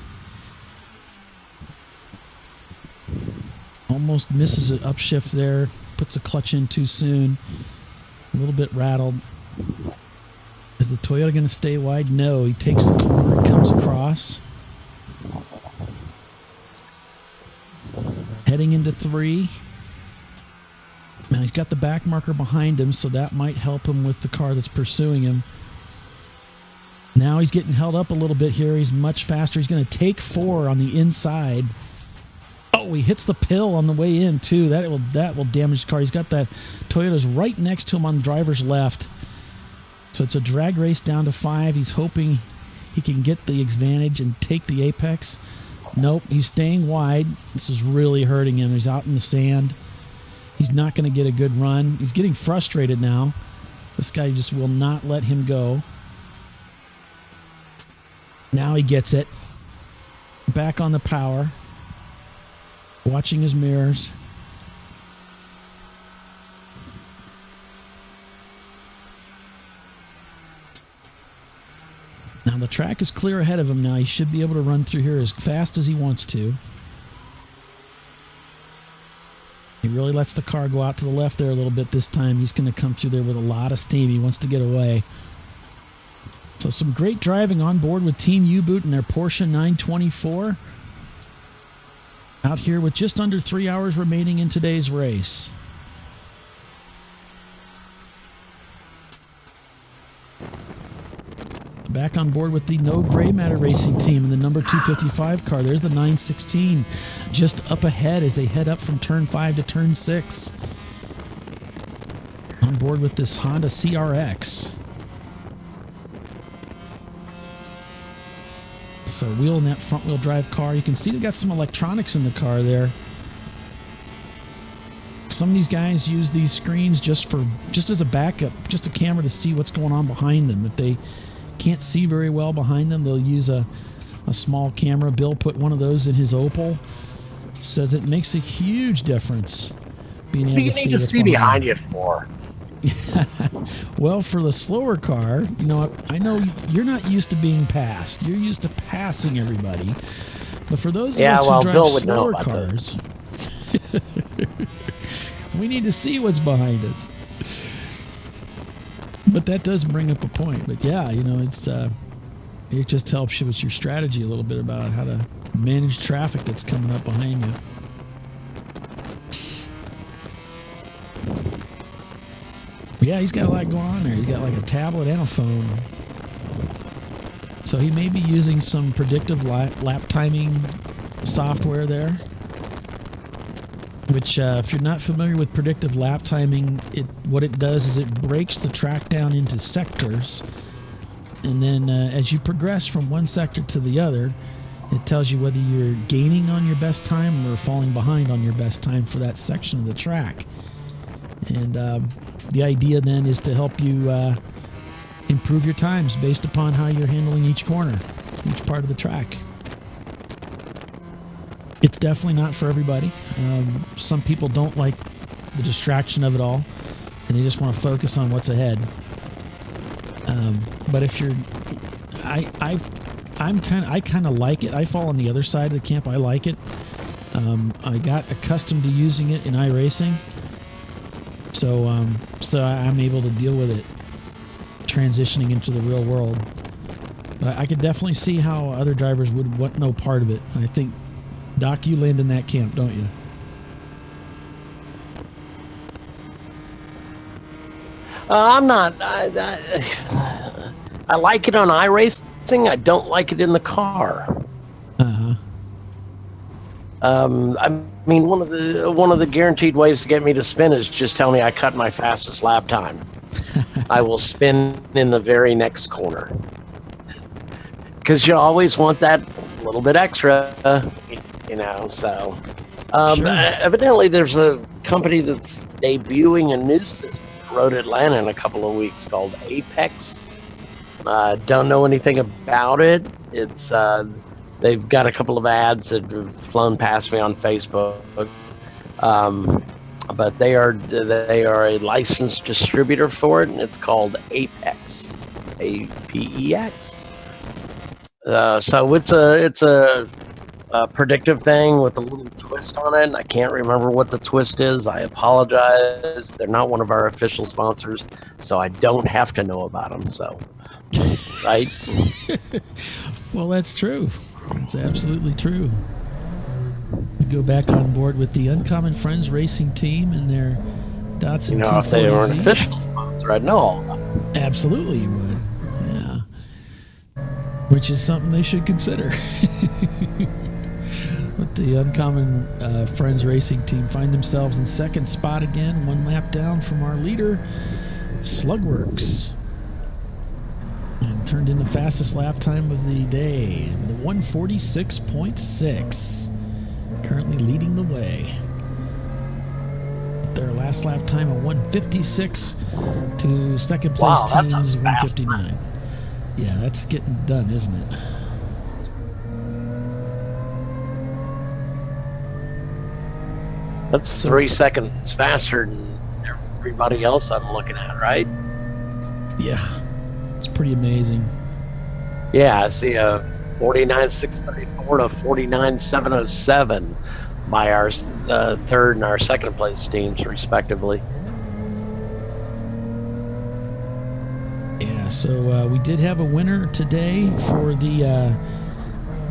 Almost misses an upshift there. Puts a clutch in too soon. A little bit rattled. Is the Toyota going to stay wide? No. He takes the corner and comes across. Heading into 3. Now he's got the back marker behind him, so that might help him with the car that's pursuing him. Now he's getting held up a little bit here. He's much faster. He's going to take 4 on the inside. Oh, he hits the pill on the way in, too. That will damage the car. He's got that Toyota's right next to him on the driver's left. So it's a drag race down to 5. He's hoping he can get the advantage and take the apex. Nope, he's staying wide. This is really hurting him. He's out in the sand. He's not going to get a good run. He's getting frustrated now. This guy just will not let him go. Now he gets it. Back on the power. Watching his mirrors. Now the track is clear ahead of him now. He should be able to run through here as fast as he wants to. He really lets the car go out to the left there a little bit this time. He's going to come through there with a lot of steam. He wants to get away. So some great driving on board with Team U-Boot and their Porsche 924. Out here with just under 3 hours remaining in today's race. Back on board with the No Gray Matter Racing team in the number 255 car. There's the 916 just up ahead as they head up from turn 5 to turn 6. On board with this Honda CRX. So wheeling that front wheel drive car. You can see they got some electronics in the car there. Some of these guys use these screens just as a backup, just a camera to see what's going on behind them. If they can't see very well behind them, they'll use a small camera. Bill put one of those in his Opel. Says it makes a huge difference being able to see what's see behind you for. Well, for the slower car, you know, I know you're not used to being passed. You're used to passing everybody. But for those of us who drive Bill would slower know about cars, we need to see what's behind us. But that does bring up a point. But yeah, you know, it just helps you with your strategy a little bit about how to manage traffic that's coming up behind you. Yeah, he's got a lot going on there. He's got like a tablet and a phone. So he may be using some predictive lap timing software there. Which, if you're not familiar with predictive lap timing, what it does is it breaks the track down into sectors. And then as you progress from one sector to the other, it tells you whether you're gaining on your best time or falling behind on your best time for that section of the track. And the idea then is to help you improve your times based upon how you're handling each corner, each part of the track. It's definitely not for everybody. Some people don't like the distraction of it all, and they just want to focus on what's ahead. But if you're, I kind of like it. I fall on the other side of the camp. I like it. I got accustomed to using it in iRacing, so I'm able to deal with it transitioning into the real world. But I could definitely see how other drivers would want no part of it. I think, Doc, you land in that camp, don't you? I'm not. I like it on iRacing. I don't like it in the car. I mean, one of the guaranteed ways to get me to spin is just tell me I cut my fastest lap time. I will spin in the very next corner. Because you always want that little bit extra, you know. So, Sure. Evidently, there's a company that's debuting a new system in Road Atlanta in a couple of weeks called Apex. Don't know anything about it. It's they've got a couple of ads that have flown past me on Facebook. But they are a licensed distributor for it, and it's called Apex, APEX. So it's a predictive thing with a little twist on it, and I can't remember what the twist is. I apologize. They're not one of our official sponsors, so I don't have to know about them. So, right? Well, that's true. It's absolutely true. We go back on board with the Uncommon Friends Racing Team and their Datsun 240Z. If they were an official sponsor, I'd know all about it. Absolutely, you would. Yeah. Which is something they should consider. But the Uncommon Friends Racing Team find themselves in second spot again, one lap down from our leader, Slugworks. turned in the fastest lap time of the day, the 146.6. Currently leading the way. Their last lap time of 156 to second place Wow, that's a team's fast 159. Yeah, that's getting done, isn't it? That's 3 seconds faster than everybody else I'm looking at, right? Yeah, it's pretty amazing. Yeah, I see a 49.634 to 49.707 by our third and our second place teams, respectively. Yeah, so we did have a winner today for the. I'm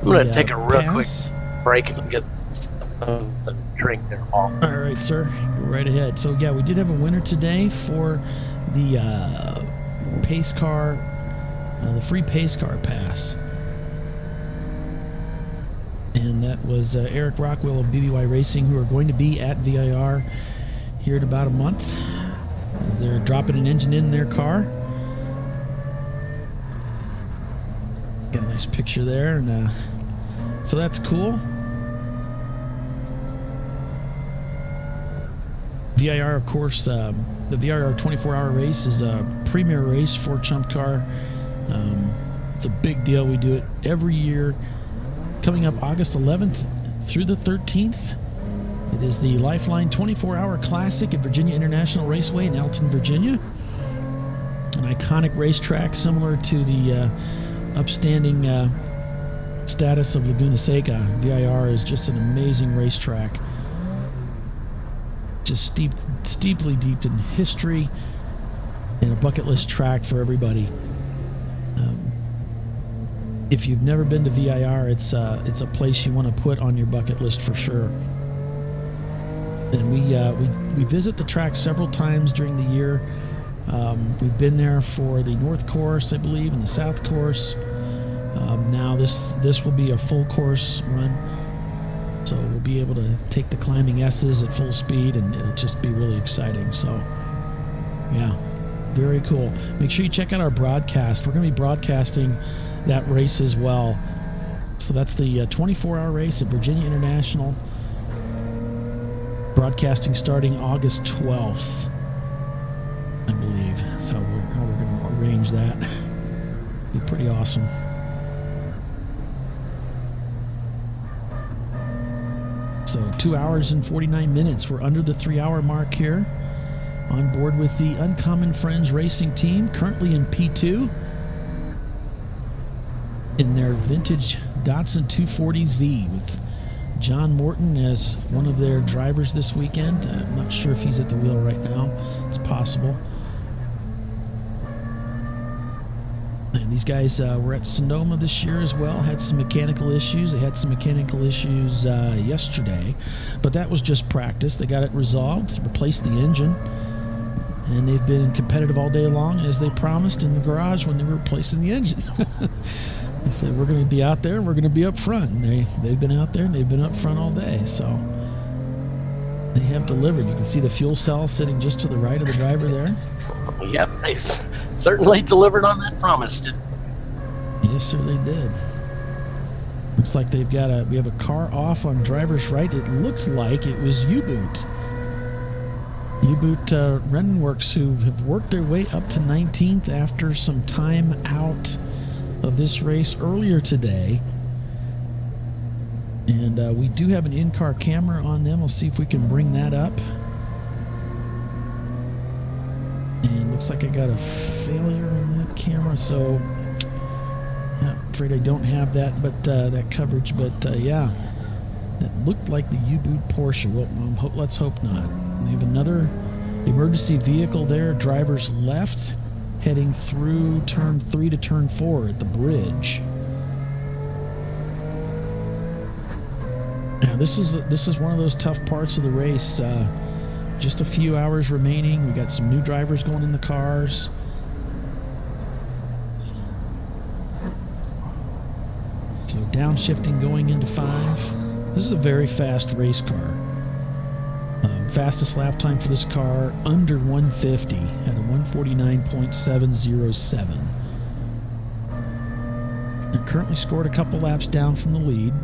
going to take a real quick pass. break and get something to drink there, Paul. All right, sir. Go right ahead. So, yeah, we did have a winner today for the pace car, the free pace car pass. And that was Eric Rockwell of BBY Racing, who are going to be at VIR here in about a month as they're dropping an engine in their car. Got a nice picture there, and so that's cool. VIR, of course, the VIR 24-hour race is a premier race for ChumpCar. It's a big deal. We do it every year. Coming up August 11th through the 13th, it is the Lifeline 24-hour Classic at Virginia International Raceway in Elton, Virginia. An iconic racetrack similar to the upstanding status of Laguna Seca. VIR is just an amazing racetrack. Just steeply deep in history and a bucket list track for everybody. If you've never been to VIR, it's a place you want to put on your bucket list for sure. And we visit the track several times during the year. We've been there for the North Course, I believe, and the South Course. Now this will be a full course run, so we'll be able to take the climbing S's at full speed, and it'll just be really exciting. So, yeah, very cool. Make sure you check out our broadcast. We're going to be broadcasting that race as well. So that's the 24-hour race at Virginia International, broadcasting starting August 12th, I believe. That's how we're going to arrange that. Be pretty awesome. So 2 hours and 49 minutes. We're under the 3-hour mark here. On board with the Uncommon Friends Racing Team, currently in P2. In their vintage Datsun 240Z with John Morton as one of their drivers this weekend. I'm not sure if he's at the wheel right now. It's possible. And these guys were at Sonoma this year as well. Had some mechanical issues. They had some mechanical issues yesterday, but that was just practice. They got it resolved, replaced the engine, and they've been competitive all day long as they promised in the garage when they were replacing the engine. They said, we're going to be out there, we're going to be up front. And they've been out there, and they've been up front all day. So they have delivered. You can see the fuel cell sitting just to the right of the driver there. Yep, they certainly delivered on that promise. Yes, sir, they did. Looks like we have a car off on driver's right. It looks like it was U-Boot. U-Boot Renenworks, who have worked their way up to 19th after some time out of this race earlier today. And we do have an in-car camera on them. We'll see if we can bring that up. And looks like I got a failure on that camera, so yeah, I'm afraid I don't have that, but that coverage. But yeah, that looked like the U-Boot Porsche. Well, let's hope not. We have another emergency vehicle there, driver's left, heading through turn 3 to turn 4 at the bridge. Now this is one of those tough parts of the race. Just a few hours remaining. We got some new drivers going in the cars. So downshifting going into 5. This is a very fast race car. Fastest lap time for this car under 150 at a 149.707. They're currently scored a couple laps down from the lead,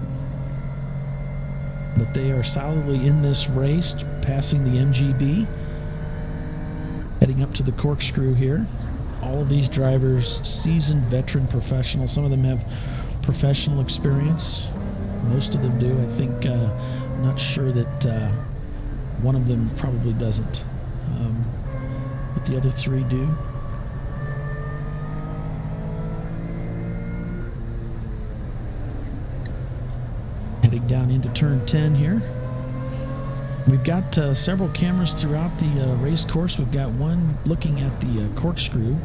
but they are solidly in this race, passing the MGB, heading up to the corkscrew here. All of these drivers, seasoned veteran professionals. Some of them have professional experience. Most of them do. I think, I'm not sure that one of them probably doesn't. But the other three do. Heading down into turn 10 here. We've got several cameras throughout the race course. We've got one looking at the corkscrew.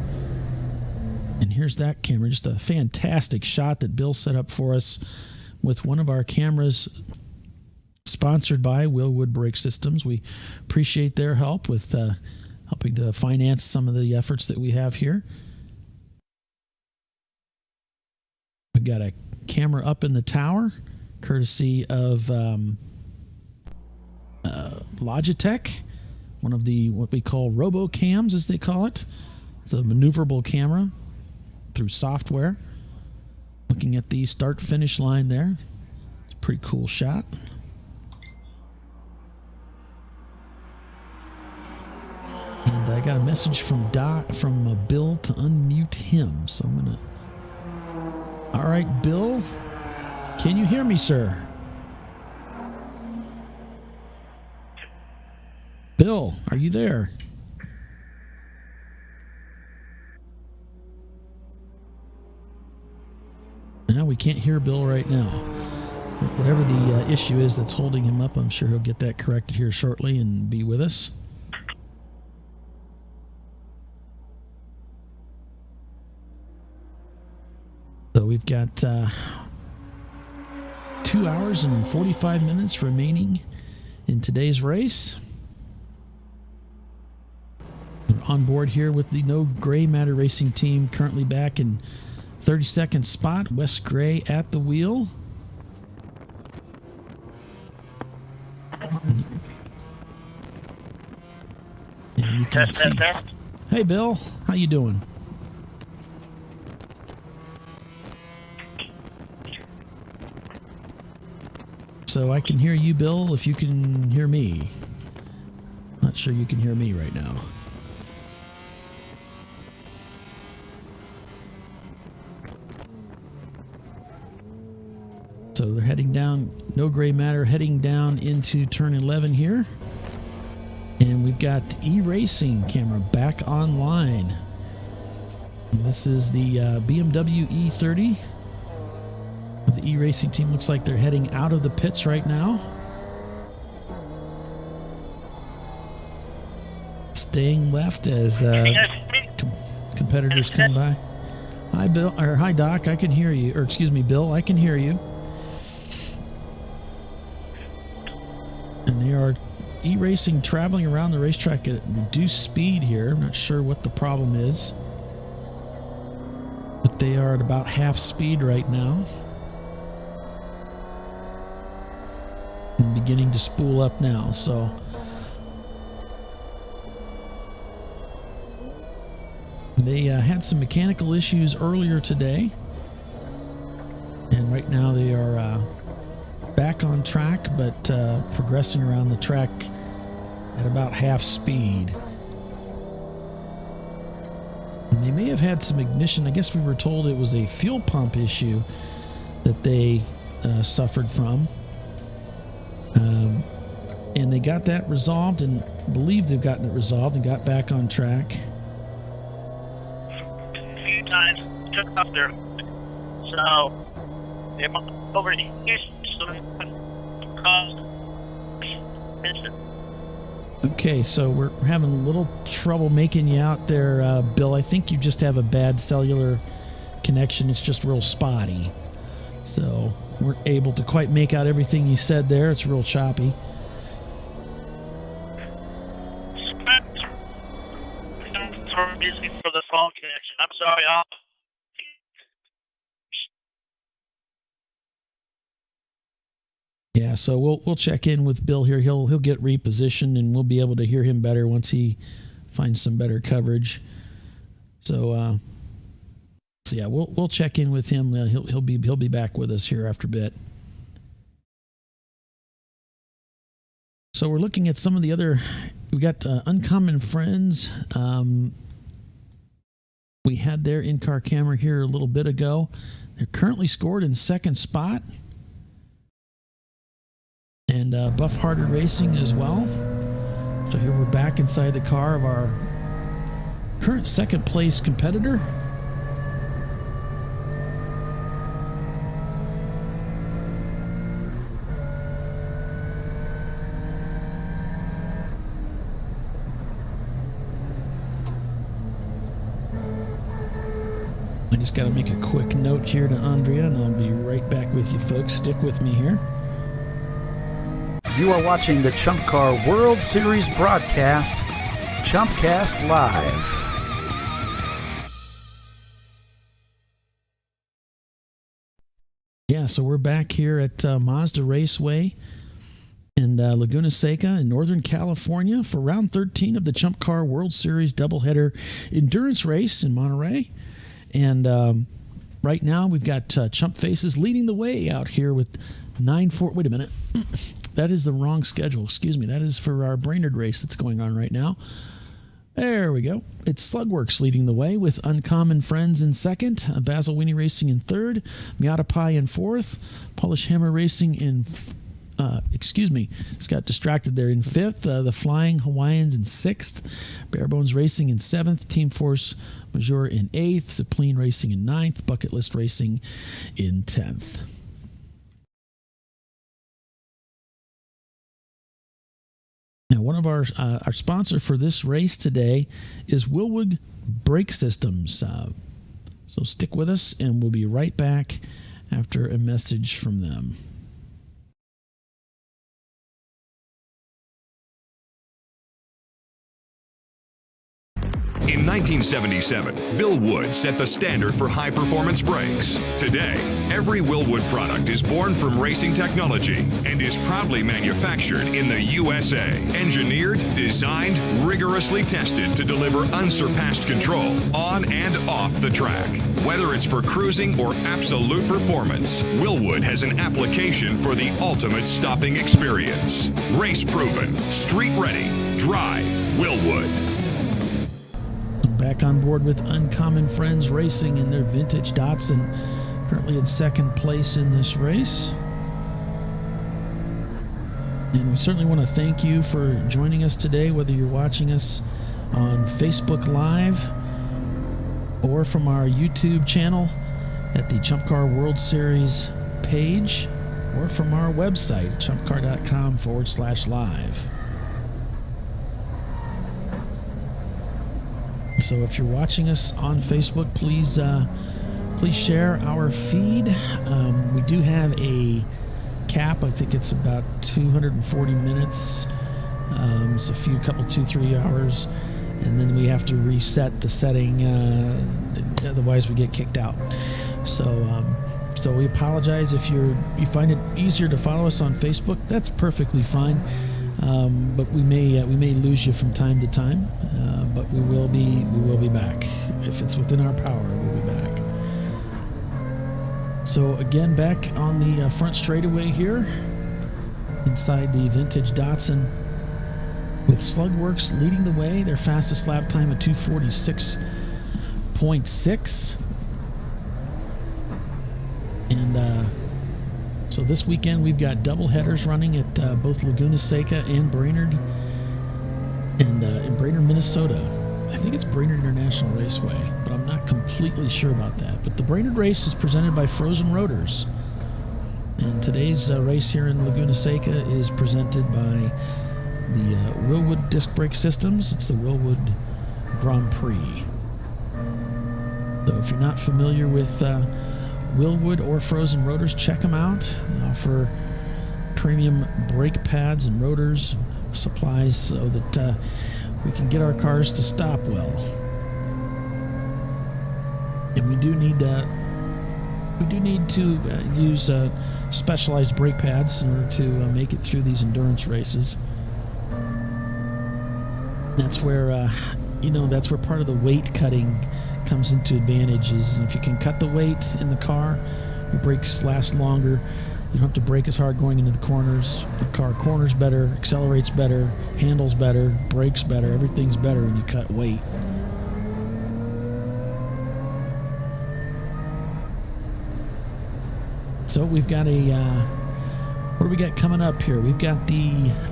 And here's that camera. Just a fantastic shot that Bill set up for us with one of our cameras sponsored by Wilwood Brake Systems. We appreciate their help with helping to finance some of the efforts that we have here. We've got a camera up in the tower, courtesy of Logitech, one of the what we call robo-cams, as they call it. It's a maneuverable camera through software. Looking at the start-finish line there. It's a pretty cool shot. And I got a message from Bill to unmute him, so I'm gonna. All right, Bill, can you hear me, sir? Bill, are you there? No, we can't hear Bill right now. Whatever the issue is that's holding him up, I'm sure he'll get that corrected here shortly and be with us. So we've got 2 hours and 45 minutes remaining in today's race. I'm on board here with the No Gray Matter Racing team, currently back in 32nd spot. Wes Gray at the wheel. And you can see. Hey, Bill, how you doing? So I can hear you, Bill, if you can hear me. Not sure you can hear me right now. So they're heading down, No Gray Matter, heading down into turn 11 here. And we've got E-Racing camera back online. And this is the BMW E30. The E-Racing team looks like they're heading out of the pits right now. Staying left as competitors come by. Hi, Bill, or hi, Doc. I can hear you. Or excuse me, Bill. I can hear you. And they are E-Racing traveling around the racetrack at reduced speed here. I'm not sure what the problem is, but they are at about half speed right now. And beginning to spool up now, so they had some mechanical issues earlier today, and right now they are back on track, but progressing around the track at about half speed. And they may have had some ignition. I guess we were told it was a fuel pump issue that they suffered from. And they got that resolved, and believe they've gotten it resolved and got back on track. A few times took off there, so they're over the Okay, so we're having a little trouble making you out there, Bill. I think you just have a bad cellular connection. It's just real spotty. So we're able to quite make out everything you said there. It's real choppy. For the phone connection. I'm sorry. Yeah, so we'll check in with Bill here. He'll get repositioned, and we'll be able to hear him better once he finds some better coverage. So So yeah, we'll check in with him. He'll be back with us here after a bit. So we're looking at some of the other. We got Uncommon Friends. We had their in-car camera here a little bit ago. They're currently scored in second spot. And Buff Hearted Racing as well. So here we're back inside the car of our current second place competitor. I just got to make a quick note here to Andrea, and I'll be right back with you folks. Stick with me here. You are watching the ChumpCar World Series broadcast, ChumpCast Live. Yeah, so we're back here at Mazda Raceway in Laguna Seca in Northern California for round 13 of the ChumpCar World Series doubleheader endurance race in Monterey. And right now we've got Chump Faces leading the way out here with 9-4. Wait a minute. That is the wrong schedule. Excuse me. That is for our Brainerd race that's going on right now. There we go. It's Slugworks leading the way with Uncommon Friends in second, Basil Weenie Racing in third, Miata Pie in fourth, Polish Hammer Racing in just got distracted there, in fifth, the Flying Hawaiians in sixth, Barebones Racing in seventh, Team Force Majeure in eighth, Zeppelin Racing in ninth, Bucket List Racing in 10th. Now, one of our sponsor for this race today is Wilwood Brake Systems. So stick with us, and we'll be right back after a message from them. In 1977, Bill Wood set the standard for high-performance brakes. Today, every Wilwood product is born from racing technology and is proudly manufactured in the USA. Engineered, designed, rigorously tested to deliver unsurpassed control on and off the track. Whether it's for cruising or absolute performance, Wilwood has an application for the ultimate stopping experience. Race-proven, street-ready, drive Wilwood. Back on board with Uncommon Friends Racing in their vintage Datsun, currently in second place in this race. And we certainly want to thank you for joining us today, whether you're watching us on Facebook Live or from our YouTube channel at the ChumpCar World Series page, or from our website, chumpcar.com/live. So if you're watching us on Facebook, please share our feed. We do have a cap. I think it's about 240 minutes. It's a couple 2-3 hours, and then we have to reset the setting. Otherwise, we get kicked out. So we apologize if you find it easier to follow us on Facebook. That's perfectly fine. But we may lose you from time to time, but we will be back. If it's within our power, we'll be back. So again, back on the front straightaway here, inside the vintage Datsun, with Slugworks leading the way. Their fastest lap time of 2:46.6, and so this weekend we've got double headers running at both Laguna Seca and Brainerd, and in Brainerd, Minnesota. I think it's Brainerd International Raceway, but I'm not completely sure about that. But the Brainerd race is presented by Frozen Rotors, and today's race here in Laguna Seca is presented by the Wilwood Disc Brake Systems. It's the Wilwood Grand Prix. So if you're not familiar with Wilwood or Frozen Rotors, check them out. They offer premium brake pads and rotors, supplies, so that we can get our cars to stop well. And we do need to use specialized brake pads in order to make it through these endurance races. That's where part of the weight cutting comes into advantage is if you can cut the weight in the car, your brakes last longer. You don't have to brake as hard going into the corners. The car corners better, accelerates better, handles better, brakes better. Everything's better when you cut weight. So we've got a, what do we got coming up here? We've got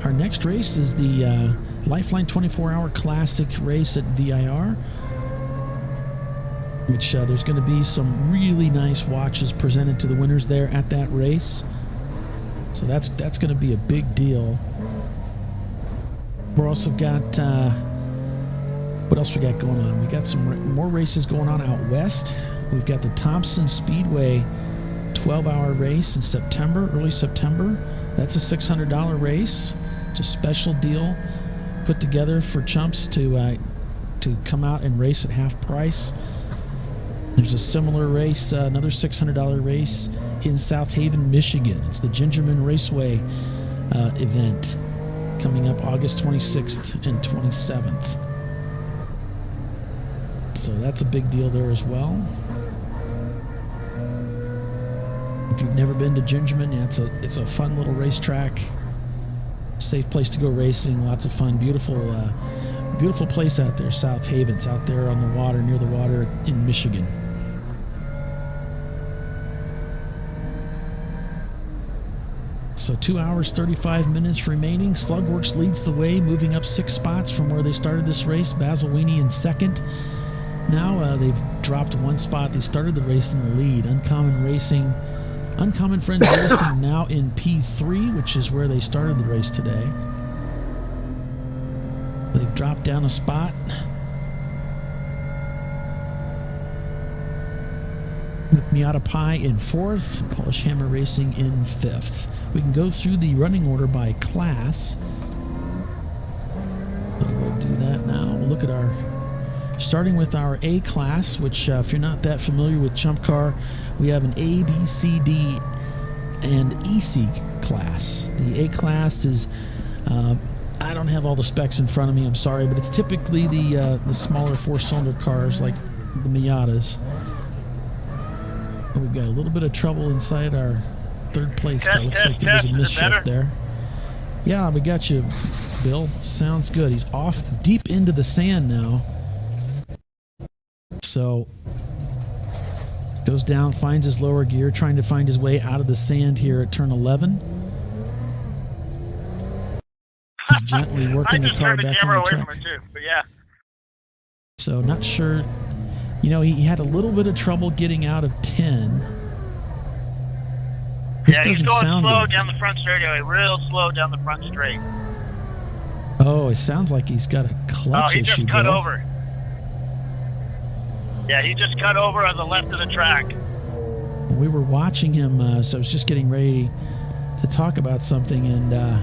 our next race is the Lifeline 24-Hour Classic race at VIR, which there's going to be some really nice watches presented to the winners there at that race. So that's going to be a big deal. We're also got, what else we got going on? We got some more races going on out west. We've got the Thompson Speedway 12-hour race in September, early September. That's a $600 race. It's a special deal put together for chumps to come out and race at half price. There's a similar race, another $600 race in South Haven, Michigan. It's the Gingerman Raceway event coming up August 26th and 27th. So that's a big deal there as well. If you've never been to Gingerman, yeah, it's a fun little racetrack. Safe place to go racing, lots of fun, beautiful place out there, South Haven. It's out there on the water, near the water in Michigan. So 2 hours, 35 minutes remaining. Slugworks leads the way, moving up 6 spots from where they started this race. Basilwini in second. Now they've dropped 1 spot. They started the race in the lead. Uncommon Friends Racing now in P3, which is where they started the race today. They've dropped down a spot. With Miata Pi in 4th, Polish Hammer Racing in 5th. We can go through the running order by class. So we'll do that now. We'll look at starting with our A class, which if you're not that familiar with ChumpCar, we have an A, B, C, D, and EC class. The A class is, I don't have all the specs in front of me, I'm sorry, but it's typically the smaller 4-cylinder cars like the Miatas. We've got a little bit of trouble inside our 3rd place car. Looks like there was a misshift there. Yeah, we got you, Bill. Sounds good. He's off deep into the sand now. So, goes down, finds his lower gear, trying to find his way out of the sand here at turn 11. He's gently working the car back on the track. But yeah. So, not sure. You know, he had a little bit of trouble getting out of 10. This yeah, he's doesn't going slow good. down the front straightaway, real slow down the front straight. Oh, it sounds like he's got a clutch he issue, just cut Bill. over. Yeah, he just cut over on the left of the track. We were watching him, so I was just getting ready to talk about something, and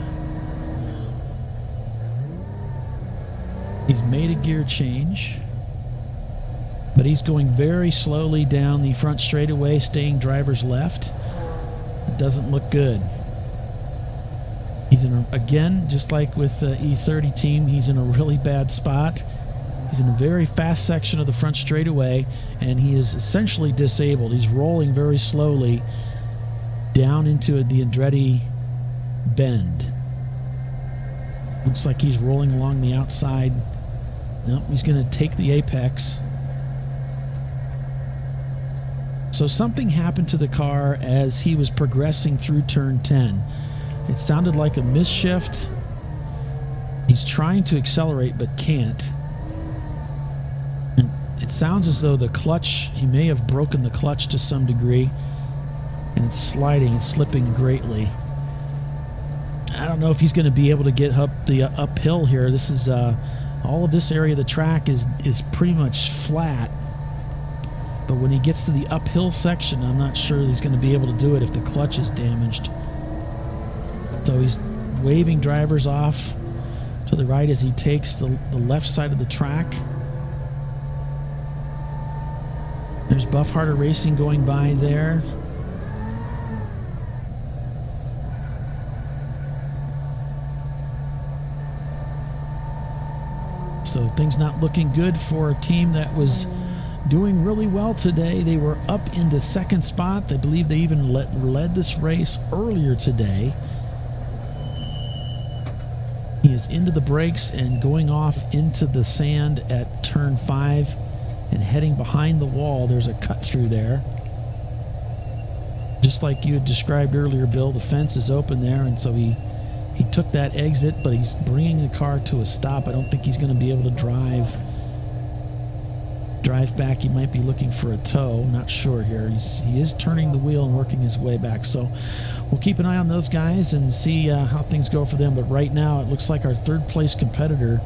he's made a gear change. But he's going very slowly down the front straightaway, staying driver's left. It doesn't look good. He's again, just like with the E30 team, he's in a really bad spot. He's in a very fast section of the front straightaway, and he is essentially disabled. He's rolling very slowly down into the Andretti bend. Looks like he's rolling along the outside. Nope, he's going to take the apex. So something happened to the car as he was progressing through turn 10. It sounded like a misshift. He's trying to accelerate but can't. And it sounds as though the clutch, he may have broken the clutch to some degree, and it's sliding and slipping greatly. I don't know if he's going to be able to get up the uphill here. This is all of this area of the track is pretty much flat. But when he gets to the uphill section, I'm not sure he's going to be able to do it if the clutch is damaged. So he's waving drivers off to the right as he takes the left side of the track. There's Buff Harder Racing going by there. So things not looking good for a team that was doing really well today. They were up into second spot. I believe they even led this race earlier today. He is into the brakes and going off into the sand at turn 5 and heading behind the wall. There's a cut through there. Just like you had described earlier, Bill, the fence is open there, and so he took that exit, but he's bringing the car to a stop. I don't think he's going to be able to drive back. He might be looking for a tow. Not sure here. He is turning the wheel and working his way back. So we'll keep an eye on those guys and see how things go for them. But right now, it looks like our third place competitor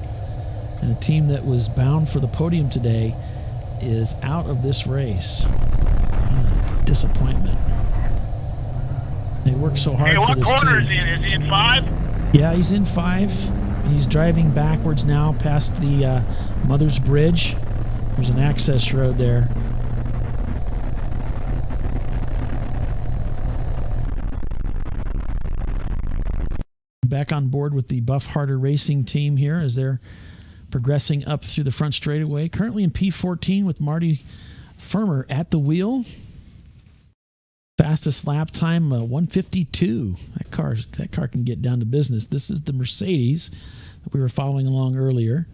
and a team that was bound for the podium today is out of this race. Disappointment. They worked so hard for this team. What corner is he in? Is he in 5? Yeah, he's in 5. He's driving backwards now past the Mother's Bridge. There's an access road there. Back on board with the Buff Harder Racing team here as they're progressing up through the front straightaway. Currently in P14 with Marty Firmer at the wheel. Fastest lap time, 1:52. That car can get down to business. This is the Mercedes that we were following along earlier.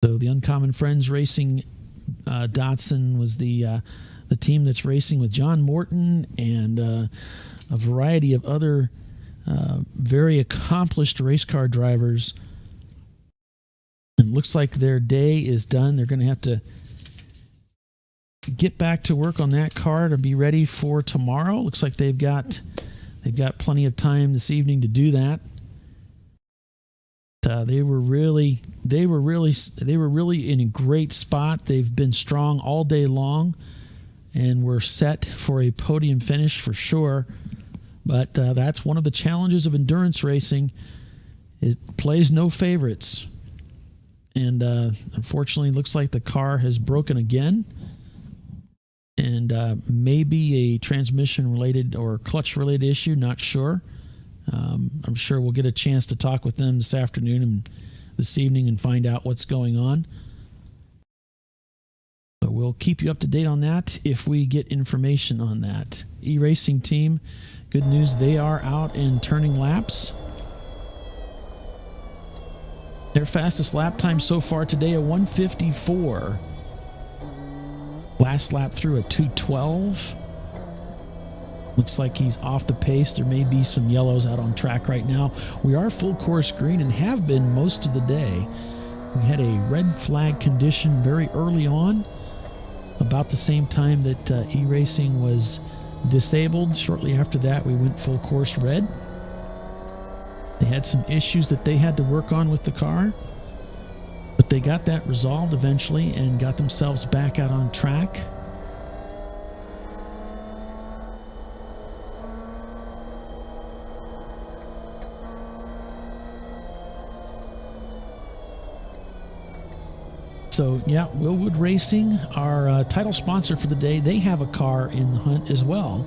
So the Uncommon Friends Racing Datsun was the team that's racing with John Morton and a variety of other very accomplished race car drivers. It looks like their day is done. They're going to have to get back to work on that car to be ready for tomorrow. Looks like they've got plenty of time this evening to do that. They were really in a great spot. They've been strong all day long, and we're set for a podium finish for sure. But that's one of the challenges of endurance racing. It plays no favorites. And unfortunately, it looks like the car has broken again. And maybe a transmission-related or clutch-related issue, not sure. I'm sure we'll get a chance to talk with them this afternoon and this evening and find out what's going on. But we'll keep you up to date on that if we get information on that. E-Racing team, good news, they are out and turning laps. Their fastest lap time so far today, a 1:54. Last lap through a 2:12. Looks like he's off the pace. There may be some yellows out on track right now. We are full course green and have been most of the day. We had a red flag condition very early on, about the same time that E-Racing was disabled. Shortly after that, we went full course red. They had some issues that they had to work on with the car, but they got that resolved eventually and got themselves back out on track. So, yeah, Wilwood Racing, our title sponsor for the day, they have a car in the hunt as well.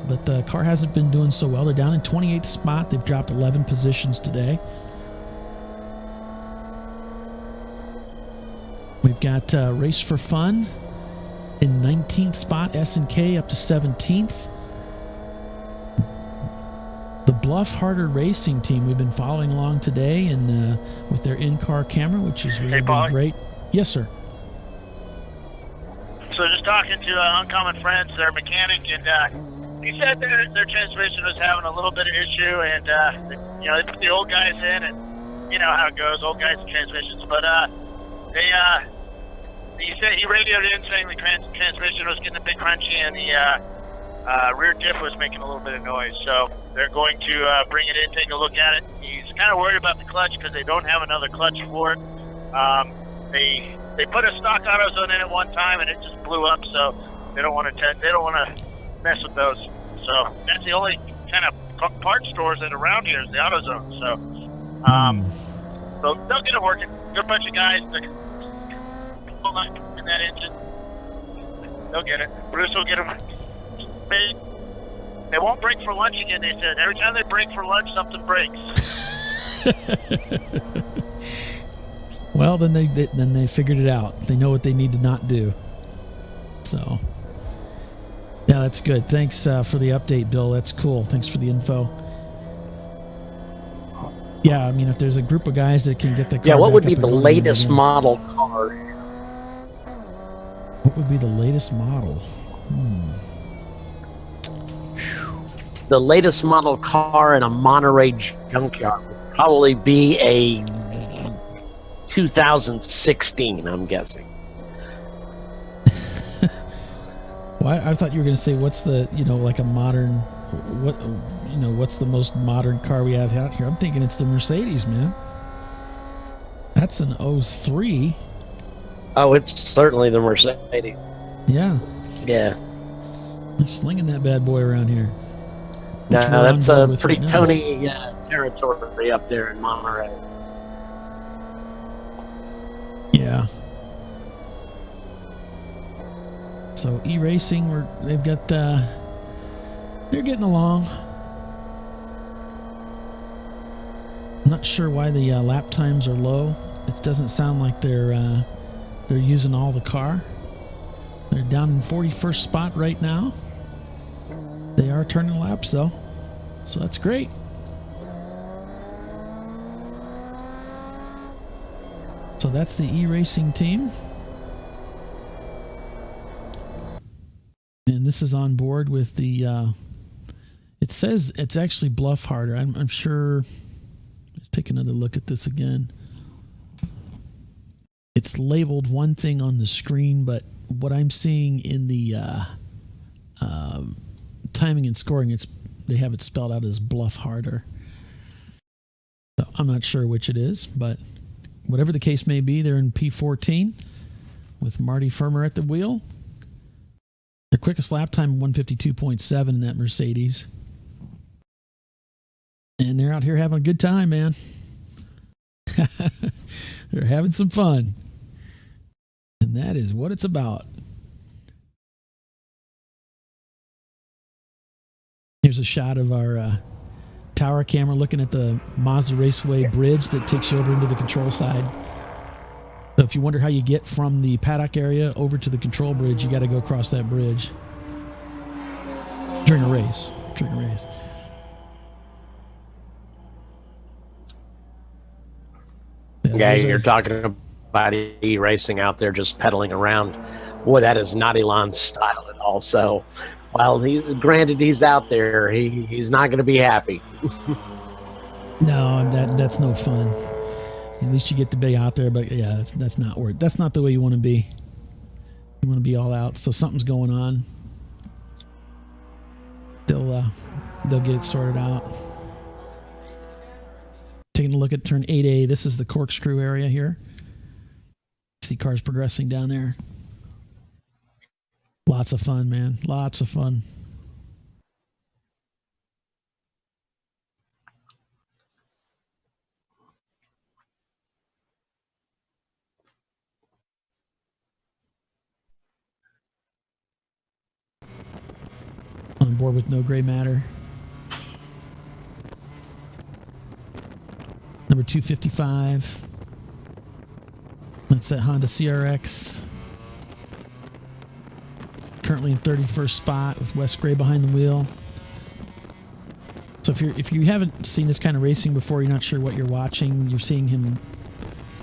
But the car hasn't been doing so well. They're down in 28th spot. They've dropped 11 positions today. We've got Race for Fun in 19th spot, S&K up to 17th. The Bluff Harder Racing team we've been following along today and with their in-car camera, which is really been great. Yes, sir. So just talking to Uncommon Friends, their mechanic, and he said their transmission was having a little bit of issue, and they put the old guys in, and you know how it goes, old guys and transmissions. But he said he radioed in saying the transmission was getting a bit crunchy, and the rear diff was making a little bit of noise. So they're going to bring it in, take a look at it. He's kind of worried about the clutch because they don't have another clutch for it. They put a stock AutoZone in at one time and it just blew up, so they don't want to mess with those. So that's the only kind of part stores that are around here is the AutoZone. So they'll get it working. Good bunch of guys that in that engine. They'll get it. Bruce will get them. They won't break for lunch again. They said every time they break for lunch, something breaks. Well, then they figured it out. They know what they need to not do. So, yeah, that's good. Thanks for the update, Bill. That's cool. Thanks for the info. Yeah, I mean, if there's a group of guys that can get the car. Yeah, what back would up be and the running, latest model car? What would be the latest model? The latest model car in a Monterey junkyard would probably be a 2016, I'm guessing. Well, I thought you were going to say what's the, like a modern, what's the most modern car we have out here? I'm thinking it's the Mercedes, man. That's an 03. Oh, it's certainly the Mercedes. Yeah. Yeah. They're slinging that bad boy around here. No, Which we're on that's board a with pretty right now. Tony territory up there in Monterey. Yeah. So e-racing, they've got, they're getting along. I'm not sure why the lap times are low. It doesn't sound like they're using all the car. They're down in 41st spot right now. They are turning laps though, so that's great. So that's the e-racing team. And this is on board with the, it says it's actually Bluff Harder. I'm sure, let's take another look at this again. It's labeled one thing on the screen, but what I'm seeing in the timing and scoring, they have it spelled out as Bluff Harder. So I'm not sure which it is, but whatever the case may be, they're in P14 with Marty Firmer at the wheel. Their quickest lap time, 152.7 in that Mercedes. And they're out here having a good time, man. They're having some fun. And that is what it's about. Here's a shot of our tower camera looking at the Mazda Raceway bridge that takes you over into the control side. So if you wonder how you get from the paddock area over to the control bridge, you got to go across that bridge during a race. Yeah, you're talking about e-racing out there just pedaling around. Boy, that is not Elon's style at all. So while he's out there, he's not going to be happy. No, that's no fun. At least you get to be out there, but yeah, that's not worth. That's not the way you want to be. You want to be all out. So something's going on. They'll get it sorted out. Taking a look at turn 8A. This is the corkscrew area here. See cars progressing down there. Lots of fun, man. Lots of fun. On board with no gray matter. Number 255. That's that Honda CRX. Currently in 31st spot with Wes Gray behind the wheel. So if you haven't seen this kind of racing before, you're not sure what you're watching. You're seeing him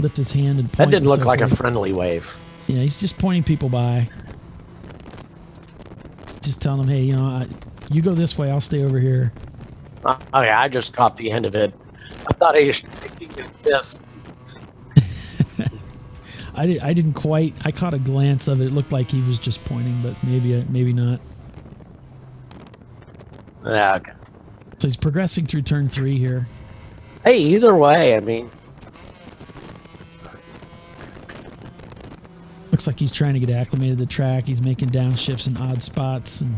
lift his hand and point. That didn't look and so like a forth. friendly wave. Yeah, he's just pointing people by. Just telling them, hey, you go this way, I'll stay over here. Okay, I just caught the end of it. I thought he was taking his fist. I didn't quite. I caught a glance of it. It looked like he was just pointing, but maybe not. Yeah. Okay. So he's progressing through turn 3 here. Hey, either way, I mean, Looks like he's trying to get acclimated to the track. He's making downshifts in odd spots and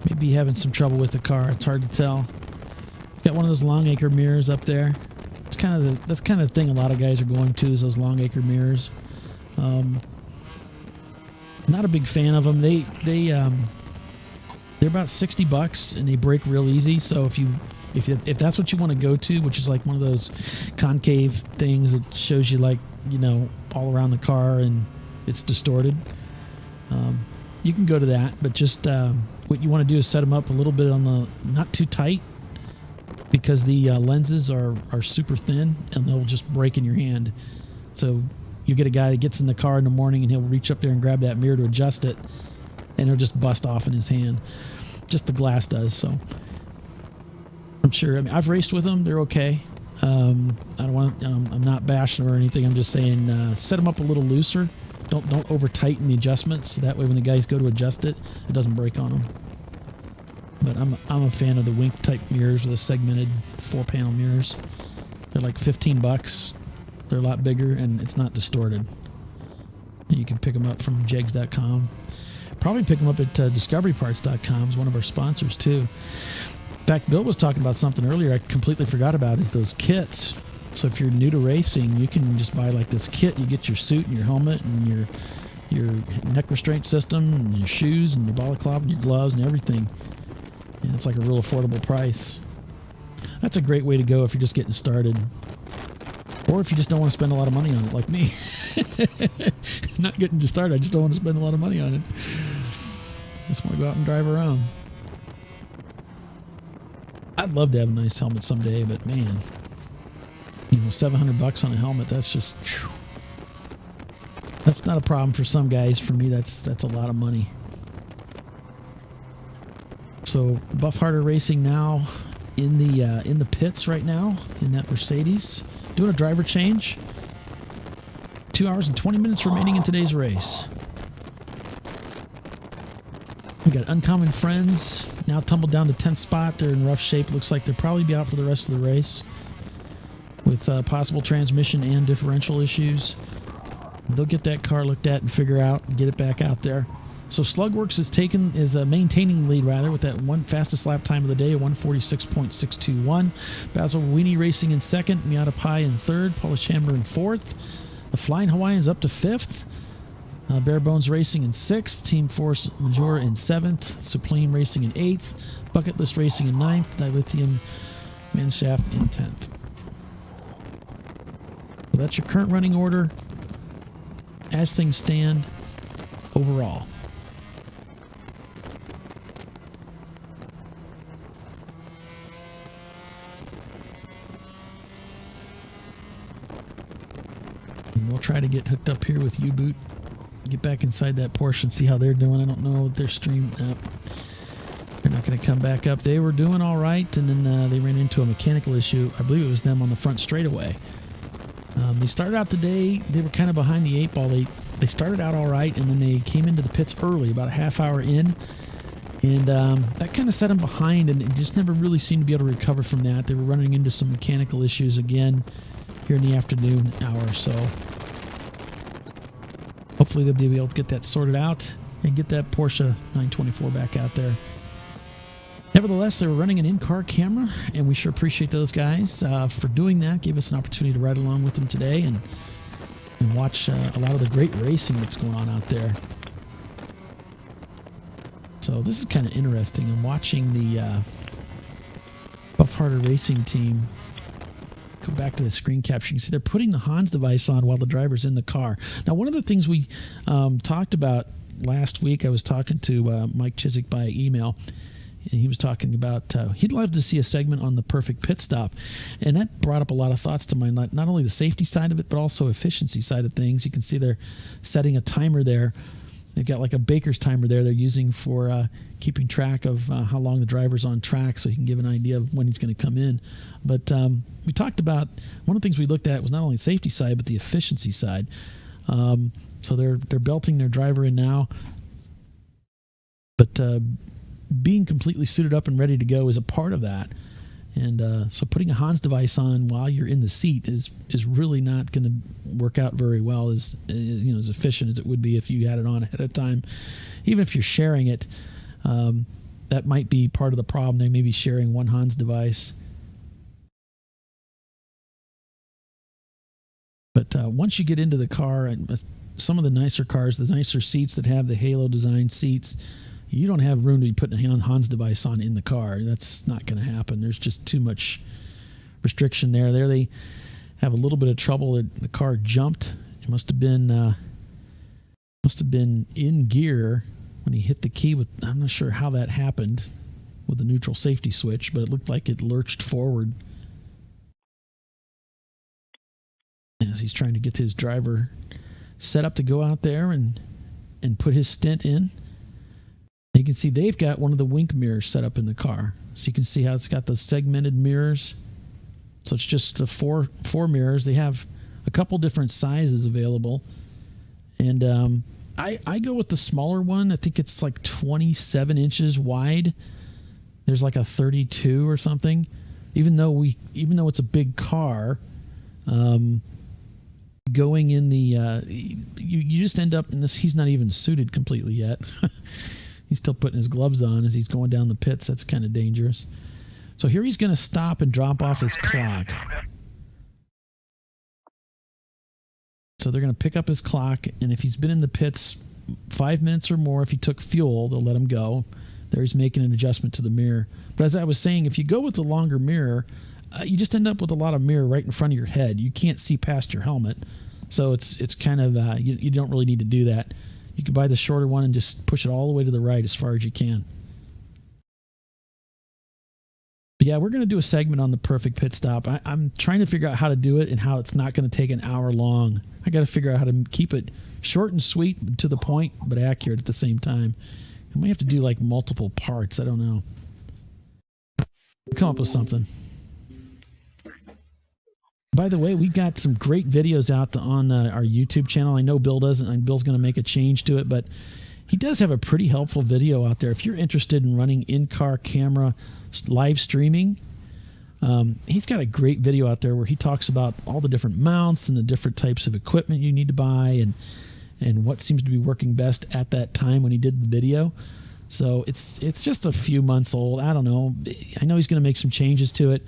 maybe having some trouble with the car. It's hard to tell. He's got one of those long acre mirrors up there. That's kind of the thing a lot of guys are going to, is those long acre mirrors. Not a big fan of them. They're about $60 and they break real easy. So if that's what you want to go to, which is like one of those concave things that shows you like, all around the car and it's distorted, you can go to that. But just what you want to do is set them up a little bit on the not too tight, because the lenses are super thin and they'll just break in your hand. So you get a guy that gets in the car in the morning and he'll reach up there and grab that mirror to adjust it, and it'll just bust off in his hand. Just the glass does. So I'm sure. I mean, I've raced with them; they're okay. I'm not bashing or anything. I'm just saying, set them up a little looser. Don't over tighten the adjustments. So that way, when the guys go to adjust it, it doesn't break on them. But I'm a fan of the wink type mirrors with the segmented 4-panel mirrors. They're like $15. They're a lot bigger and it's not distorted. And you can pick them up from jegs.com. Probably pick them up at discoveryparts.com, is one of our sponsors too. In fact, Bill was talking about something earlier I completely forgot about, is those kits. So if you're new to racing, you can just buy like this kit. You get your suit and your helmet and your neck restraint system and your shoes and your balaclava and your gloves and everything. And it's like a real affordable price. That's a great way to go if you're just getting started. Or if you just don't want to spend a lot of money on it, like me. Not getting to start, I just don't want to spend a lot of money on it. Just want to go out and drive around. I'd love to have a nice helmet someday, but man, $700 on a helmet, that's just, whew. That's not a problem for some guys. For me, that's a lot of money. So Buff Harder Racing now in the pits right now in that Mercedes, doing a driver change. 2 hours and 20 minutes remaining in today's race. We got Uncommon Friends now tumbled down to 10th spot. They're in rough shape. Looks like they'll probably be out for the rest of the race with possible transmission and differential issues. They'll get that car looked at and figure out and get it back out there. So Slugworks is maintaining the lead rather with that one fastest lap time of the day, 146.621. Basil Weenie Racing in second, Miata Pai in third, Polish Hammer in fourth. The Flying Hawaiians up to fifth. Bare Bones Racing in sixth, Team Force Majeure in seventh, Supreme Racing in eighth, Bucket List Racing in ninth, Dilithium Manshaft in 10th. So that's your current running order as things stand overall. And we'll try to get hooked up here with U-Boot. Get back inside that Porsche and see how they're doing. I don't know what their stream. They're not going to come back up. They were doing all right, and then they ran into a mechanical issue. I believe it was them on the front straightaway. They started out today. They were kind of behind the eight ball. They started out all right, and then they came into the pits early, about a half hour in, and that kind of set them behind, and they just never really seemed to be able to recover from that. They were running into some mechanical issues again here in the afternoon hour, so hopefully they'll be able to get that sorted out and get that Porsche 924 back out there. Nevertheless, they were running an in-car camera, and we sure appreciate those guys for doing that. Gave us an opportunity to ride along with them today and watch a lot of the great racing that's going on out there. So this is kind of interesting. I'm watching the Buff Harder Racing team go back to the screen capture. You can see they're putting the Hans device on while the driver's in the car. Now, one of the things we talked about last week, I was talking to Mike Chiswick by email, and he was talking about he'd love to see a segment on the perfect pit stop. And that brought up a lot of thoughts to mind, not only the safety side of it, but also efficiency side of things. You can see they're setting a timer there. They've got like a baker's timer there they're using for keeping track of how long the driver's on track, so he can give an idea of when he's going to come in. But we talked about, one of the things we looked at was not only the safety side, but the efficiency side. So they're belting their driver in now. But being completely suited up and ready to go is a part of that. And so putting a Hans device on while you're in the seat is really not going to work out very well, as efficient as it would be if you had it on ahead of time. Even if you're sharing it, that might be part of the problem. They may be sharing one Hans device. But once you get into the car, and some of the nicer cars, the nicer seats that have the Halo design seats, You don't have room to be putting a Hans device on in the car. That's not going to happen. There's just too much restriction there. There they have a little bit of trouble. The car jumped. It must have been in gear when he hit the key. I'm not sure how that happened with the neutral safety switch, but it looked like it lurched forward as he's trying to get his driver set up to go out there and put his stint in. You can see they've got one of the wink mirrors set up in the car. So you can see how it's got those segmented mirrors. So it's just the four mirrors. They have a couple different sizes available. And I go with the smaller one. I think it's like 27 inches wide. There's like a 32 or something. Even though it's a big car, going in the you just end up in this. He's not even suited completely yet. He's still putting his gloves on as he's going down the pits. That's kind of dangerous. So here he's going to stop and drop off his clock. So they're going to pick up his clock, and if he's been in the pits 5 minutes or more, if he took fuel, they'll let him go. There he's making an adjustment to the mirror. But as I was saying, if you go with the longer mirror, you just end up with a lot of mirror right in front of your head. You can't see past your helmet. So it's kind of, you don't really need to do that. You can buy the shorter one and just push it all the way to the right as far as you can. But yeah, we're going to do a segment on the perfect pit stop. I'm trying to figure out how to do it and how it's not going to take an hour long. I got to figure out how to keep it short and sweet, to the point, but accurate at the same time. I might have to do like multiple parts. I don't know. Come up with something. By the way, we got some great videos out on our YouTube channel. I know Bill doesn't, and Bill's going to make a change to it, but he does have a pretty helpful video out there. If you're interested in running in-car camera live streaming, he's got a great video out there where he talks about all the different mounts and the different types of equipment you need to buy and what seems to be working best at that time when he did the video. So it's just a few months old. I don't know. I know he's going to make some changes to it.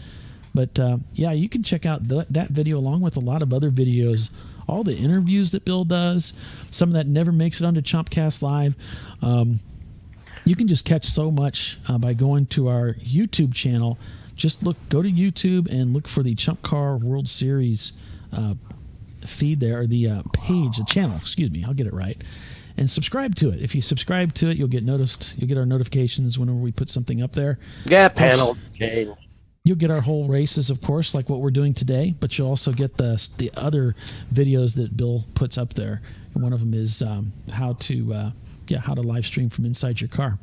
But, yeah, you can check out that video along with a lot of other videos, all the interviews that Bill does, some of that never makes it onto ChumpCast Live. You can just catch so much by going to our YouTube channel. Just go to YouTube and look for the ChumpCar World Series feed there, or the page, the channel, excuse me, I'll get it right. And subscribe to it. If you subscribe to it, you'll get noticed. You'll get our notifications whenever we put something up there. Yeah, panel change. You'll get our whole races, of course, like what we're doing today, but you'll also get the other videos that Bill puts up there. And one of them is how to live stream from inside your car.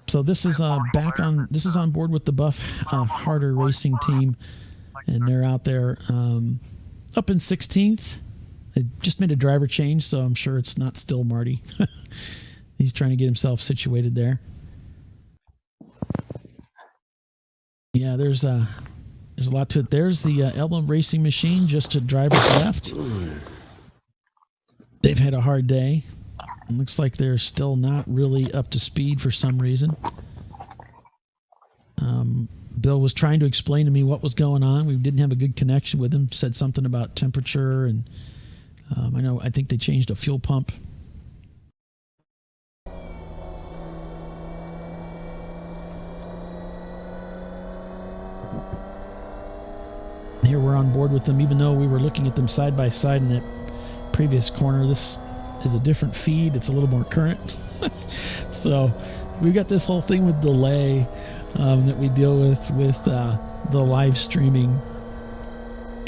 So this is this is on board with the Buff Harder Racing team, and they're out there up in 16th. They just made a driver change, so I'm sure it's not still Marty. He's trying to get himself situated there. Yeah, there's a lot to it. There's the Ella Racing Machine just to driver's left. They've had a hard day. It looks like they're still not really up to speed for some reason. Bill was trying to explain to me what was going on. We didn't have a good connection with him. Said something about temperature, and I think they changed a fuel pump. Here we're on board with them, even though we were looking at them side by side in that previous corner. This is a different feed. It's a little more current. So we've got this whole thing with delay that we deal with the live streaming.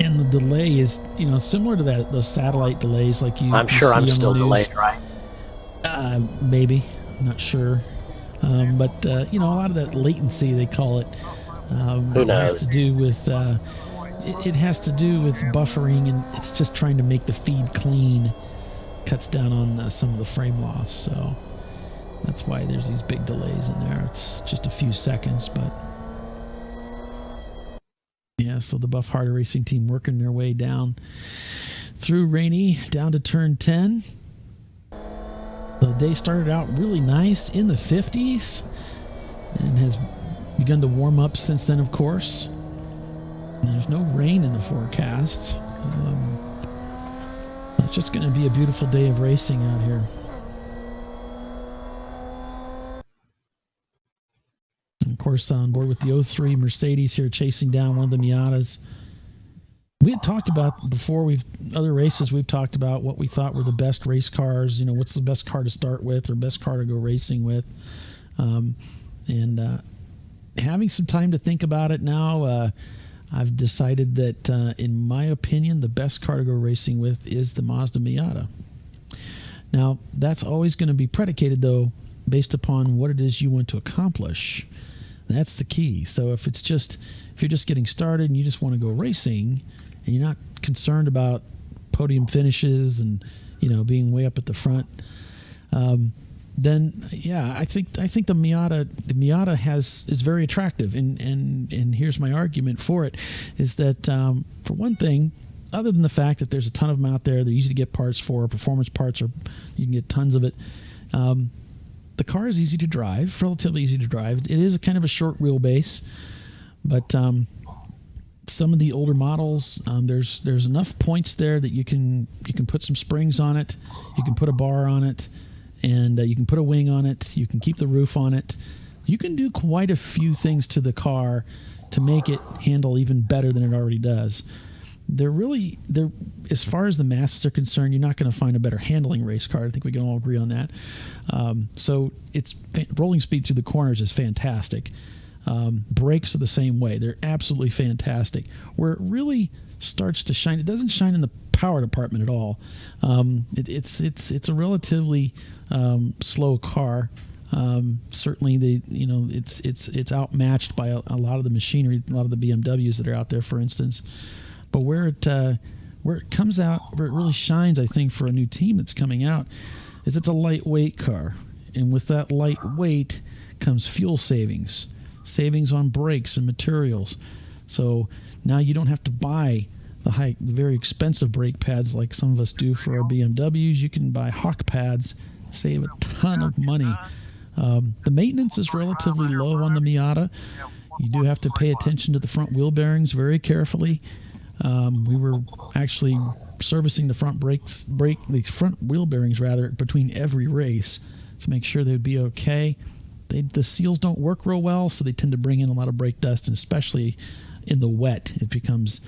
And the delay is, similar to those satellite delays like I'm sure I'm still delayed, right? Maybe. I'm not sure. But a lot of that latency, they call it, Who knows? has to do with it has to do with buffering, and it's just trying to make the feed clean. Cuts down on some of the frame loss, so that's why there's these big delays in there. It's just a few seconds, but yeah, so the Buff Harder Racing team working their way down through Rainy, down to turn 10. The day started out really nice in the 50s and has begun to warm up since then, of course. And there's no rain in the forecast. just going to be a beautiful day of racing out here. And of course, on board with the 03 Mercedes here, chasing down one of the Miatas. We had talked about before, other races, we've talked about what we thought were the best race cars, what's the best car to start with or best car to go racing with. And having some time to think about it now, I've decided that, in my opinion, the best car to go racing with is the Mazda Miata. Now, that's always going to be predicated, though, based upon what it is you want to accomplish. That's the key. So if you're just getting started and you just want to go racing and you're not concerned about podium finishes and, being way up at the front, then yeah, I think the Miata is very attractive, and here's my argument for it, is that for one thing, other than the fact that there's a ton of them out there, they're easy to get parts for, performance parts, or you can get tons of it. The car is easy to drive, relatively easy to drive. It is a kind of a short wheelbase, but some of the older models, there's enough points there that you can put some springs on it, you can put a bar on it, and you can put a wing on it, you can keep the roof on it. You can do quite a few things to the car to make it handle even better than it already does. As far as the masses are concerned, you're not going to find a better handling race car. I think we can all agree on that. So its rolling speed through the corners is fantastic. Brakes are the same way. They're absolutely fantastic. Where it really starts to shine, it doesn't shine in the power department at all. It's a relatively slow car. Certainly, it's outmatched by a lot of the machinery, a lot of the BMWs that are out there, for instance. But where it comes out, where it really shines, I think, for a new team that's coming out, is it's a lightweight car, and with that light weight comes fuel savings on brakes and materials. So now you don't have to buy the very expensive brake pads like some of us do for our BMWs. You can buy Hawk pads, save a ton of money. The maintenance is relatively low on the Miata. You do have to pay attention to the front wheel bearings very carefully. We were actually servicing the front the front wheel bearings rather, between every race to make sure they'd be okay. The seals don't work real well, so they tend to bring in a lot of brake dust, and especially in the wet, it becomes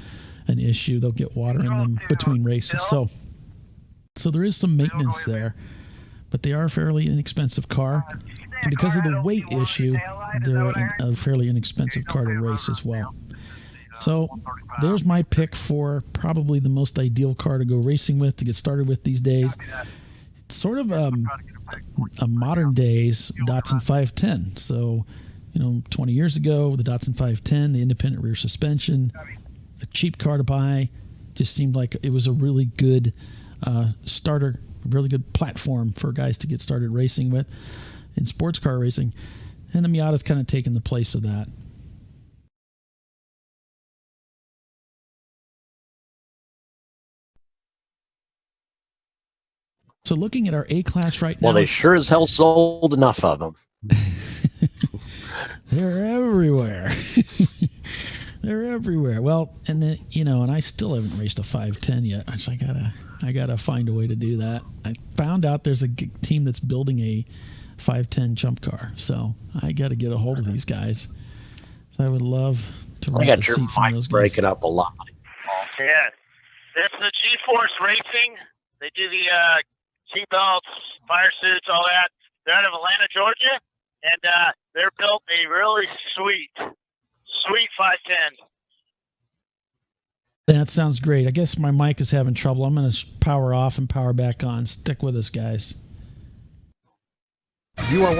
an issue. They'll get water in them between races. So there is some maintenance there, but they are a fairly inexpensive car. And because of the weight issue, they're a fairly inexpensive car to race as well. So there's my pick for probably the most ideal car to go racing with, to get started with these days. It's sort of a modern days Datsun 510. So, 20 years ago, the Datsun 510, the independent rear suspension, a cheap car to buy, just seemed like it was a really good starter, really good platform for guys to get started racing with in sports car racing. And the Miata's kind of taken the place of that. So looking at our A-Class right now... Well, they sure as hell sold enough of them. They're everywhere. They're everywhere. Well, and then, and I still haven't raced a 510 yet. So I gotta find a way to do that. I found out there's a team that's building a 510 ChumpCar, so I got to get a hold of these guys. So I would love to rent the seat from those guys. Break it up a lot. Yeah, it's the G-Force Racing. They do the seatbelts, fire suits, all that. They're out of Atlanta, Georgia, and they're built a really sweet 510. That sounds great. I guess my mic is having trouble. I'm going to power off and power back on. Stick with us, guys. You are